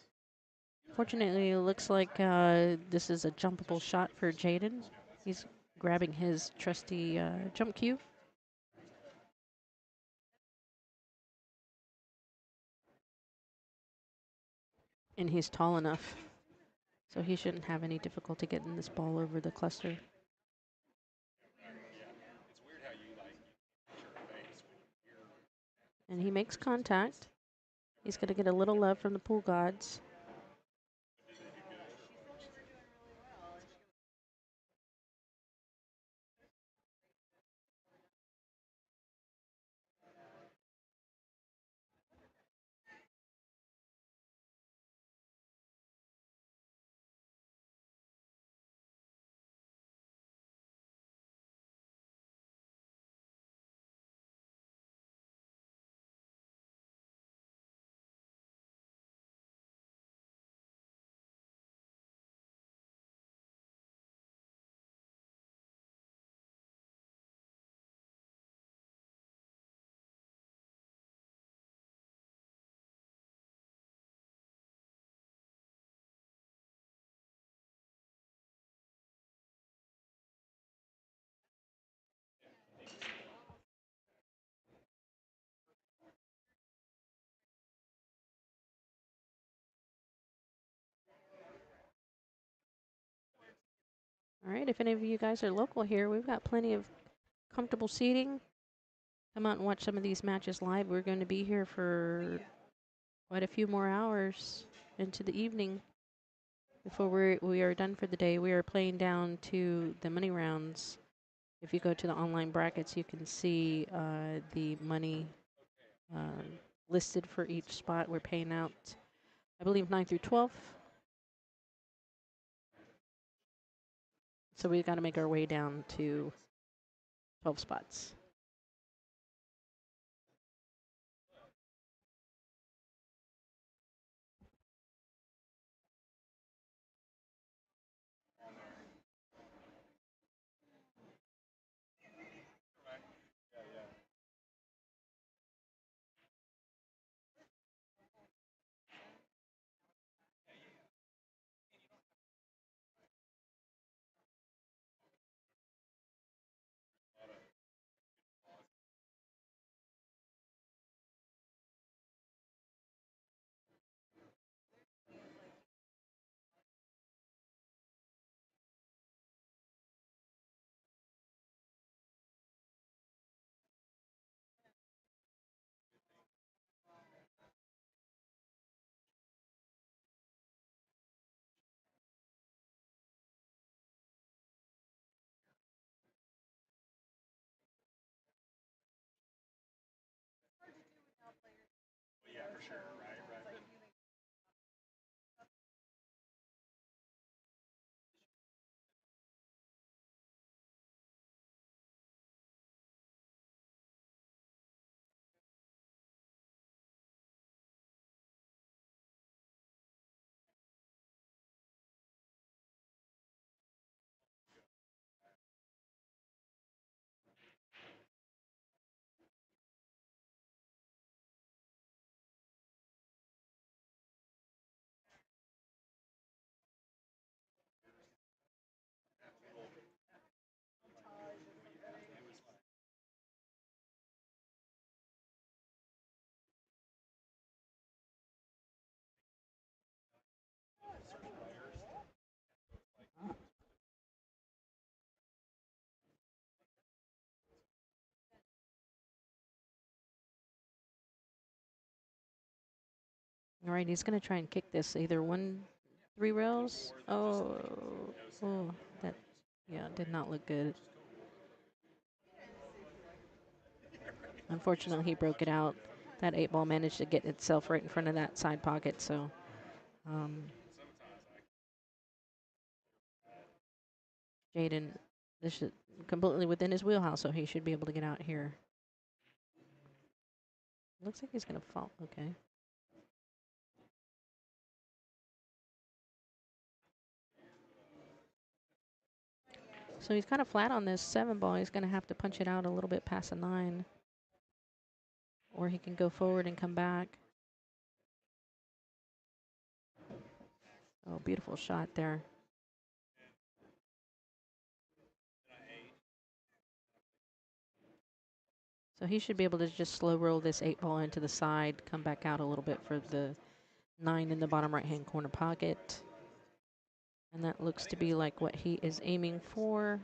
Fortunately, it looks like this is a jumpable shot for Jaden. He's grabbing his trusty jump cue. And he's tall enough, so he shouldn't have any difficulty getting this ball over the cluster. And he makes contact. He's going to get a little love from the pool gods. All right, if any of you guys are local here, we've got plenty of comfortable seating. Come out and watch some of these matches live. We're going to be here for quite a few more hours into the evening before we are done for the day. We are playing down to the money rounds. If you go to the online brackets, you can see the money listed for each spot. We're paying out, I believe, 9 through 12. So we've got to make our way down to 12 spots. All right, he's going to try and kick this either 3 rails. Oh, that, yeah, did not look good. Unfortunately, he broke it out. That 8-ball managed to get itself right in front of that side pocket, so Jaden, this is completely within his wheelhouse, so he should be able to get out here. Looks like he's going to fall. Okay. So he's kind of flat on this 7-ball. He's going to have to punch it out a little bit past a 9. Or he can go forward and come back. Oh, beautiful shot there. So he should be able to just slow roll this 8-ball into the side, come back out a little bit for the 9 in the bottom right-hand corner pocket. And that looks to be like what he is aiming for.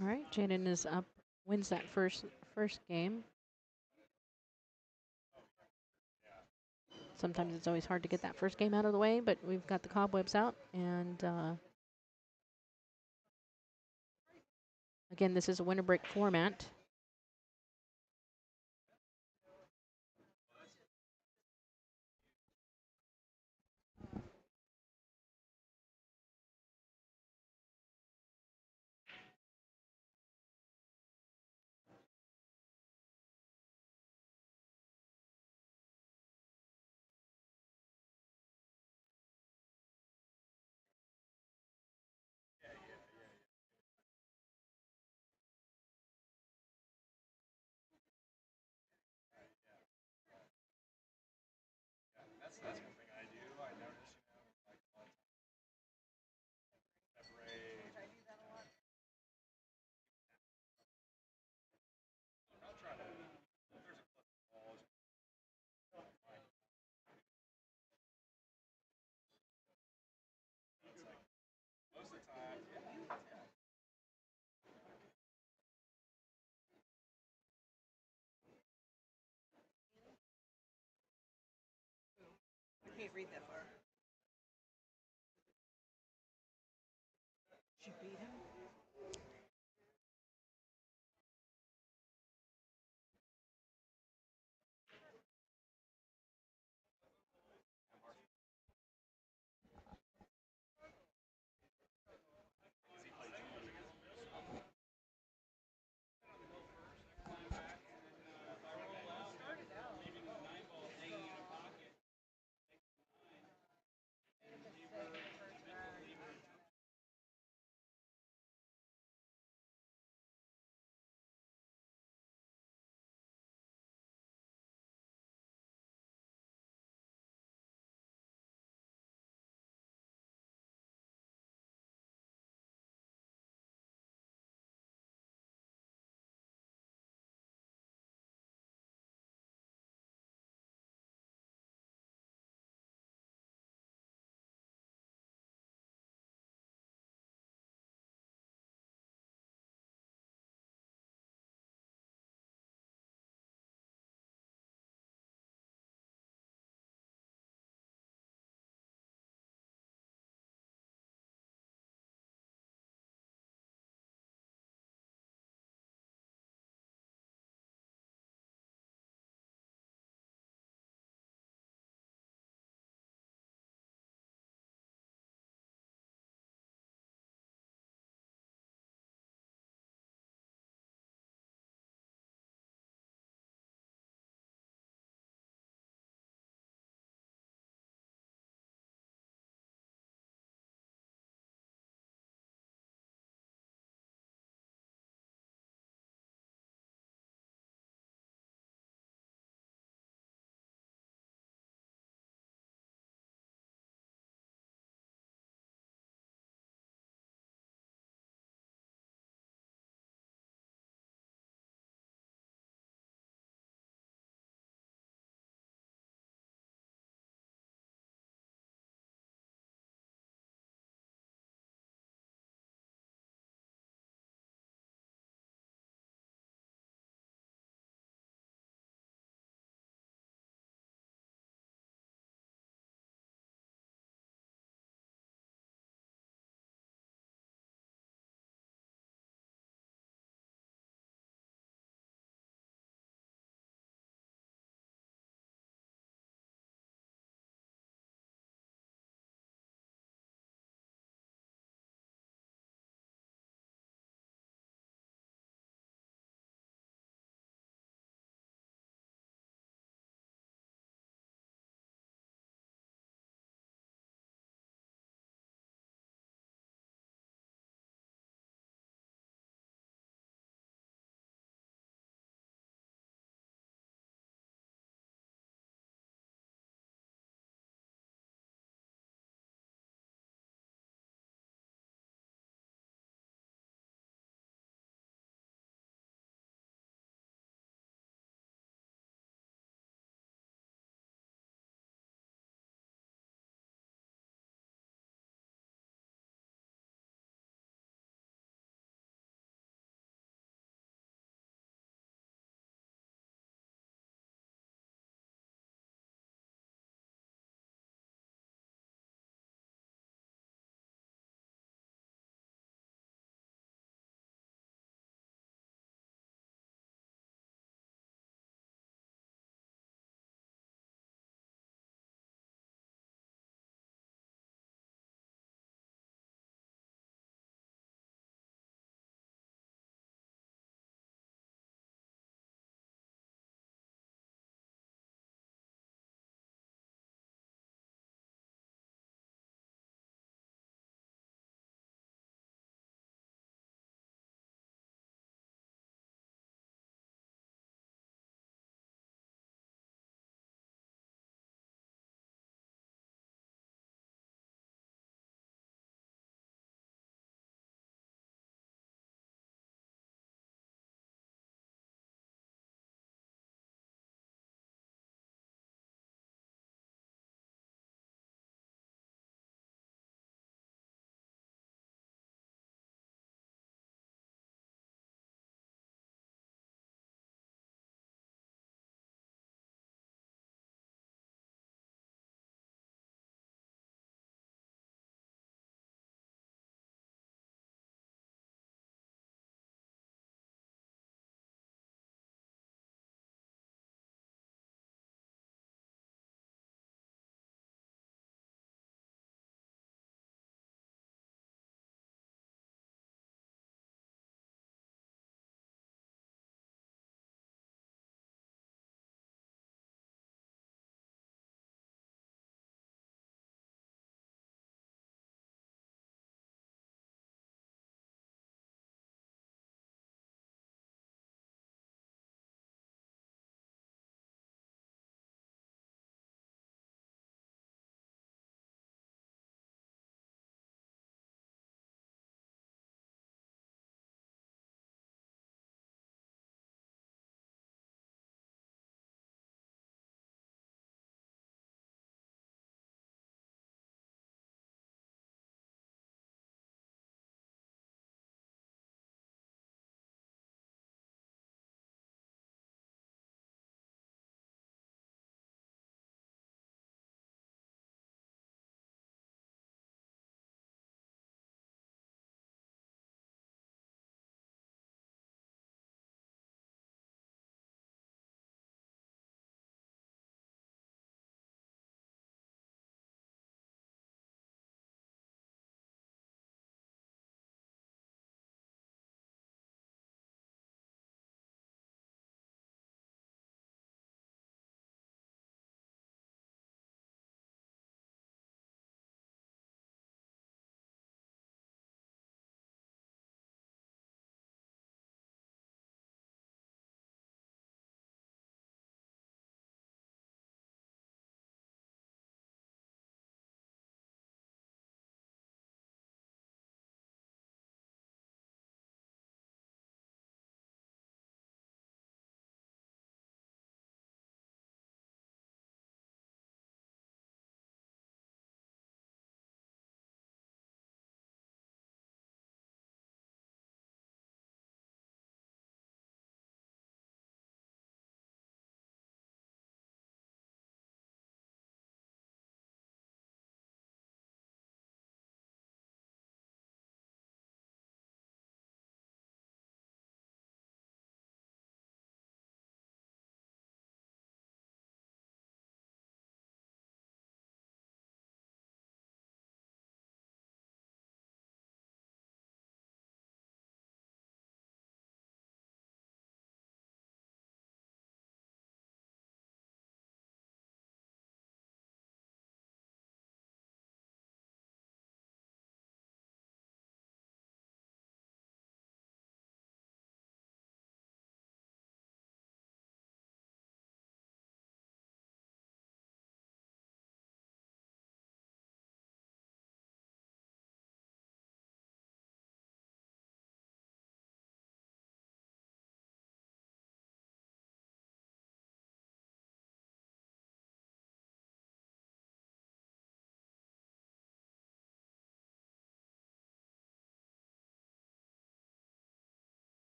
All right, Jaden is up, wins that first game. Sometimes it's always hard to get that first game out of the way, but we've got the cobwebs out. And again, this is a winter break format.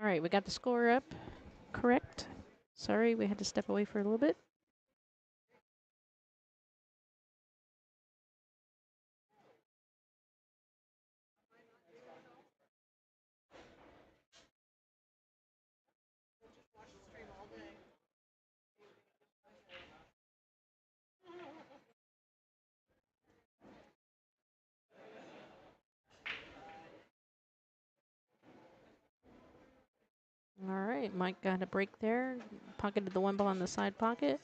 All right, we got the score up. Correct. Sorry, we had to step away for a little bit. All right, Mike got a break there. Pocketed the one ball in the side pocket.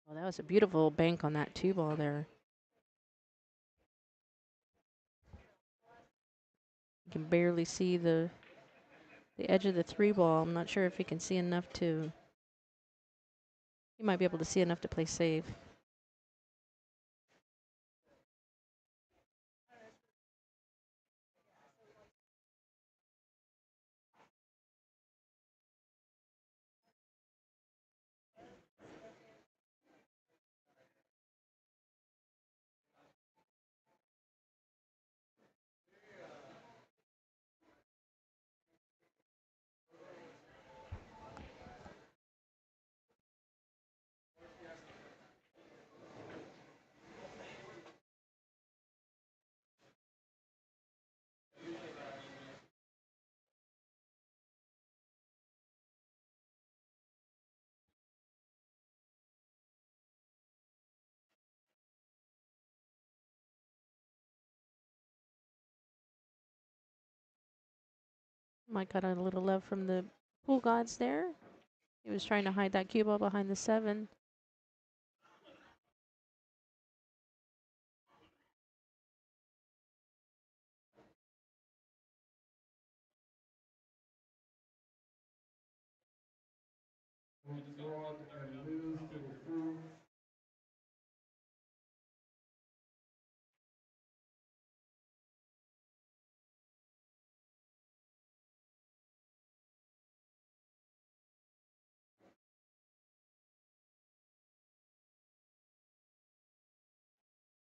Well, that was a beautiful bank on that 2 ball there. You can barely see the edge of the 3 ball. I'm not sure if he can see enough to. He might be able to see enough to play safe. Mike got a little love from the pool gods there. He was trying to hide that cue ball behind the 7.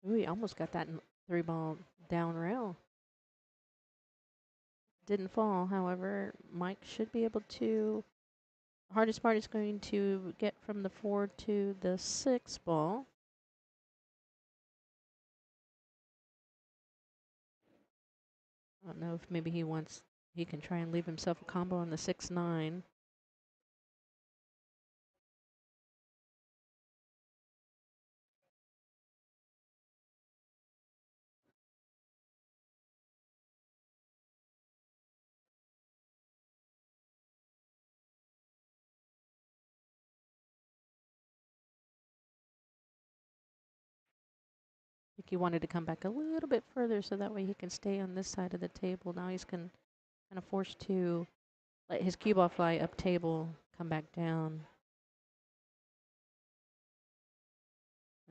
Ooh, he almost got that 3 ball down rail. Didn't fall, however. Mike should be able to. The hardest part is going to get from the 4 to the 6 ball. I don't know if maybe he can try and leave himself a combo on the 6-9. think he wanted to come back a little bit further so that way he can stay on this side of the table. Now he's kind of forced to let his cue ball fly up table, come back down.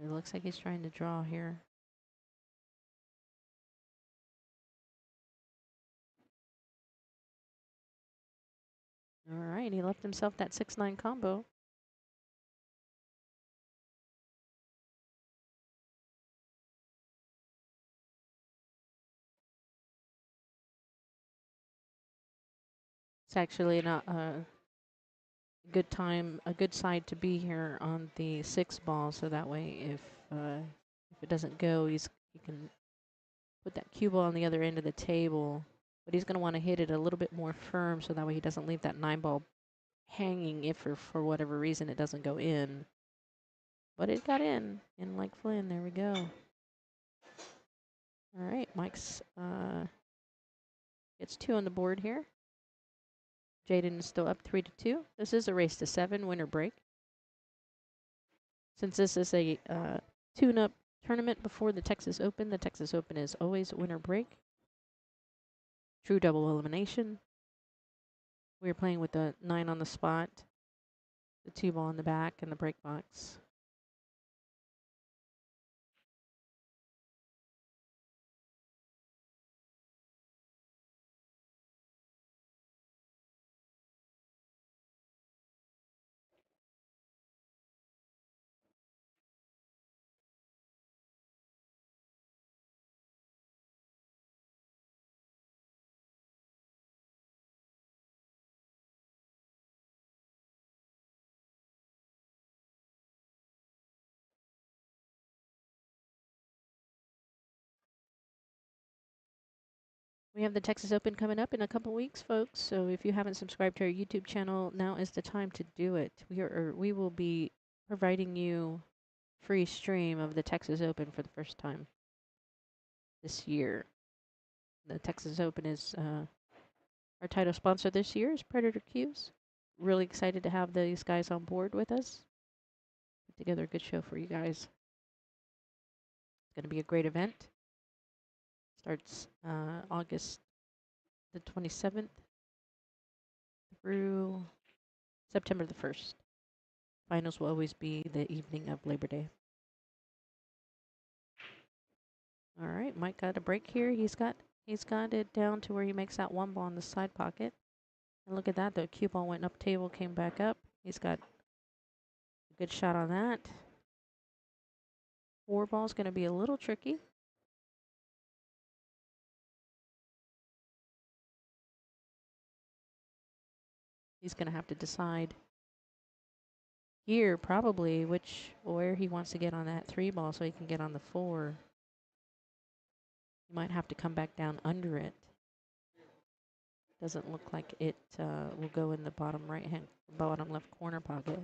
It looks like he's trying to draw here. All right, he left himself that 6-9 combo. It's actually not a good time, a good side to be here on the 6 ball, so that way if it doesn't go, he can put that cue ball on the other end of the table. But he's going to want to hit it a little bit more firm, so that way he doesn't leave that 9 ball hanging if for whatever reason it doesn't go in. But it got in like Flynn. There we go. All right, Mike's gets 2 on the board here. Jaden is still up 3-2. This is a race to 7 winner break. Since this is a tune-up tournament before the Texas Open is always winner break. True double elimination. We're playing with the 9 on the spot, the 2 ball in the back, and the break box. We have the Texas Open coming up in a couple weeks, folks. So if you haven't subscribed to our YouTube channel, now is the time to do it. We will be providing you free stream of the Texas Open for the first time this year. The Texas Open is our title sponsor this year is Predator Cues. Really excited to have these guys on board with us. Put together a good show for you guys. It's going to be a great event. Starts August the 27th through September the 1st. Finals will always be the evening of Labor Day. All right, Mike got a break here. He's got it down to where he makes that 1 ball in the side pocket. And look at that, the cue ball went up table, came back up. He's got a good shot on that. 4 ball's going to be a little tricky. He's going to have to decide here probably where he wants to get on that 3 ball so he can get on the 4. He might have to come back down under it. Doesn't look like it will go in the bottom left corner pocket.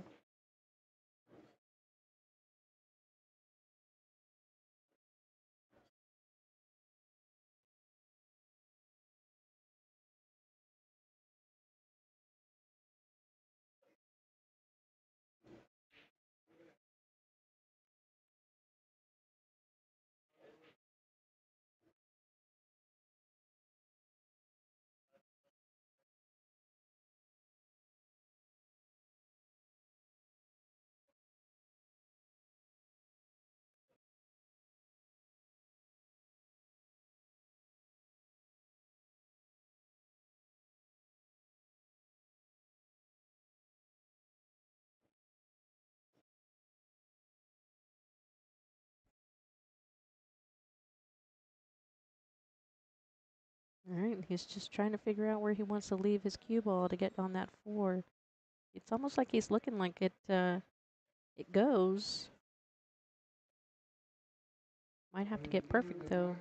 All right, he's just trying to figure out where he wants to leave his cue ball to get on that 4. It's almost like he's looking like it goes. Might have to get perfect though.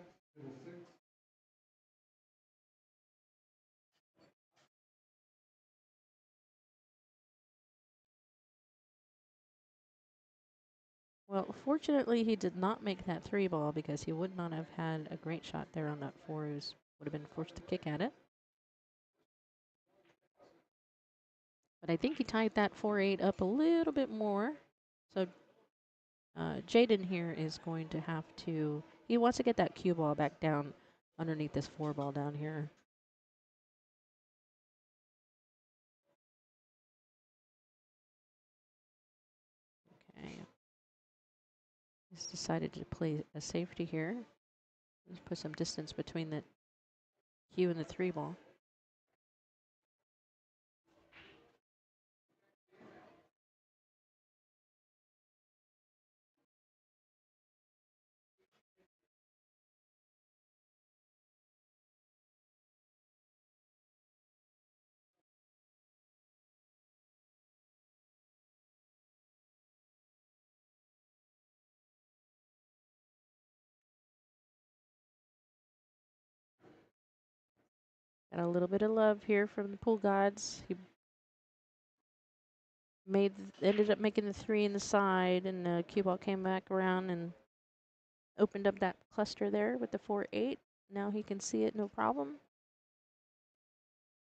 Well, fortunately, he did not make that 3 ball because he would not have had a great shot there on that 4. He would have been forced to kick at it. But I think he tied that 4-8 up a little bit more. So Jaden here is going to have to He wants to get that cue ball back down underneath this 4 ball down here. Okay. He's decided to play a safety here. Let's put some distance between the cue and the 3 ball. Got a little bit of love here from the pool gods. He ended up making the 3 in the side, and the cue ball came back around and opened up that cluster there with the 4-8. Now he can see it no problem.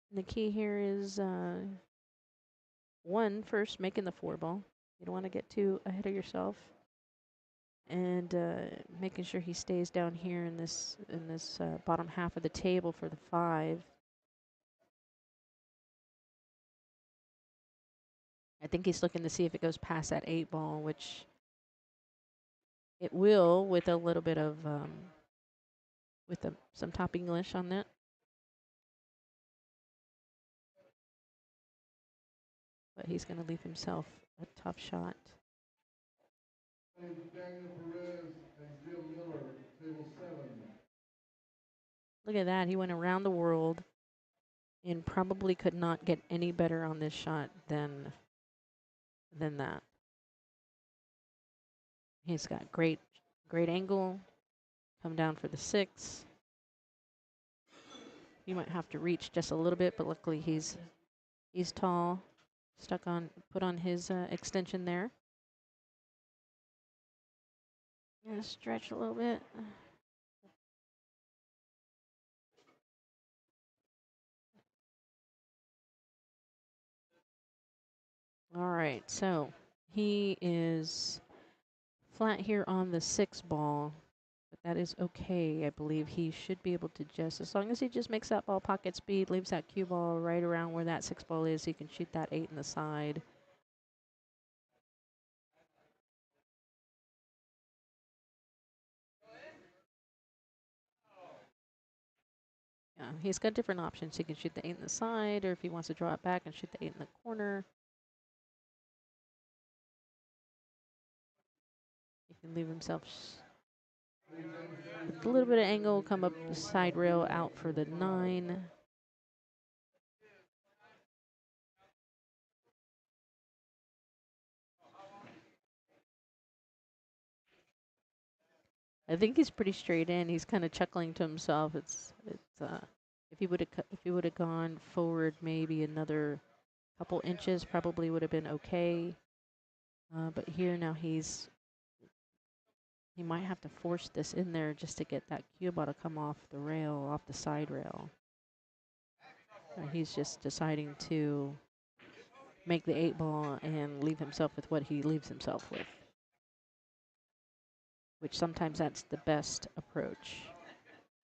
And the key here is first making the 4 ball. You don't want to get too ahead of yourself, and making sure he stays down here in this bottom half of the table for the 5. I think he's looking to see if it goes past that 8 ball, which it will with a little bit of some top English on that. But he's going to leave himself a tough shot. Look at that. He went around the world and probably could not get any better on this shot than that. He's got great angle. Come down for the 6. You might have to reach just a little bit, but luckily he's tall. Put on his extension there. Yeah, stretch a little bit. All right, so he is flat here on the 6 ball, but that is okay. I believe he should be able to as long as he just makes that ball pocket speed, leaves that cue ball right around where that 6 ball is, he can shoot that 8 in the side. Yeah, he's got different options. He can shoot the 8 in the side, or if he wants to draw it back and shoot the 8 in the corner. He can leave himself with a little bit of angle, come up the side rail out for the 9. I think he's pretty straight in. He's kind of chuckling to himself. If he would have gone forward maybe another couple inches, probably would have been okay. But here now he might have to force this in there just to get that cue ball to come off the rail, off the side rail. He's just deciding to make the 8 ball and leave himself with what he leaves himself with, which sometimes that's the best approach.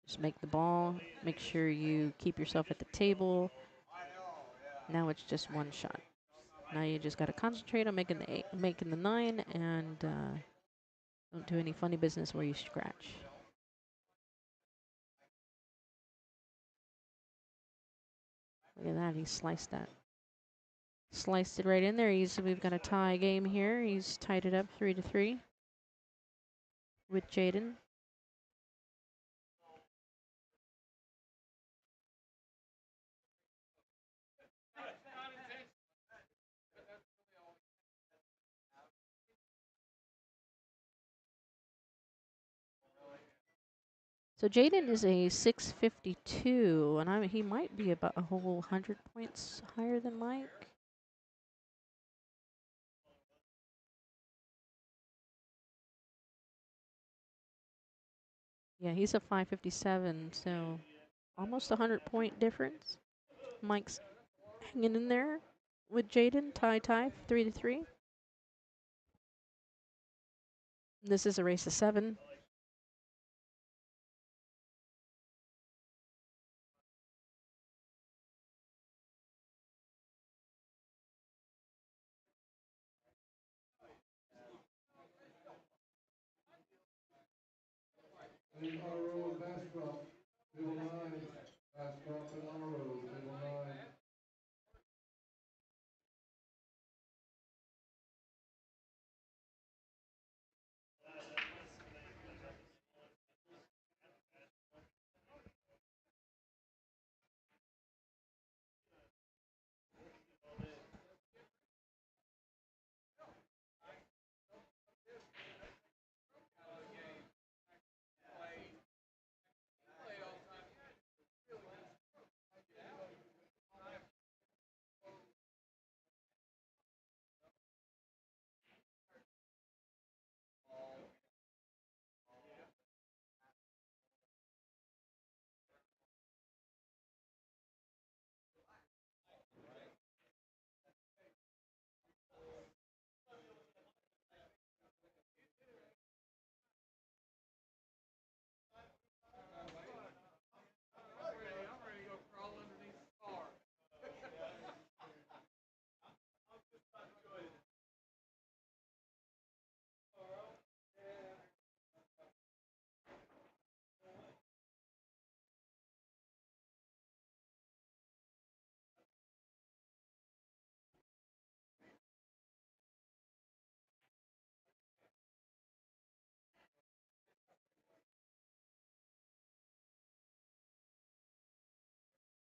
Just make the ball, make sure you keep yourself at the table. Now it's just 1 shot. Now you just got to concentrate on making the 8, making the 9, and don't do any funny business where you scratch. Look at that, he sliced that. Sliced it right in there. We've got a tie game here. He's tied it up 3-3 with Jaden. So Jaden is a 652, and he might be about a whole 100 points higher than Mike. Yeah, he's a 557, so almost 100-point difference. Mike's hanging in there with Jaden, tie, 3-3. This is a race of 7.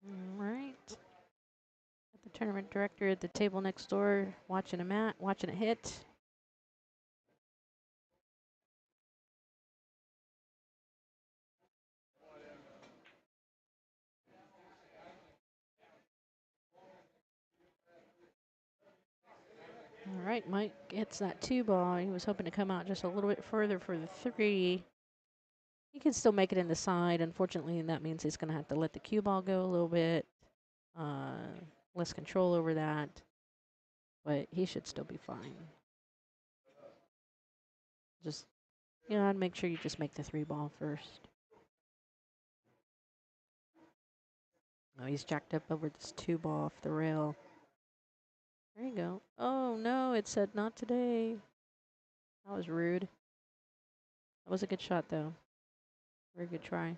All right. Got the tournament director at the table next door watching watching it hit. All right, Mike gets that 2 ball. He was hoping to come out just a little bit further for the 3. He can still make it in the side. Unfortunately, that means he's going to have to let the cue ball go a little bit. Less control over that. But he should still be fine. Just, I'd make sure you just make the 3 ball first. Oh, he's jacked up over this 2 ball off the rail. There you go. Oh, no, it said not today. That was rude. That was a good shot, though. Very good try.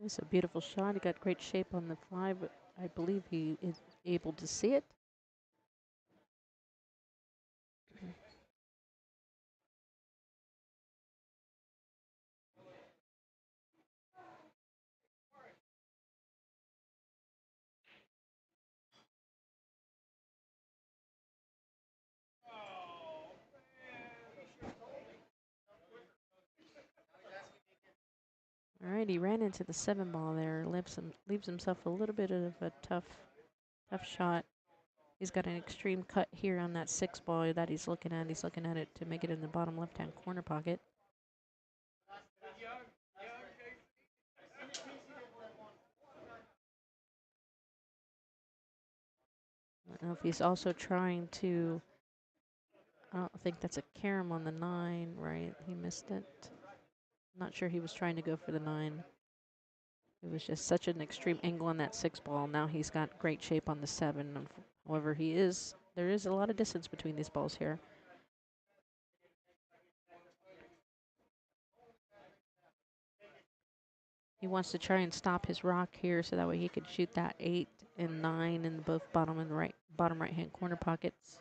It's a beautiful shot. He got great shape on the fly, but I believe he is able to see it. All right, he ran into the 7 ball there. Leaves himself a little bit of a tough shot. He's got an extreme cut here on that 6 ball that he's looking at. He's looking at it to make it in the bottom left-hand corner pocket. I don't know if he's also trying to. I don't think that's a carom on the 9, right? He missed it. Not sure he was trying to go for the 9. It was just such an extreme angle on that 6 ball. Now he's got great shape on the 7. However, there is a lot of distance between these balls here. He wants to try and stop his rock here so that way he could shoot that 8 and 9 in both bottom right hand corner pockets.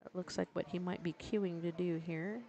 That looks like what he might be queuing to do here.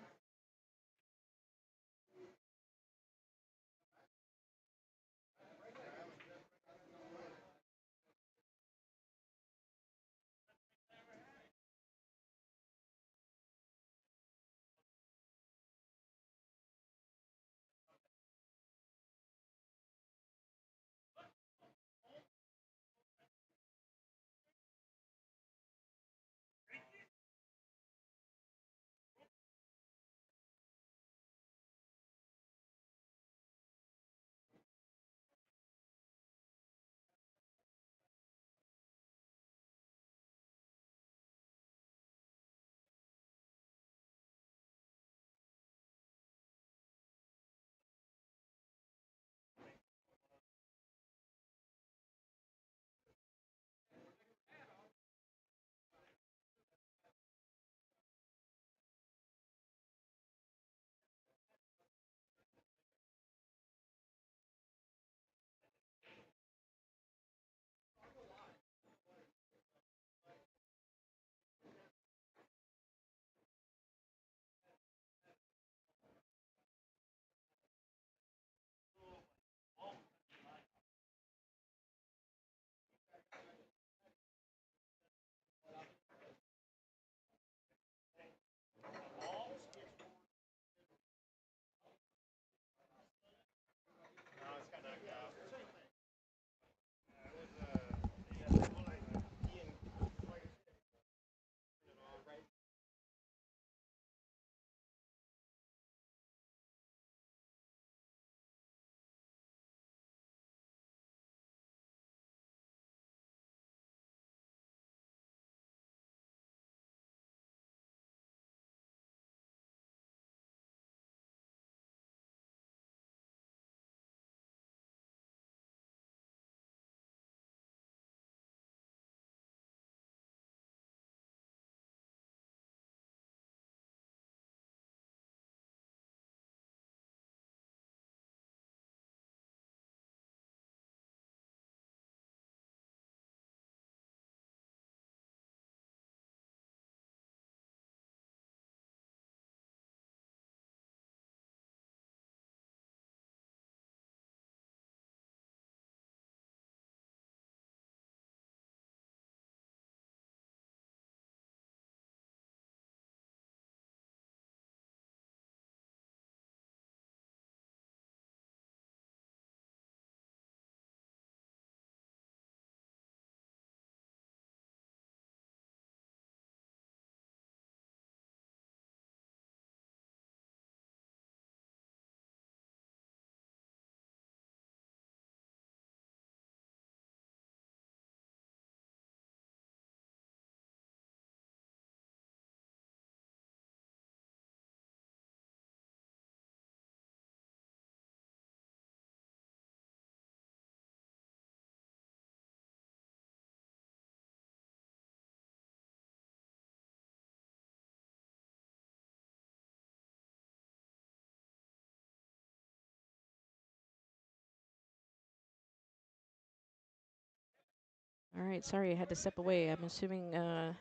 All right, sorry, I had to step away. I'm assuming it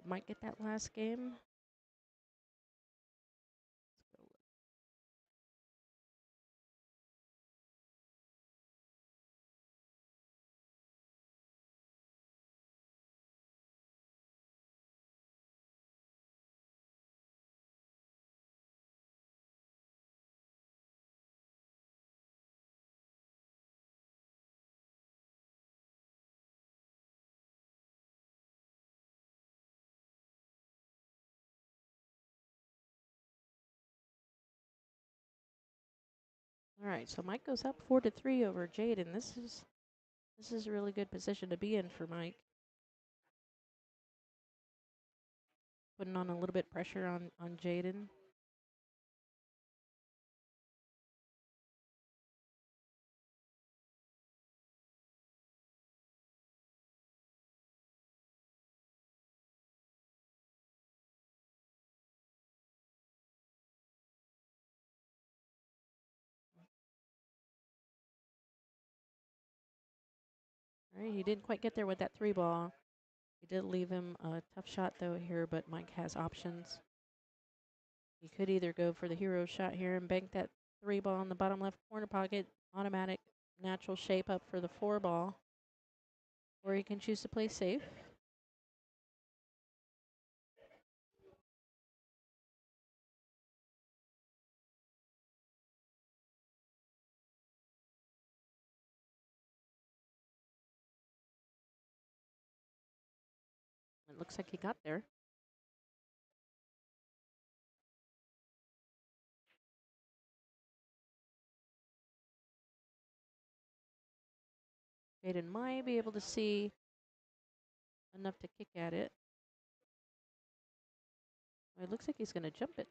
might get that last game. All right, so Mike goes up 4-3 over Jaden. This is a really good position to be in for Mike. Putting on a little bit pressure on Jaden. All right, he didn't quite get there with that 3-ball. He did leave him a tough shot though here, but Mike has options. He could either go for the hero shot here and bank that 3-ball in the bottom left corner pocket, automatic natural shape up for the 4-ball, or he can choose to play safe. It looks like he got there. Jaden might be able to see enough to kick at it. It looks like he's going to jump it.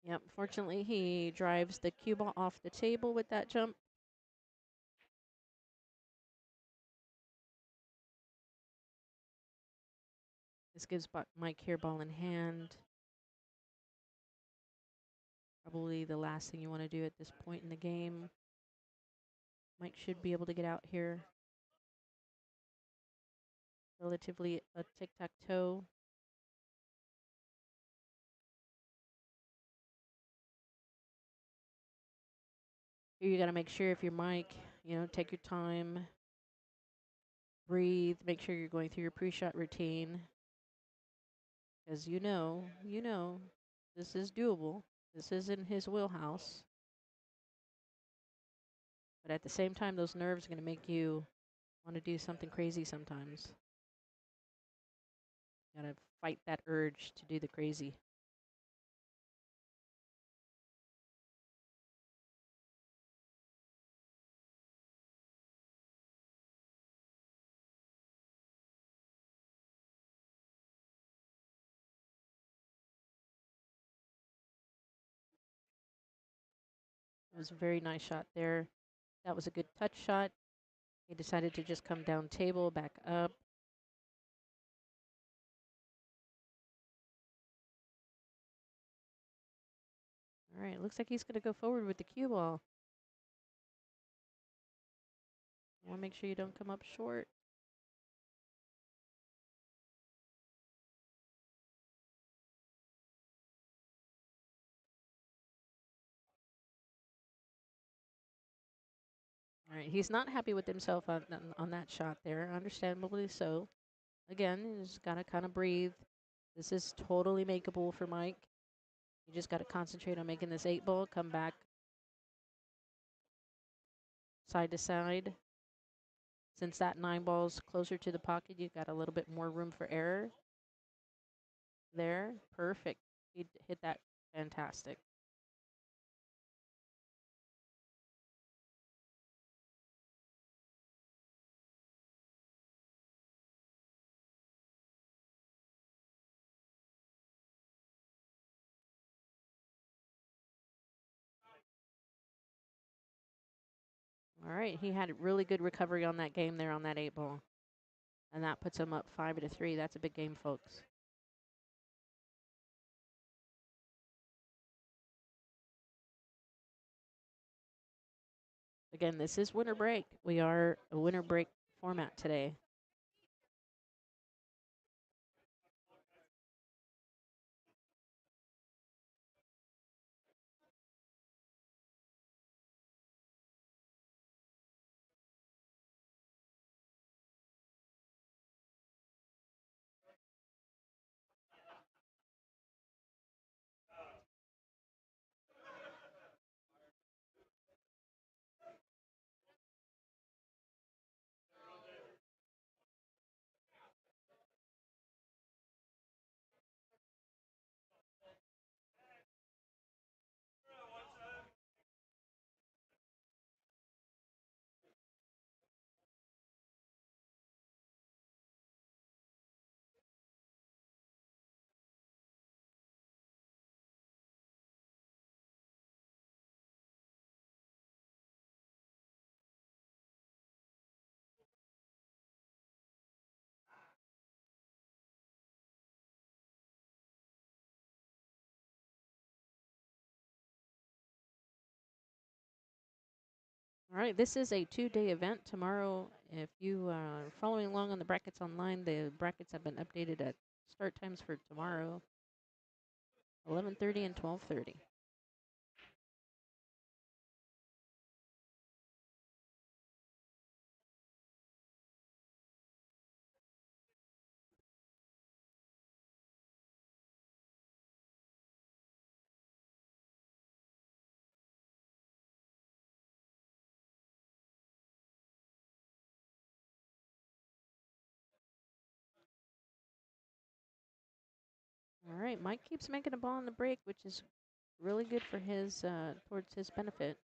Yep, fortunately he drives the cue ball off the table with that jump. This gives Mike here ball in hand. Probably the last thing you want to do at this point in the game. Mike should be able to get out here. Relatively a tic-tac-toe. Here you got to make sure if you're Mike, take your time, breathe, make sure you're going through your pre-shot routine. Because you know, this is doable. This is in his wheelhouse. But at the same time, those nerves are going to make you want to do something crazy sometimes. You got to fight that urge to do the crazy. It was a very nice shot there. That was a good touch shot. He decided to just come down table, back up. All right, looks like he's going to go forward with the cue ball. I want to make sure you don't come up short. All right, he's not happy with himself on that shot there, understandably so. Again, he's got to kind of breathe. This is totally makeable for Mike. You just got to concentrate on making this 8-ball come back side to side. Since that 9-ball's closer to the pocket, you've got a little bit more room for error. There, perfect. He hit that fantastic. All right, he had a really good recovery on that game there on that 8-ball. And that puts him up 5-3. That's a big game, folks. Again, this is winter break. We are a winter break format today. All right, this is a 2-day event. Tomorrow, if you are following along on the brackets online, the brackets have been updated at start times for tomorrow, 11:30 and 12:30. All right, Mike keeps making a ball on the break, which is really good for his towards his benefit.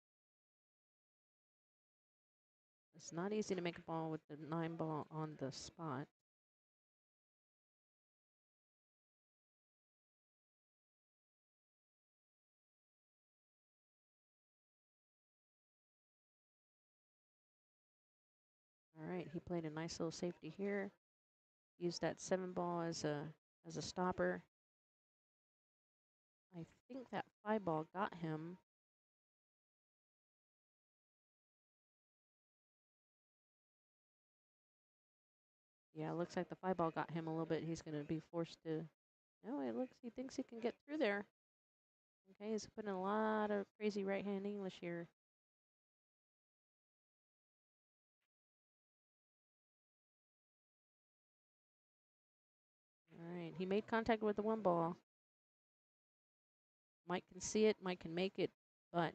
It's not easy to make a ball with the 9-ball on the spot. All right, he played a nice little safety here. Used that 7-ball as a stopper. I think that 5-ball got him. Yeah, it looks like the 5-ball got him a little bit. He's going to be forced to. No, he thinks he can get through there. Okay, he's putting a lot of crazy right-hand English here. All right, he made contact with the 1-ball. Mike can see it, Mike can make it, but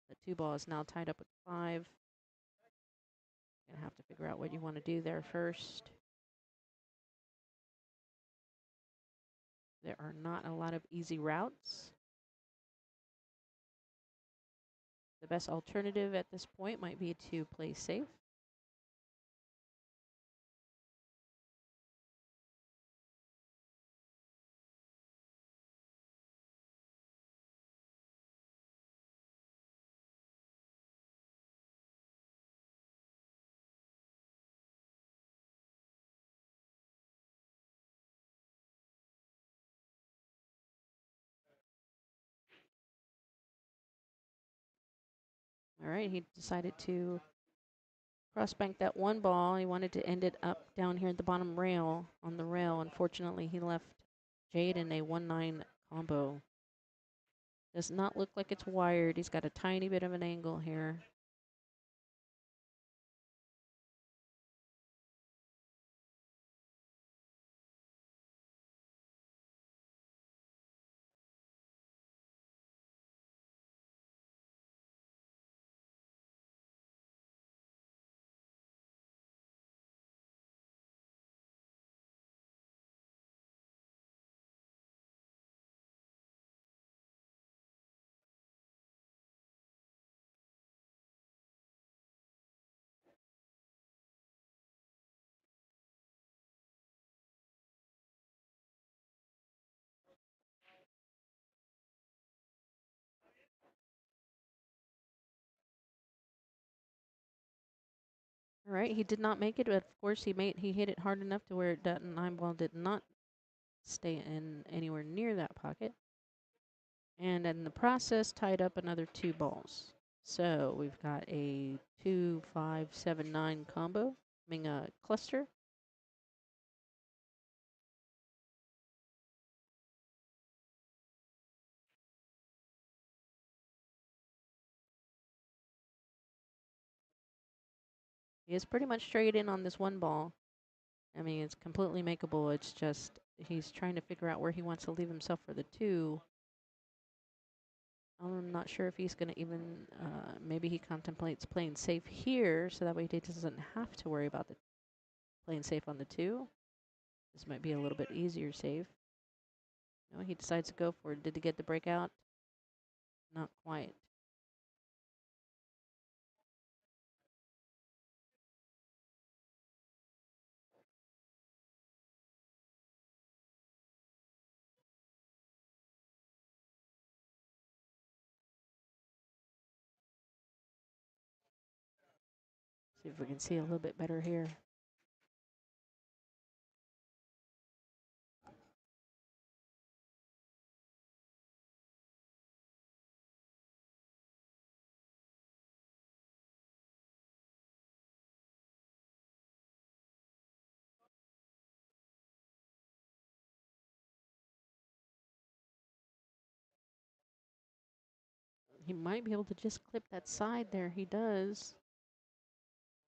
the 2-ball is now tied up with 5. Gonna have to figure out what you want to do there first. There are not a lot of easy routes. The best alternative at this point might be to play safe. All right, he decided to cross bank that 1-ball. He wanted to end it up down here at the bottom rail, on the rail. Unfortunately, he left Jade in a 1-9 combo. Does not look like it's wired. He's got a tiny bit of an angle here. All right, he did not make it, but of course he hit it hard enough to where that 9 ball did not stay in anywhere near that pocket. And in the process, tied up another 2 balls. So we've got a 2, 5, 7, 9 combo, I mean a cluster. He is pretty much straight in on this 1 ball. I mean, it's completely makeable. It's just he's trying to figure out where he wants to leave himself for the 2. I'm not sure if he's going to even, maybe he contemplates playing safe here, so that way he doesn't have to worry about the playing safe on the 2. This might be a little bit easier save. No, he decides to go for it. Did he get the breakout? Not quite. See if we can see a little bit better here. He might be able to just clip that side there. He does.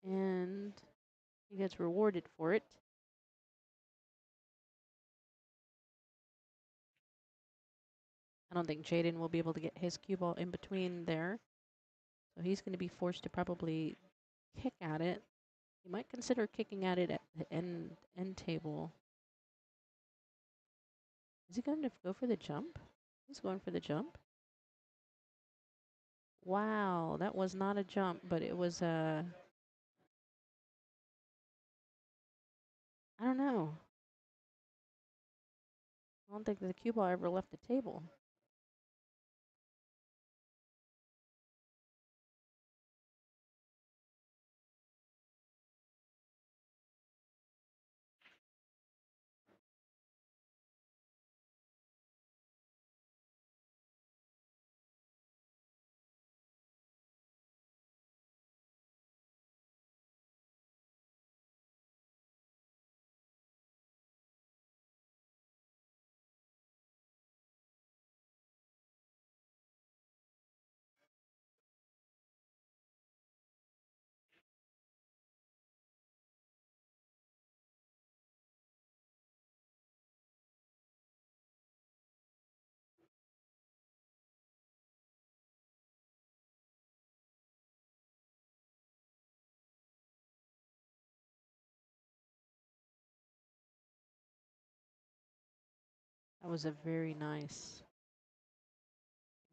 And he gets rewarded for it. I don't think Jaden will be able to get his cue ball in between there. So he's going to be forced to probably kick at it. He might consider kicking at it at the end table. Is he going to go for the jump? He's going for the jump. Wow, that was not a jump, but it was a... I don't know. I don't think the cue ball ever left the table. That was a very nice.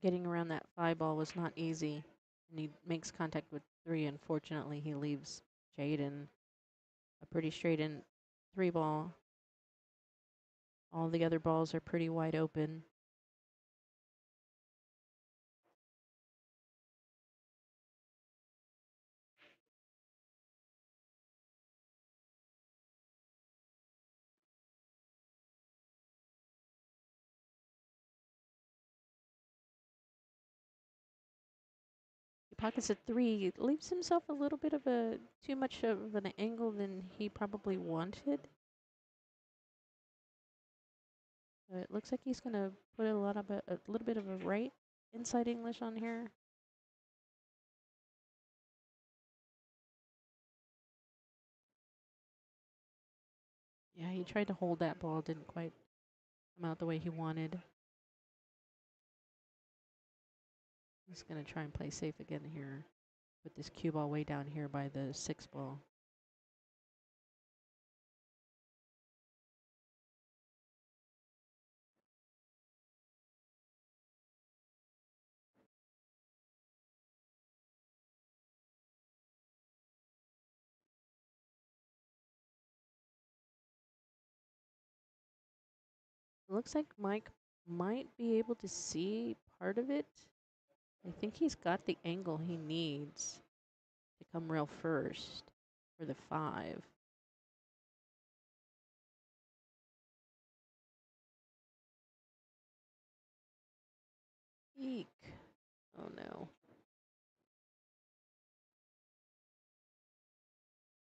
Getting around that 5 ball was not easy. And he makes contact with 3. Unfortunately, he leaves Jaden a pretty straight in 3 ball. All the other balls are pretty wide open. He pockets a 3, leaves himself a little bit of a too much of an angle than he probably wanted. But it looks like he's gonna put a little bit of a right inside English on here. Yeah, he tried to hold that ball, didn't quite come out the way he wanted. He's gonna try and play safe again here. Put this cue ball way down here by the 6 ball. Looks like Mike might be able to see part of it. I think he's got the angle he needs to come rail first. for the 5. Eek. Oh no.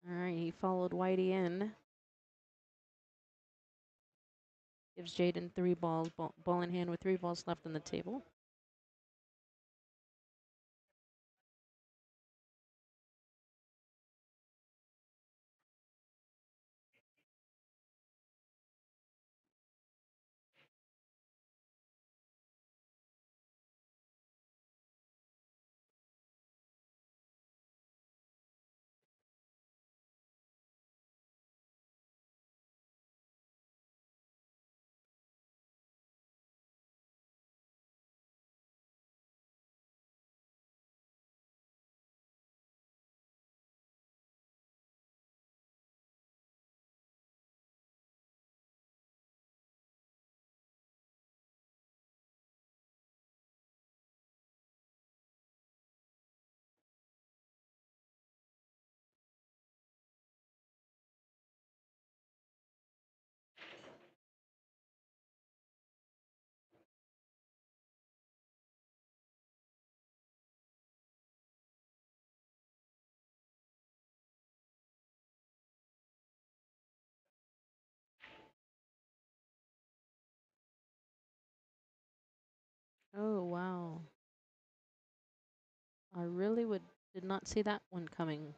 All right, he followed Whitey in. Gives Jaden 3 balls, ball in hand with 3 balls left on the table. Oh, wow. I really did not see that one coming.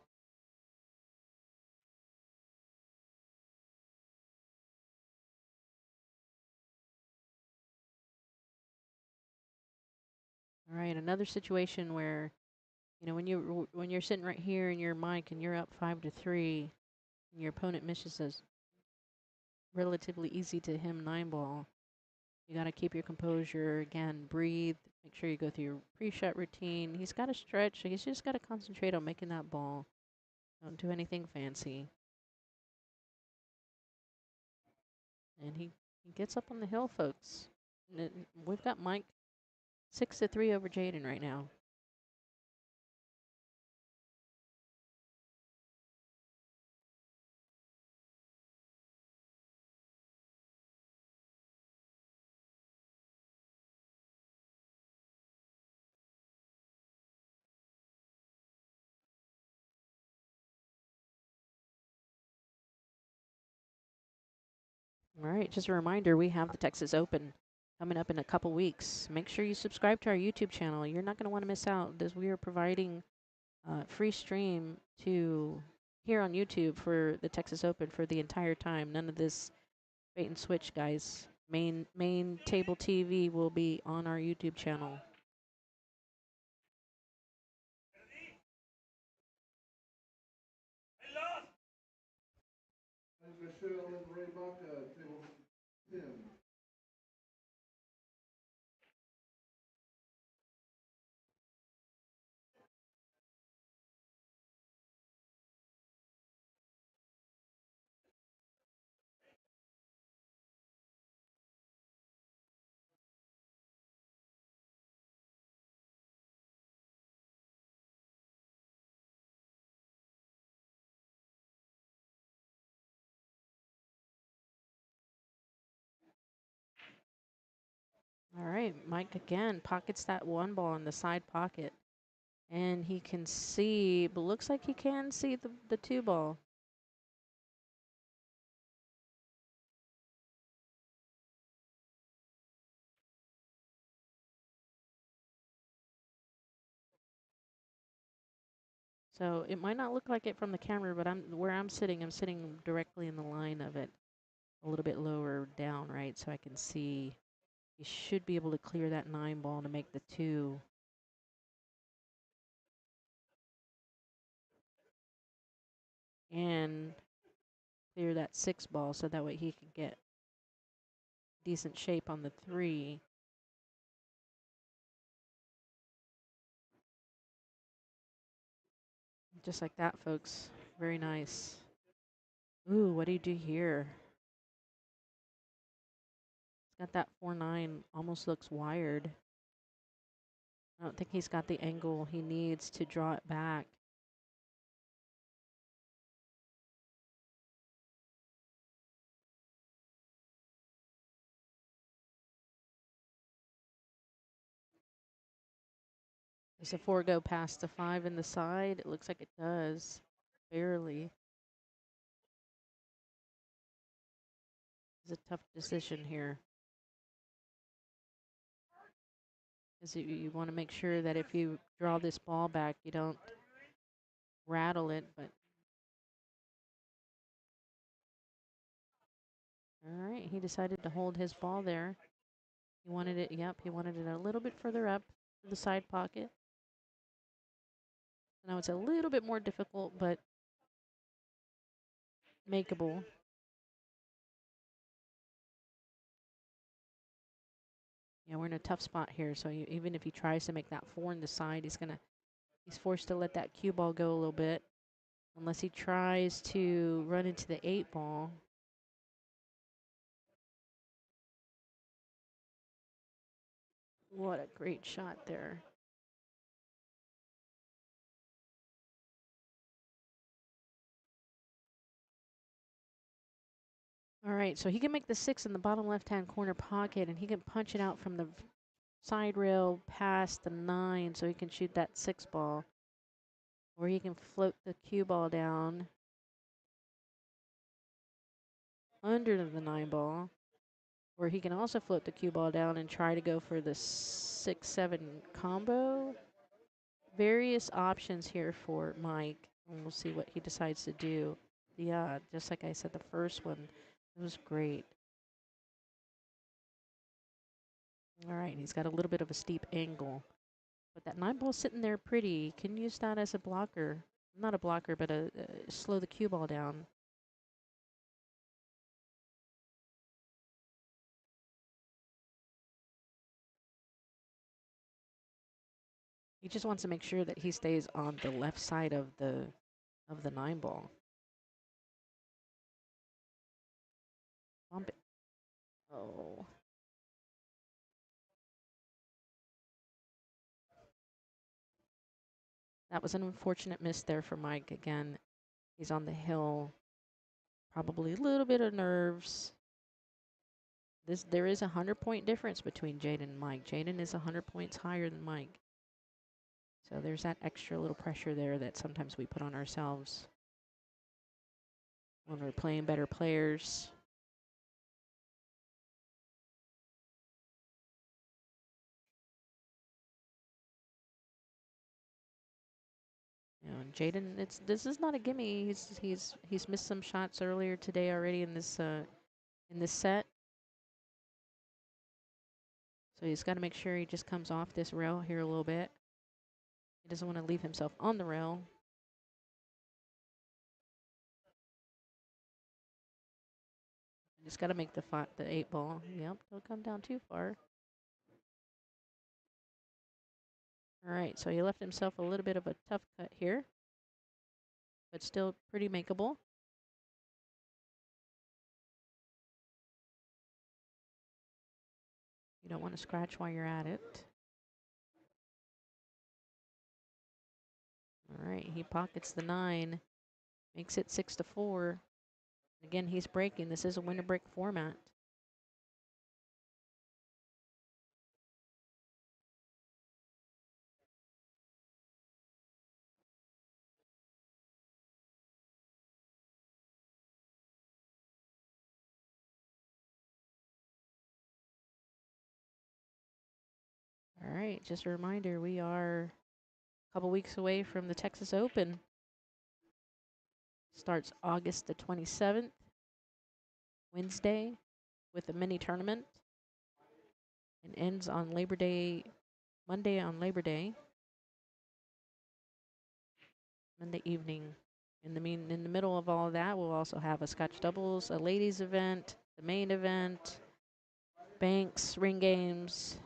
All right, another situation where, you know, when you're sitting right here in your mic and you're up 5-3, and your opponent misses a relatively easy to him 9 ball, you got to keep your composure. Again, breathe. Make sure you go through your pre-shot routine. He's got to stretch. He's just got to concentrate on making that ball. Don't do anything fancy. And he gets up on the hill, folks. We've got Mike 6-3 over Jaden right now. All right, just a reminder, we have the Texas Open coming up in a couple weeks. Make sure you subscribe to our YouTube channel. You're not going to want to miss out, as we are providing free stream to here on YouTube for the Texas Open for the entire time. None of this bait and switch, guys. Main table TV will be on our YouTube channel. All right, Mike again pockets that 1 ball in the side pocket. And he can see, but looks like he can see the 2 ball. So it might not look like it from the camera, but I'm sitting directly in the line of it, a little bit lower down, right? So I can see he should be able to clear that 9 ball to make the 2. And clear that 6 ball so that way he can get decent shape on the 3. Just like that, folks. Very nice. Ooh, what do you do here? He's got that 4-9, almost looks wired. I don't think he's got the angle he needs to draw it back. Does the 4 go past the 5 in the side? It looks like it does. Barely. It's a tough decision here. Because you want to make sure that if you draw this ball back, you don't rattle it. But all right, he decided to hold his ball there. He wanted it, yep, he wanted it a little bit further up to the side pocket. Now it's a little bit more difficult, but makeable. Yeah, we're in a tough spot here. So even if he tries to make that 4 in the side, he's forced to let that cue ball go a little bit. Unless he tries to run into the 8 ball. What a great shot there. All right, so he can make the 6 in the bottom left-hand corner pocket, and he can punch it out from the side rail past the 9, so he can shoot that 6 ball. Or he can float the cue ball down under the 9 ball. Or he can also float the cue ball down and try to go for the 6-7 combo. Various options here for Mike, and we'll see what he decides to do. Yeah, just like I said, the first one, it was great. All right, he's got a little bit of a steep angle. But that 9 ball's sitting there pretty. Can use that as a blocker. Not a blocker, but slow the cue ball down. He just wants to make sure that he stays on the left side of the 9 ball. Bump it. Oh. That was an unfortunate miss there for Mike. Again, he's on the hill. Probably a little bit of nerves. There is a 100-point difference between Jaden and Mike. Jaden is 100 points higher than Mike. So there's that extra little pressure there that sometimes we put on ourselves when we're playing better players. You know, and Jaden, this is not a gimme. He's missed some shots earlier today already in this set. So he's got to make sure he just comes off this rail here a little bit. He doesn't want to leave himself on the rail. Just got to make the 8 ball. Yep, don't come down too far. All right, so he left himself a little bit of a tough cut here, but still pretty makeable. You don't want to scratch while you're at it. All right, he pockets the 9, makes it 6-4. Again, he's breaking. This is a winner break format. All right, just a reminder, we are a couple weeks away from the Texas Open. Starts August the 27th, Wednesday, with a mini tournament, and ends on Labor Day, Monday on Labor Day, Monday evening. In the middle of all of that, we'll also have a Scotch doubles, a ladies event, the main event, banks, ring games.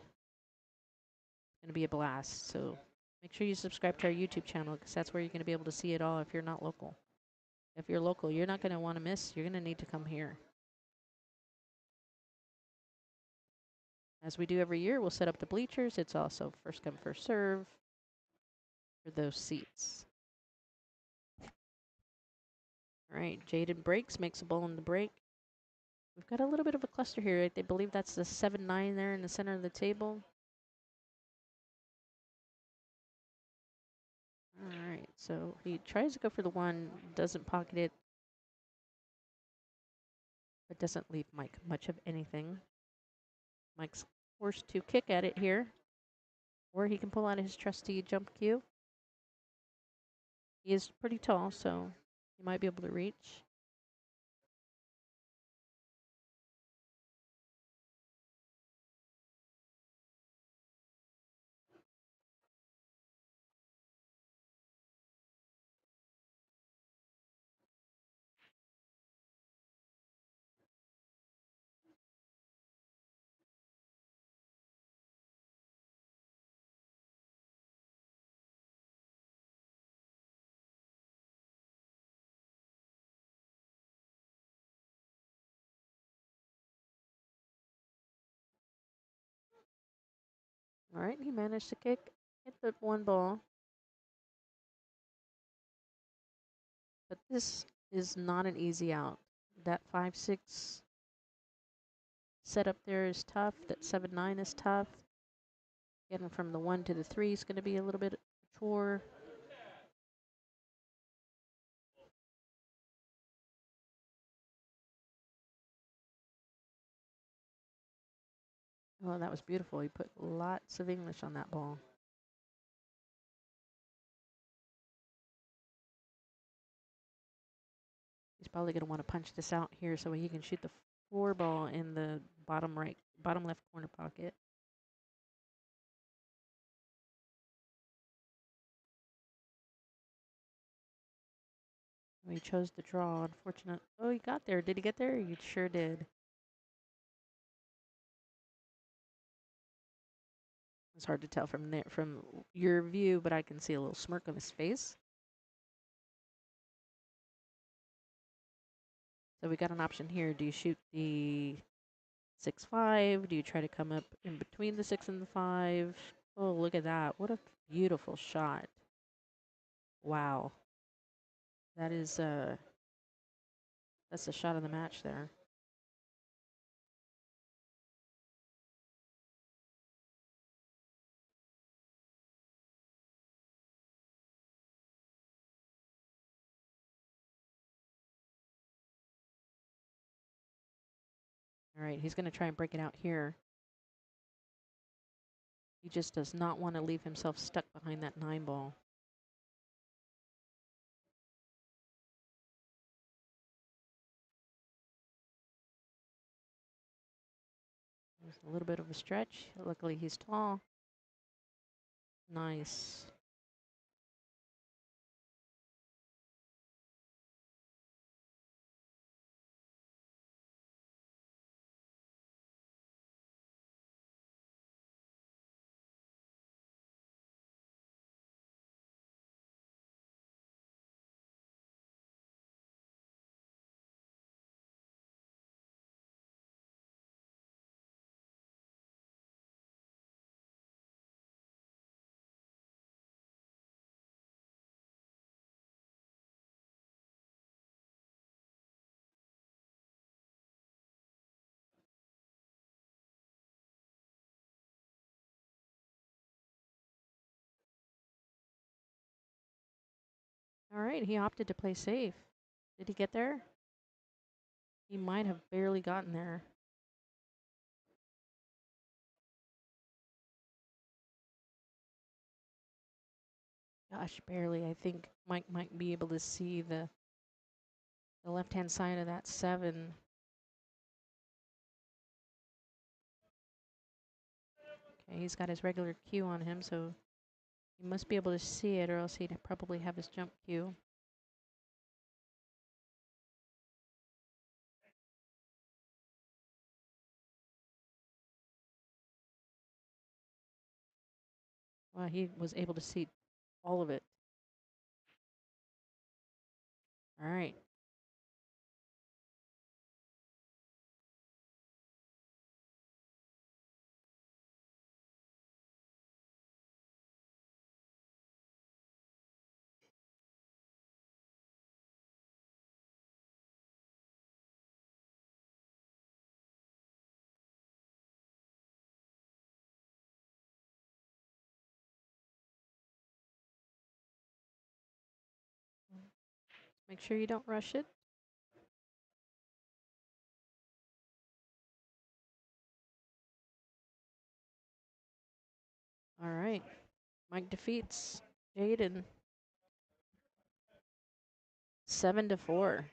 It's gonna be a blast. So make sure you subscribe to our YouTube channel because that's where you're gonna be able to see it all if you're not local. If you're local, you're not gonna want to miss. You're gonna need to come here. As we do every year, we'll set up the bleachers. It's also first come, first serve for those seats. All right, Jaden breaks, makes a ball in the break. We've got a little bit of a cluster here. I believe that's the 7-9 there in the center of the table. So he tries to go for the 1, doesn't pocket it, but doesn't leave Mike much of anything. Mike's forced to kick at it here, or he can pull out his trusty jump cue. He is pretty tall, so he might be able to reach. All right, he managed to hit the 1 ball. But this is not an easy out. That 5-6 setup there is tough. That 7-9 is tough. Getting from the 1 to the 3 is going to be a little bit of a chore. Oh, that was beautiful. He put lots of English on that ball. He's probably going to want to punch this out here so he can shoot the 4 ball in the bottom left corner pocket. He chose the draw. Unfortunate. Oh, he got there. Did he get there? He sure did. It's hard to tell from there, from your view, but I can see a little smirk on his face. So we got an option here. Do you shoot the 6-5? Do you try to come up in between the 6 and the 5? Oh, look at that. What a beautiful shot. Wow. That is that's the shot of the match there. All right, he's going to try and break it out here. He just does not want to leave himself stuck behind that 9 ball. There's a little bit of a stretch. Luckily, he's tall. Nice. All right, he opted to play safe. Did he get there? He might have barely gotten there. Gosh, barely. I think Mike might be able to see the left-hand side of that 7. Okay, he's got his regular cue on him, so he must be able to see it, or else he'd probably have his jump cue. Well, he was able to see all of it. All right. Make sure you don't rush it. All right. Mike defeats Jaden 7-4.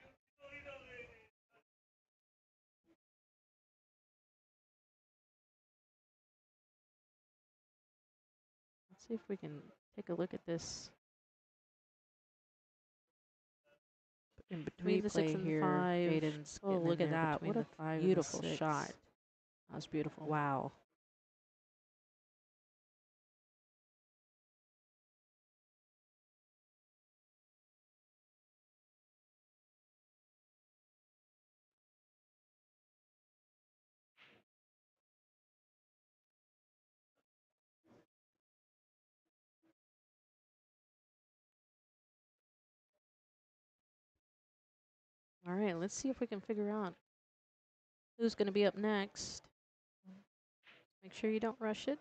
Let's see if we can take a look at this. In between the 6 Replay and the here, 5. Jaden's Oh, getting look in at there that. between What a the 5 and the beautiful 6. shot. That was beautiful. Wow. All right, let's see if we can figure out who's going to be up next. Make sure you don't rush it.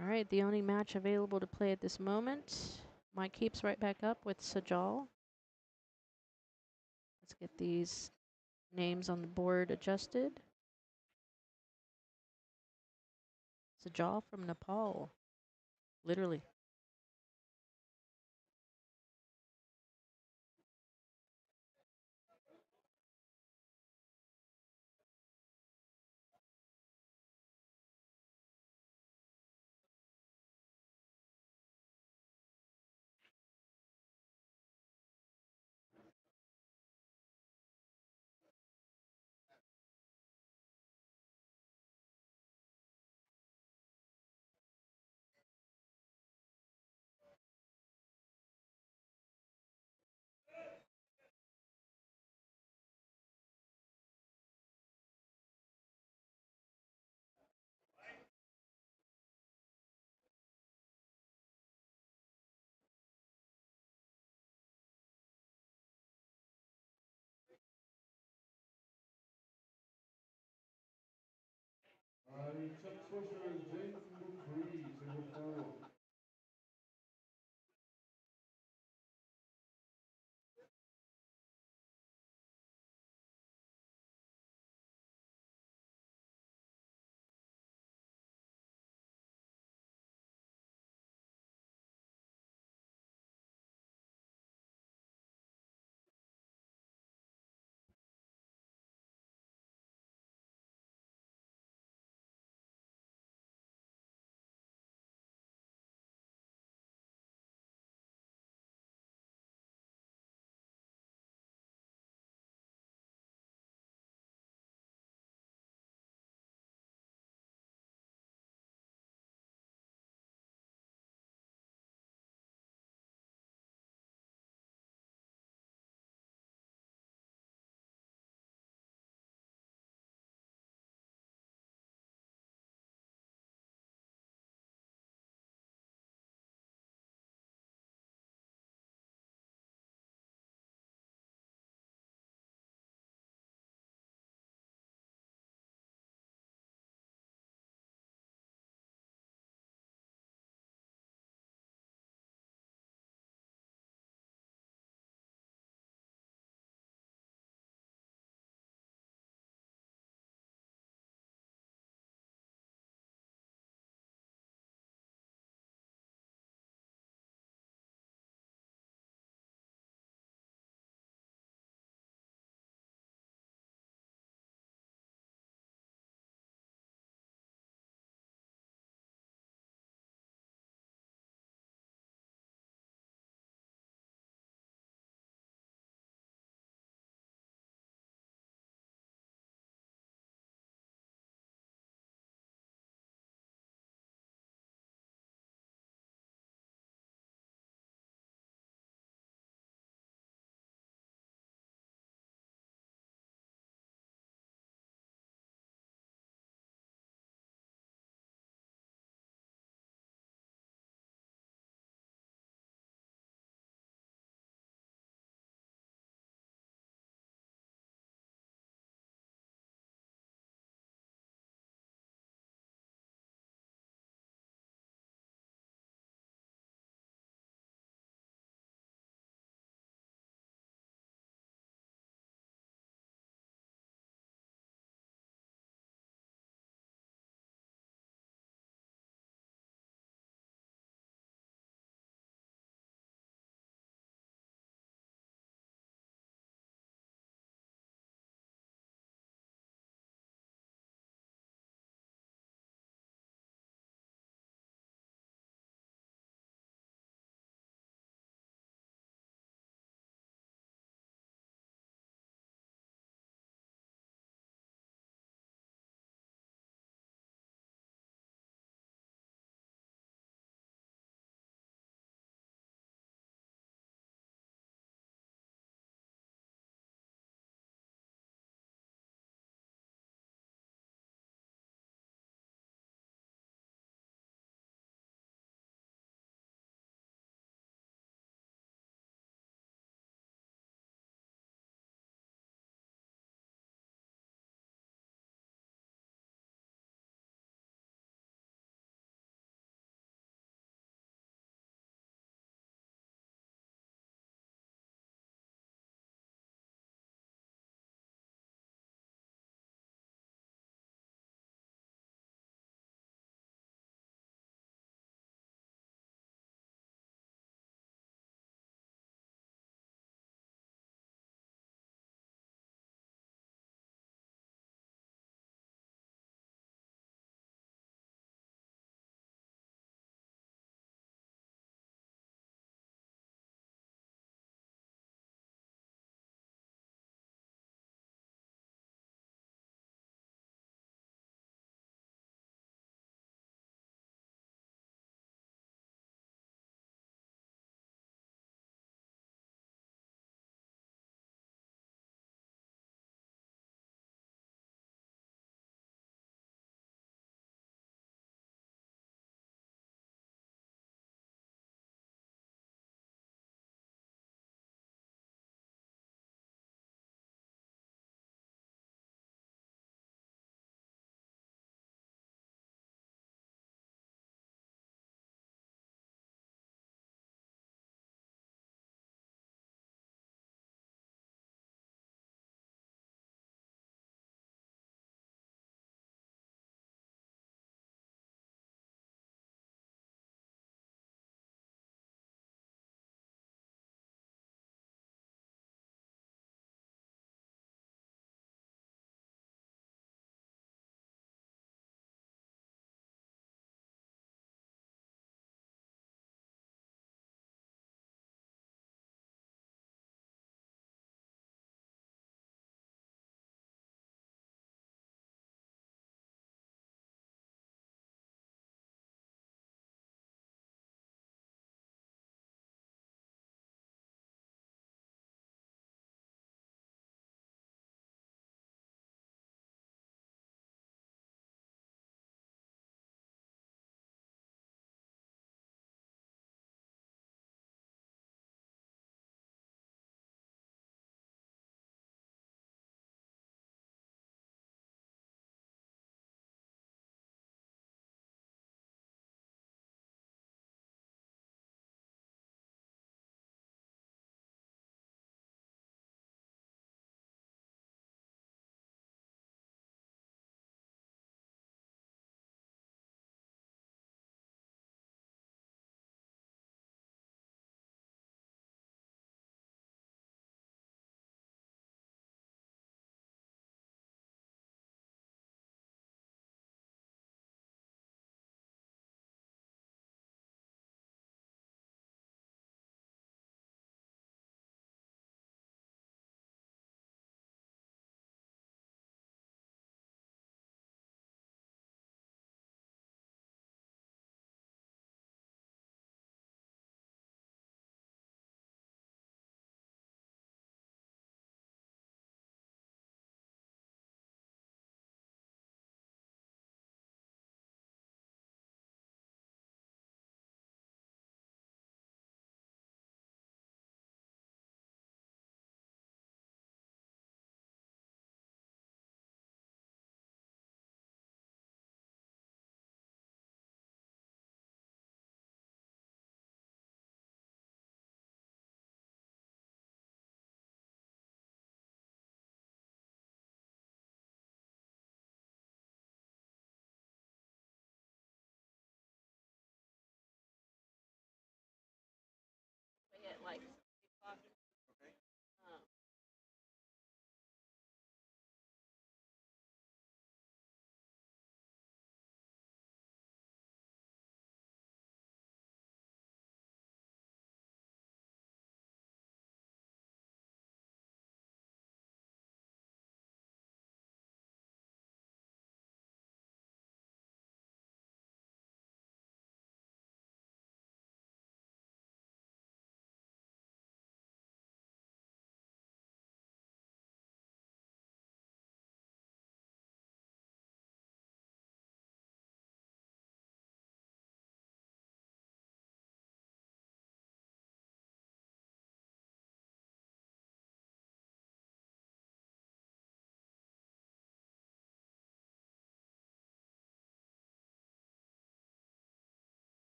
All right, the only match available to play at this moment. Mike keeps right back up with Sajal. Let's get these names on the board adjusted. Sajal from Nepal, literally.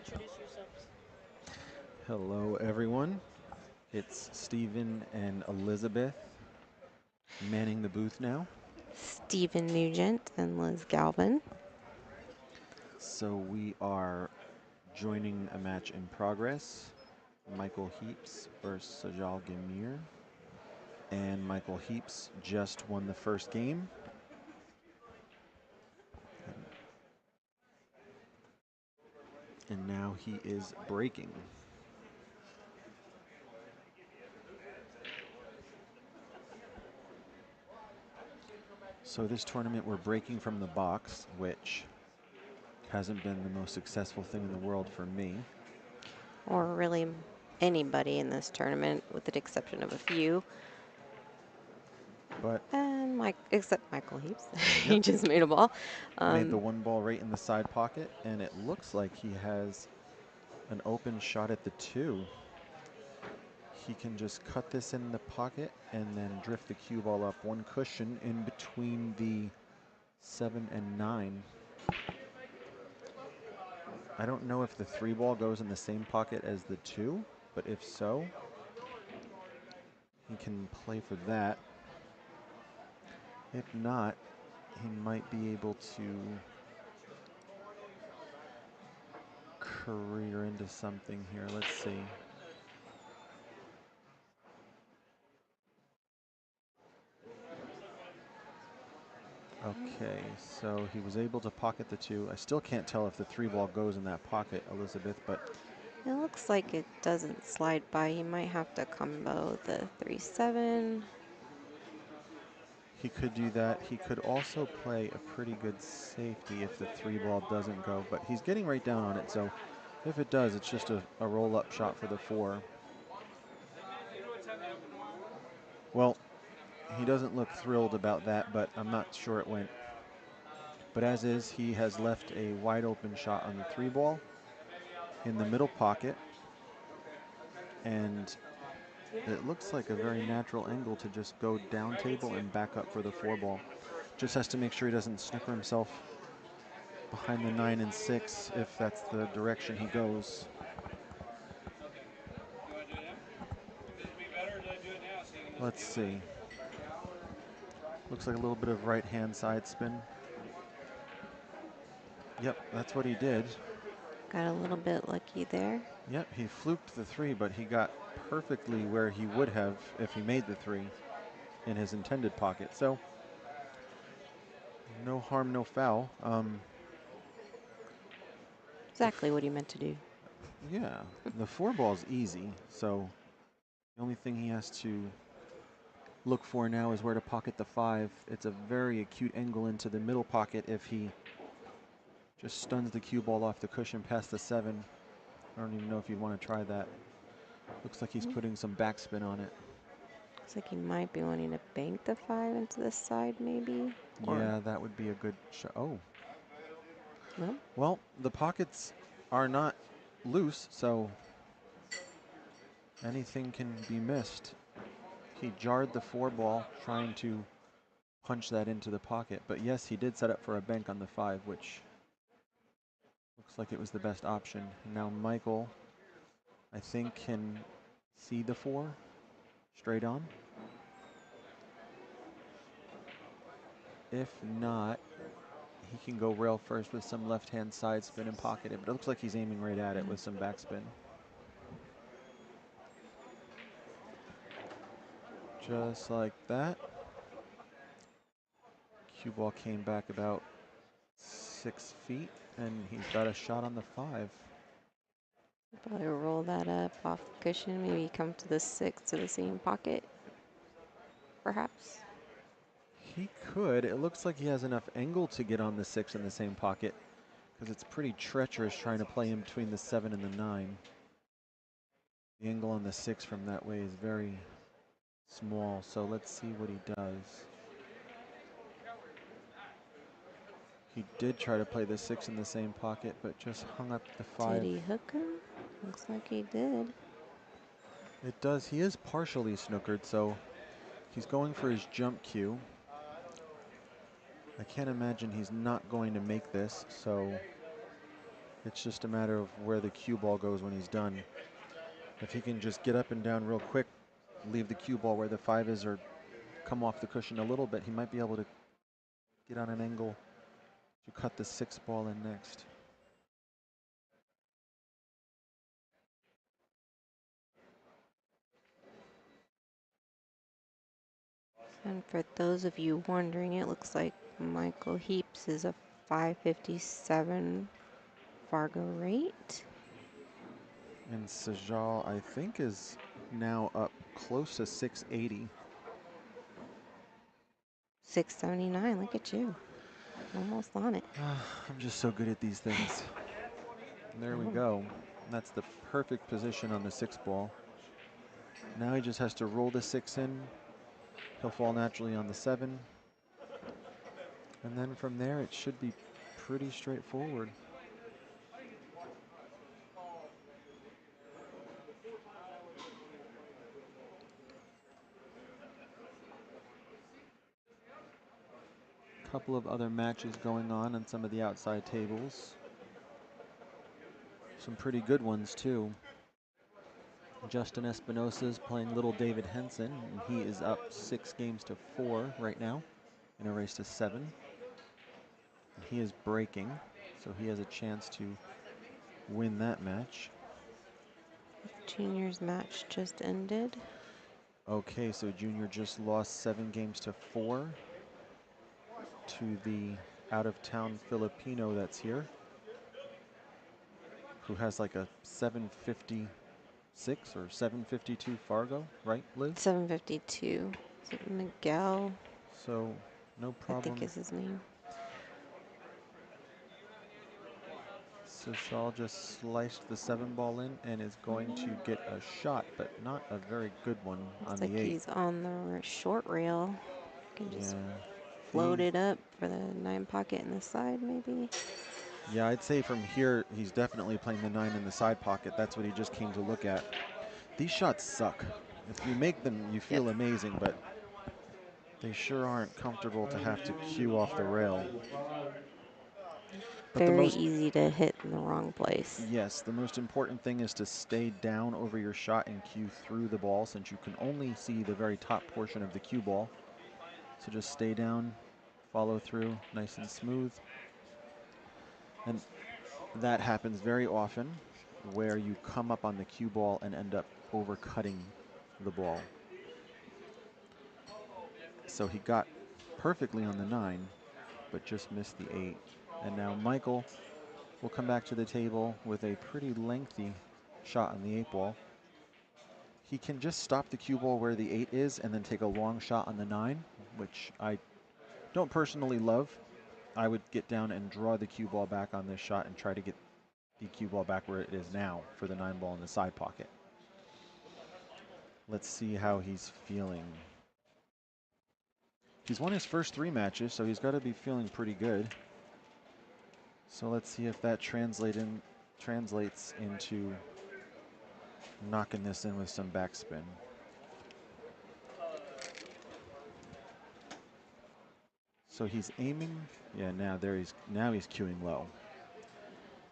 introduce yourselves. Hello, everyone. It's Stephen and Elizabeth manning the booth now. Stephen Nugent and Liz Galvin. So we are joining a match in progress. Michael Heaps versus Sajal Gamir. And Michael Heaps just won the first game. And now he is breaking. So this tournament we're breaking from the box, which hasn't been the most successful thing in the world for me. Or really anybody in this tournament, with the exception of a few. But And except Michael Heaps. He Yep. just made a ball. Made the one ball right in the side pocket, and it looks like he has an open shot at the 2. He can just cut this in the pocket and then drift the cue ball up one cushion in between the 7 and 9. I don't know if the 3 ball goes in the same pocket as the 2, but if so, he can play for that. If not, he might be able to career into something here. Let's see. Okay, so he was able to pocket the 2. I still can't tell if the 3 ball goes in that pocket, Elizabeth, but It looks like it doesn't slide by. He might have to combo the 3-7. he could do that. He could also play a pretty good safety if the 3 ball doesn't go, but he's getting right down on it, so if it does, it's just a roll-up shot for the 4. Well, he doesn't look thrilled about that, but I'm not sure it went. But as is, he has left a wide open shot on the 3 ball in the middle pocket, and it looks like a very natural angle to just go down table and back up for the 4 ball. Just has to make sure he doesn't snooker himself behind the 9 and 6 if that's the direction he goes. Let's see. Looks like a little bit of right hand side spin. Yep, that's what he did. Got a little bit lucky there. Yep, he fluked the 3, but he got perfectly where he would have if he made the 3 in his intended pocket. So no harm, no foul. Exactly what he meant to do. Yeah, the 4 ball's easy, so the only thing he has to look for now is where to pocket the 5. It's a very acute angle into the middle pocket if he just stuns the cue ball off the cushion past the 7. I don't even know if you want to try that. Looks like he's putting some backspin on it. Looks like he might be wanting to bank the 5 into the side, maybe. Yeah, that would be a good shot. Oh. No? Well, the pockets are not loose, so anything can be missed. He jarred the 4 ball trying to punch that into the pocket, but yes, he did set up for a bank on the 5, which looks like it was the best option. Now Michael, I think, can see the 4 straight on. If not, he can go rail first with some left-hand side spin and pocket it, but it looks like he's aiming right at it with some backspin. Just like that. Cue ball came back about 6 feet, and he's got a shot on the 5. Probably roll that up off the cushion. Maybe come to the 6 to the same pocket. Perhaps. He could. It looks like he has enough angle to get on the 6 in the same pocket, because it's pretty treacherous trying to play in between the 7 and the 9. The angle on the 6 from that way is very small, so let's see what he does. He did try to play the 6 in the same pocket, but just hung up the 5. Did he hook him? Looks like he did. It does. He is partially snookered, so he's going for his jump cue. I can't imagine he's not going to make this, so It's just a matter of where the cue ball goes when he's done. If he can just get up and down real quick, leave the cue ball where the 5 is, or come off the cushion a little bit, he might be able to get on an angle to cut the 6 ball in next. And for those of you wondering, it looks like Michael Heaps is a 557 Fargo rate. And Sajal, I think, is now up close to 680. 679, look at you. Almost on it. I'm just so good at these things. And there we Oh. go. That's the perfect position on the 6 ball. Now he just has to roll the 6 in. He'll fall naturally on the 7. And then from there, it should be pretty straightforward. Couple of other matches going on some of the outside tables. Some pretty good ones too. Justin Espinosa's playing little David Henson, and he is up 6 games to 4 right now in a race to 7. And he is breaking, so he has a chance to win that match. Junior's match just ended. Okay, so Junior just lost 7 games to 4 to the out-of-town Filipino that's here, who has like a 756 or 752 Fargo, right, Liz? 752. Is it Miguel? So no I problem. think is his name. So Shaw just sliced the 7 ball in and is going to get a shot, but not a very good one on Looks the like 8. he's on the short rail. Can just Yeah. float it up for the 9 pocket in the side, maybe. Yeah, I'd say from here, he's definitely playing the 9 in the side pocket. That's what he just came to look at. These shots suck. If you make them, you feel amazing, but they sure aren't comfortable to have to cue off the rail. But Very easy to hit in the wrong place. yes, the most important thing is to stay down over your shot and cue through the ball, since you can only see the very top portion of the cue ball. So just stay down, follow through, nice and smooth. And that happens very often, where you come up on the cue ball and end up overcutting the ball. So he got perfectly on the 9, but just missed the 8. And now Michael will come back to the table with a pretty lengthy shot on the 8 ball. He can just stop the cue ball where the 8 is and then take a long shot on the 9, which I don't personally love. I would get down and draw the cue ball back on this shot and try to get the cue ball back where it is now for the 9 ball in the side pocket. Let's see how he's feeling. He's won his first 3 matches, so he's got to be feeling pretty good. So let's see if that translates into knocking this in with some backspin. So he's aiming. Yeah, now he's cueing low.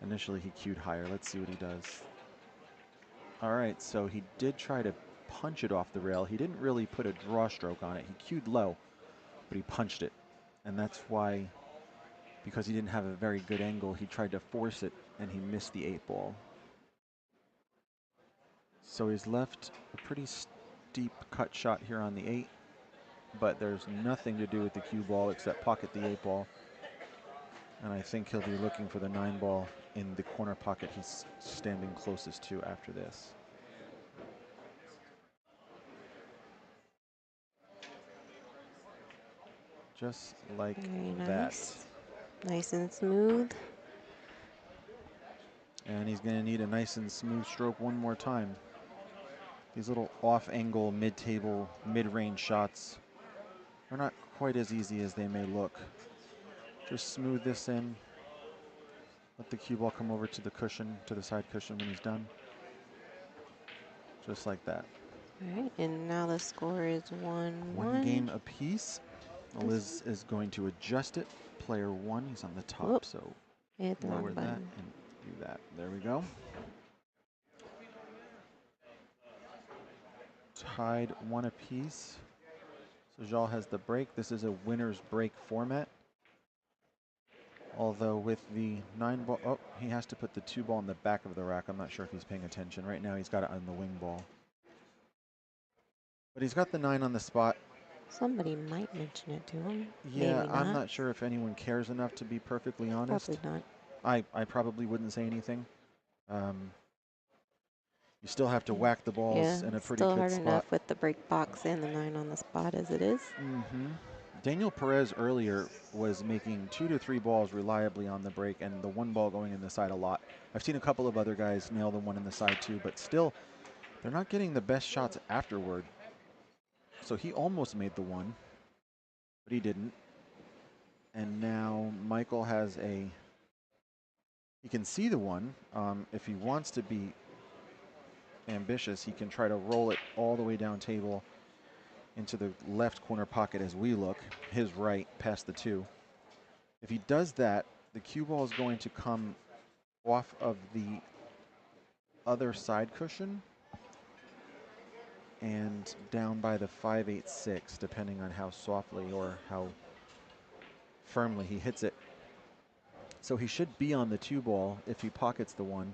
Initially he cued higher. Let's see what he does. All right, so he did try to punch it off the rail. He didn't really put a draw stroke on it. He cued low, but he punched it. And that's why, because he didn't have a very good angle, he tried to force it and he missed the 8 ball. So he's left a pretty steep cut shot here on the 8, but there's nothing to do with the cue ball except pocket the 8 ball. And I think he'll be looking for the 9 ball in the corner pocket he's standing closest to after this. Just like Very that. nice. Nice and smooth. And he's going to need a nice and smooth stroke one more time. These little off-angle, mid-table, mid-range shots are not quite as easy as they may look. Just smooth this in. Let the cue ball come over to the cushion, to the side cushion when he's done. Just like that. All right, and now the score is 1-1. 1 game apiece. Liz is going to adjust it. Player 1, he's on the top, Whoop. so I hit the lower wrong that button. and Do that. There we go. Tied 1 apiece. So Jal has the break. This is a winner's break format. Although with the 9 ball, oh, he has to put the 2 ball in the back of the rack. I'm not sure if he's paying attention. Right now he's got it on the wing ball. But he's got the 9 on the spot. Somebody might mention it to him. Yeah, Maybe I'm not. not sure if anyone cares enough to be perfectly honest. Probably not. I probably wouldn't say anything. You still have to whack the balls Yeah, in a it's pretty still good hard spot. enough with the break box and the 9 on the spot as it is. Daniel Perez earlier was making 2 to 3 balls reliably on the break and the 1 ball going in the side a lot. I've seen a couple of other guys nail the 1 in the side too, but still, they're not getting the best shots afterward. So he almost made the 1, but he didn't. And now Michael has he can see the 1. If he wants to be ambitious, he can try to roll it all the way down table into the left corner pocket as we look, his right past the 2. If he does that, the cue ball is going to come off of the other side cushion and down by the 5-8-6, depending on how softly or how firmly he hits it. So he should be on the 2 ball if he pockets the 1.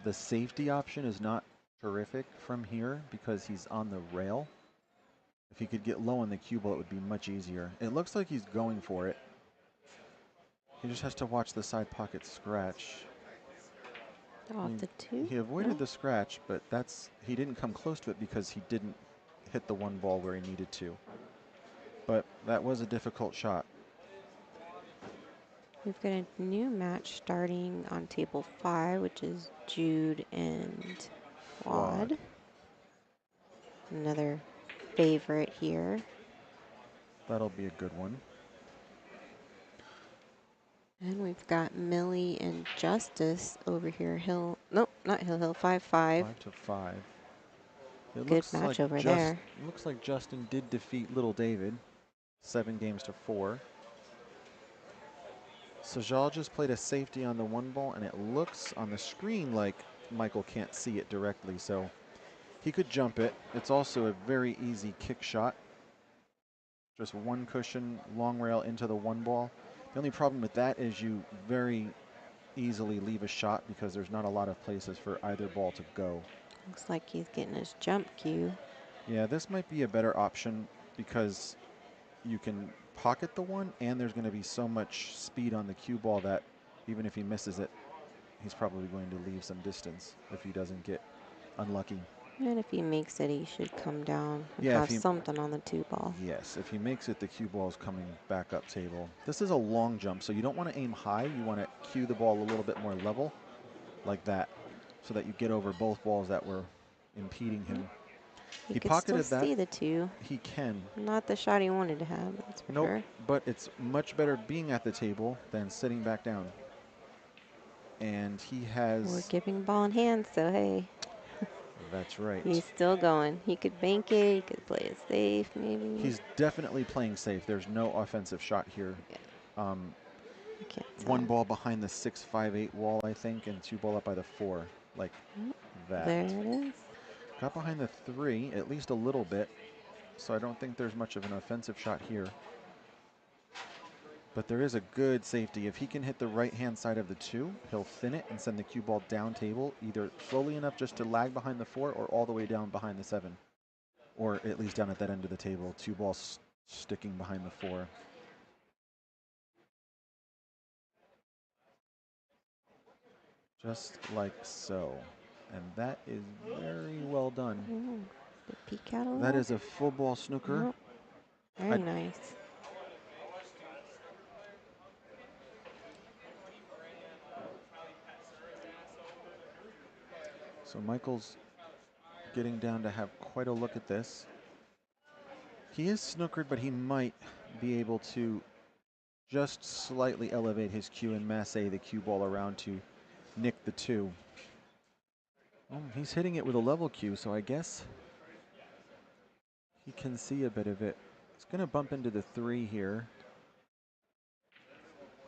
The safety option is not terrific from here because he's on the rail. If he could get low on the cue ball, it would be much easier. It looks like he's going for it. He just has to watch the side pocket scratch. Off the 2? He avoided No? the scratch, but he didn't come close to it because he didn't hit the 1 ball where he needed to. But that was a difficult shot. We've got a new match starting on table 5, which is Jude and Wad. Another favorite here. That'll be a good one. And we've got Millie and Justice over here. Hill, nope, not Hill, 5-5. 5-5. It Good looks match like over there. It looks like Justin did defeat Little David, 7-4. So Jal just played a safety on the 1 ball, and it looks on the screen like Michael can't see it directly, so he could jump it. It's also a very easy kick shot. Just 1 cushion, long rail into the 1 ball. The only problem with that is you very easily leave a shot because there's not a lot of places for either ball to go. Looks like he's getting his jump cue. Yeah, this might be a better option because you can pocket the 1 and there's going to be so much speed on the cue ball that even if he misses it, he's probably going to leave some distance if he doesn't get unlucky. And if he makes it, he should come down and Yeah, have something on the 2 ball. Yes, if he makes it, the cue ball is coming back up table. This is a long jump, so you don't want to aim high. You want to cue the ball a little bit more level, like that, so that you get over both balls that were impeding him. He could pocketed still that. see the 2. He can. Not the shot he wanted to have, that's for Nope, sure. but it's much better being at the table than sitting back down. And he has... We're giving ball in hand, so hey. That's right. He's still going. He could bank it. He could play it safe, maybe. He's definitely playing safe. There's no offensive shot here. Yeah. I can't tell. 1 ball behind the 6-5-8 wall, I think, and 2 ball up by the 4, like that. There it is. Got behind the 3, at least a little bit, so I don't think there's much of an offensive shot here. But there is a good safety. If he can hit the right-hand side of the 2, he'll thin it and send the cue ball down table, either slowly enough just to lag behind the 4 or all the way down behind the 7. Or at least down at that end of the table, 2 balls sticking behind the 4. Just like so. And that is very well done. The peek out a little. That is a full ball snooker. Oh, very nice. So Michael's getting down to have quite a look at this. He is snookered, but he might be able to just slightly elevate his cue and masse the cue ball around to nick the 2. He's hitting it with a level cue, so I guess he can see a bit of it. It's going to bump into the 3 here,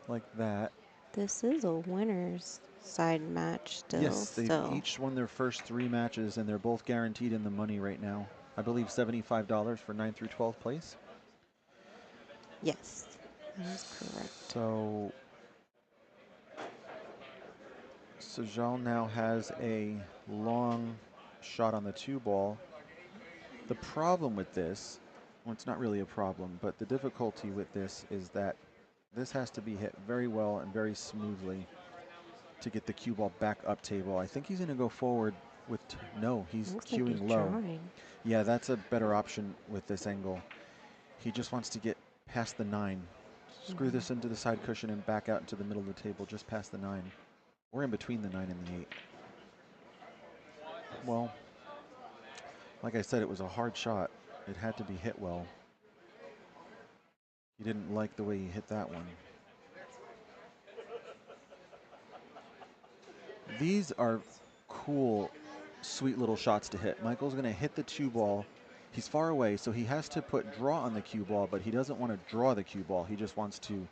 like that. This is a winner's side match still, Yes, they've so each won their first 3 matches, and they're both guaranteed in the money right now. I believe $75 for 9 through 12th place. yes, that is correct. So Sajal now has a long shot on the 2 ball. The problem with this, well, it's not really a problem, but the difficulty with this is that this has to be hit very well and very smoothly to get the cue ball back up table. I think he's going to go forward with, no, he's Looks like cueing he's low. trying. Yeah, that's a better option with this angle. He just wants to get past the 9. Screw this into the side cushion and back out into the middle of the table, just past the 9. Or in between the 9 and the 8. Well, like I said, it was a hard shot. It had to be hit well. He didn't like the way he hit that one. These are cool, sweet little shots to hit. Michael's going to hit the 2 ball. He's far away, so he has to put draw on the cue ball, but he doesn't want to draw the cue ball. He just wants to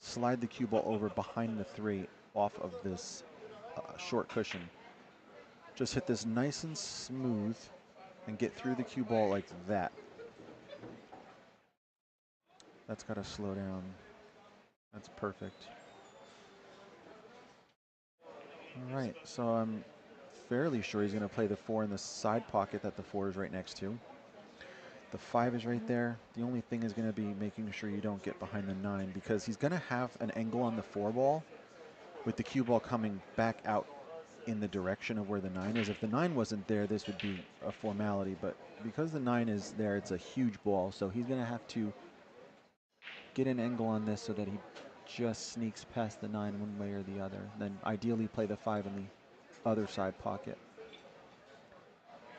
slide the cue ball over behind the 3 off of this short cushion. Just hit this nice and smooth and get through the cue ball like that. That's got to slow down. That's perfect. All right, so I'm fairly sure he's going to play the 4 in the side pocket that the 4 is right next to. The 5 is right there. The only thing is going to be making sure you don't get behind the 9, because he's going to have an angle on the 4 ball with the cue ball coming back out in the direction of where the 9 is. If the 9 wasn't there, this would be a formality, but because the 9 is there, it's a huge ball, so he's going to have to get an angle on this so that he just sneaks past the 9 one way or the other. Then ideally play the 5 in the other side pocket.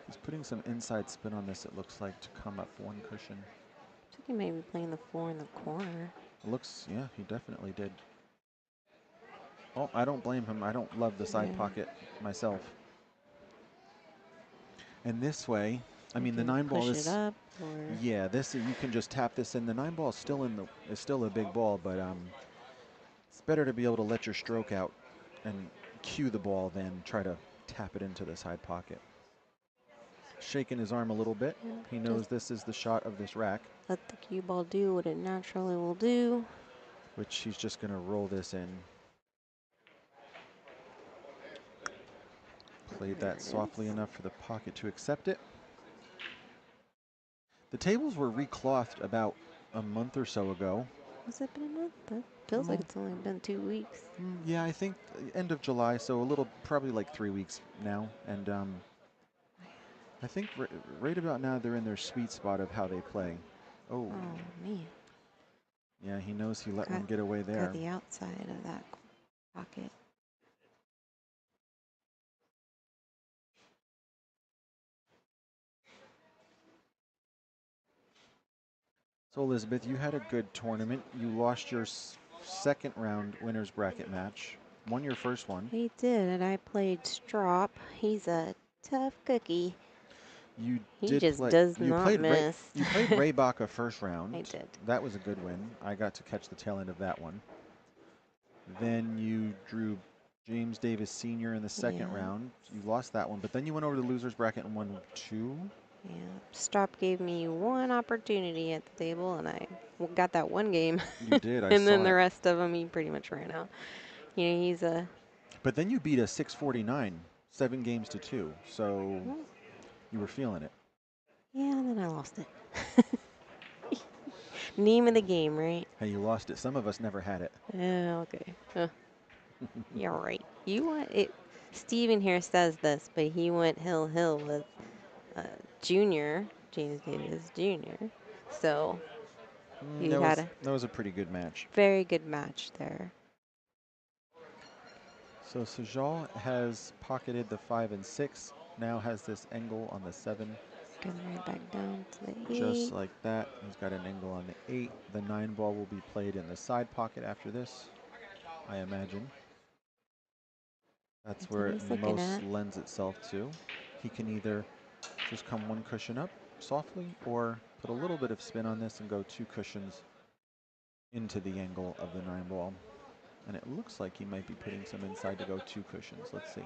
He's putting some inside spin on this, it looks like, to come up 1 cushion. I think he may be playing the 4 in the corner. It looks, yeah, he definitely did. Oh, I don't blame him. I don't love the side pocket myself. And this way, I mean, the 9 ball push is, it up, or yeah, this, you can just tap this in. The 9 ball is still is still a big ball, but it's better to be able to let your stroke out and cue the ball than try to tap it into the side pocket. Shaking his arm a little bit. yeah, He knows this is the shot of this rack, let the cue ball do what it naturally will do. which he's just going to roll this in. Played There that it softly is. enough for the pocket to accept it. The tables were reclothed about a month or so ago. Has it been a month? That feels like Oh. it's only been 2 weeks. Yeah, I think end of July, so a little, probably like 3 weeks now. And I think right about now they're in their sweet spot of how they play. Oh, Oh man, yeah, he knows he let got, one get away there. got the outside of that pocket. So Elizabeth, you had a good tournament. You lost your second round winner's bracket match. Won your first one. He did, and I played Strop. He's a tough cookie. You He did just play. does You not played miss. You played Ray Baca first round. I did. That was a good win. I got to catch the tail end of that one. Then you drew James Davis Sr. in the second Yeah. round. You lost that one, but then you went over to the loser's bracket and won 2. Yeah, Strop gave me 1 opportunity at the table, and I got that 1 game. You did. I And saw then the it. rest of them, he pretty much ran out. You know, he's a. But then you beat a 649, 7 games to 2. So Well, you were feeling it. yeah, and then I lost it. Name of the game, right? Hey, you lost it. Some of us never had it. Yeah, okay. You're right. You want it. Steven here says this, but he went hill with Junior, James Davis Jr. So he had a That was a pretty good match. very good match there. So Sajal has pocketed the 5 and 6. Now has this angle on the 7. Going right back down to the 8. Just like that. He's got an angle on the 8. The 9 ball will be played in the side pocket after this, I imagine. That's where what it he's looking most at. lends itself to. He can either just come 1 cushion up softly or put a little bit of spin on this and go 2 cushions into the angle of the 9 ball. And it looks like he might be putting some inside to go 2 cushions. Let's see.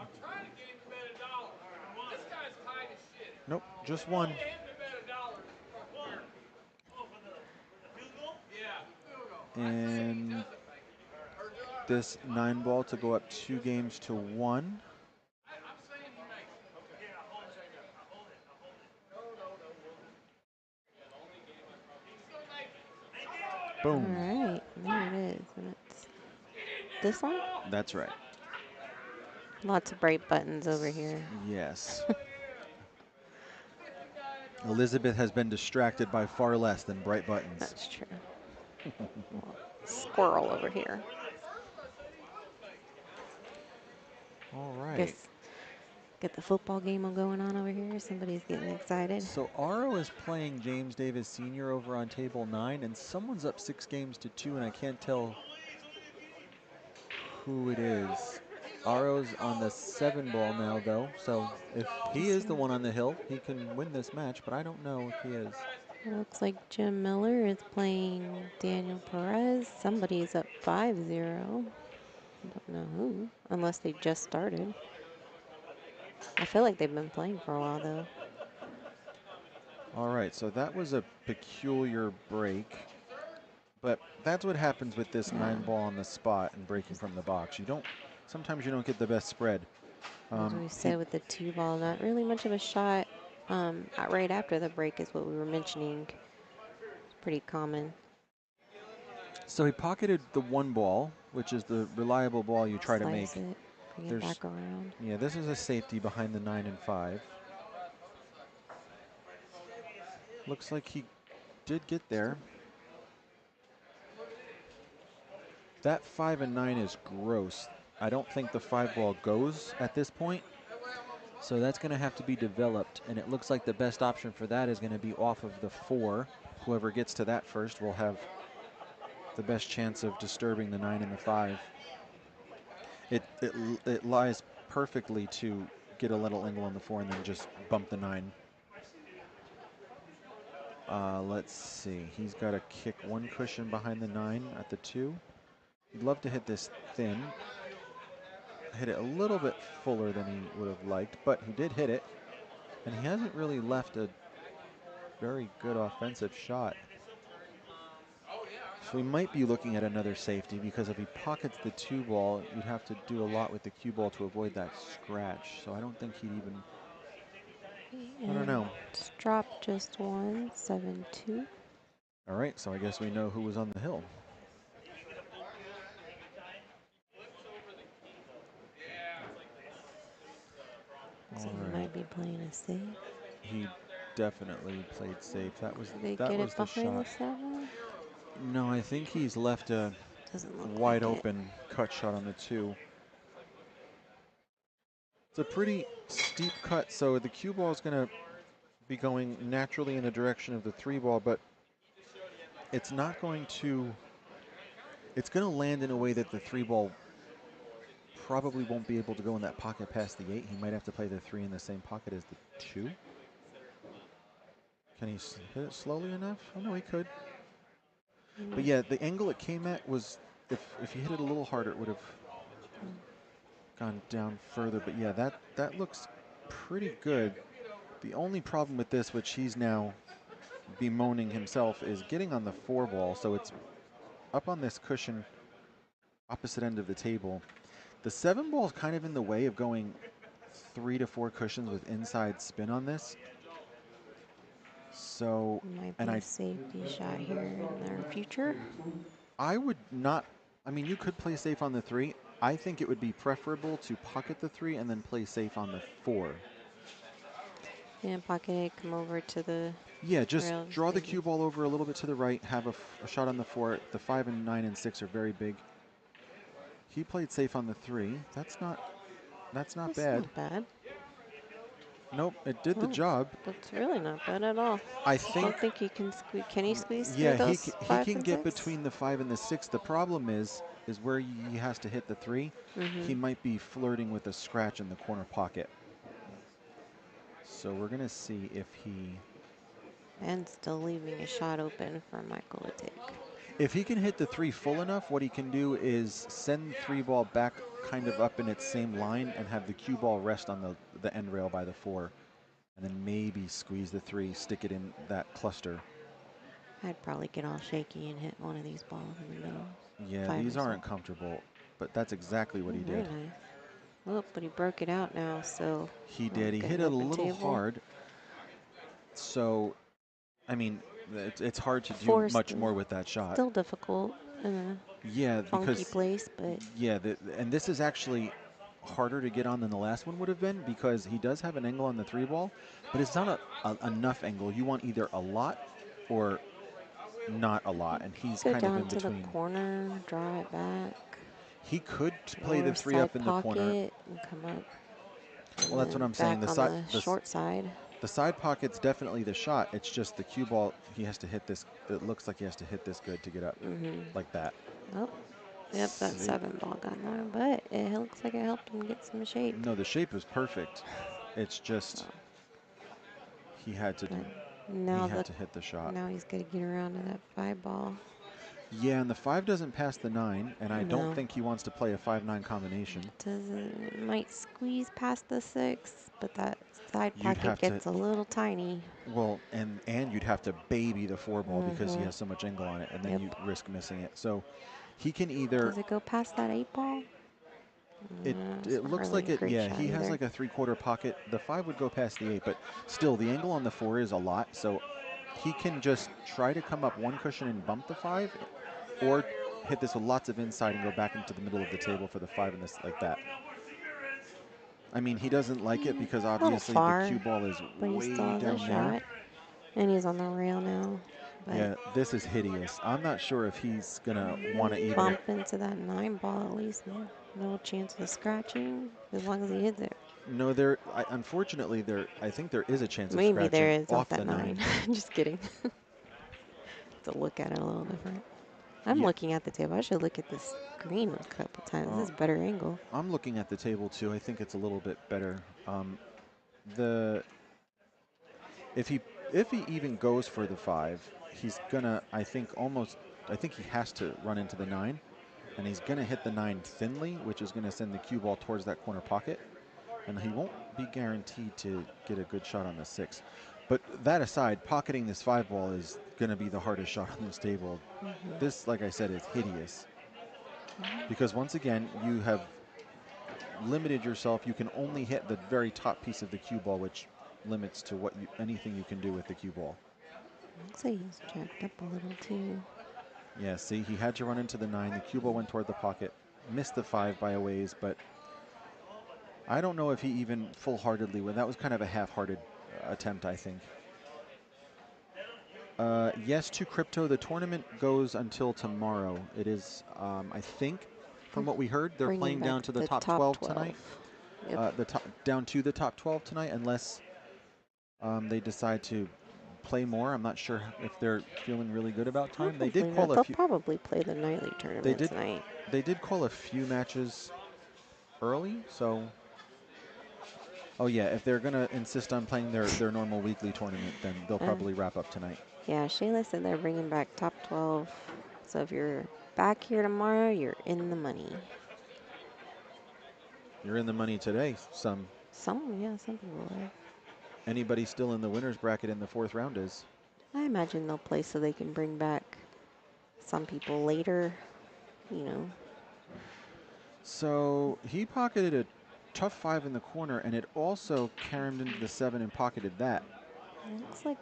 Nope, just 1. And this 9 ball to go up 2 games to 1. Boom. All right, there it is. And it's this one? That's right. Lots of bright buttons over here. Yes. Elizabeth has been distracted by far less than bright buttons. That's true. Squirrel over here. All right. Guess get the football game going on over here. Somebody's getting excited. So Aro is playing James Davis Sr. over on table 9, and someone's up 6 games to 2, and I can't tell who it is. Aro's on the 7 ball now, though, so if he is the one on the hill, he can win this match, but I don't know if he is. It looks like Jim Miller is playing Daniel Perez. Somebody's up 5-0. Don't know who, unless they just started. I feel like they've been playing for a while, though. All right, so that was a peculiar break, but that's what happens with this 9 ball on the spot and breaking from the box. Sometimes you don't get the best spread. As we said with the 2 ball, not really much of a shot. Right after the break is what we were mentioning. It's pretty common. So he pocketed the 1 ball, which is the reliable ball you try to make. Slice it, bring it back around. Yeah, this is a safety behind the 9 and 5. Looks like he did get there. That 5 and 9 is gross. I don't think the 5 ball goes at this point. So that's going to have to be developed. And it looks like the best option for that is going to be off of the 4. Whoever gets to that first will have the best chance of disturbing the 9 and the 5. It lies perfectly to get a little angle on the 4 and then just bump the 9. Let's see. He's got to kick 1 cushion behind the 9 at the 2. He'd love to hit this thin. Hit it a little bit fuller than he would have liked, but he did hit it. And he hasn't really left a very good offensive shot. So we might be looking at another safety, because if he pockets the 2 ball, you'd have to do a lot with the cue ball to avoid that scratch. So I don't think he'd even, I don't know. It's dropped just 1, 7-2. All right, so I guess we know who was on the hill. So he might be playing a safe. He definitely played safe. That was They that get was it the behind shot. the 7? No, I think he's left a wide open cut shot on the 2. It's a pretty steep cut, so the cue ball is going to be going naturally in the direction of the 3 ball, but it's not going to. It's going to land in a way that the 3 ball probably won't be able to go in that pocket past the 8. He might have to play the 3 in the same pocket as the 2. Can he hit it slowly enough? Oh, no, he could. But yeah, the angle it came at was, if he hit it a little harder, it would have gone down further. But yeah, that looks pretty good. The only problem with this, which he's now bemoaning himself, is getting on the 4 ball. So it's up on this cushion, opposite end of the table. The 7 ball is kind of in the way of going 3 to 4 cushions with inside spin on this. So, might be a safety shot here in their future. I would not. I mean, you could play safe on the 3. I think it would be preferable to pocket the 3 and then play safe on the 4. And pocket it, come over to the Yeah, just rails, draw the maybe. cue ball over a little bit to the right, have a shot on the 4. The 5 and 9 and 6 are very big. He played safe on the 3. That's not That's bad. not bad. Nope, it did the job. That's really not bad at all. I don't think he can squeeze. Can he squeeze through Yeah, those he 5 can and get 6? between the 5 and the 6. The problem is where he has to hit the 3. He might be flirting with a scratch in the corner pocket. So we're going to see if he... And still leaving a shot open for Michael to take. If he can hit the 3 full enough, what he can do is send the 3 ball back kind of up in its same line and have the cue ball rest on the end rail by the 4. And then maybe squeeze the 3, stick it in that cluster. I'd probably get all shaky and hit one of these balls in the middle. Yeah, 5 these or aren't so. comfortable, but that's exactly what he Very did. nice. Oh, but he broke it out now, so. He did. He get hit an it a open little table. hard. So, I mean, it's hard to do Forced much is more with that shot. Still difficult in a Yeah, funky because place, but yeah, and this is actually harder to get on than the last one would have been because he does have an angle on the 3 ball, but it's not enough angle. You want either a lot or not a lot, and he's go kind of down in to the between. corner, draw it back, He could play or the 3 side up in the corner. pocket and come up. Well, that's what I'm saying. Back on the short side. The side pocket's definitely the shot. It's just the cue ball. He has to hit this. It looks like he has to hit this good to get up like that. Oh, yep, that See? 7 ball got low, but it looks like it helped him get some shape. No, the shape was perfect. It's just he had to hit the shot. Now he's got to get around to that 5 ball. Yeah, and the 5 doesn't pass the 9, and I don't think he wants to play a 5-9 combination. It might squeeze past the 6, but that side pocket gets a little tiny. Well, and you'd have to baby the 4 ball because he has so much angle on it, and then you risk missing it. So he can either. Does it go past that 8 ball? It looks like it. Yeah, he has like a 3/4 pocket. The 5 would go past the 8, but still the angle on the 4 is a lot. So he can just try to come up one cushion and bump the 5, or hit this with lots of inside and go back into the middle of the table for the 5 and this like that. I mean, he doesn't like it because obviously the cue ball is way down there. And he's on the rail now. But yeah, this is hideous. I'm not sure if he's gonna want to even bump into that 9 ball at least. No chance of scratching as long as he hits it. No, unfortunately, I think there is a chance of scratching. Maybe there is off that the 9. Just kidding. To look at it a little different. I'm looking at the table. I should look at this screen a couple times. This is a better angle. I'm looking at the table too. I think it's a little bit better. If he even goes for the 5, he's gonna, I think he has to run into the 9, and he's gonna hit the 9 thinly, which is gonna send the cue ball towards that corner pocket, and he won't be guaranteed to get a good shot on the 6. But that aside, pocketing this 5 ball is gonna be the hardest shot on this table. This, like I said, is hideous because once again you have limited yourself. You can only hit the very top piece of the cue ball, which limits to anything you can do with the cue ball. Looks like he's jacked up a little too. Yeah, see, he had to run into the 9. The cue ball went toward the pocket, missed the 5 by a ways, but I don't know if he even full-heartedly went. That was kind of a half-hearted attempt, I think. Yes to crypto. The tournament goes until tomorrow. It is, I think, from what we heard, they're playing down to the top 12 tonight. Yep. Down to the top 12 tonight, unless they decide to play more. I'm not sure if they're feeling really good about time. Probably they did call They'll probably play the nightly tournament tonight. They did call a few matches early, so. Oh yeah, if they're gonna insist on playing their normal weekly tournament, then they'll probably wrap up tonight. Yeah, Shayla said they're bringing back top 12. So if you're back here tomorrow, you're in the money. You're in the money today. Some people are. Anybody still in the winner's bracket in the 4th round is. I imagine they'll play so they can bring back some people later, So he pocketed a tough 5 in the corner, and it also carried into the 7 and pocketed that. It looks like.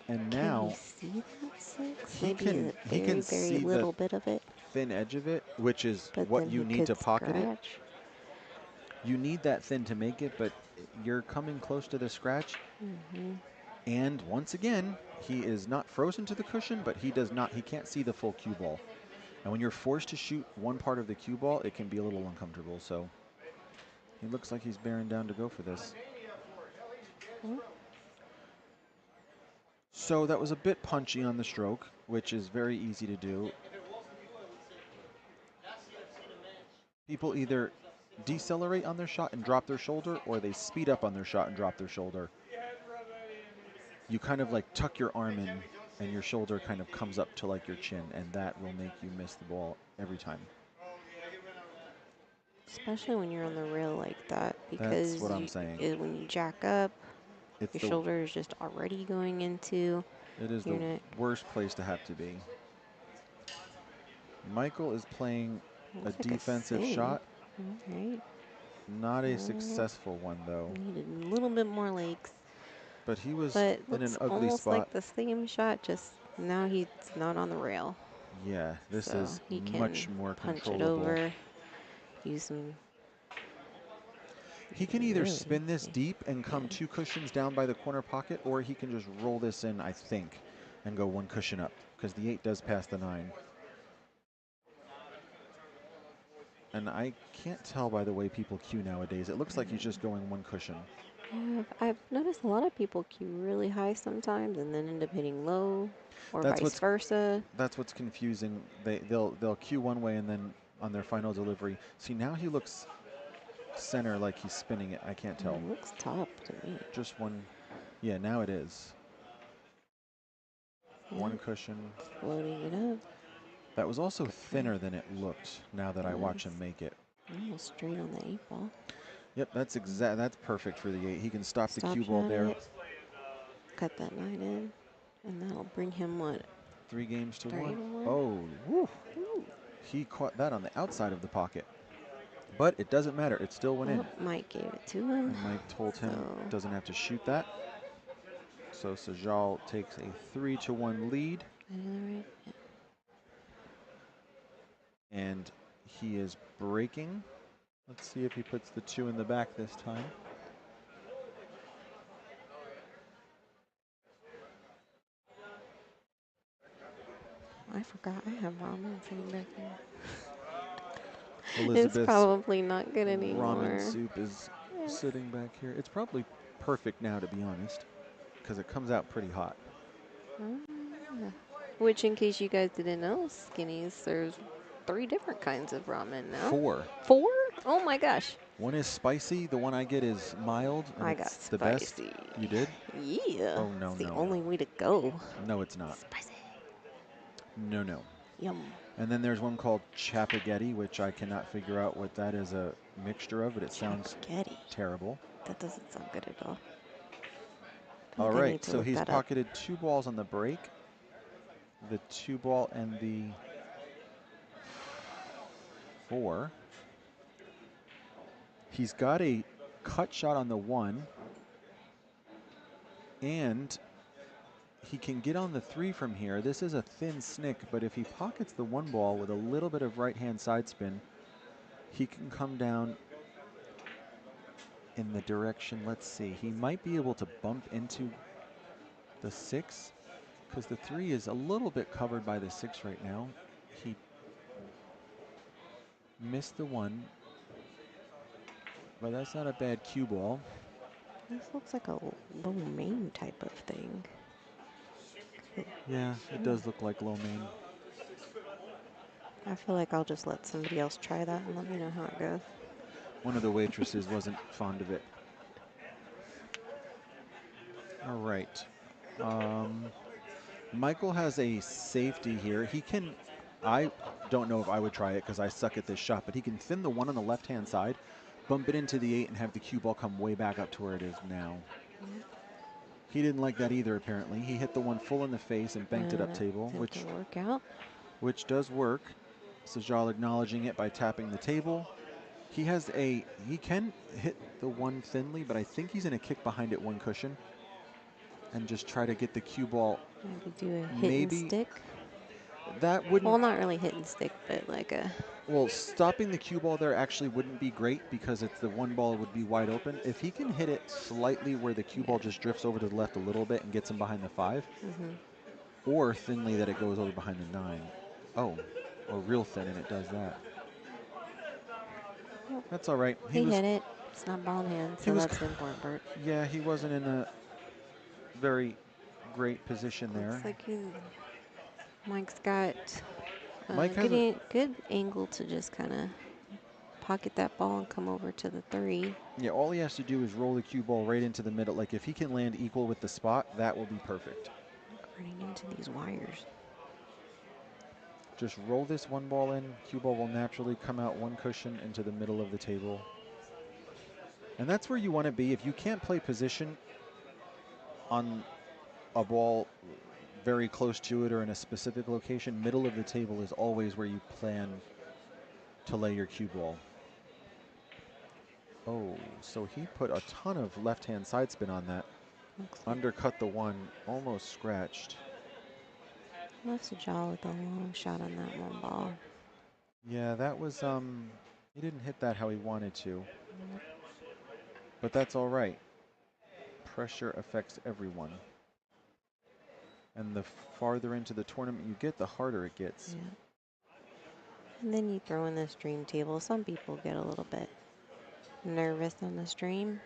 And Can now you see that 6? he can very see little the bit of it. thin edge of it, which is But what you need to pocket scratch. it. You need that thin to make it, but you're coming close to the scratch. And once again, he is not frozen to the cushion, but he can't see the full cue ball. And when you're forced to shoot one part of the cue ball, it can be a little uncomfortable. So he looks like he's bearing down to go for this. So that was a bit punchy on the stroke, which is very easy to do. People either decelerate on their shot and drop their shoulder, or they speed up on their shot and drop their shoulder. You kind of like tuck your arm in and your shoulder kind of comes up to like your chin, and that will make you miss the ball every time. Especially when you're on the rail like that, That's because what I'm saying. when you jack up, It's your the shoulder is just already going into it is your the neck. worst place to have to be. Michael is playing a Looks like defensive sing. shot. All right. Not a successful one though. Needed a little bit more legs. But he was But in an looks ugly almost spot. like the same shot, just now he's not on the rail. Yeah, this so is he can much more punch controllable. it over, use some. He can either Really? spin this deep and come 2 cushions down by the corner pocket, or he can just roll this in, I think, and go 1 cushion up, because the 8 does pass the 9. And I can't tell by the way people cue nowadays. It looks like he's just going 1 cushion. Yeah, I've noticed a lot of people cue really high sometimes and then end up hitting low, or vice versa. That's what's confusing. They'll cue one way and then on their final delivery. See, now he looks center like he's spinning it. I can't tell. It looks top to me. Just 1. Yeah, now it is. Yeah. 1 cushion. Loading it up. That was also thinner than it looked now that I watch him make it. Almost straight on the 8 ball. Yep, that's perfect for the 8. He can stop the cue Stops ball at there. it, cut that 9 in, and that'll bring him what? 3 games to 3 1. to 1? Oh, woo. He caught that on the outside of the pocket. But it doesn't matter. It still went in. Mike gave it to him. And Mike told him So doesn't have to shoot that. So Sajal takes a 3 to 1 lead. right? Yeah. And he is breaking. Let's see if he puts the 2 in the back this time. I forgot I have ramen sitting back here. Elizabeth's it's probably not good anymore. ramen soup is sitting back here. It's probably perfect now, to be honest, because it comes out pretty hot. Which, in case you guys didn't know, Skinnies, there's 3 different kinds of ramen now. 4. 4? Oh my gosh. 1 is spicy. The one I get is mild. And I it's got the best. spicy. You did? Yeah. Oh, no, It's the no. only way to go. No, it's not. Spicy. No, no. Yum. And then there's one called Chapagetti, which I cannot figure out what that is a mixture of, but it sounds terrible. That doesn't sound good at all. All right, so he's pocketed 2 balls on the break. The 2 ball and the 4. He's got a cut shot on the 1. And he can get on the 3 from here. This is a thin snick, but if he pockets the 1 ball with a little bit of right-hand side spin, he can come down in the direction, let's see, he might be able to bump into the 6, because the 3 is a little bit covered by the 6 right now. He missed the 1, but that's not a bad cue ball. This looks like a low main type of thing. Yeah, it does look like low main. I feel like I'll just let somebody else try that and let me know how it goes. One of the waitresses wasn't fond of it. All right. Michael has a safety here. He can, I don't know if I would try it because I suck at this shot, but he can thin the 1 on the left-hand side, bump it into the 8, and have the cue ball come way back up to where it is now. He didn't like that either, apparently. He hit the 1 full in the face and banked it up table, which does work. Sajal acknowledging it by tapping the table. He can hit the 1 thinly, but I think he's going to kick behind it 1 cushion and just try to get the cue ball. Maybe do a hit and stick. That wouldn't. Well, not really hit and stick, but like a. Well, stopping the cue ball there actually wouldn't be great because it's the 1 ball would be wide open. If he can hit it slightly where the cue ball just drifts over to the left a little bit and gets him behind the 5, or thinly that it goes over behind the 9. Oh, or real thin and it does that. That's all right. He hit it. It's not ball in hand, so that's the important part. Yeah, he wasn't in a very great position there. Looks like Mike's got good angle to just kind of pocket that ball and come over to the 3. Yeah, all he has to do is roll the cue ball right into the middle. Like if he can land equal with the spot, that will be perfect. Running into these wires. Just roll this one ball in. Cue ball will naturally come out one cushion into the middle of the table. And that's where you want to be. If you can't play position on a ball very close to it or in a specific location, middle of the table is always where you plan to lay your cue ball. Oh, so he put a ton of left-hand side spin on that. Undercut the one, almost scratched. Left jaw with a long shot on that one ball. Yeah, that was, he didn't hit that how he wanted to. But that's all right. Pressure affects everyone. And the farther into the tournament you get, the harder it gets. Yeah. And then you throw in the stream table. Some people get a little bit nervous on the stream.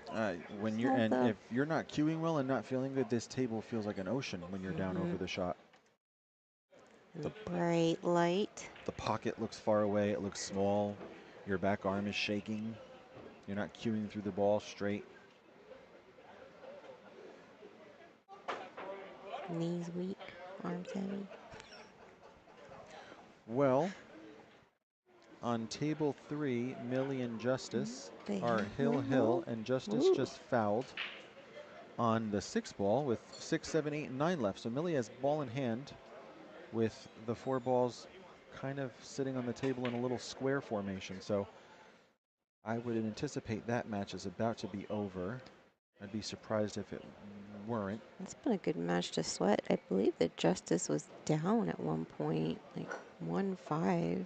When you're if you're not cueing well and not feeling good, this table feels like an ocean when you're down over the shot. And the bright light. The pocket looks far away. It looks small. Your back arm is shaking. You're not cueing through the ball straight. Knees weak, arms heavy. Well, on table 3, Millie and Justice are hill, and Justice just fouled on the 6 ball with 6, 7, 8, and 9 left. So Millie has ball in hand with the 4 balls kind of sitting on the table in a little square formation. So I would anticipate that match is about to be over. I'd be surprised if it weren't. It's been a good match to sweat. I believe that Justice was down at one point, like 1-5.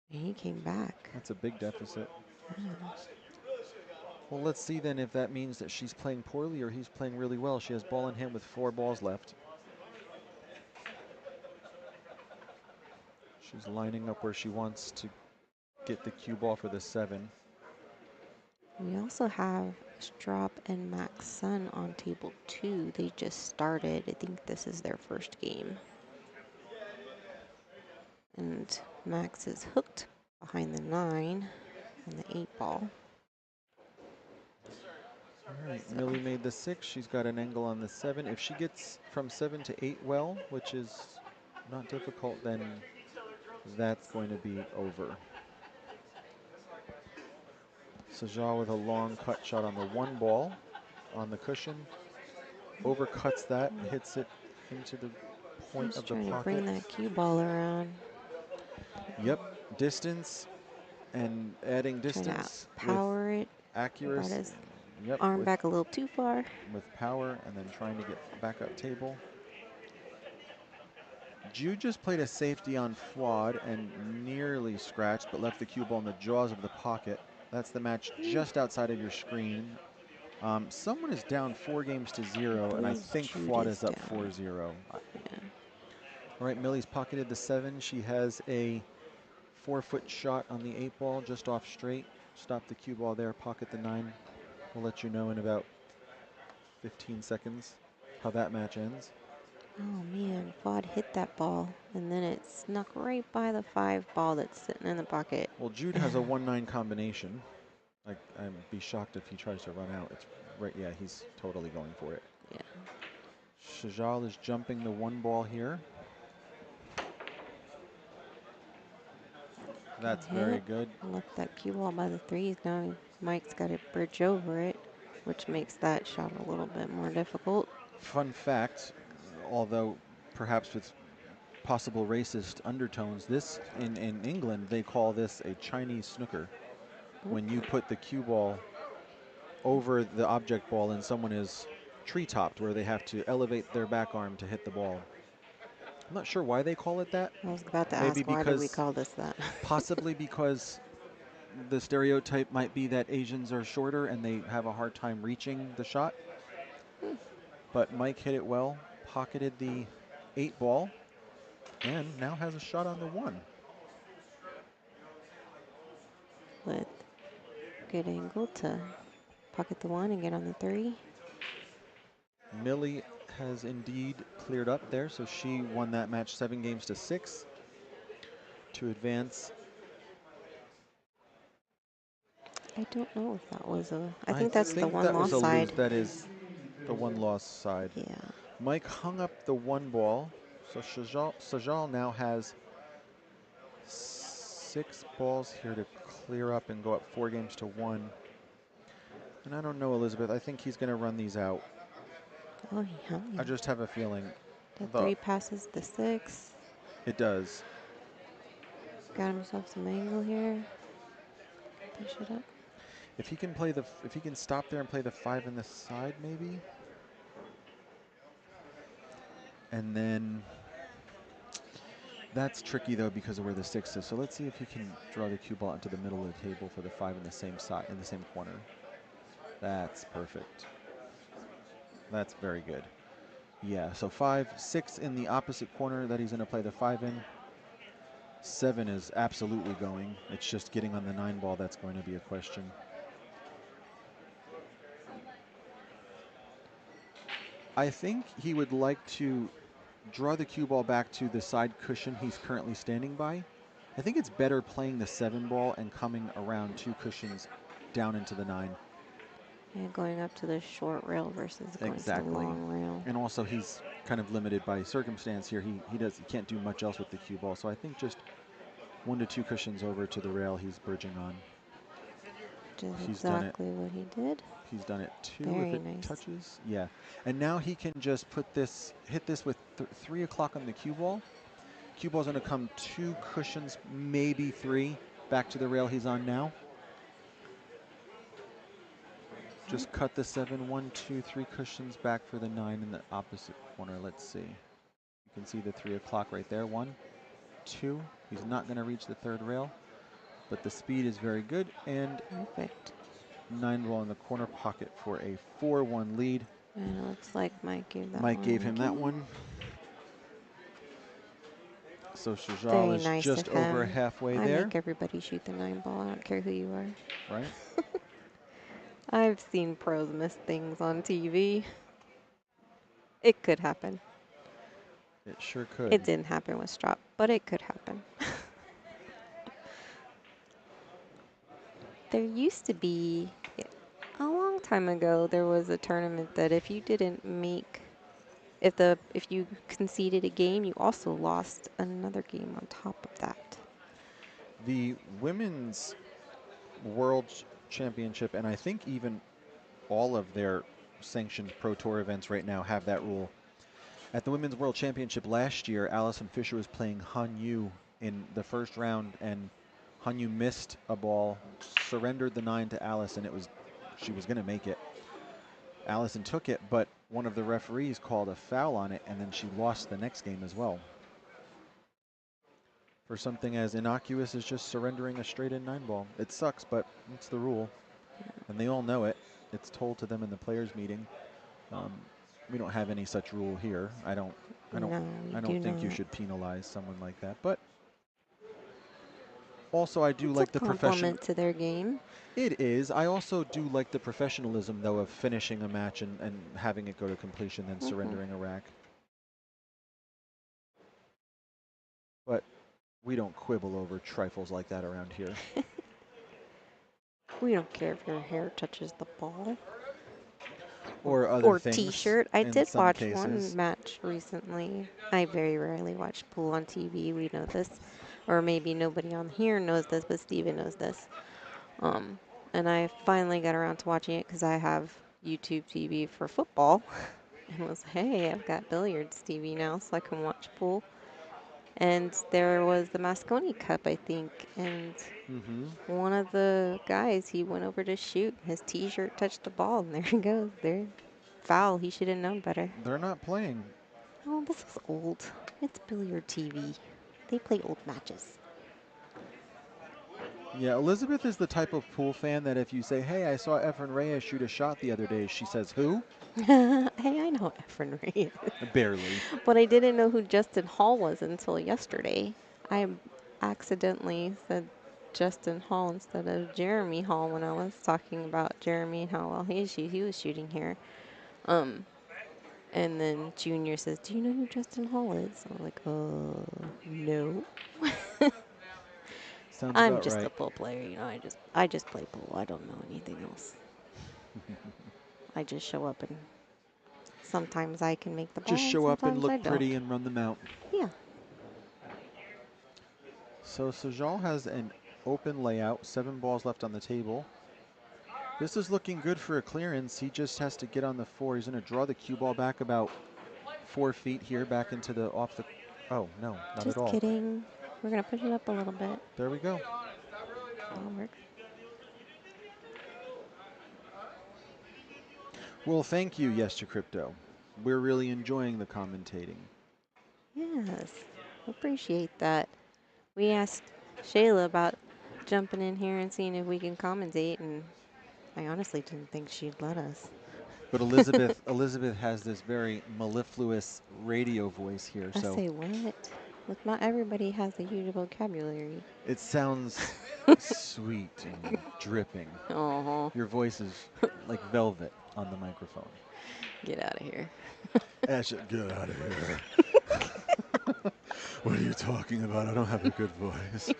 And he came back. That's a big deficit. Yeah. Well, let's see then if that means that she's playing poorly or he's playing really well. She has ball in hand with 4 balls left. She's lining up where she wants to get the cue ball for the 7. We also have Strop and Max Sun on table 2. They just started. I think this is their first game. And Max is hooked behind the 9 and the 8 ball. All right, Millie made the 6. She's got an angle on the 7. If she gets from 7 to 8 well, which is not difficult, then that's going to be over. Sajal with a long cut shot on the 1 ball on the cushion. Overcuts that, hits it into the point of the trying pocket. to bring that cue ball around. Yep, distance and adding distance. Power it. Accuracy. Brought his Yep, arm back a little too far. With power and then trying to get back up table. Jude just played a safety on Fuad and nearly scratched, but left the cue ball in the jaws of the pocket. That's the match just outside of your screen. Someone is down 4-0, and I think Fuad is up 4-0. Yeah. All right, Millie's pocketed the 7. She has a 4-foot shot on the 8 ball, just off straight. Stop the cue ball there, pocket the 9. We'll let you know in about 15 seconds how that match ends. Oh man, Fuad hit that ball, and then it snuck right by the 5 ball that's sitting in the pocket. Well, Jude has a 1-9 combination. I'd be shocked if he tries to run out. It's right, yeah, he's totally going for it. Yeah. Shajal is jumping the 1 ball here. That's very good. Left that cue ball by the 3s. Now Mike's got to bridge over it, which makes that shot a little bit more difficult. Fun fact, although perhaps with possible racist undertones, this in England they call this a Chinese snooker. When you put the cue ball over the object ball and someone is tree-topped, where they have to elevate their back arm to hit the ball. I'm not sure why they call it that. I was about to Maybe ask, why do we call this that? Possibly because the stereotype might be that Asians are shorter and they have a hard time reaching the shot. But Mike hit it well, pocketed the 8 ball, and now has a shot on the 1. With good angle to pocket the 1 and get on the 3. Millie has indeed cleared up there, so she won that match 7-6 to advance. I don't know if that was a. I think that's the one that loss was side. That is the 1 loss side. Yeah. Mike hung up the 1 ball, so Sajal now has 6 balls here to clear up and go up 4 games to 1. And I don't know, Elizabeth. I think he's going to run these out. Oh, yeah. I just have a feeling. The 3 passes the 6. It does. Got himself some angle here. Push it up. If he can if he can stop there and play the 5 in the side, maybe. And then that's tricky though because of where the 6 is. So let's see if he can draw the cue ball into the middle of the table for the 5 in the same side, in the same corner. That's perfect. That's very good. Yeah, so 5, 6 in the opposite corner that he's going to play the 5 in. 7 is absolutely going. It's just getting on the 9 ball that's going to be a question. I think he would like to draw the cue ball back to the side cushion he's currently standing by. I think it's better playing the 7 ball and coming around 2 cushions down into the 9. Yeah, going up to the short rail versus going to the long rail. And also he's kind of limited by circumstance here. He can't do much else with the cue ball. So I think just 1 to 2 cushions over to the rail he's bridging on. Which is exactly what he did. He's done it 2 Very if it nice. touches. Yeah. And now he can just put this, hit this with 3 o'clock on the cue ball. Cue ball's going to come 2 cushions, maybe 3, back to the rail he's on now. Just cut the 7, 1, 2, 3 cushions back for the 9 in the opposite corner. Let's see. You can see the 3 o'clock right there. 1, 2. He's not going to reach the 3rd rail, but the speed is very good. And perfect. 9 ball in the corner pocket for a 4-1 lead. And it looks like Mike gave that Mike one gave him again. that one. So Shajal Very is nice just of over him. halfway I there. make everybody shoot the 9 ball. I don't care who you are. Right. I've seen pros miss things on TV. It could happen. It sure could. It didn't happen with Strop, but it could happen. There used to be, a long time ago, there was a tournament that if you didn't make, if you conceded a game, you also lost another game on top of that. The Women's World Championship, and I think even all of their sanctioned Pro Tour events right now have that rule. At the Women's World Championship last year, Allison Fisher was playing Han Yu in the first round, and Han Yu missed a ball, surrendered the 9 to Allison. She was going to make it. Allison took it, but one of the referees called a foul on it, and then she lost the next game as well. For something as innocuous as just surrendering a straight-in 9 ball. It sucks, but it's the rule, and they all know it. It's told to them in the players' meeting. We don't have any such rule here. I don't think you should penalize someone like that. But also, I do like the compliment to their game. It is. I also do like the professionalism, though, of finishing a match and having it go to completion, then surrendering a rack. But we don't quibble over trifles like that around here. We don't care if your hair touches the ball. Or other things. Or T-shirt. I did watch cases. one match recently. I very rarely watch pool on TV. We know this. Or maybe nobody on here knows this, but Steven knows this. And I finally got around to watching it because I have YouTube TV for football. And was, hey, I've got billiards TV now, so I can watch pool. And there was the Mosconi Cup, I think, and one of the guys, he went over to shoot. His T-shirt touched the ball, and there he goes. There, foul. He should have known better. They're not playing. Oh, this is old. It's billiard TV. They play old matches. Yeah, Elizabeth is the type of pool fan that if you say, hey, I saw Efren Reyes shoot a shot the other day, she says, who? Hey, I know Efren Reyes. Barely. But I didn't know who Justin Hall was until yesterday. I accidentally said Justin Hall instead of Jeremy Hall when I was talking about Jeremy and how well he was shooting here. And then Junior says, do you know who Justin Hall is? I'm like, no. I'm just a pool player, you know. I just play pool. I don't know anything else. I just show up and Sometimes I can make the ball, Just and show up and sometimes I look pretty don't. and run them out. Yeah. So Sajal has an open layout, 7 balls left on the table. This is looking good for a clearance. He just has to get on the 4. He's going to draw the cue ball back about 4 feet here, back into the off the. Oh no, not Just at all. kidding. We're gonna push it up a little bit. There we go. That'll work. Well, thank you, Yes to Crypto. We're really enjoying the commentating. Yes, appreciate that. We asked Shayla about jumping in here and seeing if we can commentate, and I honestly didn't think she'd let us. But Elizabeth has this very mellifluous radio voice here, I so say what? Look, not everybody has a huge vocabulary. it sounds sweet and dripping. Oh, Your voice is like velvet on the microphone. get out of here. Ashley, get out of here. What are you talking about? I don't have a good voice.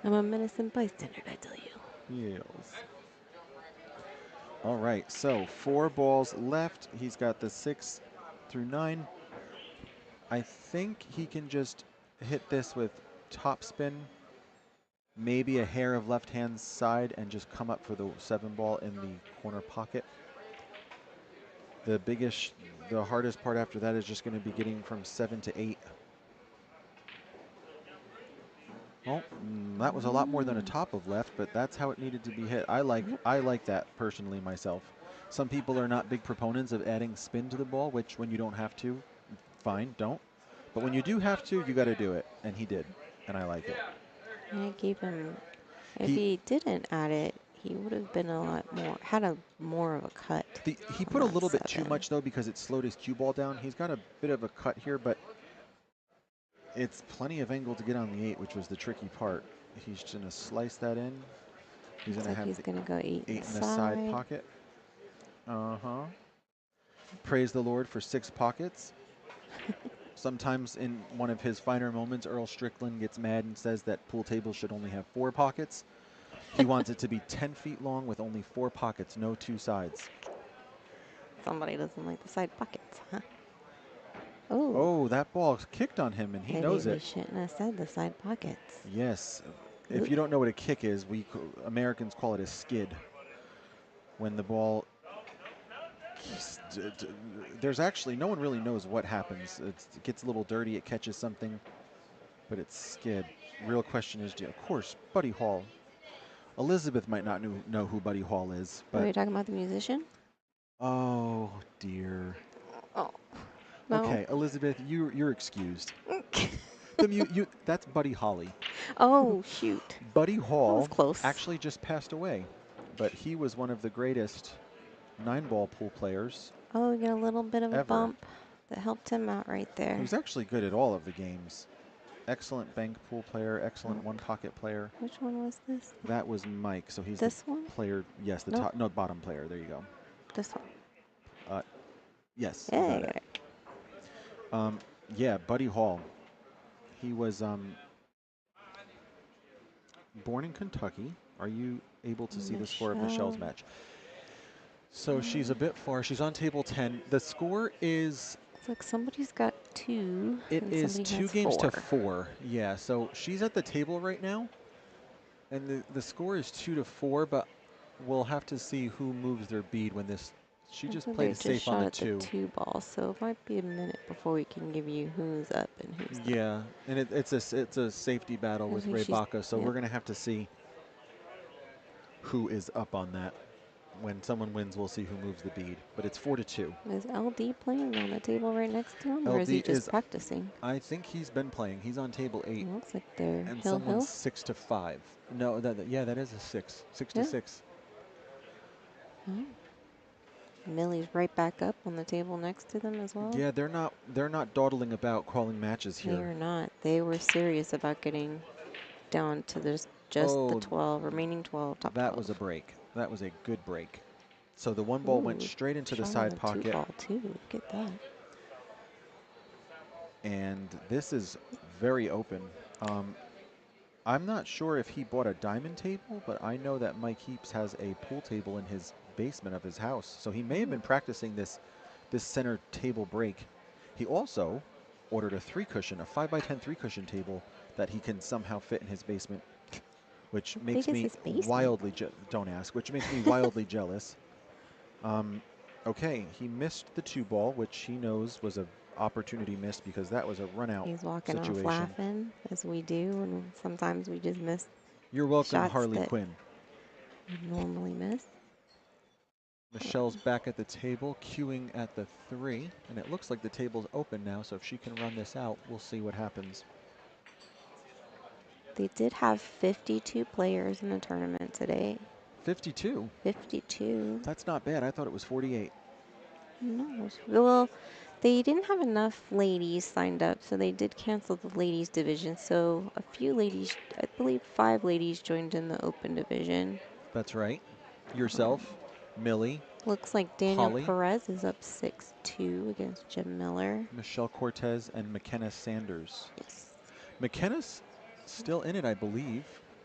I'm a menacing bystander, I tell you. Yes. All right, so 4 balls left. He's got the 6 through 9. I think he can just hit this with top spin, maybe a hair of left-hand side, and just come up for the 7 ball in the corner pocket. The hardest part after that is just going to be getting from 7 to 8. Well, that was a lot more than a top of left, but that's how it needed to be hit. I like that personally myself. Some people are not big proponents of adding spin to the ball, which when you don't have to, fine, don't. But when you do have to, you got to do it, and he did, and I like it. I gave him. If he didn't add it, he would have been a lot more. Had a more of a cut. He put a little bit too much though because it slowed his cue ball down. He's got a bit of a cut here, but it's plenty of angle to get on the 8, which was the tricky part. He's going to slice that in. He's going to have he's the gonna go 8 in the side pocket. Praise the Lord for 6 pockets. Sometimes in one of his finer moments, Earl Strickland gets mad and says that pool tables should only have 4 pockets. He wants it to be 10 feet long with only 4 pockets, no 2 sides. Somebody doesn't like the side pockets, huh? Oh. Oh, that ball kicked on him, and he knows Maybe we it. shouldn't have said the side pockets. Yes. Ooh. If you don't know what a kick is, Americans call it a skid. When the ball, there's actually, no one really knows what happens. It gets a little dirty, it catches something, but it's skid. Real question is, of course, Buddy Hall. Elizabeth might not know who Buddy Hall is, but. Are you talking about the musician? Oh, dear. Oh. No. Okay, Elizabeth, you're excused. That's Buddy Holly. Oh, shoot. Buddy Hall close. actually just passed away, but he was one of the greatest 9-ball pool players. Oh, we got a little bit of ever. a bump that helped him out right there. He was actually good at all of the games. Excellent bank pool player, excellent one-pocket player. Which one was this? That was Mike, so he's this the one? player. Yes, the top, no, bottom player. There you go. This one. Yes, Yeah, you got it. Yeah, Buddy Hall. He was born in Kentucky. Are you able to see the score of Michelle's match? So she's a bit far. She's on table 10. The score is... It's like somebody's got 2. It is 2 games 4. to 4. Yeah, so she's at the table right now. And the score is 2 to 4, but we'll have to see who moves their bead when this... She just played it safe on the 2. The 2 balls, so it might be a minute before we can give you who's up and who's not. Yeah, and it's a safety battle with Ray Baca, so we're going to have to see who is up on that. When someone wins, we'll see who moves the bead. But it's 4 to 2. Is LD playing on the table right next to him, LD or is he just practicing? I think he's been playing. He's on table 8. It looks like they're and hill. Someone's 6 to 5. No, that is a 6. 6 to 6. Oh. Millie's right back up on the table next to them as well. Yeah, they're not dawdling about calling matches here. They are not. They were serious about getting down to just the 12, remaining 12, top 12. That was a break. That was a good break. So the 1 ball went straight into the side pocket. 2 ball too. Look at that. And this is very open. I'm not sure if he bought a diamond table, but I know that Mike Heaps has a pool table in his basement of his house. So he may have been practicing this center table break. He also ordered a 3-cushion, a 5x10 3-cushion table that he can somehow fit in his basement, which How makes big is me his basement? wildly don't ask, which makes me wildly jealous. Okay, he missed the 2-ball, which he knows was a opportunity missed because that was a run-out He's walking off situation. laughing, as we do, and sometimes we just miss You're welcome, shots Harley that Quinn. we normally miss. Michelle's back at the table, queuing at the 3, and it looks like the table's open now, so if she can run this out, we'll see what happens. They did have 52 players in the tournament today. 52? 52. That's not bad. I thought it was 48. No. Well, they didn't have enough ladies signed up, so they did cancel the ladies division. So a few ladies, I believe 5 ladies joined in the open division. That's right. Yourself, Millie, Looks like Daniel Holly, Perez is up 6-2 against Jim Miller. Michelle Cortez, and McKenna Sanders. Yes. McKenna's still in it, I believe.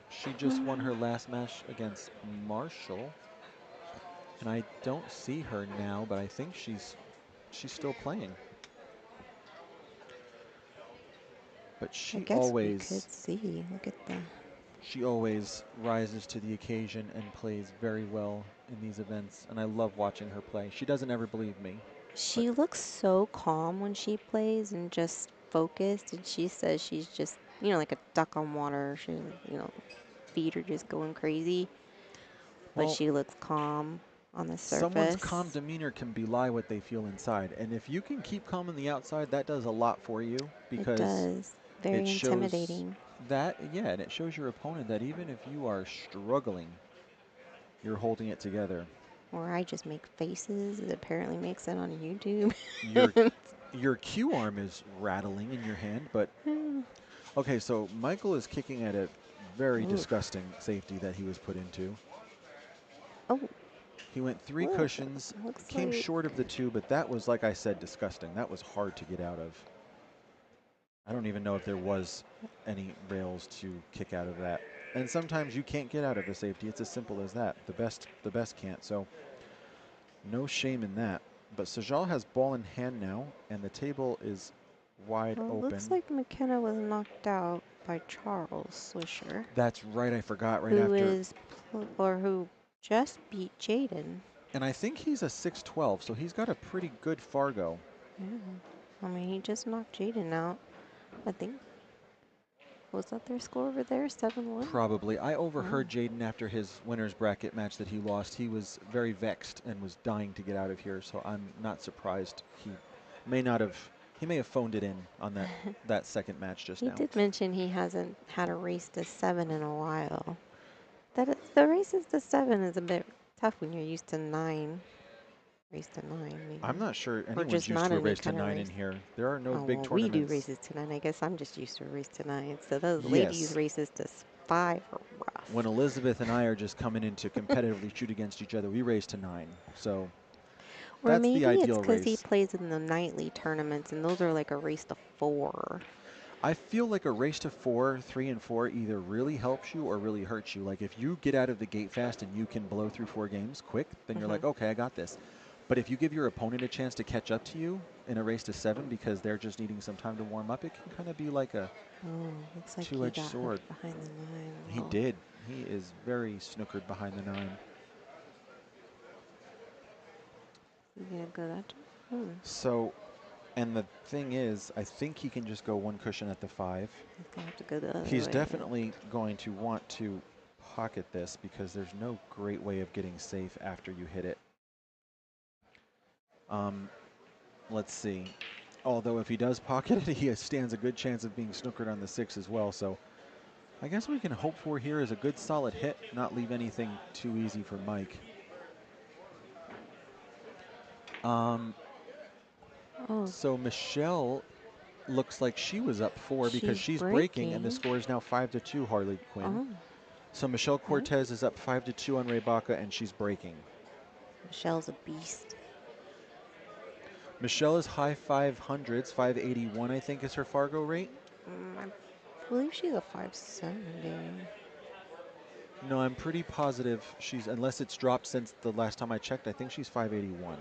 She just won her last match against Marshall. And I don't see her now, but I think she's still playing. But I she guess we could see. Look at that. she always rises to the occasion and plays very well in these events, and I love watching her play. She doesn't ever believe me. She looks so calm when she plays and just focused, and she says she's just, like a duck on water. She's, feet are just going crazy, but Well, she looks calm on the someone's surface. calm demeanor can belie what they feel inside, and if you can keep calm on the outside, that does a lot for you It because does. Very it shows intimidating. that, yeah, and it shows your opponent that even if you are struggling, you're holding it together. Or I just make faces. It apparently makes it on YouTube. Your cue arm is rattling in your hand, but okay, so Michael is kicking at a very disgusting safety that he was put into. Oh, He went 3 look, cushions, looks came like short of the 2, but that was, like I said, disgusting. That was hard to get out of. I don't even know if there was any rails to kick out of that. And sometimes you can't get out of a safety. It's as simple as that. The best can't. So no shame in that. But Sajal has ball in hand now, and the table is wide well, open. looks like McKenna was knocked out by Charles Swisher. That's right. I forgot right who after. who just beat Jaden. And I think he's a 6'12", so he's got a pretty good Fargo. Yeah. I mean, he just knocked Jaden out. I think. Was that their score over there? 7-1? Probably. I overheard Jaden after his winner's bracket match that he lost. He was very vexed and was dying to get out of here, so I'm not surprised. He may have phoned it in on that second match just He now. did mention he hasn't had a race to 7 in a while. The races to 7 is a bit tough when you're used to 9. Race to 9, maybe. I'm not sure Or anyone's just used not to a any race to kind of 9 in race. here. There are no Oh, big well, tournaments. we do races to 9. I guess I'm just used to a race to 9. So those Yes. ladies' races to 5 are rough. When Elizabeth and I are just coming in to competitively shoot against each other, we race to 9. So Or that's maybe the it's ideal because he race. plays in the nightly tournaments, and those are like a race to 4. I feel like a race to 4, 3, and 4 either really helps you or really hurts you. Like if you get out of the gate fast and you can blow through 4 games quick, then you're like, okay, I got this. But if you give your opponent a chance to catch up to you in a race to 7 because they're just needing some time to warm up, it can kind of be like a looks like two-edged he got sword. hooked behind the 9. He did. He is very snookered behind the 9. You gonna go that time? So, and the thing is, I think he can just go 1 cushion at the 5. He's gonna have to go the other He's way. definitely going to want to pocket this because there's no great way of getting safe after you hit it. Let's see. Although if he does pocket it, he stands a good chance of being snookered on the 6 as well. So I guess we can hope for here is a good solid hit, not leave anything too easy for Mike. So Michelle looks like she was up 4 because she's breaking, and the score is now 5-2, Harley Quinn. So Michelle Cortez is up 5-2 on Rebecca, and she's breaking. Michelle's a beast. Michelle is high 500s, 581 I think is her Fargo rate. I believe she's a 570. No, I'm pretty positive she's, unless it's dropped since the last time I checked, I think she's 581.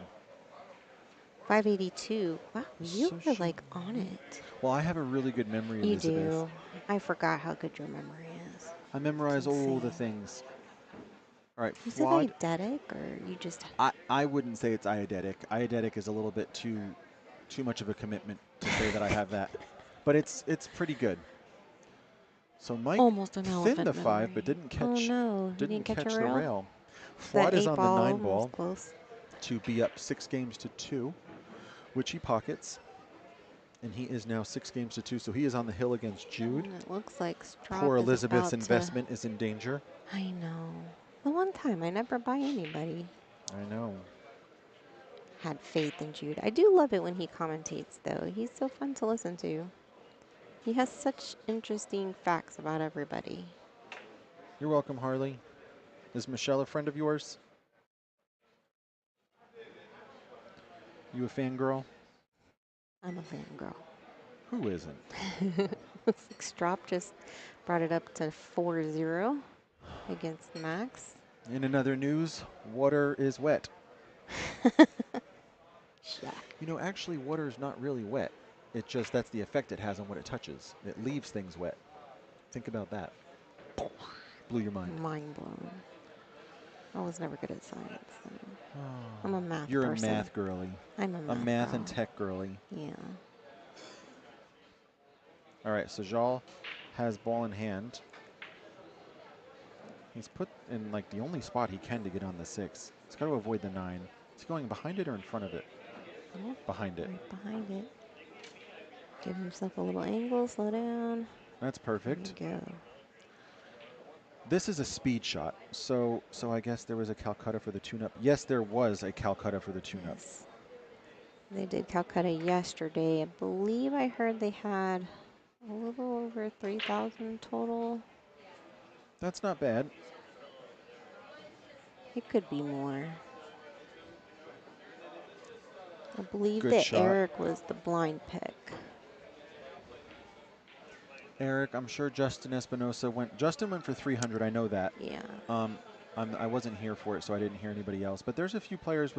582. Wow, you So were she like on it. Well, I have a really good memory, You Elizabeth. do. I forgot how good your memory is. I memorize all the insane. things. All right, Is it flawed. eidetic or you just? I wouldn't say it's eidetic. Eidetic is a little bit too much of a commitment to say that I have that, but it's pretty good. So Mike Almost an thinned elephant the 5, but memory. didn't Oh catch no, he didn't catch a the rail. rail. That Flawed is 8 on the ball 9 was ball close. to be up 6 games to 2, which he pockets. And he is now 6 games to 2, so he is on the hill against Jude. And it looks like Strop Poor is Elizabeth's about investment is in danger. to. I know. The one time I never buy anybody. I know. Had faith in Jude. I do love it when he commentates, though. He's so fun to listen to. He has such interesting facts about everybody. You're welcome, Harley. Is Michelle a friend of yours? You a fangirl? I'm a fangirl. Who isn't? Looks like Strop just brought it up to 4-0 against Max. In another news, water is wet. Yeah. You know, actually, water is not really wet. It just, that's the effect it has on what it touches. It leaves things wet. Think about that. Blew your mind. Mind blown. I was never good at science. So I'm a math You're person. a math girly. I'm a math girl. and tech girly. Yeah. All right, so Jal has ball in hand. He's put in like the only spot he can to get on the 6. He's got to avoid the 9. Is he going behind it or in front of it? Yeah, Behind it. right behind it. Give himself a little angle, slow down. That's perfect. There you go. This is a speed shot, so I guess there was a Calcutta for the tune-up. Yes, there was a Calcutta for the tune-up. Yes. They did Calcutta yesterday. I believe I heard they had a little over 3,000 total. That's not bad. It could be more. I believe Good that shot. Eric was the blind pick. Eric, I'm sure Justin Espinosa went. Justin went for 300. I know that. Yeah. I wasn't here for it, so I didn't hear anybody else. But there's a few players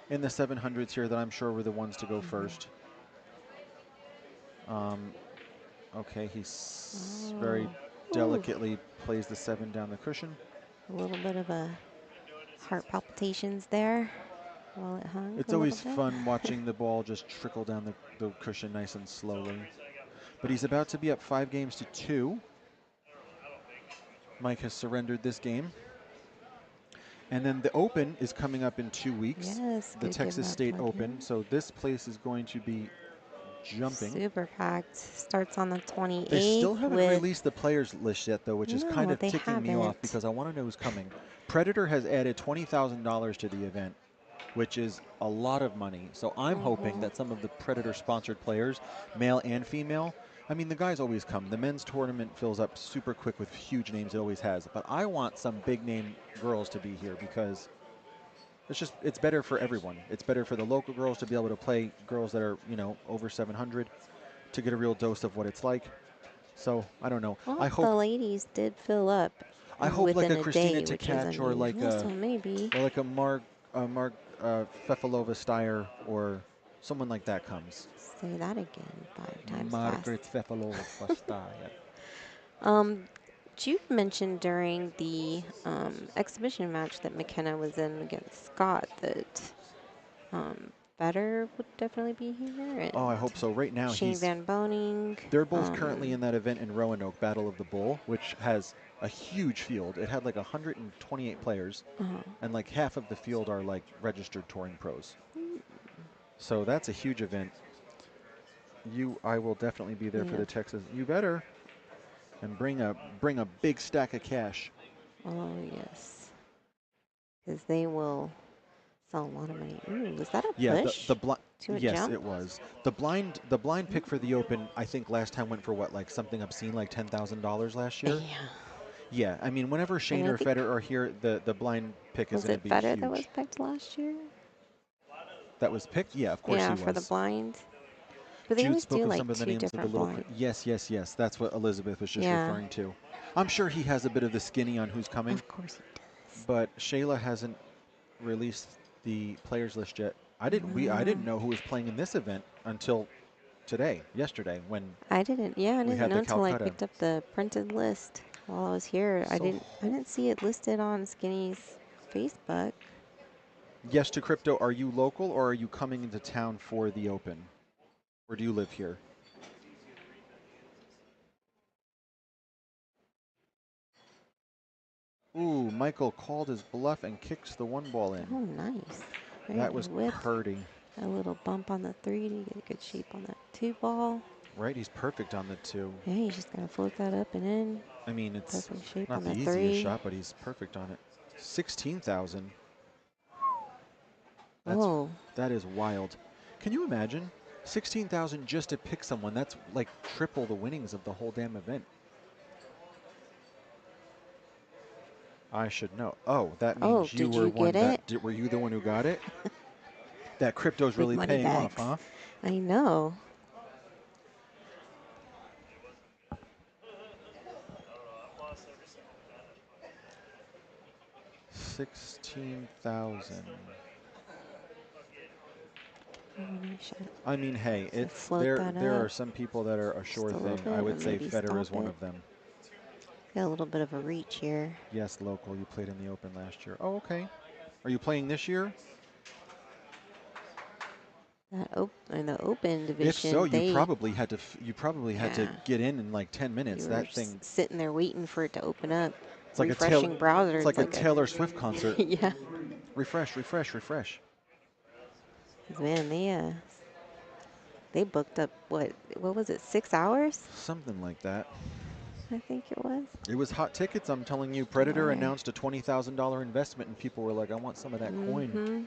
in the 700s here that I'm sure were the ones to go first. Okay, he's very delicately plays the 7 down the cushion. A little bit of a heart palpitations there while it hung. It's a always little bit. fun watching the ball just trickle down the cushion nice and slowly. But he's about to be up 5 games to 2. Mike has surrendered this game. And then the Open is coming up in 2 weeks. Yes, The good Texas give State that plug Open. in. So this place is going to be jumping. Super packed. Starts on the 28th. They still haven't with released the players list yet, though, which is kind No, of they ticking me off haven't. because I want to know who's coming. Predator has added $20,000 to the event, which is a lot of money. So I'm hoping that some of the Predator-sponsored players, male and female, I mean, the guys always come. The men's tournament fills up super quick with huge names. It always has. But I want some big-name girls to be here because it's better for everyone. It's better for the local girls to be able to play girls that are, over 700 to get a real dose of what it's like. So, I don't know. Well, I the hope ladies did fill up. like within a Christina day, which is Tkach or like unusual, a so maybe. Mark Fefalova Steyer or someone like that comes. Say that again 5 times Margaret Fefalova Steyer. fast. Jude mentioned during the exhibition match that McKenna was in against Scott that Better would definitely be here. And Oh, I hope so. Right now, Shane Van Boning. they're both currently in that event in Roanoke, Battle of the Bull, which has a huge field. It had like 128 players, and like half of the field are like registered touring pros. So that's a huge event. I will definitely be there for the Texas. You better. And bring a big stack of cash. Oh, yes. Because they will sell a lot of money. Ooh, was that a push? The blind. To a Yes, jump? it was. The blind pick for the Open, I think last time went for what, like something obscene like $10,000 last year? Yeah. Yeah, I mean, whenever Shane or Federer are here, the blind pick is going to be Was it Federer huge. that was picked last year? That was picked? Yeah, of course he was. Yeah, for the blind. But they Jude always spoke do of like some of the 2 names of the different little. blinds. Yes. That's what Elizabeth was just referring to. I'm sure he has a bit of the skinny on who's coming, Of course he does. but Shayla hasn't released the players list yet. I didn't know who was playing in this event until yesterday, when I didn't. Yeah, I we didn't had know the until I Calcutta. picked up the printed list while I was here. I So didn't see it listed on Skinny's Facebook. yes to crypto. Are you local or are you coming into town for the Open? Or do you live here? Ooh, Michael called his bluff and kicks the one ball in. Oh, nice. Ready That to was whip. purdy. A little bump on the 3 to get a good shape on that 2 ball. Right, he's perfect on the 2. Yeah, he's just gonna float that up and in. I mean, it's Perfect shape not on the the easiest 3. shot, but he's perfect on it. 16,000. Oh, That is wild. Can you imagine 16,000 just to pick someone? That's like triple the winnings of the whole damn event. I should know. Oh, that means you did were you one get it? that were you the one who got it? That crypto's Big really money paying off, bags. huh? I know. 16,000. Oh, nice shot. I mean, hey, So it's float that there up are some people that are a just sure a little thing. bit, I would and say maybe Federer is stop one it. of them. Got a little bit of a reach here. Yes, local. You played in the Open last year. Oh, okay. Are you playing this year? That in the Open division, If so, you they probably had to yeah, get in like 10 minutes. you were That just thing, sitting there waiting for it to open up. it's like Refreshing browser. it's like a Taylor Swift concert. Yeah. Refresh, refresh, refresh. 'Cause, man, they booked up what was it, 6 hours? Something like that. I think it was. It was hot tickets. I'm telling you, Predator Boy. announced a $20,000 investment, and people were like, "I want some of that coin." Mm-hmm.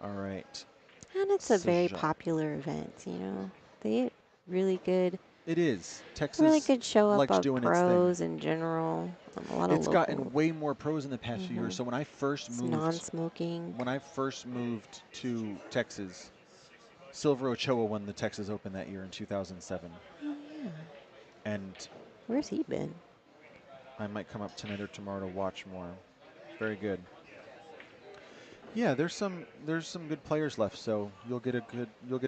All right. And it's a very Sajan. popular event, you know. They had really good It is. Texas show up likes of doing its thing. pros in general. A lot of It's local. gotten way more pros in the past few years. So when I first It's moved, non-smoking. to Texas, Silver Ochoa won the Texas Open that year in 2007. Oh yeah. And Where's he been? I might come up tonight or tomorrow to watch more. Very good. Yeah, there's some good players left, so you'll get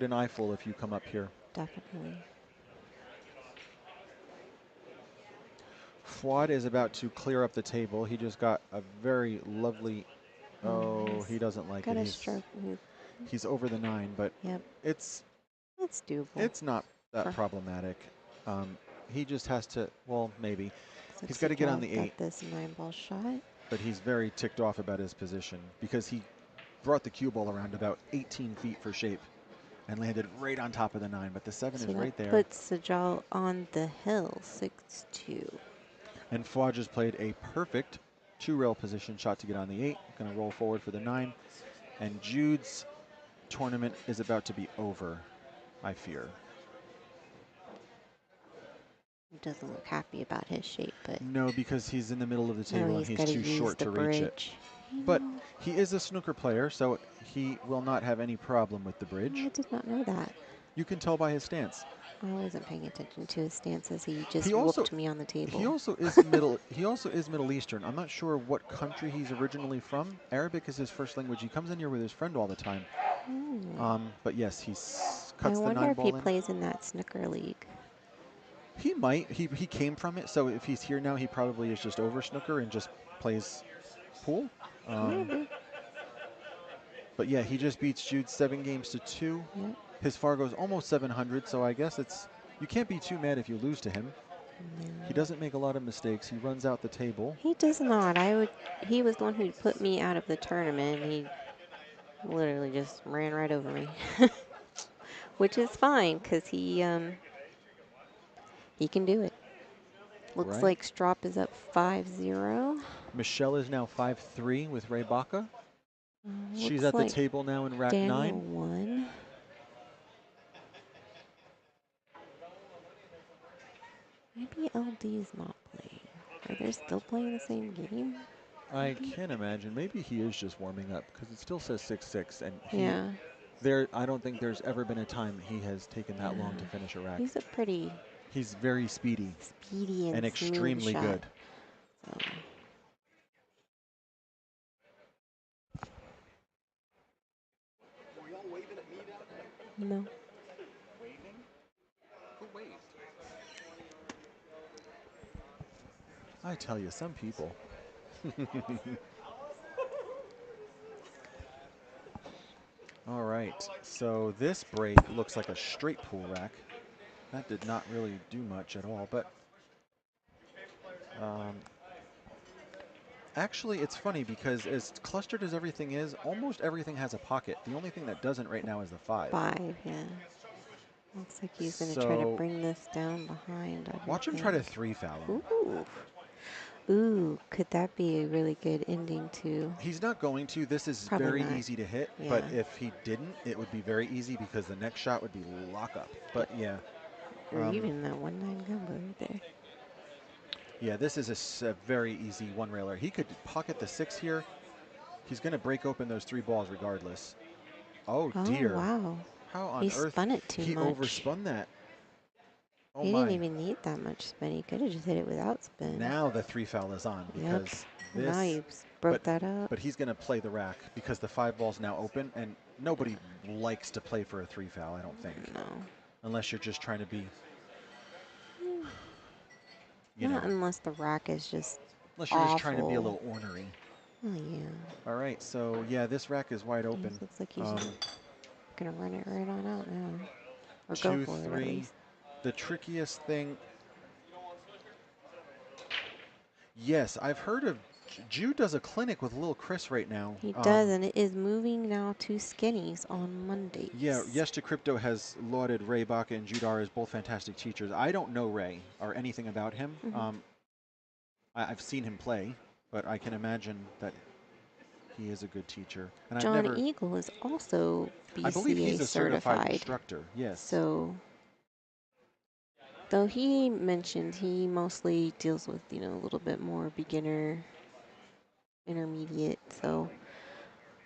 an eyeful if you come up here. Definitely. Fuad is about to clear up the table. He just got a very lovely. Oh, he doesn't like Got it. a stroke. He's over the 9, but Yep. it's doable. it's not that Huh. problematic. He just has to. Well, maybe he's Looks got to like get on I've the got 8. this 9-ball shot. But he's very ticked off about his position because he brought the cue ball around about 18 feet for shape and landed right on top of the 9. But the 7 So is that right there. puts Sajal on the hill, 6-2. And Fuad just played a perfect 2-rail position shot to get on the 8. Going to roll forward for the 9. And Jude's tournament is about to be over, I fear. He doesn't look happy about his shape, but No, because he's in the middle of the table and he's gotta too use short the to bridge. reach it. But he is a snooker player, so he will not have any problem with the bridge. I did not know that. You can tell by his stance. I wasn't paying attention to his stances. He just He also- whooped me on the table. He also is Middle Eastern. I'm not sure what country he's originally from. Arabic is his first language. He comes in here with his friend all the time. But yes, he cuts the 9 I wonder if ball he in. plays in that snooker league. He might. He came from it, so if he's here now, he probably is just over snooker and just plays pool. Maybe. But yeah, he just beats Jude 7 games to 2. Yep. His Fargo's almost 700, so I guess you can't be too mad if you lose to him. No. He doesn't make a lot of mistakes. He runs out the table. He does not. He was the one who put me out of the tournament. He literally just ran right over me, which is fine because he can do it. Looks Right. like Strop is up 5-0. Michelle is now 5-3 with Ray Baca. She's Looks at the like table now in rack Daniel 9. won. Maybe LD's not playing. Are they still playing the same game? I can't imagine. Maybe he is just warming up because it still says 6-6, and Yeah. I don't think there's ever been a time he has taken that long to finish a rack. He's a pretty He's very speedy Speedy and and extremely smooth good. shot. So. No. I tell you, some people. All right, so this break looks like a straight pool rack. That did not really do much at all, but actually it's funny because as clustered as everything is, almost everything has a pocket. The only thing that doesn't right now is the 5. 5, yeah. Looks like he's going to try to bring this down behind everything. Watch him try to 3-foul him. Ooh. Ooh, could that be a really good ending to? He's not going to. This is Probably very not. easy to hit, Yeah. but if he didn't, it would be very easy because the next shot would be lock up. But yeah. Or even that 1-9 gumbo right there. Yeah, this is a very easy one-railer. He could pocket the 6 here. He's going to break open those 3 balls regardless. Oh, dear. Wow. How on He earth? spun it too He much. overspun that. Oh, He my. didn't even need that much spin. He could have just hit it without spin. Now the 3-foul is on because this. Now you broke that up. But he's going to play the rack because the 5 ball's now open, and nobody likes to play for a 3-foul, I don't think. No. Unless you're just trying to be, Not unless the rack is just unless you're awful. just trying to be a little ornery. Oh, yeah. All right, so yeah, this rack is wide open. Looks like he's going to run it right on out now. Or 2, go for it, at 3. least. The trickiest thing. Yes, I've heard of. Jude does a clinic with Lil Chris right now. He does, and it is moving now to skinnies on Mondays. Yeah, Yes to Crypto has lauded Ray Baca and Judar as both fantastic teachers. I don't know Ray or anything about him. I've seen him play, but I can imagine that he is a good teacher. And John Eagle is also BCA I believe he's a certified instructor, yes. So, though he mentioned he mostly deals with, a little bit more beginner, intermediate, so.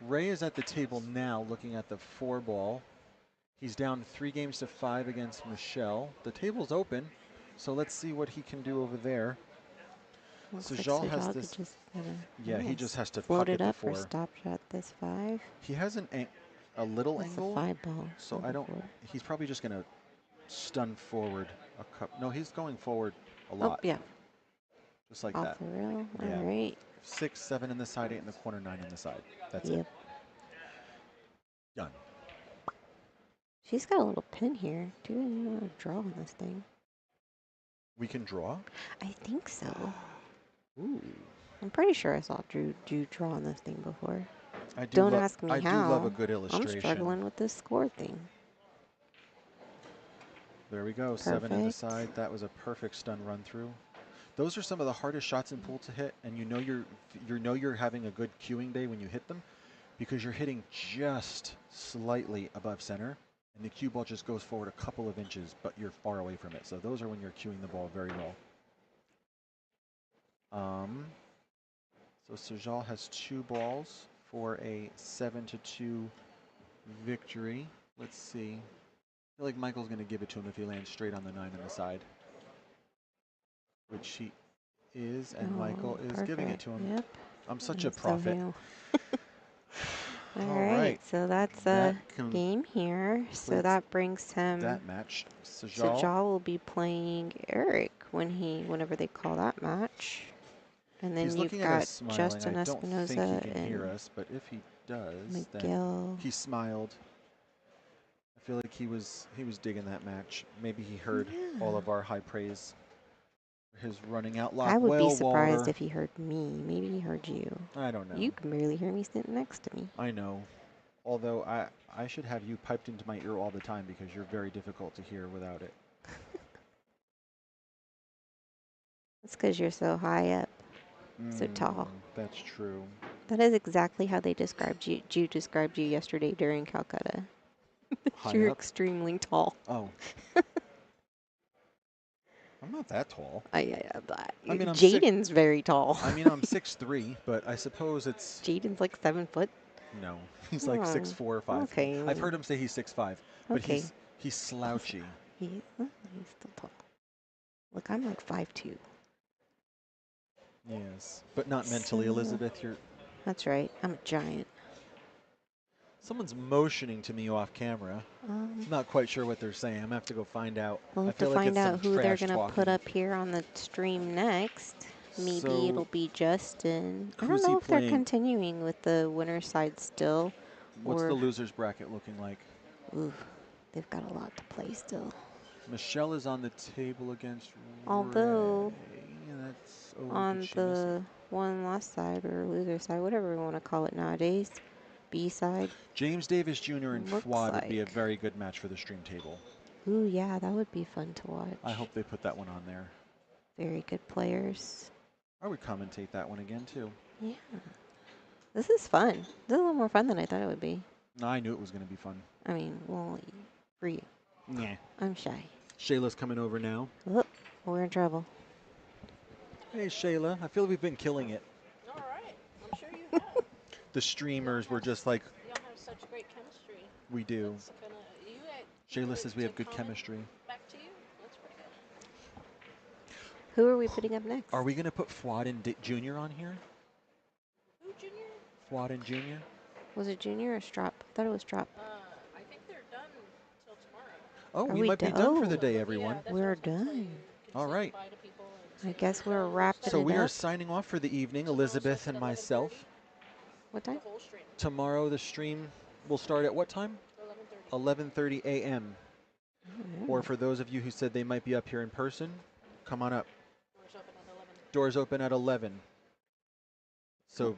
Ray is at the table now looking at the 4 ball. He's down 3 games to 5 against Michelle. The table's open, so let's see what he can do over there. Sajal has this. Just he just has to float pocket it up the 4. or stop shot this 5. He has a little That's angle. A 5 ball. So I don't. He's probably just going to stun forward a cup. No, he's going forward a lot. Oh, yeah. Just like Off that. the rail. Yeah. All right. 6, 7 in the side, 8 in the corner, 9 in the side. That's it. Done. She's got a little pin here. Do you want to draw on this thing? We can draw? I think so. Ooh. I'm pretty sure I saw Drew draw on this thing before. Don't ask me how. I do love a good illustration. I'm struggling with this score thing. There we go. Perfect. 7 in the side. That was a perfect stun run through. Those are some of the hardest shots in pool to hit, and you know you're having a good queuing day when you hit them, because you're hitting just slightly above center, and the cue ball just goes forward a couple of inches, but you're far away from it. So those are when you're queuing the ball very well. So Sajal has 2 balls for a 7-2 victory. Let's see. I feel like Michael's going to give it to him if he lands straight on the 9 on the side, which he is, and Michael is giving it to him. Yep. I'm such a prophet. All right, so that's a game here. So that brings him. That match. Sajal will be playing Eric whenever they call that match. And then you've got Justin I don't Espinoza think he can and hear us, but if he does, Miguel. then he smiled. I feel like he was digging that match. Maybe he heard all of our high praise. His running out lock. I would be surprised Walter. if he heard me. Maybe he heard you. I don't know. You can barely hear me sitting next to me. I know. Although I should have you piped into my ear all the time because you're very difficult to hear without it. It's because you're so high up, so tall. That's true. That is exactly how they described you. Jude described you yesterday during Calcutta. You're extremely tall. Oh. I'm not that tall. I mean, Jaden's very tall. I mean, I'm 6'3", but I suppose it's... Jaden's like 7 foot. No, he's like 6'4" or 5. Okay. I've heard him say he's 6'5", but Okay. he's slouchy. He's still tall. Look, I'm like 5'2". Yes, but not mentally, So- Elizabeth. You're. That's right. I'm a giant. Someone's motioning to me off camera. Not quite sure what they're saying. I'm gonna have to go find out. We'll I have to feel like find it's out some who they're trash gonna put talking. up here on the stream next. Maybe So, it'll be Justin. I don't who's he know if they're playing? continuing with the winner's side still. What's or the losers bracket looking like? Ooh, they've got a lot to play still. Michelle is on the table against Although, Ray. That's on did she miss it? the one lost side or loser side, whatever we want to call it nowadays, B side. James Davis Jr. and looks Fuad would be a like- very good match for the stream table. Ooh, yeah, that would be fun to watch. I hope they put that one on there. Very good players. I would commentate that one again too. Yeah. This is fun. This is a little more fun than I thought it would be. No, I knew it was going to be fun. I mean, well, for you. Yeah. I'm shy. Shayla's coming over now. Oh, we're in trouble. Hey Shayla, I feel we've been killing it. All right. I'm sure you have. The streamers were just like, Y'all have such great chemistry. we do. That's kinda, you Shayla says we have good comment chemistry. Back to you. That's pretty good. Who are we putting up next? Are we going to put Fuad and Junior on here? Who, Junior? Fuad and Junior? Was it Junior or Strop? I thought it was Strop. I think they're done till tomorrow. Oh, Are we we might be done? done for the Oh. day, everyone. Yeah, that's what I We're was gonna tell done. you. You can All say right. goodbye to people and I say guess goodbye. we're wrapping So it we are up. signing off for the evening. Tomorrow Elizabeth starts at and myself. 11:30, What The time? whole stream. Tomorrow the stream will start at what time? 11:30. 11:30 a.m. Or for those of you who said they might be up here in person, come on up. Doors open at 11. Doors open at 11. So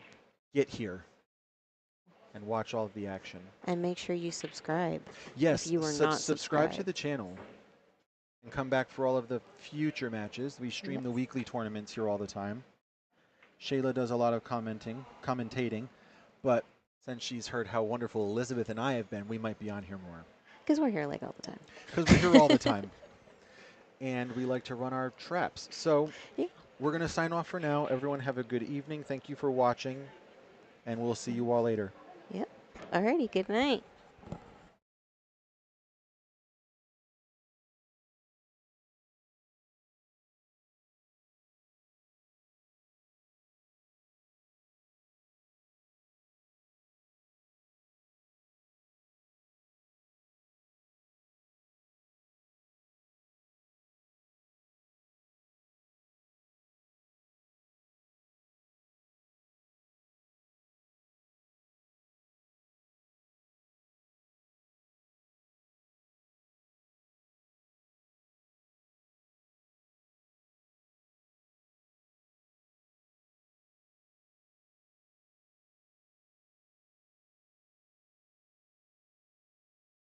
get here and watch all of the action. And make sure you subscribe. Yes, you are not subscribe to subscribed. the channel and come back for all of the future matches. We stream the Yes. weekly tournaments here all the time. Shayla does a lot of commentating, but since she's heard how wonderful Elizabeth and I have been, we might be on here more. Because we're here like all the time. Because we're here all the time. And we like to run our traps. So Yeah. we're going to sign off for now. Everyone have a good evening. Thank you for watching. And we'll see you all later. Yep. Alrighty, good night.